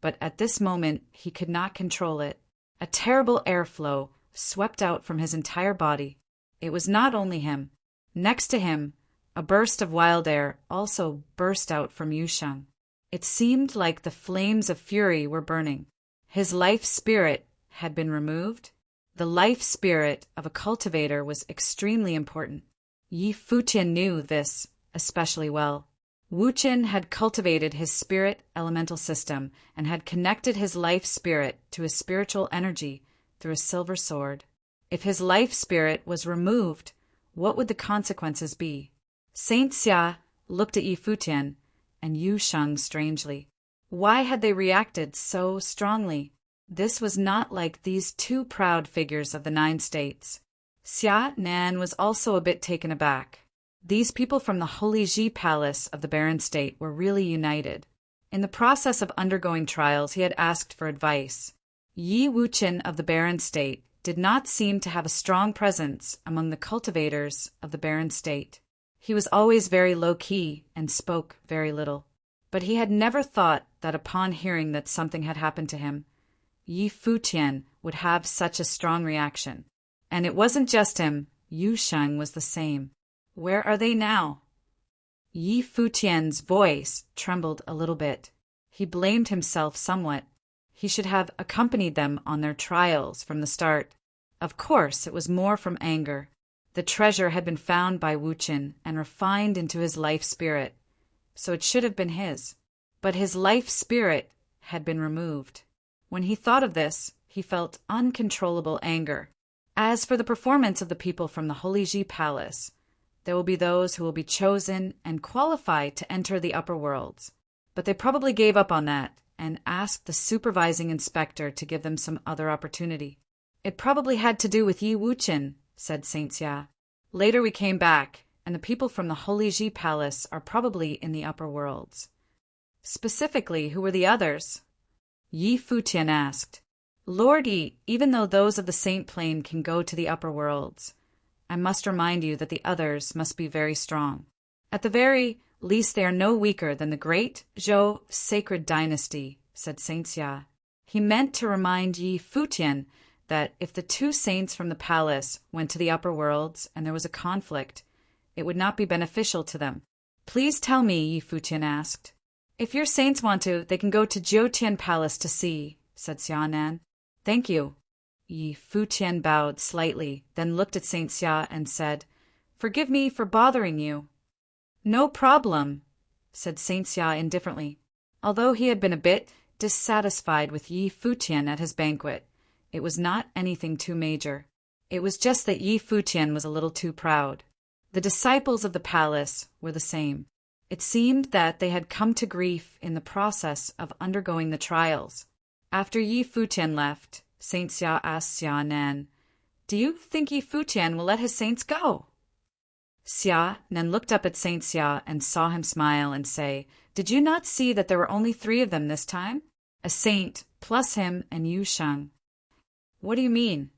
But at this moment, he could not control it. A terrible airflow swept out from his entire body. It was not only him. Next to him, a burst of wild air also burst out from Yusheng. It seemed like the flames of fury were burning. His life spirit had been removed. The life spirit of a cultivator was extremely important. Yi Futian knew this especially well. Wuchen had cultivated his spirit elemental system and had connected his life spirit to his spiritual energy through a silver sword. If his life spirit was removed, what would the consequences be? Saint Xia looked at Yi Futian and Yu Sheng strangely. Why had they reacted so strongly? This was not like these two proud figures of the 9 states. Xia Nan was also a bit taken aback. These people from the Holy Ji Palace of the Barren State were really united. In the process of undergoing trials, he had asked for advice. Yi Wuchen of the Barren State did not seem to have a strong presence among the cultivators of the Barren State. He was always very low-key and spoke very little. But he had never thought that upon hearing that something had happened to him, Yi Futian would have such a strong reaction. And it wasn't just him, Yu Sheng was the same. Where are they now? Yi Futian's voice trembled a little bit. He blamed himself somewhat. He should have accompanied them on their trials from the start. Of course, it was more from anger. The treasure had been found by Wuchen and refined into his life spirit, so it should have been his. But his life spirit had been removed. When he thought of this, he felt uncontrollable anger. As for the performance of the people from the Holy Ji Palace, there will be those who will be chosen and qualified to enter the upper worlds. But they probably gave up on that and asked the supervising inspector to give them some other opportunity. It probably had to do with Yi Wuchen, said Saint Xia. Later we came back, and the people from the Holy Ji Palace are probably in the upper worlds. Specifically, who were the others? Yi Futian asked. Lord Yi, even though those of the Saint Plane can go to the upper worlds, I must remind you that the others must be very strong. At the very least they are no weaker than the great Zhou sacred dynasty, said Saint Xia. He meant to remind Yi Futian that if the 2 saints from the palace went to the upper worlds and there was a conflict, it would not be beneficial to them. Please tell me, Yi Futian asked. If your saints want to, they can go to Jiutian Palace to see, said Xianan. Thank you. Yi Futian bowed slightly, then looked at Saint Xia and said, Forgive me for bothering you. No problem, said Saint Xia indifferently. Although he had been a bit dissatisfied with Yi Futian at his banquet, it was not anything too major. It was just that Yi Futian was a little too proud. The disciples of the palace were the same. It seemed that they had come to grief in the process of undergoing the trials. After Yi Futian left, Saint Xia asked Xia Nan, Do you think Yi Futian will let his saints go? Xia Nan looked up at Saint Xia and saw him smile and say, Did you not see that there were only 3 of them this time? A saint, plus him and Yu Sheng. What do you mean?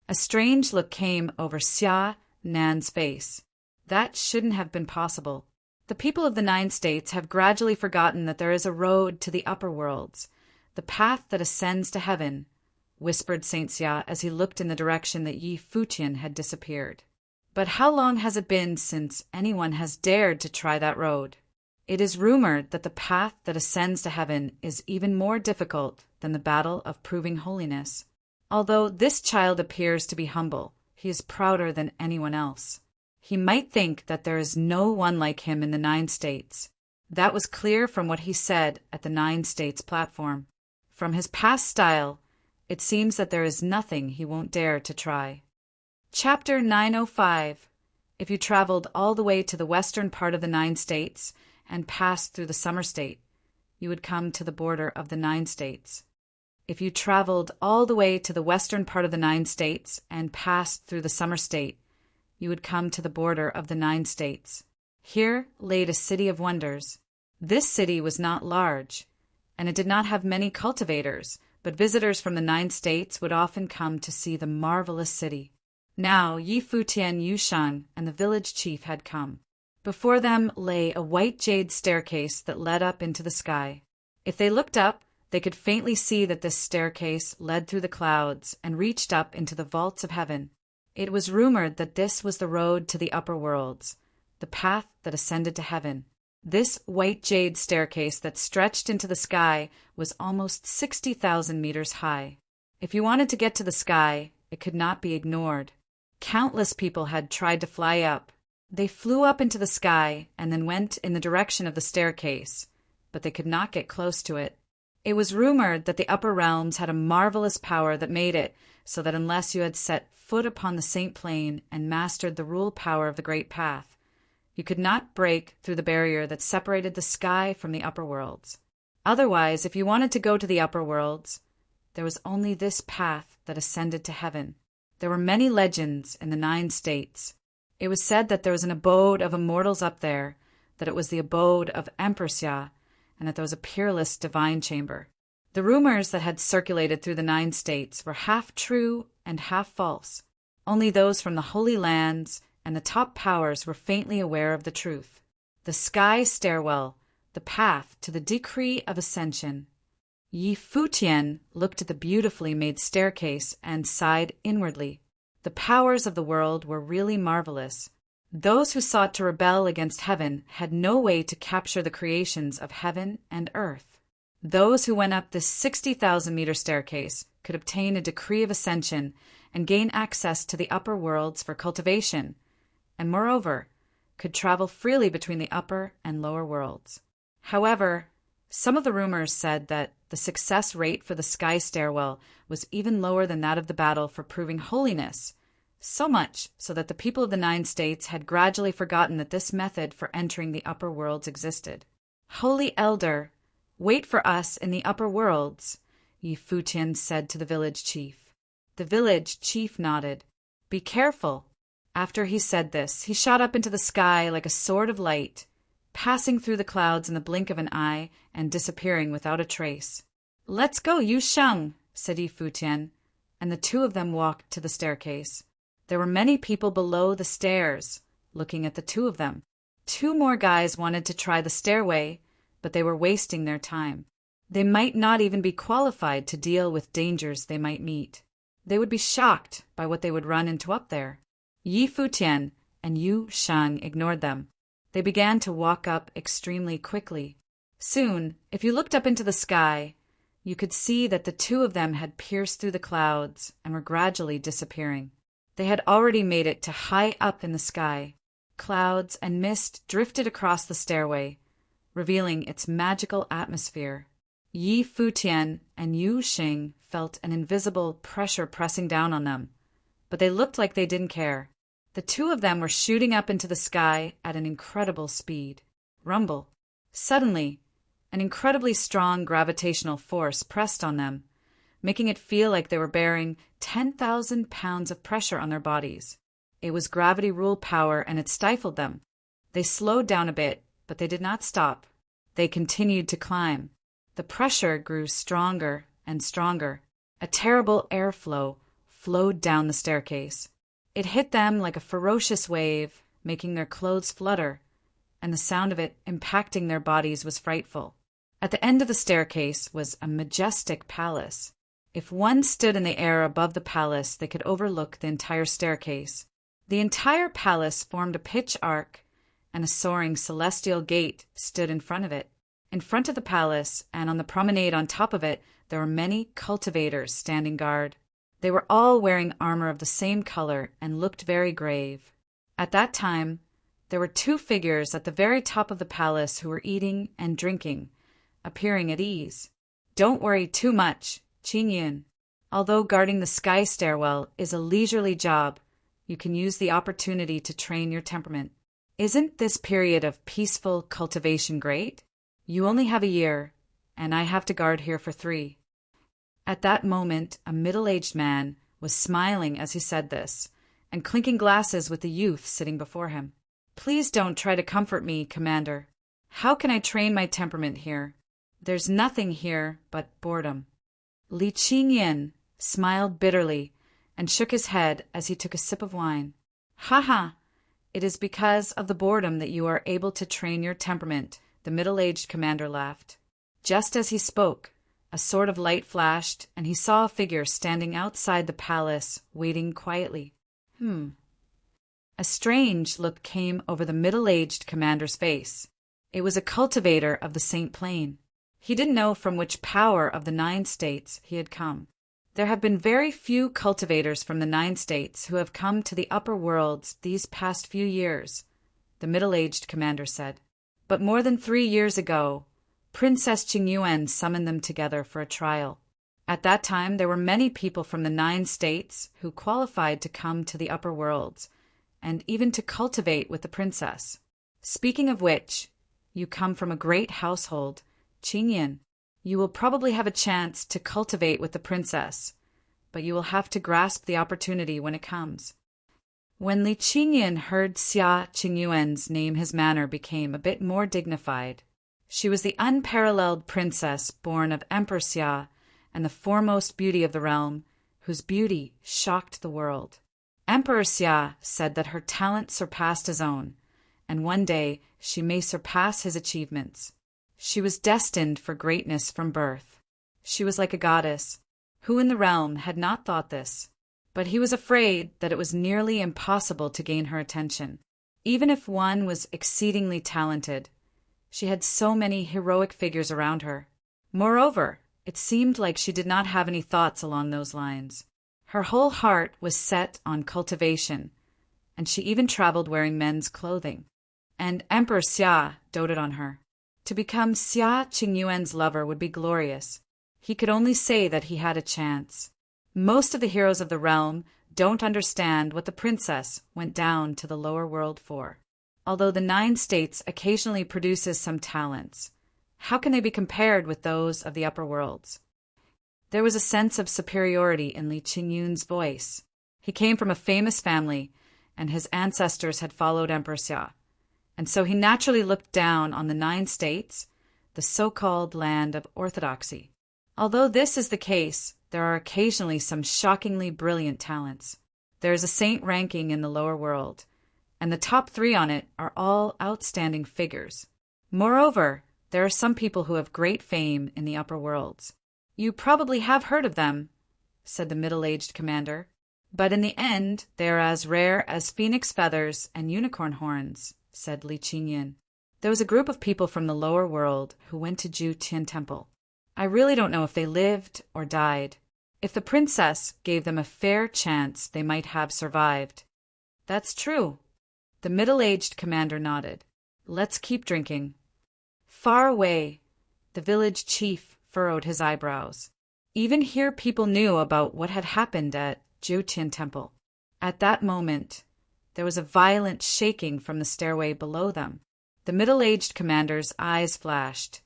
A strange look came over Xia Nan's face. That shouldn't have been possible. The people of the 9 states have gradually forgotten that there is a road to the upper worlds, the path that ascends to heaven, whispered Saint Xia as he looked in the direction that Yi Futian had disappeared. But how long has it been since anyone has dared to try that road? It is rumored that the path that ascends to heaven is even more difficult than the battle of proving holiness. Although this child appears to be humble, he is prouder than anyone else. He might think that there is no one like him in the 9 states. That was clear from what he said at the 9 states platform. From his past style, it seems that there is nothing he won't dare to try. Chapter 905. If you traveled all the way to the western part of the 9 states and passed through the summer state, you would come to the border of the 9 states. If you traveled all the way to the western part of the 9 states and passed through the summer state, you would come to the border of the 9 states. Here laid a city of wonders. This city was not large, and it did not have many cultivators, but visitors from the 9 states would often come to see the marvelous city. Now Yi Futian Yu Sheng and the village chief had come. Before them lay a white jade staircase that led up into the sky. If they looked up, they could faintly see that this staircase led through the clouds and reached up into the vaults of heaven. It was rumored that this was the road to the upper worlds, the path that ascended to heaven. This white jade staircase that stretched into the sky was almost 60,000 meters high. If you wanted to get to the sky, it could not be ignored. Countless people had tried to fly up, They flew up into the sky and then went in the direction of the staircase, but they could not get close to it. It was rumored that the upper realms had a marvelous power that made it so that unless you had set foot upon the Saint Plane and mastered the rule power of the Great Path, you could not break through the barrier that separated the sky from the upper worlds. Otherwise, if you wanted to go to the upper worlds, there was only this path that ascended to heaven. There were many legends in the 9 states. It was said that there was an abode of immortals up there, that it was the abode of Empressya, and that there was a peerless divine chamber. The rumors that had circulated through the 9 states were half true and half false. Only those from the Holy Lands and the top powers were faintly aware of the truth. The sky stairwell, the path to the decree of ascension. Yi Futian looked at the beautifully made staircase and sighed inwardly. The powers of the world were really marvelous. Those who sought to rebel against heaven had no way to capture the creations of heaven and earth. Those who went up this 60,000-meter staircase could obtain a decree of ascension and gain access to the upper worlds for cultivation, and moreover, could travel freely between the upper and lower worlds. However, some of the rumors said that the success rate for the sky stairwell was even lower than that of the battle for proving holiness, so much so that the people of the 9 states had gradually forgotten that this method for entering the upper worlds existed. "Holy Elder, wait for us in the upper worlds," Yi Futian said to the village chief. The village chief nodded. "Be careful." After he said this, he shot up into the sky like a sword of light, passing through the clouds in the blink of an eye and disappearing without a trace. "Let's go, Yu Sheng," said Yi Futian, and the two of them walked to the staircase. There were many people below the stairs, looking at the two of them. 2 more guys wanted to try the stairway, but they were wasting their time. They might not even be qualified to deal with dangers they might meet. They would be shocked by what they would run into up there. Yi Futian and Yu Sheng ignored them. They began to walk up extremely quickly. Soon, if you looked up into the sky, you could see that the two of them had pierced through the clouds and were gradually disappearing. They had already made it to high up in the sky. Clouds and mist drifted across the stairway, revealing its magical atmosphere. Yi Futian and Yu Sheng felt an invisible pressure pressing down on them, but they looked like they didn't care. The two of them were shooting up into the sky at an incredible speed. Rumble. Suddenly, an incredibly strong gravitational force pressed on them, making it feel like they were bearing 10,000 pounds of pressure on their bodies. It was gravity rule power, and it stifled them. They slowed down a bit, but they did not stop. They continued to climb. The pressure grew stronger and stronger. A terrible airflow flowed down the staircase. It hit them like a ferocious wave, making their clothes flutter, and the sound of it impacting their bodies was frightful. At the end of the staircase was a majestic palace. If one stood in the air above the palace, they could overlook the entire staircase. The entire palace formed a pitch arc, and a soaring celestial gate stood in front of it. In front of the palace, and on the promenade on top of it, there were many cultivators standing guard. They were all wearing armor of the same color and looked very grave. At that time, there were 2 figures at the very top of the palace who were eating and drinking, appearing at ease. "Don't worry too much, Qingyun. Although guarding the sky stairwell is a leisurely job, you can use the opportunity to train your temperament. Isn't this period of peaceful cultivation great? You only have a year, and I have to guard here for 3. At that moment, a middle-aged man was smiling as he said this, and clinking glasses with the youth sitting before him. "Please don't try to comfort me, Commander. How can I train my temperament here? There's nothing here but boredom." Li Qingyin smiled bitterly and shook his head as he took a sip of wine. "Ha ha! It is because of the boredom that you are able to train your temperament," the middle-aged commander laughed. Just as he spoke, a sort of light flashed, and he saw a figure standing outside the palace, waiting quietly. A strange look came over the middle-aged commander's face. It was a cultivator of the Saint Plane. He didn't know from which power of the 9 states he had come. There have been very few cultivators from the 9 states who have come to the upper worlds these past few years, the middle-aged commander said. But more than 3 years ago, Princess Qingyuan summoned them together for a trial. At that time, there were many people from the 9 states who qualified to come to the upper worlds, and even to cultivate with the princess. Speaking of which, you come from a great household, Qingyan. You will probably have a chance to cultivate with the princess, but you will have to grasp the opportunity when it comes. When Li Qingyan heard Xia Qingyuan's name, his manner became a bit more dignified. She was the unparalleled princess born of Emperor Xia and the foremost beauty of the realm, whose beauty shocked the world. Emperor Xia said that her talent surpassed his own, and one day she may surpass his achievements. She was destined for greatness from birth. She was like a goddess. Who in the realm had not thought this? But he was afraid that it was nearly impossible to gain her attention. Even if one was exceedingly talented, she had so many heroic figures around her. Moreover, it seemed like she did not have any thoughts along those lines. Her whole heart was set on cultivation, and she even traveled wearing men's clothing. And Emperor Xia doted on her. To become Xia Qingyuan's lover would be glorious. He could only say that he had a chance. Most of the heroes of the realm don't understand what the princess went down to the lower world for. Although the 9 states occasionally produces some talents, how can they be compared with those of the upper worlds? There was a sense of superiority in Li Qingyun's voice. He came from a famous family, and his ancestors had followed Emperor Xia, and so he naturally looked down on the 9 states, the so-called land of orthodoxy. Although this is the case, there are occasionally some shockingly brilliant talents. There is a saint ranking in the lower world, and the top 3 on it are all outstanding figures. Moreover, there are some people who have great fame in the upper worlds. You probably have heard of them, said the middle-aged commander, but in the end they are as rare as phoenix feathers and unicorn horns, said Li Qingyan. There was a group of people from the lower world who went to Futian Temple. I really don't know if they lived or died. If the princess gave them a fair chance, they might have survived. That's true. The middle-aged commander nodded. Let's keep drinking. Far away, the village chief furrowed his eyebrows. Even here people knew about what had happened at Futian Temple. At that moment, there was a violent shaking from the stairway below them. The middle-aged commander's eyes flashed,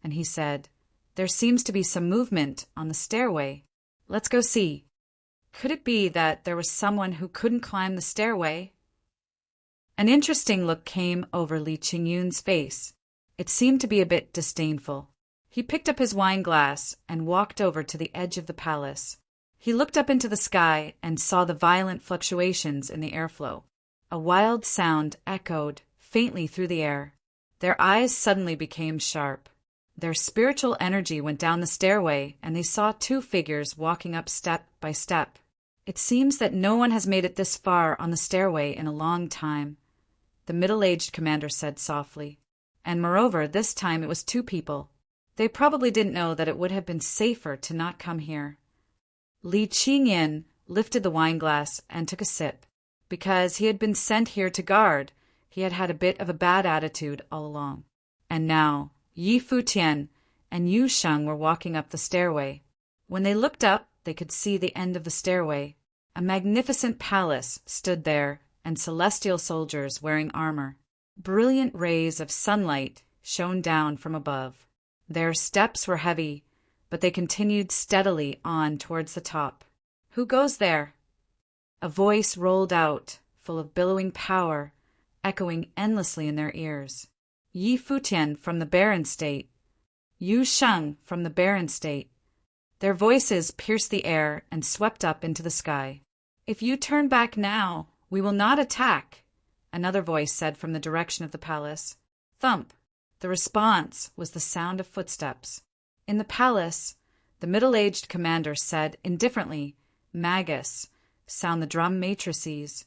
and he said, "There seems to be some movement on the stairway. Let's go see." Could it be that there was someone who couldn't climb the stairway? An interesting look came over Li Qingyun's face. It seemed to be a bit disdainful. He picked up his wine glass and walked over to the edge of the palace. He looked up into the sky and saw the violent fluctuations in the airflow. A wild sound echoed faintly through the air. Their eyes suddenly became sharp. Their spiritual energy went down the stairway, and they saw 2 figures walking up step by step. It seems that no one has made it this far on the stairway in a long time, the middle-aged commander said softly. And moreover, this time it was 2 people. They probably didn't know that it would have been safer to not come here. Li Qingyan lifted the wineglass and took a sip. Because he had been sent here to guard, he had had a bit of a bad attitude all along. And now, Yi Futian and Yu Sheng were walking up the stairway. When they looked up, they could see the end of the stairway. A magnificent palace stood there, and celestial soldiers wearing armor. Brilliant rays of sunlight shone down from above. Their steps were heavy, but they continued steadily on towards the top. "Who goes there?" A voice rolled out, full of billowing power, echoing endlessly in their ears. "Yi Futian from the Barren State. Yu Sheng from the Barren State." Their voices pierced the air and swept up into the sky. "If you turn back now, we will not attack," another voice said from the direction of the palace. Thump! The response was the sound of footsteps. In the palace, the middle-aged commander said indifferently, "Magus, sound the drum matrices."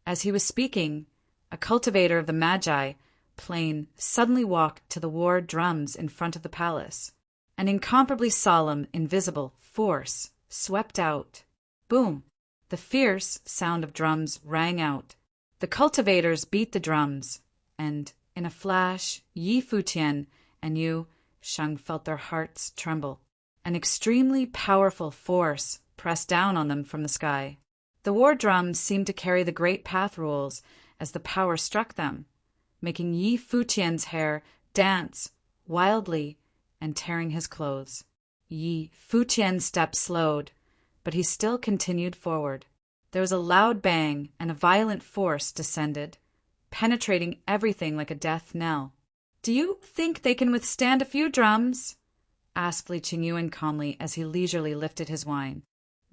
As he was speaking, a cultivator of the Magi plane suddenly walked to the war drums in front of the palace. An incomparably solemn, invisible force swept out. Boom! The fierce sound of drums rang out. The cultivators beat the drums, and, in a flash, Yi Futian and Yu Sheng felt their hearts tremble. An extremely powerful force pressed down on them from the sky. The war drums seemed to carry the great path rules as the power struck them, making Yi Futian's hair dance wildly and tearing his clothes. Yi Futian's steps slowed, but he still continued forward. There was a loud bang, and a violent force descended, penetrating everything like a death knell. "Do you think they can withstand a few drums?" asked Li Qingyuan calmly as he leisurely lifted his wine.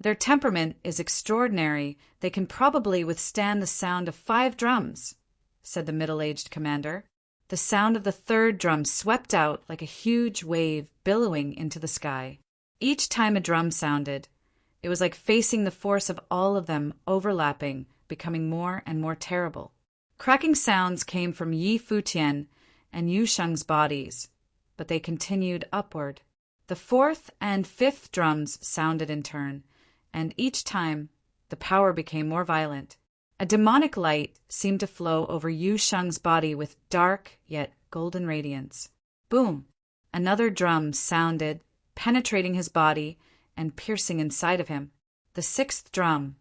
"Their temperament is extraordinary. They can probably withstand the sound of 5 drums," said the middle-aged commander. The sound of the 3rd drum swept out like a huge wave billowing into the sky. Each time a drum sounded, it was like facing the force of all of them overlapping, becoming more and more terrible. Cracking sounds came from Yi Futian and Yu Sheng's bodies, but they continued upward. The 4th and 5th drums sounded in turn, and each time the power became more violent. A demonic light seemed to flow over Yu Sheng's body with dark yet golden radiance. Boom! Another drum sounded, penetrating his body and piercing inside of him. The 6th drum.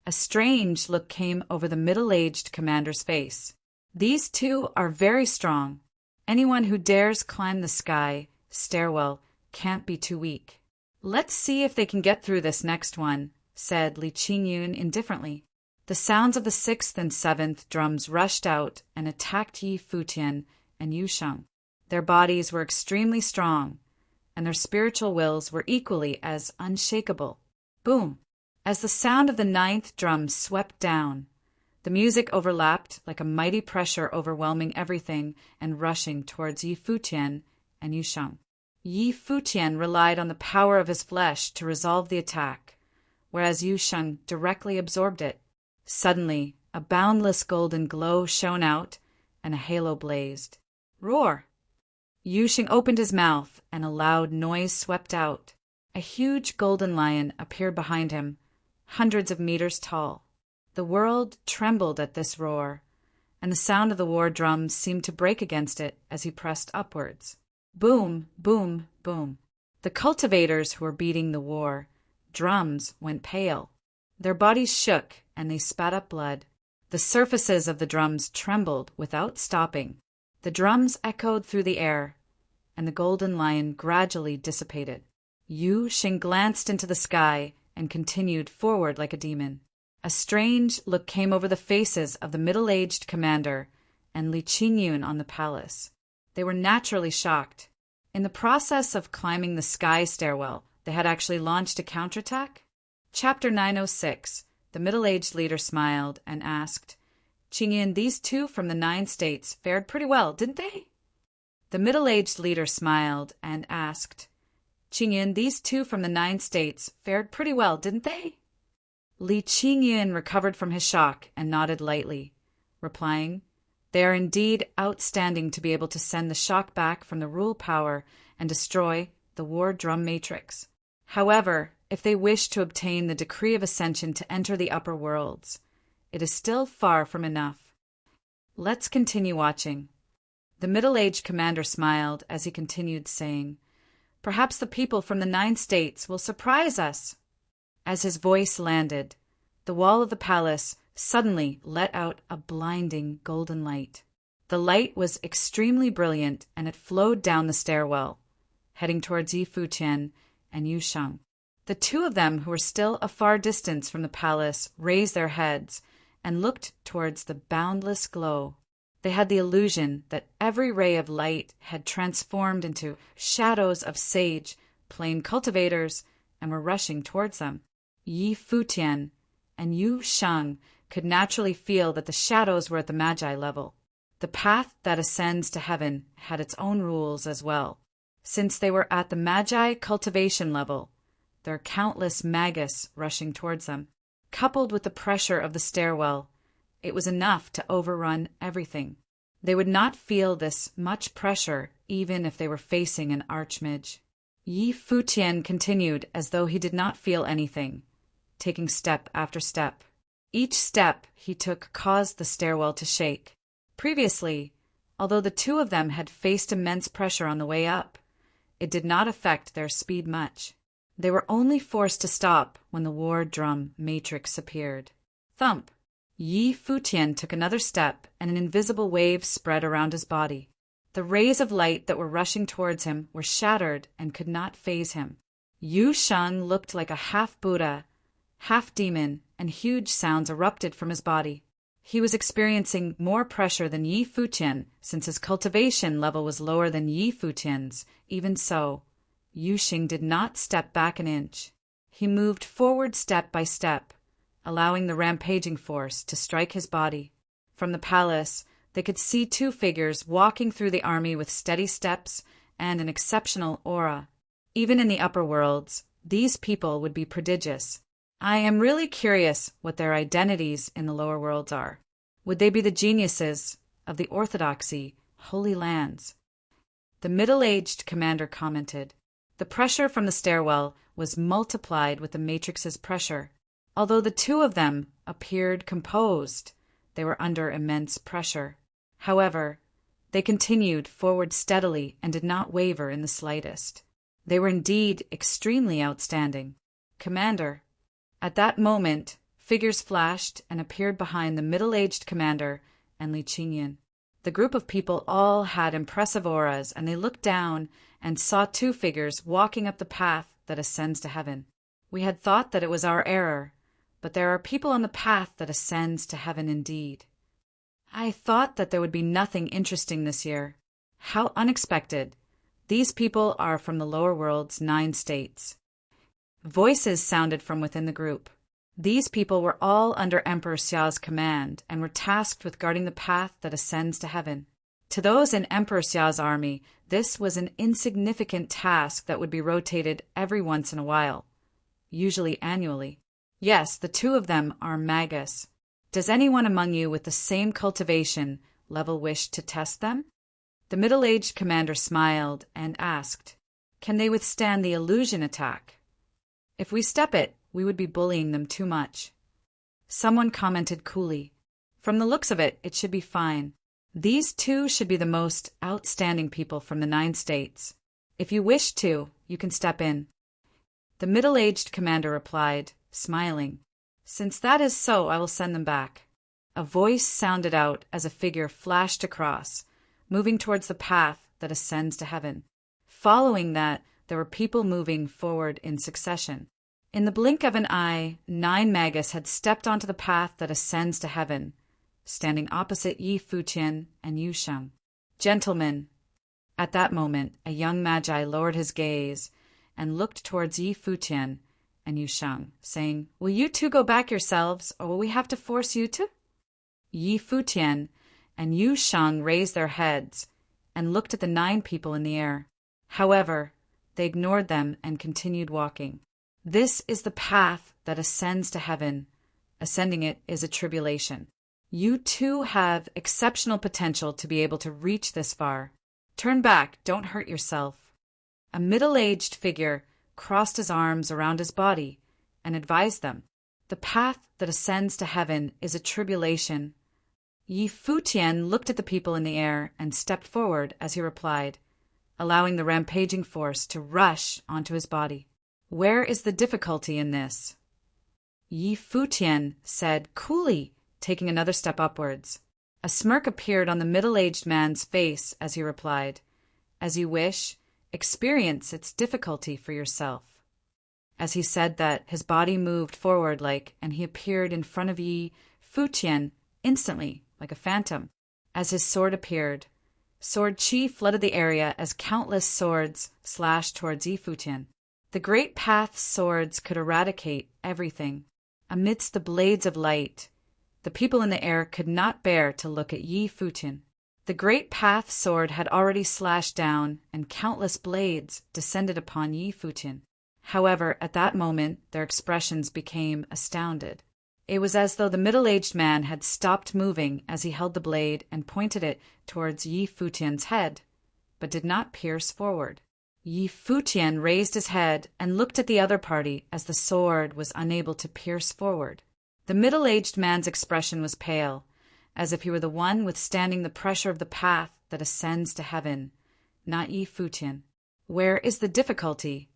A strange look came over the middle-aged commander's face. "These two are very strong. Anyone who dares climb the sky stairwell can't be too weak." "Let's see if they can get through this next one," said Li Qingyun indifferently. The sounds of the 6th and 7th drums rushed out and attacked Yi Futian and Yu Sheng. Their bodies were extremely strong, and their spiritual wills were equally as unshakable. Boom! As the sound of the 9th drum swept down, the music overlapped like a mighty pressure overwhelming everything and rushing towards Yi Futian and Yu Sheng. Yi Futian relied on the power of his flesh to resolve the attack, whereas Yu Sheng directly absorbed it. Suddenly, a boundless golden glow shone out, and a halo blazed. "Roar!" Yu Sheng opened his mouth, and a loud noise swept out. A huge golden lion appeared behind him, hundreds of meters tall. The world trembled at this roar, and the sound of the war drums seemed to break against it as he pressed upwards. Boom, boom, boom. The cultivators who were beating the war drums went pale. Their bodies shook, and they spat up blood. The surfaces of the drums trembled without stopping. The drums echoed through the air, and the golden lion gradually dissipated. Yu Sheng glanced into the sky and continued forward like a demon. A strange look came over the faces of the middle-aged commander and Li Qingyun on the palace. They were naturally shocked. In the process of climbing the sky stairwell, they had actually launched a counterattack? Chapter 906. The middle-aged leader smiled and asked, "Qingyun, these two from the 9 states fared pretty well, didn't they?" The middle-aged leader smiled and asked, "Qingyun, these two from the 9 states fared pretty well, didn't they?" Li Qingyun recovered from his shock and nodded lightly, replying, "They are indeed outstanding to be able to send the shock back from the rule power and destroy the war drum matrix. However, if they wish to obtain the decree of ascension to enter the upper worlds, it is still far from enough. Let's continue watching." The middle-aged commander smiled as he continued, saying, "Perhaps the people from the 9 states will surprise us." As his voice landed, the wall of the palace suddenly let out a blinding golden light. The light was extremely brilliant, and it flowed down the stairwell, heading towards Yi Futian and Yu Sheng. The two of them, who were still a far distance from the palace, raised their heads and looked towards the boundless glow. They had the illusion that every ray of light had transformed into shadows of sage, plain cultivators, and were rushing towards them. Yi Futian and Yu Sheng could naturally feel that the shadows were at the Magi level. The path that ascends to heaven had its own rules as well. Since they were at the Magi cultivation level, there are countless magus rushing towards them. Coupled with the pressure of the stairwell, it was enough to overrun everything. They would not feel this much pressure even if they were facing an archmage. Yi Futian continued as though he did not feel anything, taking step after step. Each step he took caused the stairwell to shake. Previously, Although the two of them had faced immense pressure on the way up, it did not affect their speed much. They were only forced to stop when the war drum matrix appeared. Thump! Yi Futian took another step, and an invisible wave spread around his body. The rays of light that were rushing towards him were shattered and could not faze him. Yu Sheng looked like a half-Buddha, half-demon, and huge sounds erupted from his body. He was experiencing more pressure than Yi Futian, since his cultivation level was lower than Yi Futian's. Even so, Yu Sheng did not step back an inch. He moved forward step by step, allowing the rampaging force to strike his body. From the palace, they could see two figures walking through the army with steady steps and an exceptional aura. Even in the upper worlds, these people would be prodigious. I am really curious what their identities in the lower worlds are. Would they be the geniuses of the orthodoxy, holy lands? The middle-aged commander commented. The pressure from the stairwell was multiplied with the matrix's pressure. Although the two of them appeared composed, they were under immense pressure. However, they continued forward steadily and did not waver in the slightest. They were indeed extremely outstanding. Commander. At that moment, figures flashed and appeared behind the middle-aged commander and Li Qingyan. The group of people all had impressive auras, and they looked down and saw two figures walking up the path that ascends to heaven. We had thought that it was our error, but there are people on the path that ascends to heaven indeed. I thought that there would be nothing interesting this year. How unexpected. These people are from the lower world's 9 states. Voices sounded from within the group. These people were all under Emperor Xiao's command and were tasked with guarding the path that ascends to heaven. To those in Emperor Xiao's army, this was an insignificant task that would be rotated every once in a while, usually annually. Yes, the two of them are magus. Does anyone among you with the same cultivation level wish to test them? The middle-aged commander smiled and asked, "Can they withstand the illusion attack? If we step it, we would be bullying them too much." Someone commented coolly, "From the looks of it, it should be fine. These two should be the most outstanding people from the 9 states. If you wish to, you can step in." The middle-aged commander replied, smiling, "Since that is so, I will send them back." A voice sounded out as a figure flashed across, moving towards the path that ascends to heaven. Following that, there were people moving forward in succession. In the blink of an eye, 9 magus had stepped onto the path that ascends to heaven, standing opposite Yi Futian and Yu Sheng. "Gentlemen." At that moment, a young magi lowered his gaze and looked towards Yi Futian and Yu Sheng, saying, "Will you two go back yourselves, or will we have to force you to?" Yi Futian and Yu Sheng raised their heads and looked at the 9 people in the air. However, they ignored them and continued walking. This is the path that ascends to heaven. Ascending it is a tribulation. You two have exceptional potential to be able to reach this far. Turn back, don't hurt yourself. A middle-aged figure crossed his arms around his body and advised them. The path that ascends to heaven is a tribulation. Yi Futian looked at the people in the air and stepped forward as he replied, allowing the rampaging force to rush onto his body. "Where is the difficulty in this?" Yi Futian said coolly, taking another step upwards. A smirk appeared on the middle-aged man's face as he replied, "As you wish, experience its difficulty for yourself." As he said that, his body moved forward and he appeared in front of Yi Futian instantly, like a phantom. As his sword appeared, sword chi flooded the area as countless swords slashed towards Yi Futian. The great path's swords could eradicate everything. Amidst the blades of light, the people in the air could not bear to look at Yi Futian. The great path sword had already slashed down, and countless blades descended upon Yi Futian. However, at that moment, their expressions became astounded. It was as though the middle-aged man had stopped moving as he held the blade and pointed it towards Yi Futian's head, but did not pierce forward. Yi Futian raised his head and looked at the other party as the sword was unable to pierce forward. The middle-aged man's expression was pale, as if he were the one withstanding the pressure of the path that ascends to heaven, not Yi Futian. Where is the difficulty?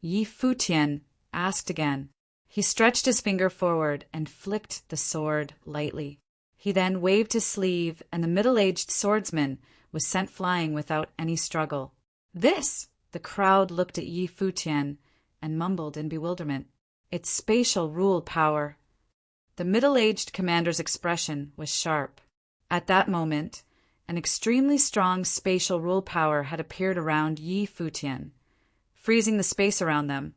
Yi Futian asked again. He stretched his finger forward and flicked the sword lightly. He then waved his sleeve, and the middle-aged swordsman was sent flying without any struggle. This! The crowd looked at Yi Futian and mumbled in bewilderment. It's spatial rule power. The middle-aged commander's expression was sharp. At that moment, an extremely strong spatial rule power had appeared around Yi Futian, freezing the space around them,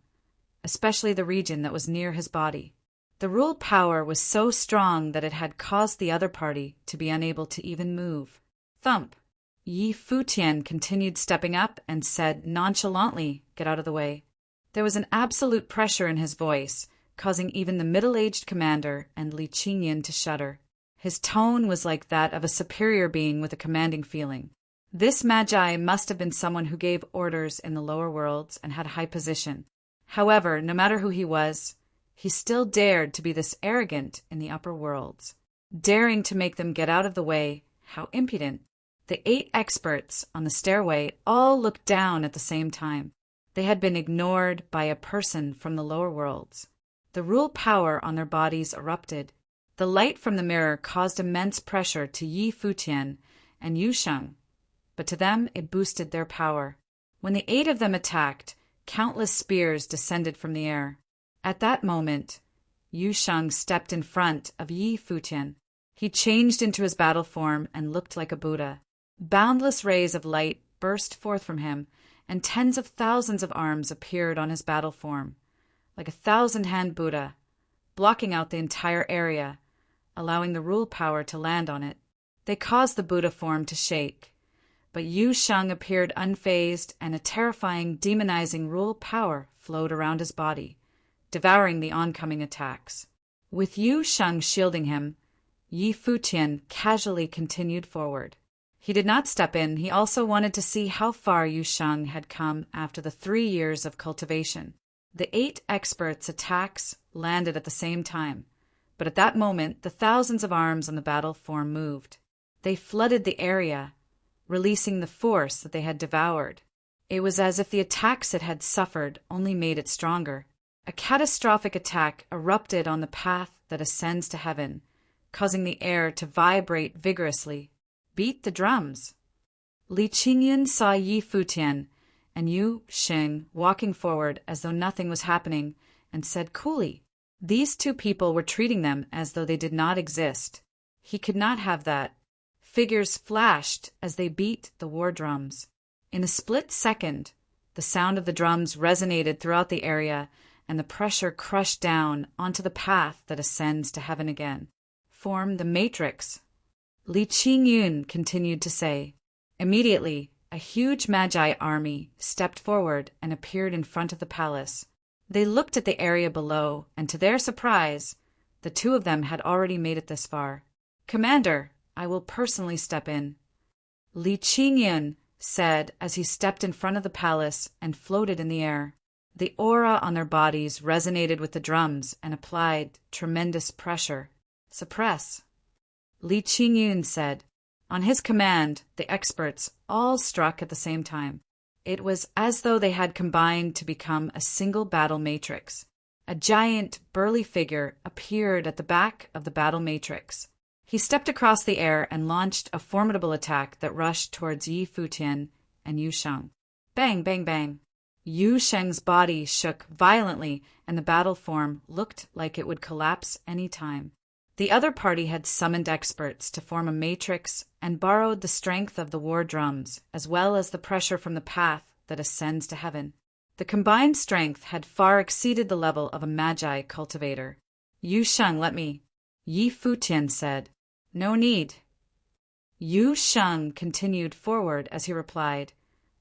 especially the region that was near his body. The rule power was so strong that it had caused the other party to be unable to even move. Thump! Yi Futian continued stepping up and said nonchalantly, "Get out of the way." There was an absolute pressure in his voice, causing even the middle-aged commander and Li Qingyan to shudder. His tone was like that of a superior being with a commanding feeling. This magi must have been someone who gave orders in the lower worlds and had high position. However, no matter who he was, he still dared to be this arrogant in the upper worlds. Daring to make them get out of the way, how impudent. The 8 experts on the stairway all looked down at the same time. They had been ignored by a person from the lower worlds. The rule power on their bodies erupted. The light from the mirror caused immense pressure to Yi Futian and Yu Sheng, but to them it boosted their power. When the 8 of them attacked, countless spears descended from the air. At that moment, Yu Sheng stepped in front of Yi Futian. He changed into his battle form and looked like a Buddha. Boundless rays of light burst forth from him, and tens of thousands of arms appeared on his battle form, like a 1,000-hand Buddha, blocking out the entire area, allowing the rule power to land on it. They caused the Buddha form to shake, but Yu Sheng appeared unfazed, and a terrifying, demonizing rule power flowed around his body, devouring the oncoming attacks. With Yu Sheng shielding him, Yi Futian casually continued forward. He did not step in. He also wanted to see how far Yu Sheng had come after the 3 years of cultivation. The 8 experts' attacks landed at the same time, but at that moment the thousands of arms on the battle form moved. They flooded the area, releasing the force that they had devoured. It was as if the attacks it had suffered only made it stronger. A catastrophic attack erupted on the path that ascends to heaven, causing the air to vibrate vigorously. Beat the drums. Li Qingyan saw Yi Futian and Yu Sheng walking forward as though nothing was happening, and said coolly, these 2 people were treating them as though they did not exist. He could not have that. Figures flashed as they beat the war drums. In a split second, the sound of the drums resonated throughout the area, and the pressure crushed down onto the path that ascends to heaven again. Form the matrix. Li Qingyun continued to say. Immediately, a huge magi army stepped forward and appeared in front of the palace. They looked at the area below, and to their surprise, the 2 of them had already made it this far. "Commander, I will personally step in," Li Qingyun said as he stepped in front of the palace and floated in the air. The aura on their bodies resonated with the drums and applied tremendous pressure. "Suppress," Li Qingyun said. On his command, the experts all struck at the same time. It was as though they had combined to become a single battle matrix. A giant, burly figure appeared at the back of the battle matrix. He stepped across the air and launched a formidable attack that rushed towards Yi Futian and Yu Sheng. Bang, bang, bang. Yu Sheng's body shook violently, and the battle form looked like it would collapse any time. The other party had summoned experts to form a matrix and borrowed the strength of the war drums, as well as the pressure from the path that ascends to heaven. The combined strength had far exceeded the level of a magi cultivator. "Yu Sheng, let me," Yi Futian said. "No need." Yu Sheng continued forward as he replied,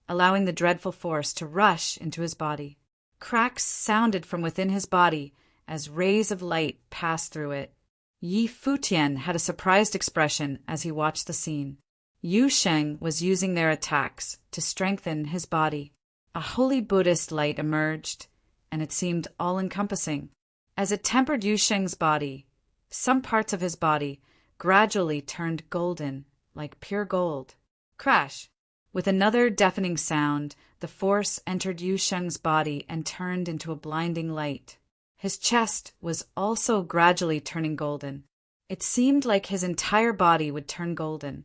allowing the dreadful force to rush into his body. Cracks sounded from within his body as rays of light passed through it. Yi Futian had a surprised expression as he watched the scene. Yu Sheng was using their attacks to strengthen his body. A holy Buddhist light emerged, and it seemed all-encompassing. As it tempered Yu Sheng's body, some parts of his body gradually turned golden, like pure gold. Crash! With another deafening sound, the force entered Yu Sheng's body and turned into a blinding light. His chest was also gradually turning golden. It seemed like his entire body would turn golden.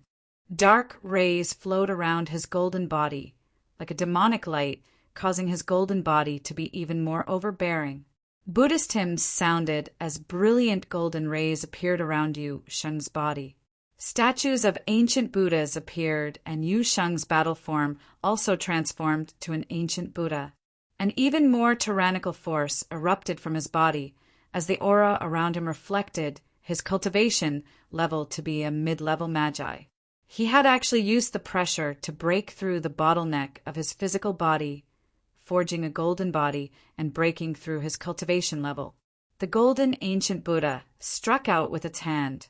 Dark rays flowed around his golden body, like a demonic light, causing his golden body to be even more overbearing. Buddhist hymns sounded as brilliant golden rays appeared around Yu Sheng's body. Statues of ancient Buddhas appeared, and Yu Sheng's battle form also transformed to an ancient Buddha. An even more tyrannical force erupted from his body, as the aura around him reflected his cultivation level to be a mid-level magi. He had actually used the pressure to break through the bottleneck of his physical body, forging a golden body and breaking through his cultivation level. The golden ancient Buddha struck out with its hand,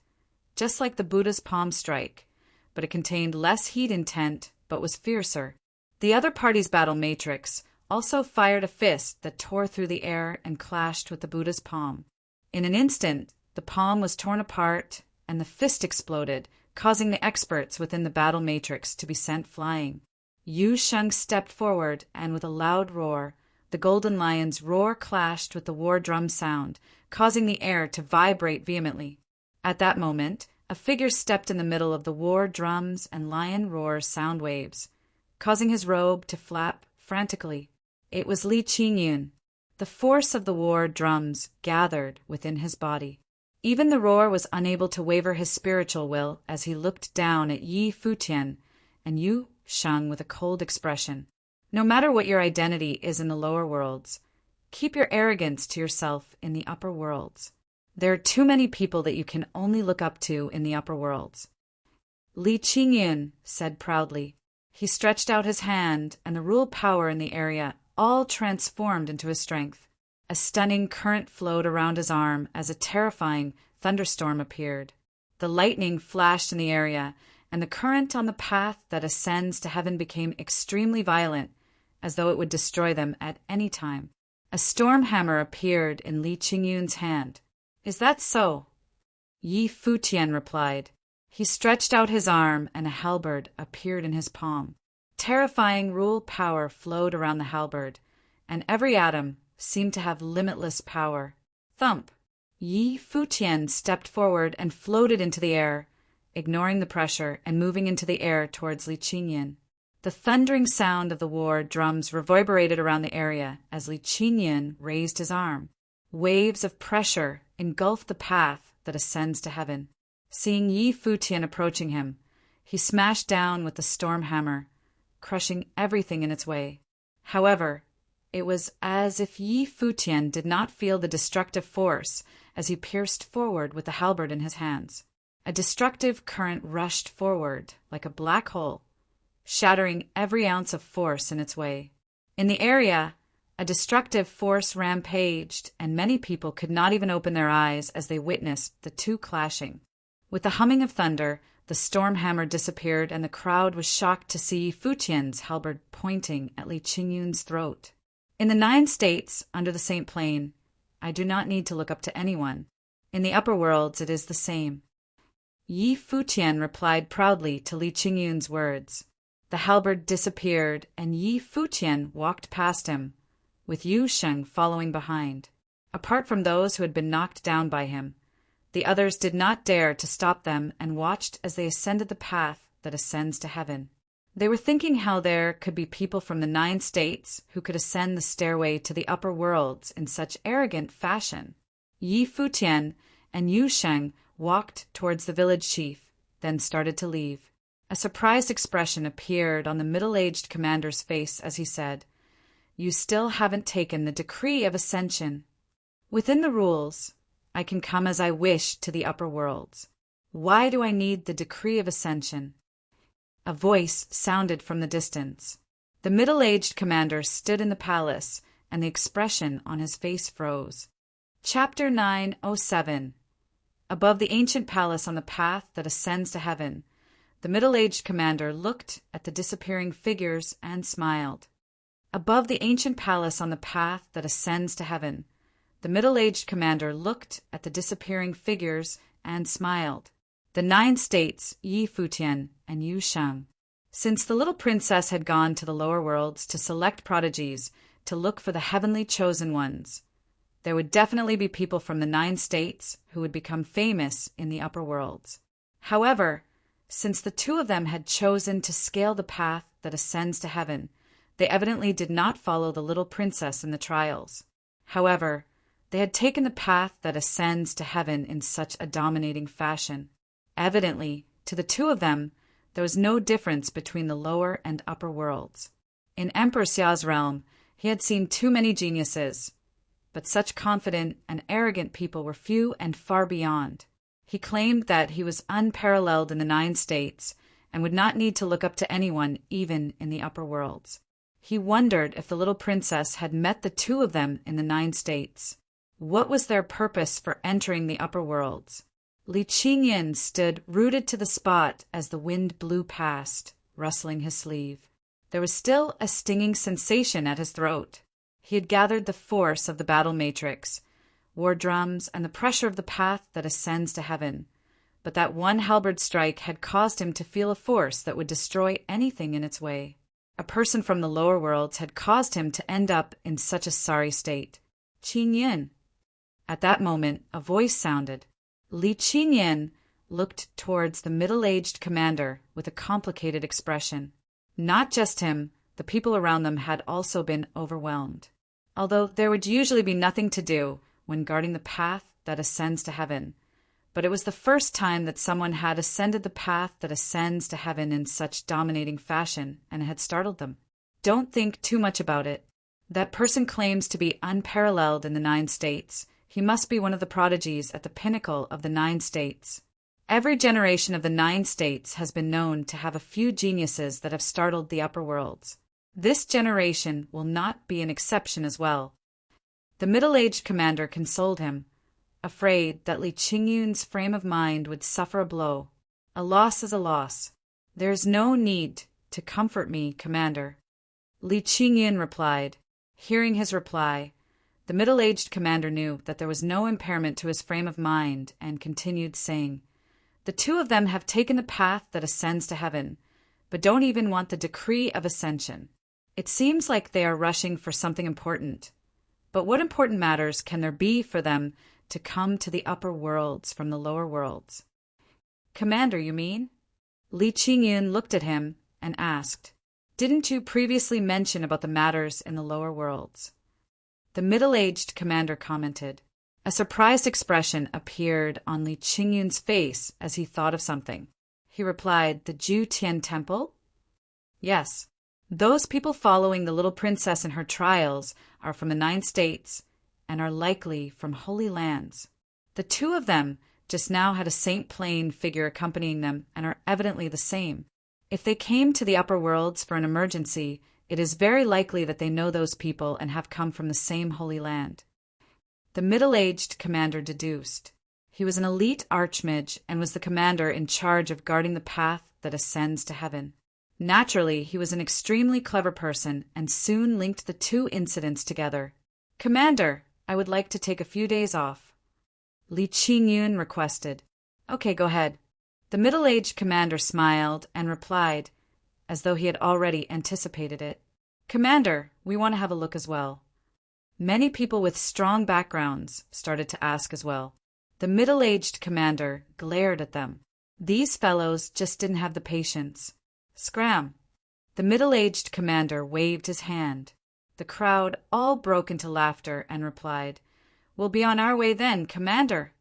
just like the Buddha's palm strike, but it contained less heat intent but was fiercer. The other party's battle matrix also fired a fist that tore through the air and clashed with the Buddha's palm. In an instant, the palm was torn apart and the fist exploded, causing the experts within the battle matrix to be sent flying. Yu Sheng stepped forward, and with a loud roar, the golden lion's roar clashed with the war drum sound, causing the air to vibrate vehemently. At that moment, a figure stepped in the middle of the war drums and lion roar sound waves, causing his robe to flap frantically. It was Li Qingyun. The force of the war drums gathered within his body. Even the roar was unable to waver his spiritual will as he looked down at Yi Futian and Yu Sheng with a cold expression. No matter what your identity is in the lower worlds, keep your arrogance to yourself in the upper worlds. There are too many people that you can only look up to in the upper worlds. Li Qingyun said proudly. He stretched out his hand, and the rule power in the area all transformed into his strength. A stunning current flowed around his arm as a terrifying thunderstorm appeared. The lightning flashed in the area, and the current on the path that ascends to heaven became extremely violent, as though it would destroy them at any time. A storm hammer appeared in Li Qingyun's hand. "Is that so?" Yi Futian replied. He stretched out his arm, and a halberd appeared in his palm. Terrifying rule power flowed around the halberd, and every atom seemed to have limitless power. Thump! Yi Futian stepped forward and floated into the air, ignoring the pressure and moving into the air towards Li Qingyun. The thundering sound of the war drums reverberated around the area as Li Qingyun raised his arm. Waves of pressure engulfed the path that ascends to heaven. Seeing Yi Futian approaching him, he smashed down with the storm hammer, crushing everything in its way. However, it was as if Yi Futian did not feel the destructive force as he pierced forward with the halberd in his hands. A destructive current rushed forward like a black hole, shattering every ounce of force in its way. In the area, a destructive force rampaged, and many people could not even open their eyes as they witnessed the two clashing. With the humming of thunder, the storm hammer disappeared, and the crowd was shocked to see Futian's halberd pointing at Li Qingyun's throat. In the 9 states under the Saint Plane, I do not need to look up to anyone. In the upper worlds, it is the same. Yi Futian replied proudly to Li Qingyun's words. The halberd disappeared, and Yi Futian walked past him, with Yu Sheng following behind. Apart from those who had been knocked down by him, the others did not dare to stop them and watched as they ascended the path that ascends to heaven. They were thinking how there could be people from the 9 states who could ascend the stairway to the upper worlds in such arrogant fashion. Yi Futian and Yu Sheng walked towards the village chief, then started to leave. A surprised expression appeared on the middle-aged commander's face as he said, "You still haven't taken the decree of ascension. Within the rules, I can come as I wish to the upper worlds. Why do I need the decree of ascension?" A voice sounded from the distance. The middle-aged commander stood in the palace, and the expression on his face froze. Chapter 907. Above the ancient palace on the path that ascends to heaven, the middle-aged commander looked at the disappearing figures and smiled. Above the ancient palace on the path that ascends to heaven, the middle-aged commander looked at the disappearing figures and smiled. The 9 states, Yi Futian and Yu Sheng. Since the little princess had gone to the lower worlds to select prodigies, to look for the heavenly chosen ones, there would definitely be people from the 9 states who would become famous in the upper worlds. However, since the 2 of them had chosen to scale the path that ascends to heaven, they evidently did not follow the little princess in the trials. However, they had taken the path that ascends to heaven in such a dominating fashion. Evidently, to the 2 of them, there was no difference between the lower and upper worlds. In Emperor Xia's realm, he had seen too many geniuses, but such confident and arrogant people were few and far beyond. He claimed that he was unparalleled in the 9 states and would not need to look up to anyone, even in the upper worlds. He wondered if the little princess had met the 2 of them in the 9 states. What was their purpose for entering the upper worlds? Li Qingyan stood rooted to the spot as the wind blew past, rustling his sleeve. There was still a stinging sensation at his throat. He had gathered the force of the battle matrix, war drums, and the pressure of the path that ascends to heaven. But that one halberd strike had caused him to feel a force that would destroy anything in its way. A person from the lower worlds had caused him to end up in such a sorry state. Qingyan. At that moment, a voice sounded. Li Qingyan looked towards the middle-aged commander with a complicated expression. Not just him, the people around them had also been overwhelmed. Although there would usually be nothing to do when guarding the path that ascends to heaven, but it was the first time that someone had ascended the path that ascends to heaven in such dominating fashion, and it had startled them. Don't think too much about it. That person claims to be unparalleled in the 9 states. He must be one of the prodigies at the pinnacle of the 9 states. Every generation of the 9 states has been known to have a few geniuses that have startled the upper worlds. This generation will not be an exception as well. The middle-aged commander consoled him, afraid that Li Qingyan's frame of mind would suffer a blow. A loss is a loss. There is no need to comfort me, commander. Li Qingyan replied. Hearing his reply, the middle-aged commander knew that there was no impairment to his frame of mind and continued saying, The 2 of them have taken the path that ascends to heaven, but don't even want the decree of ascension. It seems like they are rushing for something important. But what important matters can there be for them to come to the upper worlds from the lower worlds? Commander, you mean? Li Qingyan looked at him and asked, Didn't you previously mention about the matters in the lower worlds? The middle-aged commander commented. A surprised expression appeared on Li Qingyan's face as he thought of something. He replied, The Futian temple? Yes. Those people following the little princess in her trials are from the 9 states and are likely from holy lands. The 2 of them just now had a Saint Plain figure accompanying them and are evidently the same. If they came to the upper worlds for an emergency, it is very likely that they know those people and have come from the same holy land. The middle-aged commander deduced. He was an elite archmage and was the commander in charge of guarding the path that ascends to heaven. Naturally, he was an extremely clever person and soon linked the 2 incidents together. Commander, I would like to take a few days off. Li Qingyan requested. Okay, go ahead. The middle-aged commander smiled and replied, as though he had already anticipated it. Commander, we want to have a look as well. Many people with strong backgrounds started to ask as well. The middle-aged commander glared at them. These fellows just didn't have the patience. Scram! The middle-aged commander waved his hand. The crowd all broke into laughter and replied, We'll be on our way then, commander.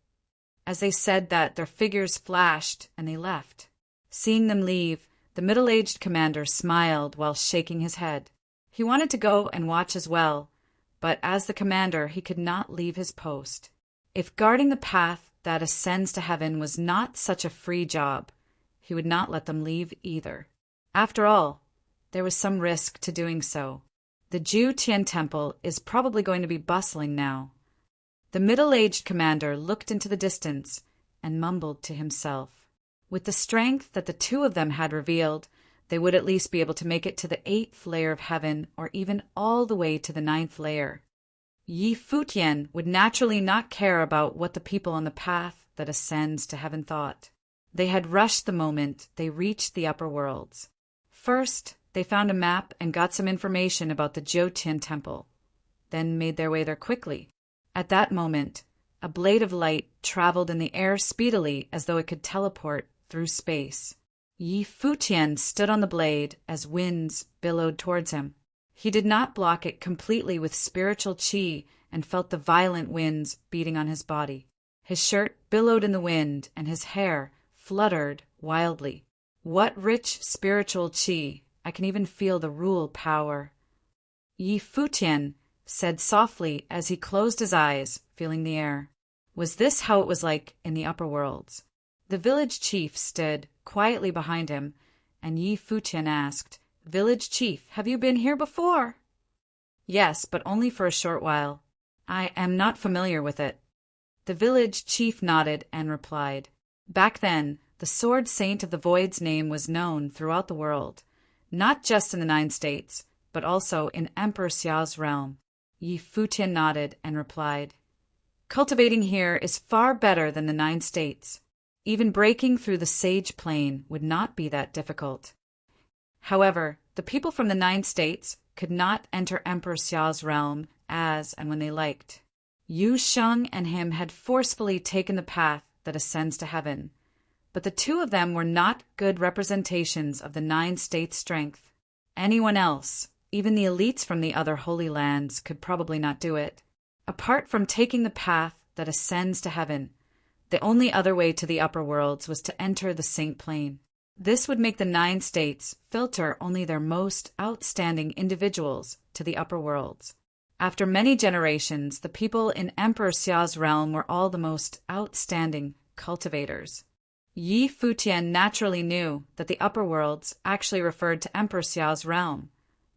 As they said that, their figures flashed and they left. Seeing them leave, the middle-aged commander smiled while shaking his head. He wanted to go and watch as well, but as the commander, he could not leave his post. If guarding the path that ascends to heaven was not such a free job, he would not let them leave either. After all, there was some risk to doing so. The Futian temple is probably going to be bustling now. The middle-aged commander looked into the distance and mumbled to himself. With the strength that the 2 of them had revealed, they would at least be able to make it to the 8th layer of heaven or even all the way to the 9th layer. Yi Futian would naturally not care about what the people on the path that ascends to heaven thought. They had rushed the moment they reached the upper worlds. First, they found a map and got some information about the Futian temple, then made their way there quickly. At that moment, a blade of light traveled in the air speedily as though it could teleport through space. Futian stood on the blade as winds billowed towards him. He did not block it completely with spiritual qi and felt the violent winds beating on his body. His shirt billowed in the wind and his hair fluttered wildly. What rich spiritual qi! I can even feel the rule power. Futian said softly as he closed his eyes, feeling the air. Was this how it was like in the upper worlds? The village chief stood quietly behind him, and Futian asked, "Village chief, have you been here before?" "Yes, but only for a short while. I am not familiar with it." The village chief nodded and replied, "Back then, the Sword Saint of the Void's name was known throughout the world, not just in the 9 states, but also in Emperor Xiao's realm." Futian nodded and replied, "Cultivating here is far better than the 9 states. Even breaking through the sage plane would not be that difficult." However, the people from the 9 states could not enter Emperor Xiao's realm as and when they liked. Yu Sheng and him had forcefully taken the path that ascends to heaven, but the two of them were not good representations of the 9 states' strength. Anyone else, even the elites from the other holy lands, could probably not do it. Apart from taking the path that ascends to heaven, the only other way to the upper worlds was to enter the Saint Plane. This would make the 9 states filter only their most outstanding individuals to the upper worlds. After many generations, the people in Emperor Xiao's realm were all the most outstanding cultivators. Futian naturally knew that the upper worlds actually referred to Emperor Xiao's realm,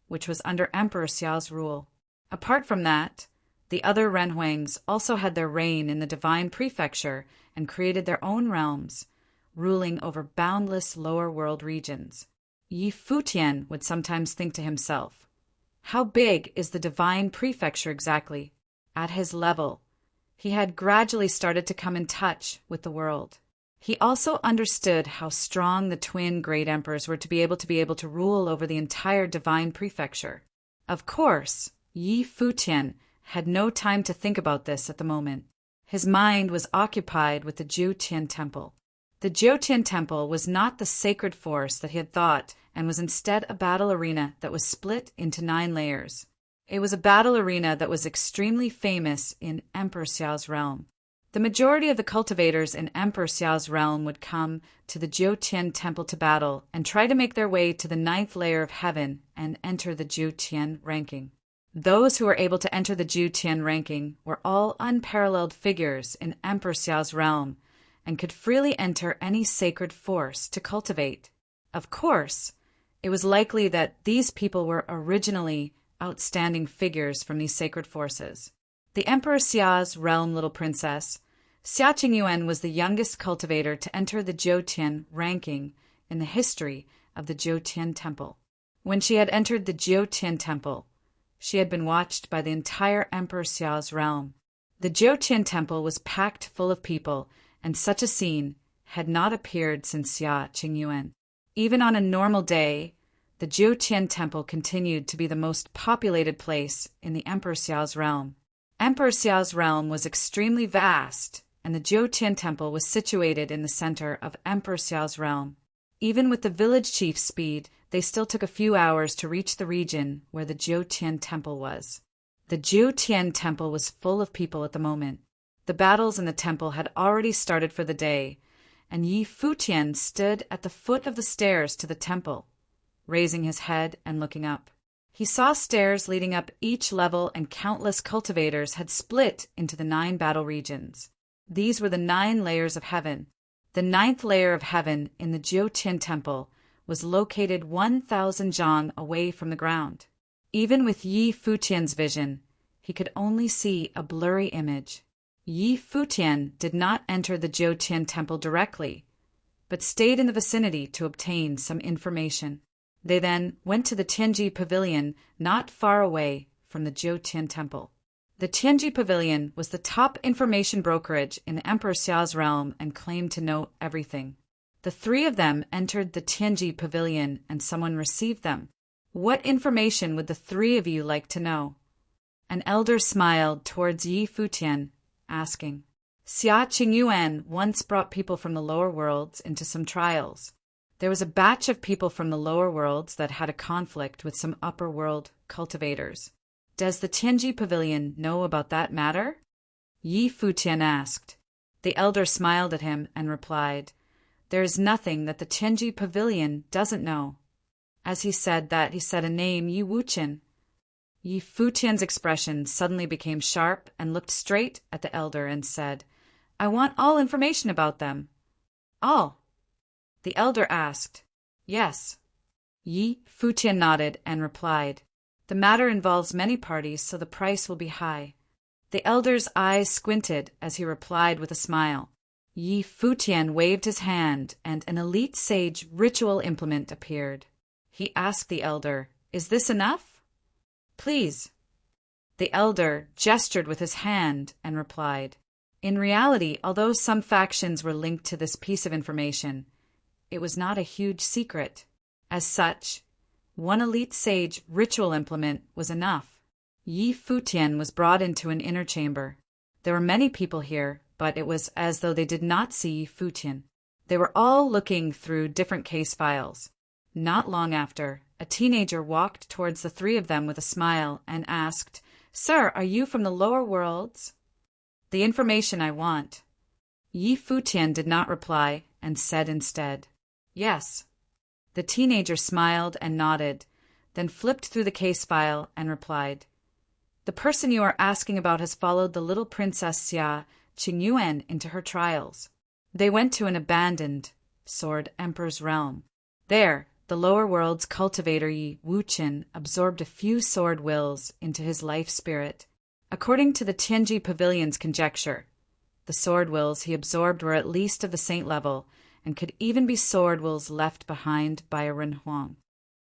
which was under Emperor Xiao's rule. Apart from that, the other Renhuangs also had their reign in the divine prefecture and created their own realms, ruling over boundless lower world regions. Futian would sometimes think to himself, how big is the divine prefecture exactly? At his level, he had gradually started to come in touch with the world. He also understood how strong the twin great emperors were to be able to rule over the entire divine prefecture. Of course, Futian had no time to think about this at the moment. His mind was occupied with the Futian temple. The Futian temple was not the sacred force that he had thought, and was instead a battle arena that was split into 9 layers. It was a battle arena that was extremely famous in Emperor Xiao's realm. The majority of the cultivators in Emperor Xiao's realm would come to the Futian temple to battle and try to make their way to the 9th layer of heaven and enter the Futian ranking. Those who were able to enter the Futian ranking were all unparalleled figures in Emperor Xiao's realm and could freely enter any sacred force to cultivate. Of course, it was likely that these people were originally outstanding figures from these sacred forces. The Emperor Xiao's realm little princess, Xia Qingyuan, was the youngest cultivator to enter the Futian ranking in the history of the Futian temple. When she had entered the Futian temple, she had been watched by the entire Emperor Xiao's realm. The Futian temple was packed full of people, and such a scene had not appeared since Xia Qingyuan. Even on a normal day, the Futian temple continued to be the most populated place in the Emperor Xiao's realm. Emperor Xiao's realm was extremely vast, and the Futian temple was situated in the center of Emperor Xiao's realm. Even with the village chief's speed, they still took a few hours to reach the region where the Futian temple was. The Futian temple was full of people at the moment. The battles in the temple had already started for the day, and Futian stood at the foot of the stairs to the temple, raising his head and looking up. He saw stairs leading up each level, and countless cultivators had split into the 9 battle regions. These were the 9 layers of heaven. The 9th layer of heaven in the Futian temple was located 1,000 zhang away from the ground. Even with Futian's vision, he could only see a blurry image. Futian did not enter the Futian temple directly, but stayed in the vicinity to obtain some information. They then went to the Tianji Pavilion not far away from the Futian temple. The Tianji Pavilion was the top information brokerage in the Emperor Xiao's realm and claimed to know everything. The three of them entered the Tianji pavilion and someone received them. What information would the three of you like to know? An elder smiled towards Yi Futian, asking, Xia Qingyuan once brought people from the lower worlds into some trials. There was a batch of people from the lower worlds that had a conflict with some upper world cultivators. Does the Tianji pavilion know about that matter? Yi Futian asked. The elder smiled at him and replied, There is nothing that the Tianji pavilion doesn't know. As he said that, he said a name, Yi Wuqian. Yi Futian's expression suddenly became sharp and looked straight at the elder and said, I want all information about them. All? The elder asked. Yes. Yi Futian nodded and replied, The matter involves many parties, so the price will be high. The elder's eyes squinted as he replied with a smile. Yi Futian waved his hand and an elite sage ritual implement appeared. He asked the elder, Is this enough? Please. The elder gestured with his hand and replied, In reality, although some factions were linked to this piece of information, it was not a huge secret. As such, one elite sage ritual implement was enough. Yi Futian was brought into an inner chamber. There were many people here, but it was as though they did not see Yi Futian. They were all looking through different case files. Not long after, a teenager walked towards the three of them with a smile and asked, Sir, are you from the lower worlds? The information I want. Yi Futian did not reply and said instead, Yes. The teenager smiled and nodded, then flipped through the case file and replied, The person you are asking about has followed the little princess Xia Qingyuan into her trials. They went to an abandoned sword emperor's realm. There, the lower world's cultivator Yi Wuqian absorbed a few sword wills into his life spirit. According to the Tianji pavilion's conjecture, the sword wills he absorbed were at least of the saint level and could even be sword wills left behind by a Renhuang.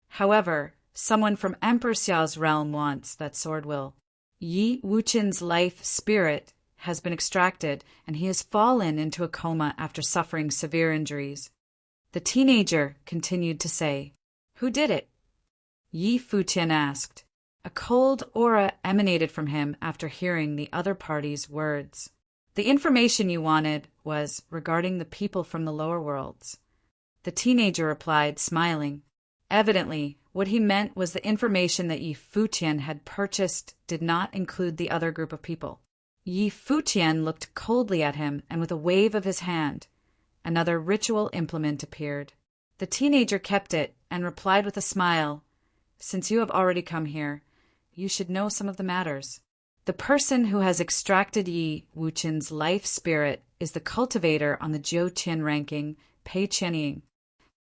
However, someone from Emperor Xiao's realm wants that sword will. Yi Wuqian's life spirit has been extracted and he has fallen into a coma after suffering severe injuries. The teenager continued to say, Who did it? Yi Futian asked. A cold aura emanated from him after hearing the other party's words. The information you wanted was regarding the people from the lower worlds. The teenager replied, smiling. Evidently, what he meant was the information that Yi Futian had purchased did not include the other group of people. Yi Futian looked coldly at him, and with a wave of his hand, another ritual implement appeared. The teenager kept it and replied with a smile, Since you have already come here, you should know some of the matters. The person who has extracted Yi Wuqian's life spirit is the cultivator on the Jiu Qin ranking, Pei Qianying.